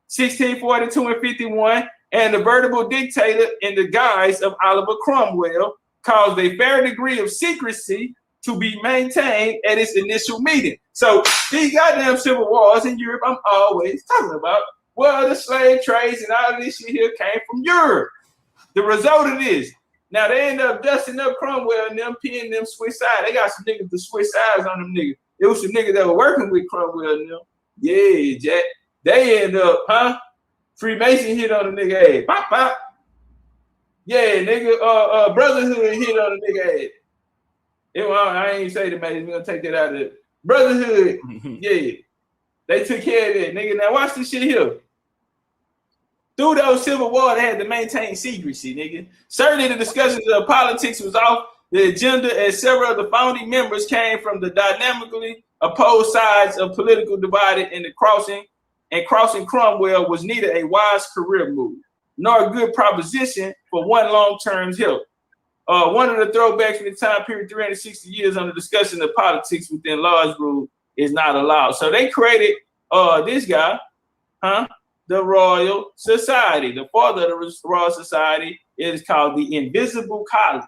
1642 and 51, and the veritable dictator in the guise of Oliver Cromwell caused a fair degree of secrecy to be maintained at its initial meeting. So these goddamn civil wars in Europe I'm always talking about, well, the slave trades and all of this shit here came from Europe. The result of this, now they end up dusting up Cromwell and them pinning them Swiss sides. They got some niggas with Swiss sides on them niggas. It was some niggas that were working with Cromwell and them. Yeah, Jack. They end up, Freemason hit on the nigga ass. Pop, pop. Yeah, nigga, Brotherhood hit on the nigga ass. I ain't say the man. We're gonna take that out of it. Brotherhood, yeah. They took care of that, nigga. Now watch this shit here. Through those civil wars, they had to maintain secrecy, nigga. Certainly the discussions of politics was off the agenda, as several of the founding members came from the dynamically opposed sides of political divided, and crossing Cromwell was neither a wise career move nor a good proposition for one long-term help. One of the throwbacks from the time period, 360 years on the discussion of politics within large rule is not allowed. So they created this guy, the Royal Society. The father of the Royal Society is called the Invisible College.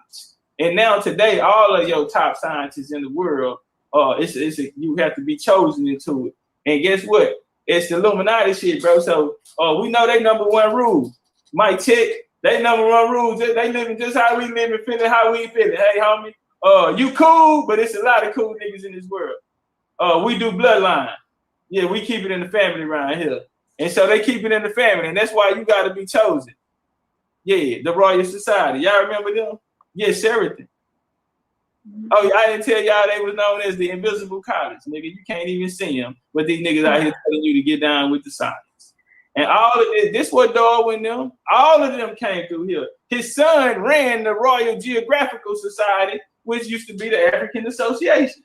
And now today, all of your top scientists in the world, you have to be chosen into it. And guess what? It's the Illuminati shit, bro. So we know they number one rule. Might check. They number one rules. They living just how we living, feeling how we feeling. Hey, homie, you cool, but it's a lot of cool niggas in this world. We do bloodline. Yeah, we keep it in the family around here. And so they keep it in the family, and that's why you got to be chosen. Yeah, the Royal Society. Y'all remember them? Yeah, Sheraton. Oh, I didn't tell y'all they was known as the Invisible College. Nigga, you can't even see them, but these niggas out here telling you to get down with the science. And all of this what Darwin them, all of them came through here. His son ran the Royal Geographical Society, which used to be the African Association.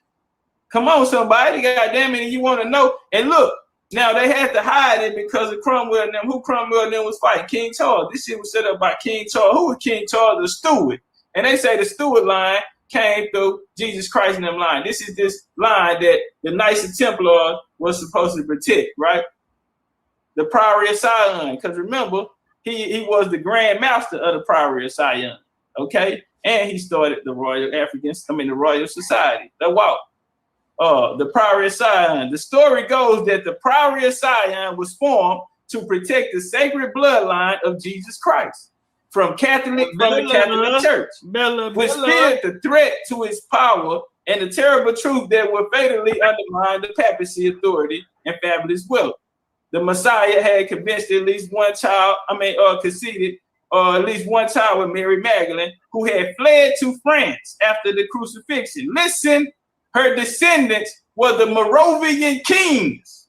Come on, somebody, goddamn it, you want to know. And look, now they had to hide it because of Cromwell and them. Who Cromwell and them was fighting? King Charles. This shit was set up by King Charles. Who was King Charles? The Stuart. And they say the Stuart line came through Jesus Christ in them line. This is this line that the Knights of Templar was supposed to protect, right? The Priory of Sion, because remember, he was the Grand Master of the Priory of Sion, okay? And he started the the Royal Society, the walk. The Priory of Sion. The story goes that the Priory of Sion was formed to protect the sacred bloodline of Jesus Christ from the Catholic Church, which feared the threat to its power and the terrible truth that would fatally undermine the papacy authority and fabulous wealth. The Messiah had conceived at least one child with Mary Magdalene, who had fled to France after the crucifixion. Listen, her descendants were the Moravian kings,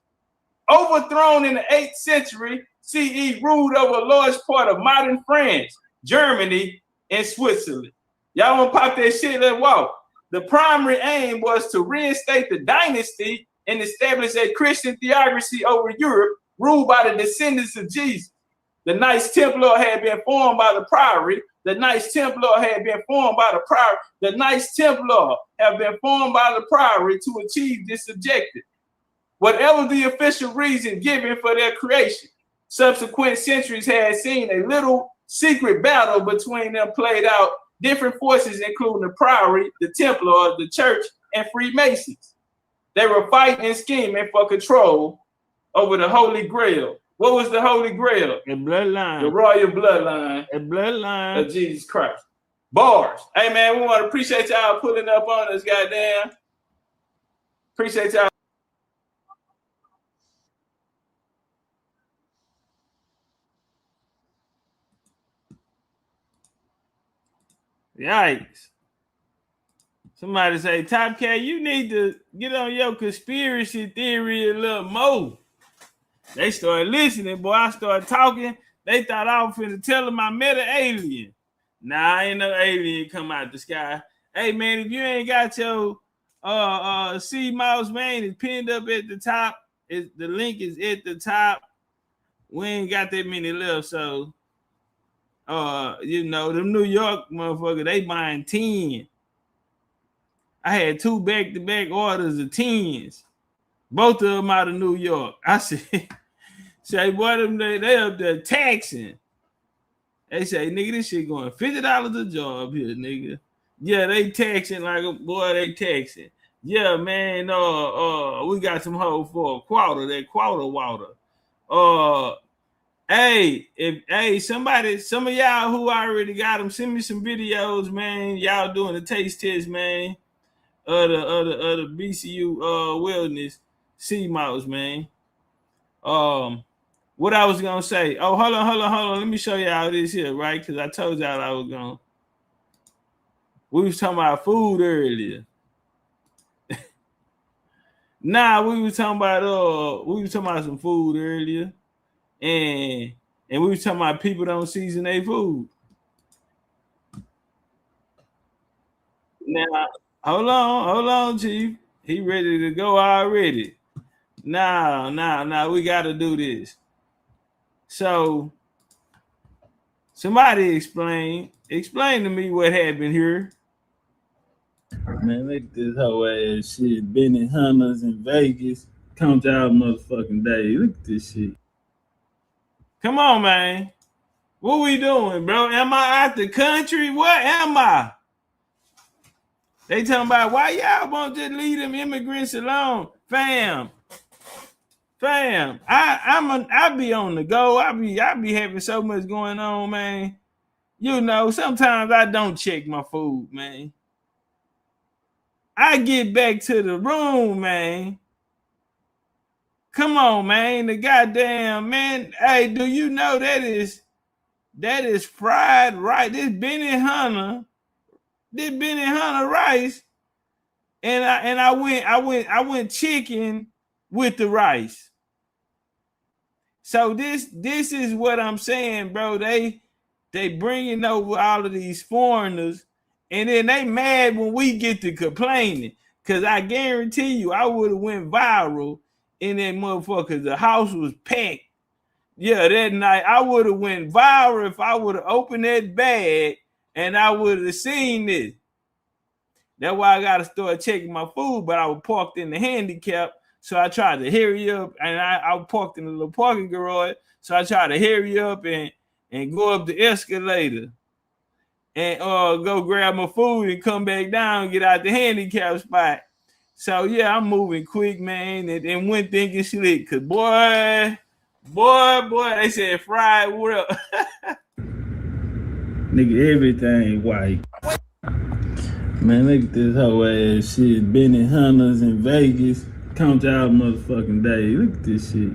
overthrown in the 8th century CE, ruled over a large part of modern France, Germany, and Switzerland. Y'all want to pop that shit? Let's walk. The primary aim was to reinstate the dynasty and establish a Christian theocracy over Europe, ruled by the descendants of Jesus. The Knights Templar had been formed by the Priory. The Knights Templar had been formed by the Priory. The Knights Templar have been formed by the Priory to achieve this objective. Whatever the official reason given for their creation, subsequent centuries had seen a little secret battle between them played out. Different forces, including the Priory, the Templar, the Church, and Freemasons. They were fighting and scheming for control over the Holy Grail. What was the Holy Grail? The bloodline. The royal bloodline. The bloodline of Jesus Christ. Bars. Hey, man, we want to appreciate y'all pulling up on us, goddamn. Appreciate y'all. Yikes. Somebody say, TOPCATZ, you need to get on your conspiracy theory a little more. They started listening, boy. I started talking. They thought I was finna tell them I met an alien. Nah, ain't no alien come out the sky. Hey, man, if you ain't got your sea mouse, man, it's pinned up at the top. The link is at the top. We ain't got that many left, so them New York motherfuckers, they buying 10. I had 2 back-to-back orders of 10s. Both of them out of New York. I said, boy, they up there taxing. They say, nigga, this shit going $50 a job here, nigga. Yeah, they taxing like a boy, they taxing. Yeah, man, we got some hoes for a quarter, that quarter water. Some of y'all who already got them, send me some videos, man. Y'all doing the taste test, man. Of the BCU wellness sea mouse, man. What I was gonna say. Oh, hold on. Let me show y'all this here, right? Because I told y'all I was gonna. We was talking about food earlier. We was talking about some food earlier, and we was talking about people don't season their food. Now, hold on, Chief. He ready to go already. Now, we got to do this. So, somebody explain to me what happened here. Man, look at this whole ass shit. Benny Hunters in Vegas. Count y'all motherfucking day. Look at this shit. Come on, man. What we doing, bro? Am I out the country? What am I? They talking about why y'all won't just leave them immigrants alone. Fam, Fam, I be on the go. I be having so much going on, man. You know, sometimes I don't check my food, man. I get back to the room, man. Come on, man. The goddamn man. Hey, do you know that is fried rice? This Benihana rice. And I went chicken with the rice. So this is what I'm saying, bro. They bringing over all of these foreigners, and then they mad when we get to complaining. Cause I guarantee you, I would have went viral in that motherfucker. The house was packed. Yeah, that night I would have went viral if I would have opened that bag and I would have seen this. That's why I gotta start checking my food. But I was parked in the handicap. So I tried to hurry up, and I parked in a little parking garage. So I tried to hurry up and go up the escalator and go grab my food and come back down and get out the handicap spot. So yeah, I'm moving quick, man, and went thinking slick. Cause boy, they said fried what up? Nigga, everything white. Man, look at this whole ass shit. Benihana's in Vegas. Count y'all motherfucking days. Look at this shit.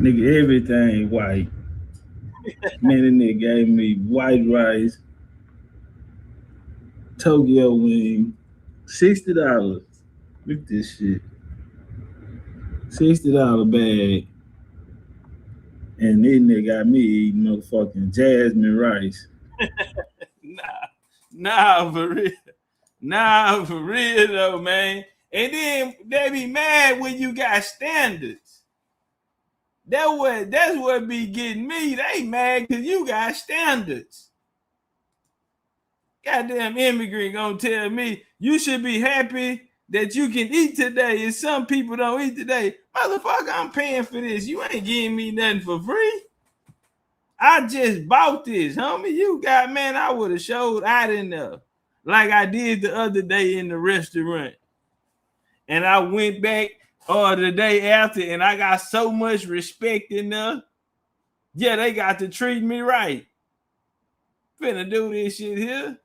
Nigga, everything white. Man, that nigga gave me white rice, Tokyo wing, $60. Look at this shit. $60 bag. And this nigga got me eating motherfucking jasmine rice. Nah, for real. Nah, for real though, man. And then they be mad when you got standards. That's what be getting me. They mad because you got standards. Goddamn immigrant gonna tell me you should be happy that you can eat today and some people don't eat today. Motherfucker, I'm paying for this. You ain't giving me nothing for free. I just bought this, homie. You got, man, I would have showed out enough like I did the other day in the restaurant. And I went back the day after, and I got so much respect enough. Yeah, they got to treat me right. Finna do this shit here.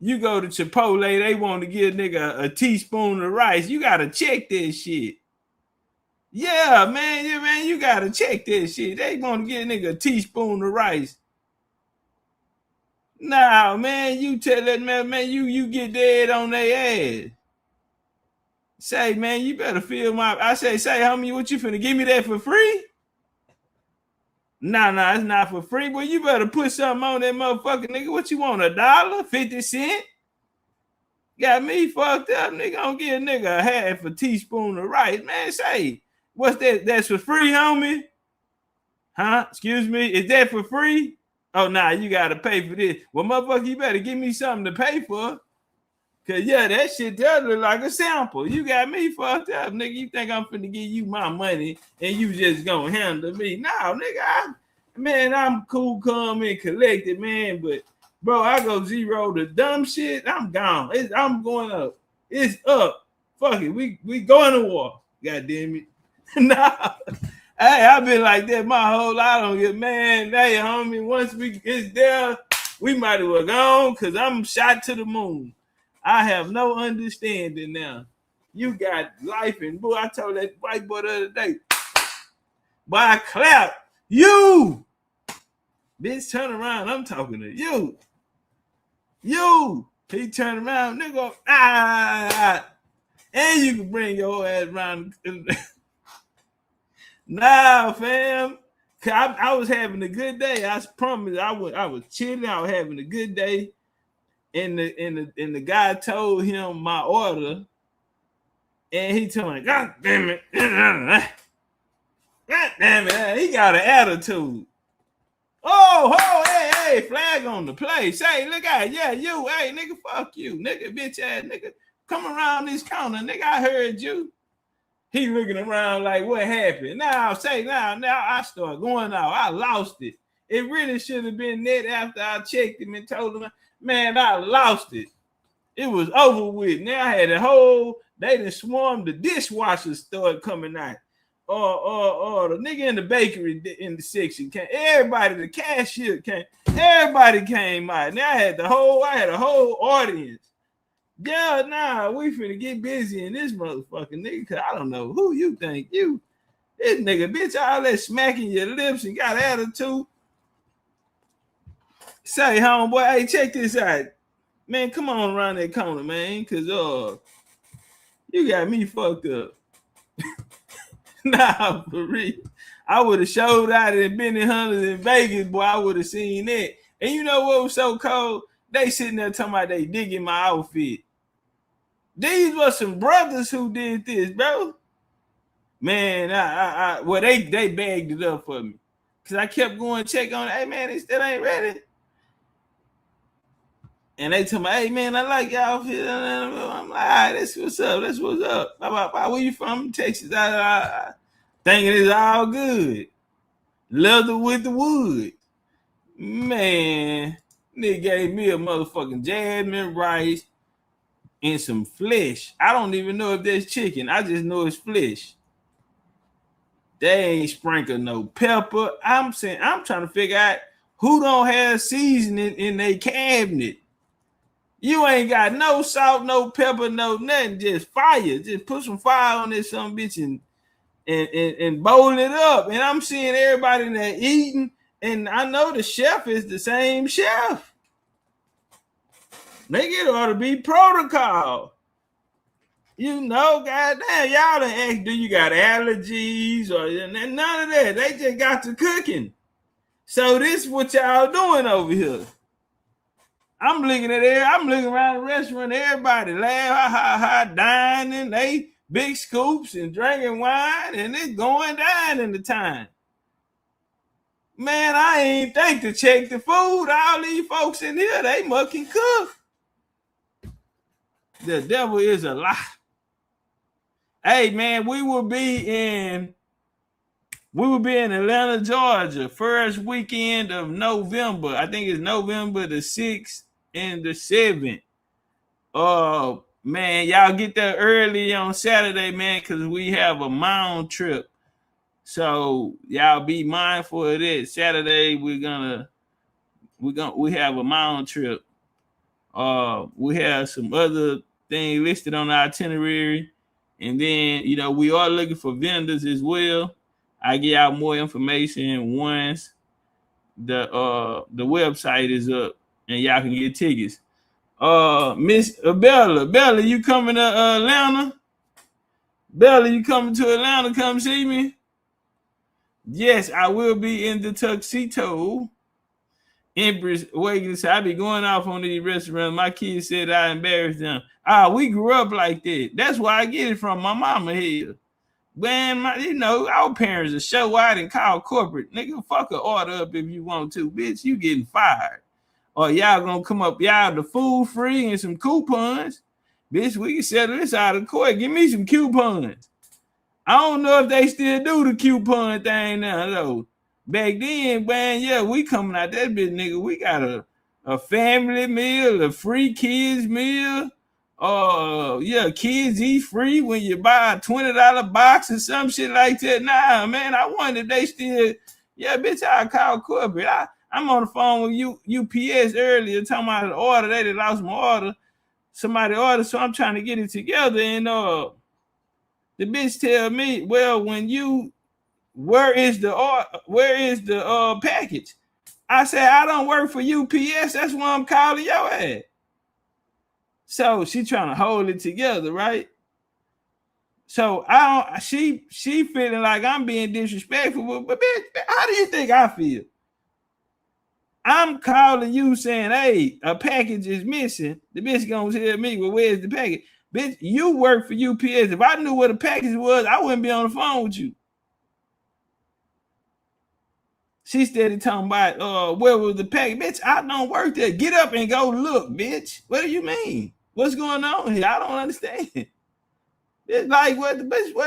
You go to Chipotle, they want to give nigga a teaspoon of rice. You gotta check this shit. Yeah, man, you gotta check this shit. They want to give nigga a teaspoon of rice. Nah, man, you tell that man, you get dead on their ass. Say, man, you better feel my. I say, homie, what you finna give me that for free? Nah, it's not for free. Well, you better put something on that motherfucker, nigga. What you want, $1, 50 cents? Got me fucked up, nigga. Gonna give a nigga a half a teaspoon of rice, man. Say, what's that? That's for free, homie? Huh? Excuse me? Is that for free? Oh, nah, you gotta pay for this. Well, motherfucker, you better give me something to pay for. Cause yeah, that shit does look like a sample. You got me fucked up, nigga. You think I'm finna give you my money and you just gonna handle me? No, nigga, I'm cool, calm, and collected, man. But bro, I go zero the dumb shit. I'm gone. I'm going up. It's up. Fuck it. We going to war. God damn it. Nah. Hey, I've been like that my whole life. I don't get, man. Hey, homie, once it's there, we might as well go on because I'm shot to the moon. I have no understanding now. You got life, and boy, I told that white boy the other day, boy, I clap you. Bitch, turn around. I'm talking to you. You. He turned around, nigga. And you can bring your ass around. Nah, fam. I was having a good day. I promise. I was chilling. I was having a good day. And the guy told him my order, and he told me, God damn it, he got an attitude. Oh, hey, flag on the play. Say, look at it. Yeah, you, hey, nigga, fuck you, nigga, bitch ass nigga. Come around this corner, nigga. I heard you. He looking around like, what happened? Now I start going out. I lost it. It really should have been that after I checked him and told him, man, I lost it. It was over with. Now I had a whole They done swarmed the dishwashers started coming out. Or the nigga in the bakery in the section came. Everybody, the cashier came. Everybody came out. Now I had a whole audience. Yeah, nah, we finna get busy in this motherfucking nigga. Cause I don't know who you think you. This nigga, bitch, all that smacking your lips and got attitude. Say, homeboy, hey, check this out. Man, come on around that corner, man. Cause you got me fucked up. Nah, for real. I would have showed out at Benny Hunters in Vegas, boy. I would have seen that. And you know what was so cold? They sitting there talking about they digging my outfit. These were some brothers who did this, bro. Man, well, they bagged it up for me. Cause I kept going to check on it. Hey, man, they still ain't ready. And they tell me, hey, man, I like y'all. I'm like, all right, that's what's up. That's what's up. Where you from? Texas. Thinking it's all good. Leather with the wood. Man, they gave me a motherfucking jasmine rice and some flesh. I don't even know if there's chicken. I just know it's flesh. They ain't sprinkle no pepper. I'm trying to figure out who don't have seasoning in their cabinet. You ain't got no salt, no pepper, no nothing. Just fire. Just put some fire on this some bitch and bowl it up. And I'm seeing everybody in there eating. And I know the chef is the same chef. Nigga, it ought to be protocol. You know, goddamn, y'all done ask, do you got allergies or none of that? They just got to cooking. So this is what y'all doing over here. I'm looking around the restaurant, everybody laugh, dining, they big scoops and drinking wine, and it's going down in the time. Man, I ain't think to check the food. All these folks in here, they must can cook. The devil is a lie. Hey, man, we will be in Atlanta, Georgia, first weekend of November. I think it's November the 6th and the 7th. Oh, man, y'all get there early on Saturday, man, because we have a mound trip. So y'all be mindful of that. Saturday, we have a mound trip. We have some other things listed on the itinerary. And then, you know, we are looking for vendors as well. I get out more information once the website is up and y'all can get tickets. Miss Bella, you coming to Atlanta? Bella, you coming to Atlanta? Come see me. Yes, I will be in the tuxedo. Empress Wiggins, I be going off on these restaurants. My kids said I embarrassed them. We grew up like that. That's why I get it from my mama here. Man, our parents will show out and call corporate. Nigga, fuck an order up if you want to. Bitch, you getting fired. Or y'all gonna come up, y'all the food free and some coupons. Bitch, we can settle this out of court. Give me some coupons. I don't know if they still do the coupon thing now, though. Back then, man, yeah, we coming out that bitch, nigga. We got a family meal, a free kids meal. Yeah, kids eat free when you buy a $20 box or some shit like that. Nah, man, I wonder if they still, yeah, bitch, I call corporate. I'm on the phone with UPS earlier talking about the order. They done lost my order. Somebody ordered, so I'm trying to get it together. And the bitch tell me, well, where is the package? I said, I don't work for UPS. That's why I'm calling your ass. So she trying to hold it together, right? So she feeling like I'm being disrespectful, but bitch, how do you think I feel? I'm calling you saying, hey, a package is missing. The bitch gonna tell me, well, where's the package? Bitch, you work for UPS. If I knew what a package was, I wouldn't be on the phone with you. She started talking about, where was the package? Bitch, I don't work there. Get up and go look, bitch. What do you mean? What's going on here? I don't understand. It's like, what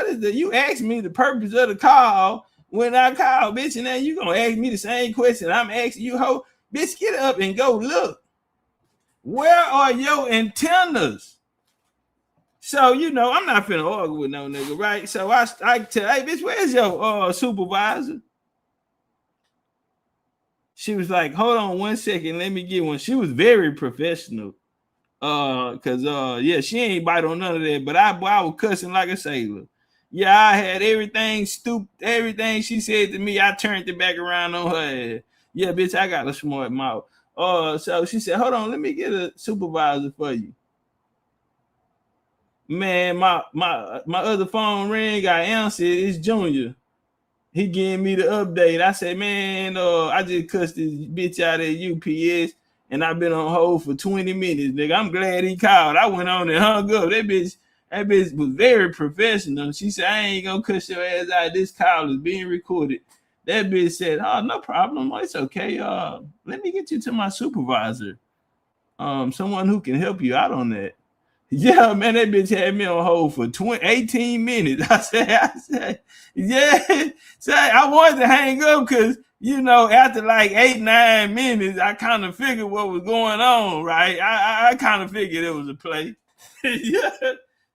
is the, you asked me the purpose of the call when I call, bitch, and then you gonna ask me the same question I'm asking you, ho. Bitch, get up and go look. Where are your antennas? So, you know, I'm not finna argue with no nigga, right? So I tell, hey, bitch, where's your supervisor? She was like, hold on 1 second, let me get one. She was very professional. Yeah, she ain't bite on none of that, but I was cussing like a sailor. Yeah, I had everything she said to me, I turned it back around on her head. Yeah, bitch, I got a smart mouth. So she said, hold on, let me get a supervisor for you. Man, my other phone rang, I answered, it's Junior. He gave me the update. I said, man, I just cussed this bitch out at UPS, and I've been on hold for 20 minutes, nigga. I'm glad he called. I went on and hung up. That bitch was very professional. She said, I ain't gonna cuss your ass out. This call is being recorded. That bitch said, oh, no problem. It's okay. Let me get you to my supervisor. Someone who can help you out on that. Yeah, man, that bitch had me on hold for 18 minutes. I said, yeah. So I wanted to hang up because, you know, after like 8-9 minutes, I kind of figured what was going on, right? I kind of figured it was a play. Yeah.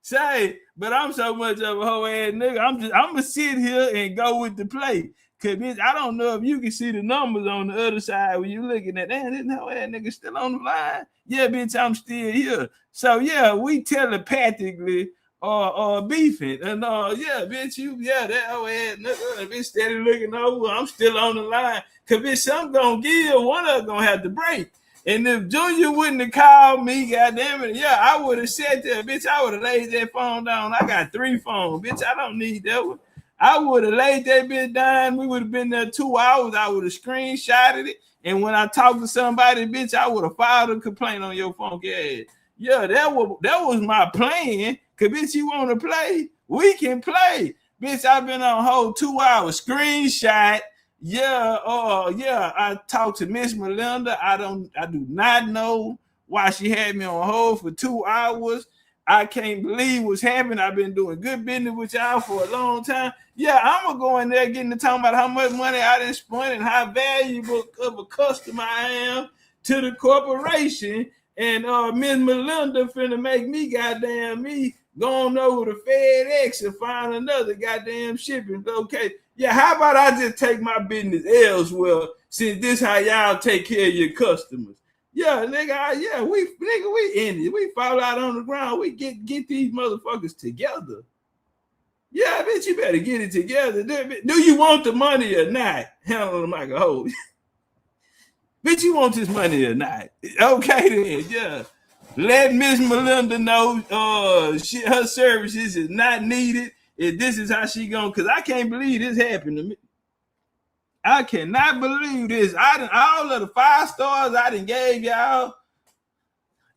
Say, but I'm so much of a whole ass nigga. I'm gonna sit here and go with the play. Cause bitch, I don't know if you can see the numbers on the other side when you looking at that. This whole ass nigga still on the line. Yeah, bitch, I'm still here. So yeah, we telepathically or beefing. And yeah, bitch, that whole ass nigga, bitch steady looking over. I'm still on the line. Cause bitch, something gonna give, one of them gonna have to break. And if Junior wouldn't have called me, goddamn it, yeah, I would have said that, bitch, I would have laid that phone down. I got 3 phones, bitch. I don't need that one. I would have laid that bitch down. We would have been there 2 hours. I would have screenshotted it. And when I talked to somebody, bitch, I would have filed a complaint on your funky ass. Yeah, that was my plan. Cause bitch, you want to play? We can play. Bitch, I've been on hold 2 hours. Screenshot. Yeah, I talked to Miss Melinda. I do not know why she had me on hold for 2 hours. I can't believe what's happening. I've been doing good business with y'all for a long time. Yeah, I'm gonna go in there getting to talking about how much money I done spent and how valuable of a customer I am to the corporation. And Miss Melinda finna make me going over to FedEx and find another goddamn shipping. Okay, yeah, how about I just take my business elsewhere since this how y'all take care of your customers? Yeah, nigga, we in it. We fall out on the ground. We get these motherfuckers together. Yeah, bitch, you better get it together. Do you want the money or not? Handle the mic, hold. Bitch, you want this money or not? Okay then, yeah. Let Miss Melinda know her services is not needed. If this is how she going, because I can't believe this happened to me. I cannot believe this. All of the 5 stars I done gave y'all.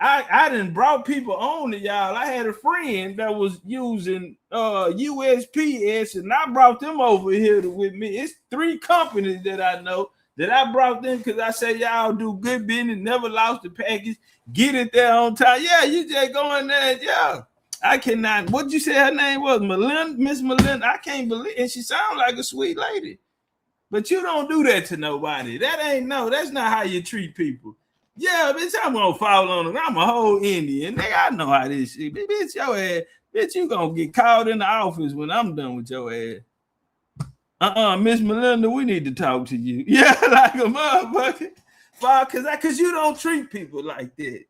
I done brought people on to y'all. I had a friend that was using USPS, and I brought them over here with me. It's 3 companies that I know that I brought them because I say y'all do good business, never lost the package, get it there on time. Yeah, you just go in there, yeah. I cannot. What'd you say her name was? Melinda, Miss Melinda. I can't believe, and she sounds like a sweet lady. But you don't do that to nobody. That's not how you treat people. Yeah, bitch, I'm gonna fall on them. I'm a whole Indian. Nigga, I know how this shit. Bitch, your ass, bitch, you gonna get called in the office when I'm done with your ass. Miss Melinda, we need to talk to you. Yeah, like a motherfucker. Cause you don't treat people like that.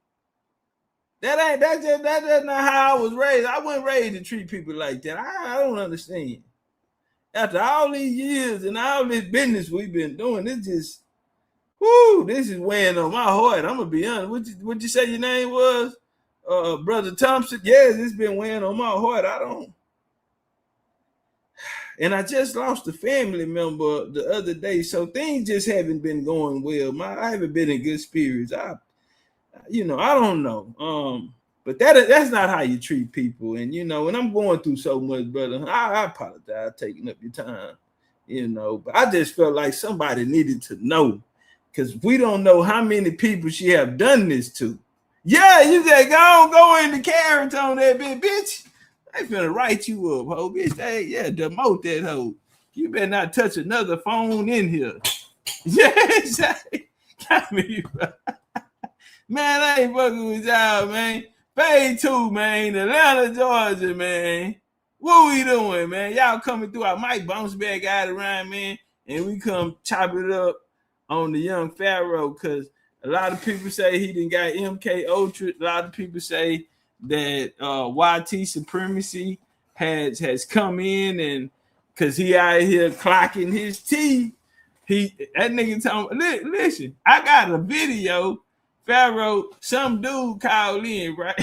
That's just not how I was raised. I wasn't raised to treat people like that. I don't understand. After all these years and all this business we've been doing, this is weighing on my heart. I'm gonna be honest. What'd you say your name was? Brother Thompson? Yes, it's been weighing on my heart. And I just lost a family member the other day, so things just haven't been going well. I haven't been in good spirits. I don't know. But that's not how you treat people. And, when I'm going through so much, brother, I apologize taking up your time, But I just felt like somebody needed to know because we don't know how many people she have done this to. Yeah, you just go in the character on that bitch. I finna write you up, ho, bitch. Hey, yeah, demote that hoe. You better not touch another phone in here. Yeah, got me, bro. Man, I ain't fucking with y'all, man. Fade 2, man. Atlanta, Georgia, man. What we doing, man? Y'all coming through. I might bounce back out around, man, and we come chop it up on the young Pharaoh, because a lot of people say he done got MK Ultra. A lot of people say that YT supremacy has come in, and because he out here clocking his teeth. That nigga told me, listen, I got a video. Pharaoh, some dude called in, right?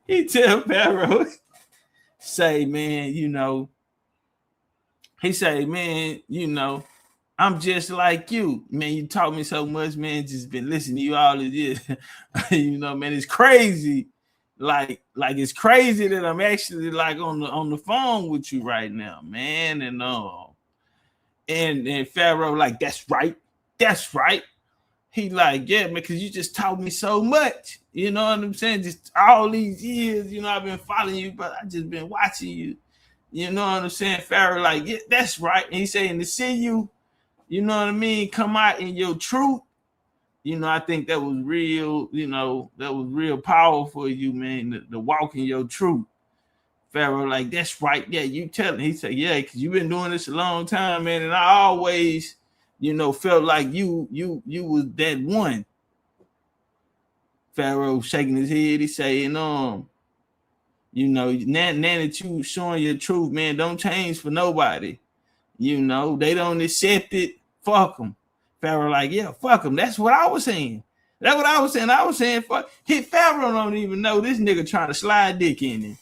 He tell Pharaoh, say, man, you know, he say, man, you know, I'm just like you. Man, you taught me so much, man. Just been listening to you all of this. You know, man, it's crazy. Like it's crazy that I'm actually like on the phone with you right now, man. And Pharaoh, like, that's right. That's right. He like, yeah, man, because you just taught me so much. You know what I'm saying? Just all these years, you know, I've been following you, but I just been watching you. You know what I'm saying? Pharaoh, like, yeah, that's right. And he's saying to see you, you know what I mean, come out in your truth. You know, I think that was real, you know, that was real powerful for you, man, to walk in your truth. Pharaoh, like, that's right. Yeah, you tell him. He said, yeah, because you've been doing this a long time, man. And I always, you know, felt like you was that one. Pharaoh shaking his head, he saying, you know, now that you showing your truth, man, don't change for nobody. You know, they don't accept it. Fuck them. Pharaoh like, yeah, fuck them. That's what I was saying. That's what I was saying. I was saying, fuck. Pharaoh don't even know this nigga trying to slide dick in him.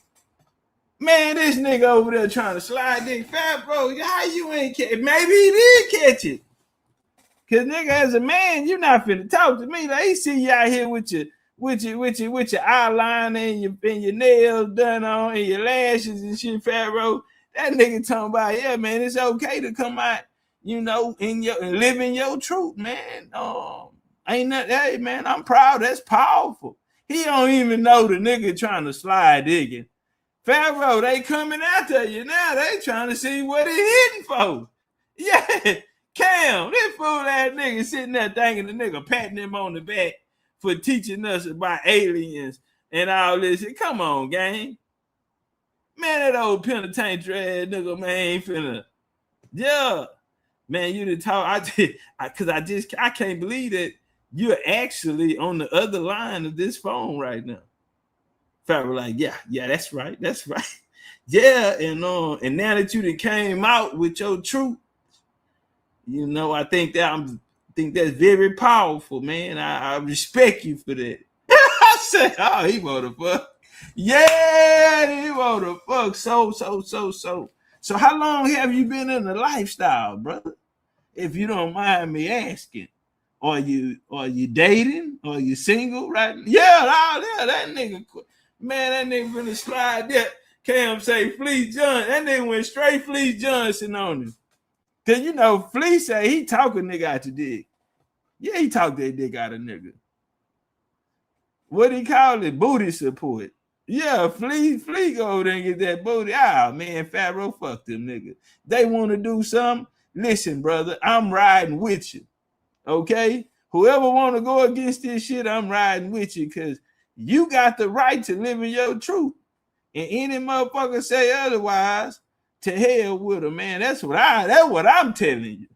Man, this nigga over there trying to slide dick. Pharaoh, how you ain't catch it? Maybe he did catch it. Cause nigga, as a man, you're not finna talk to me. Like, he see you out here with your eyeliner and your nails done on and your lashes and shit, Pharaoh. That nigga talking about, yeah, man, it's okay to come out, you know, and live in your truth, man. Ain't that, hey, man, I'm proud. That's powerful. He don't even know the nigga trying to slide digging. Pharaoh, they coming after you now. They trying to see what he hitting for. Yeah, Cam, this fool ass nigga sitting there thinking the nigga patting him on the back for teaching us about aliens and all this shit. Come on, gang. Man, that old penitentiary ass nigga, man, ain't finna. Yeah. Man, you done talk. I can't believe that you're actually on the other line of this phone right now. Pharaoh like, yeah, that's right. That's right. Yeah, and now that you done came out with your truth, you know, I think that's very powerful, man. I respect you for that. I said, oh, he wanna fuck. Yeah, he wanna fuck. So how long have you been in the lifestyle, brother? If you don't mind me asking. Are you dating? Are you single, right? Yeah, that nigga, man, that nigga finna slide there. Cam say Fleece Johnson. That nigga went straight Fleece Johnson on him. Cause you know, Fleece say he talk a nigga out your dick. Yeah, he talk that dick out of nigga. What he call it? Booty support. Yeah, Fleece go over there and get that booty. Ah, man, Pharaoh, fuck them niggas. They want to do something. Listen, brother, I'm riding with you. Okay? Whoever want to go against this shit, I'm riding with you, because you got the right to live in your truth. And any motherfucker say otherwise, to hell with them, man. That's what I'm telling you.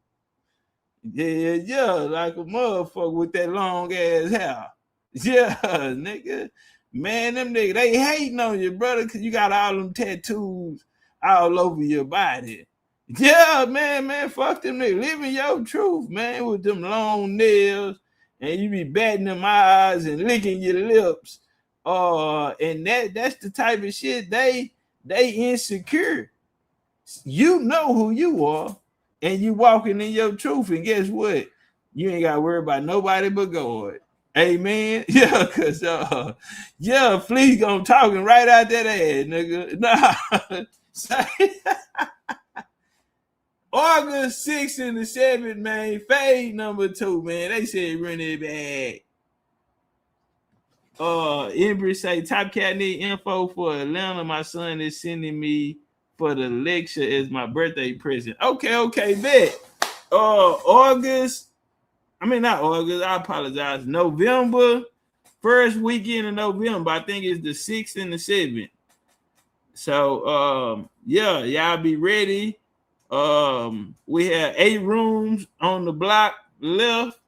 Yeah, like a motherfucker with that long ass hair. Yeah, nigga. Man, them niggas, they hating on you, brother, because you got all them tattoos all over your body. Yeah, man, fuck them niggas. Living your truth, man, with them long nails, and you be batting them eyes and licking your lips. And that's the type of shit they insecure. You know who you are, and you walking in your truth, and guess what? You ain't got to worry about nobody but God. Amen. Yeah, because Fleece gonna talking right out that ass, nigga. Nah. August 6th and the 7th, man. Fade number 2, man. They said run it back. Embry say TOPCATZ need info for Atlanta. My son is sending me for the lecture as my birthday present. Okay, bet. Not August. I apologize. November first weekend of November. I think it's the 6th and the 7th. So yeah, y'all be ready. We have 8 rooms on the block left,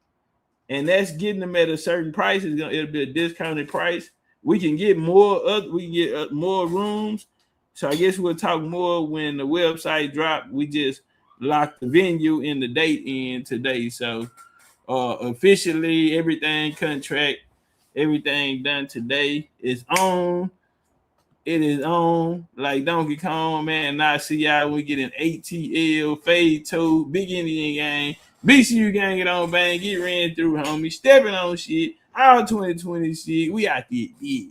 and that's getting them at a certain price. It'll be a discounted price. We can get more more rooms. So I guess we'll talk more when the website drop. We just locked the venue and the date in today. So officially everything contract, everything done today is on. It is on like Donkey Kong, man. Now see y'all when we get an ATL, Fade 2, Big Indian Gang, BCU Gang, get on, bang, get ran through, homie. Stepping on shit, all 2020 shit. We out there, yeah.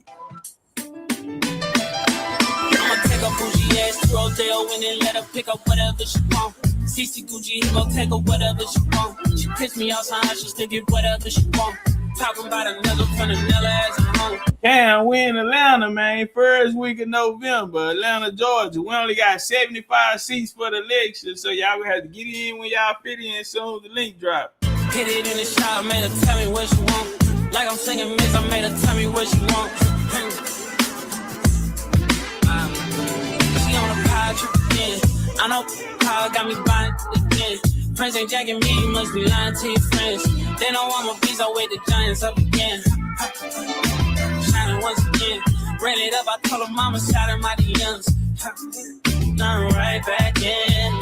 I'ma take a bougie ass to Rodeo and then let her pick up whatever she want. CC Gucci, he gon' take her whatever she want. She pissed me off, so she still get whatever she want. Talking about another from another as a home. Damn, we in Atlanta, man. First week of November, Atlanta, Georgia. We only got 75 seats for the lecture, so y'all gonna have to get in when y'all fit in as soon as the link drop. Hit it in the shot, made her tell me what she want. Like I'm singing Miss, I made her tell me what she want. She on a power trip again. I know power got me buying again. Friends ain't jacking me, you must be lying to your friends. They know I'm a beast, I wake the giants up again. Shining once again. Ran it up, I told her mama, shout her my DMs. I'm right back in.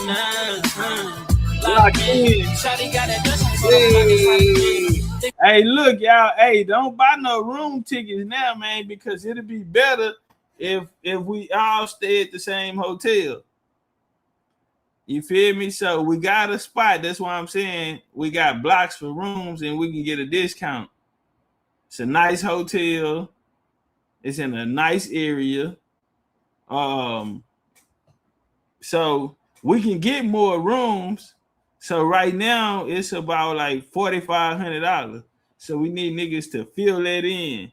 Lock in. Shawty got that dust. Hey, look, y'all. Hey, don't buy no room tickets now, man, because it'll be better if we all stay at the same hotel. You feel me? So we got a spot. That's why I'm saying we got blocks for rooms and we can get a discount. It's a nice hotel. It's in a nice area. So we can get more rooms. So right now it's about like $4,500. So we need niggas to fill that in.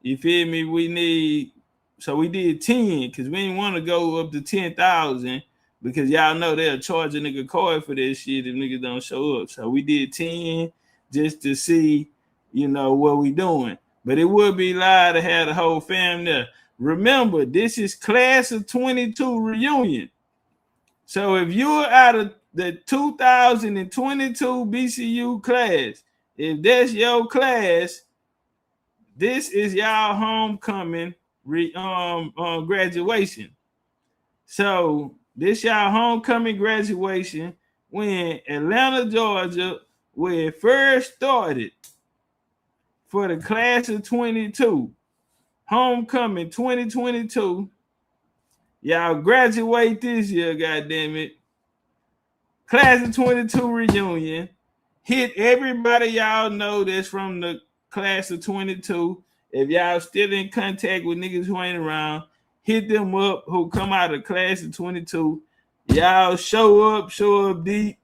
You feel me? So we did 10 because we didn't want to go up to 10,000. Because y'all know they'll charge a nigga card for this shit if niggas don't show up. So we did 10 just to see, you know, what we doing. But it would be live to have the whole fam there. Remember, this is class of 22 reunion. So if you're out of the 2022 BCU class, if that's your class, this is y'all homecoming graduation. So this y'all homecoming graduation when Atlanta, Georgia, where it first started for the class of 22, homecoming 2022. Y'all graduate this year, goddammit. Class of 22 reunion. Hit everybody y'all know that's from the class of 22. If y'all still in contact with niggas who ain't around, hit them up who come out of class of 22. Y'all show up deep.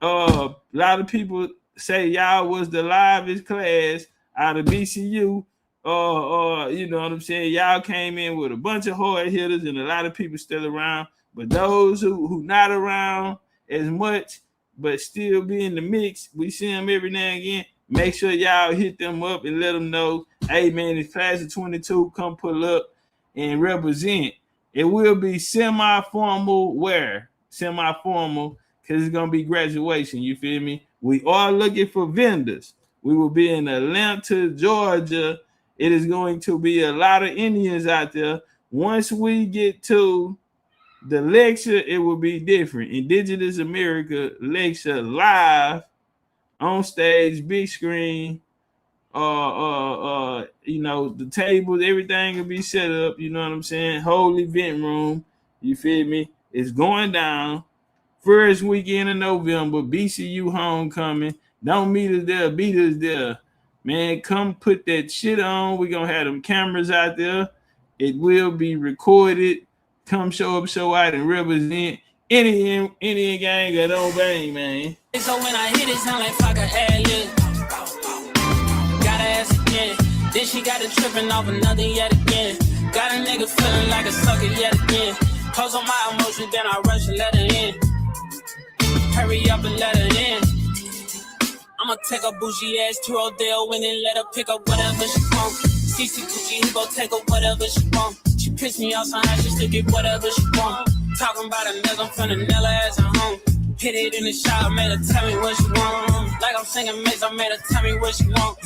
A lot of people say y'all was the livest class out of BCU. You know what I'm saying? Y'all came in with a bunch of hard hitters and a lot of people still around. But those who not around as much, but still be in the mix, we see them every now and again. Make sure y'all hit them up and let them know, hey man, it's class of 22, come pull up and represent. It will be semi-formal wear, semi-formal, because it's going to be graduation, you feel me? We are looking for vendors. We will be in Atlanta, Georgia. It is going to be a lot of Indians out there. Once we get to the lecture, it will be different. Indigenous America lecture live on stage, big screen. You know, the tables, everything will be set up, you know what I'm saying? Whole event room, you feel me? It's going down. First weekend of November, BCU homecoming. Don't meet us there, beat us there. Man, come put that shit on. We're gonna have them cameras out there. It will be recorded. Come show up, show out, and represent any gang that don't bang, man. So when I hit it, sound like fuck a ad-lib. Gotta ask again. Then she got it tripping off another yet again. Got a nigga feeling like a sucker yet again. Close on my emotions, then I rush and let her in. Hurry up and let her in. I'ma I'ma take a bougie ass to Rodale and then let her pick up whatever she want. CC Gucci, he gon' take her whatever she want. She pissed me off somehow just to get whatever she want. Talking about a nigga, I'm finna nail her ass at home. Hit it in the shower, made her tell me what she want. Like I'm singing Maze, I made her tell me what she want.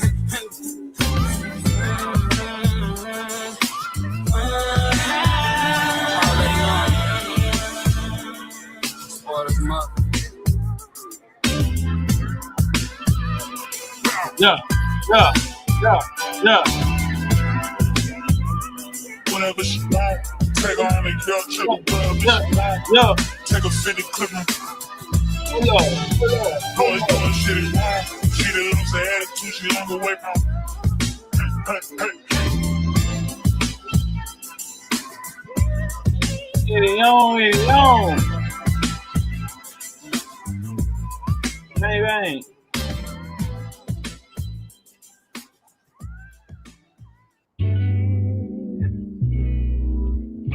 Yeah. Whatever she want, take her on the girl, check the blood, Yeah. take a 50 clipper. Boy, doing shit is wrong. She done lose her attitude, she long away from. It on. Bang, bang.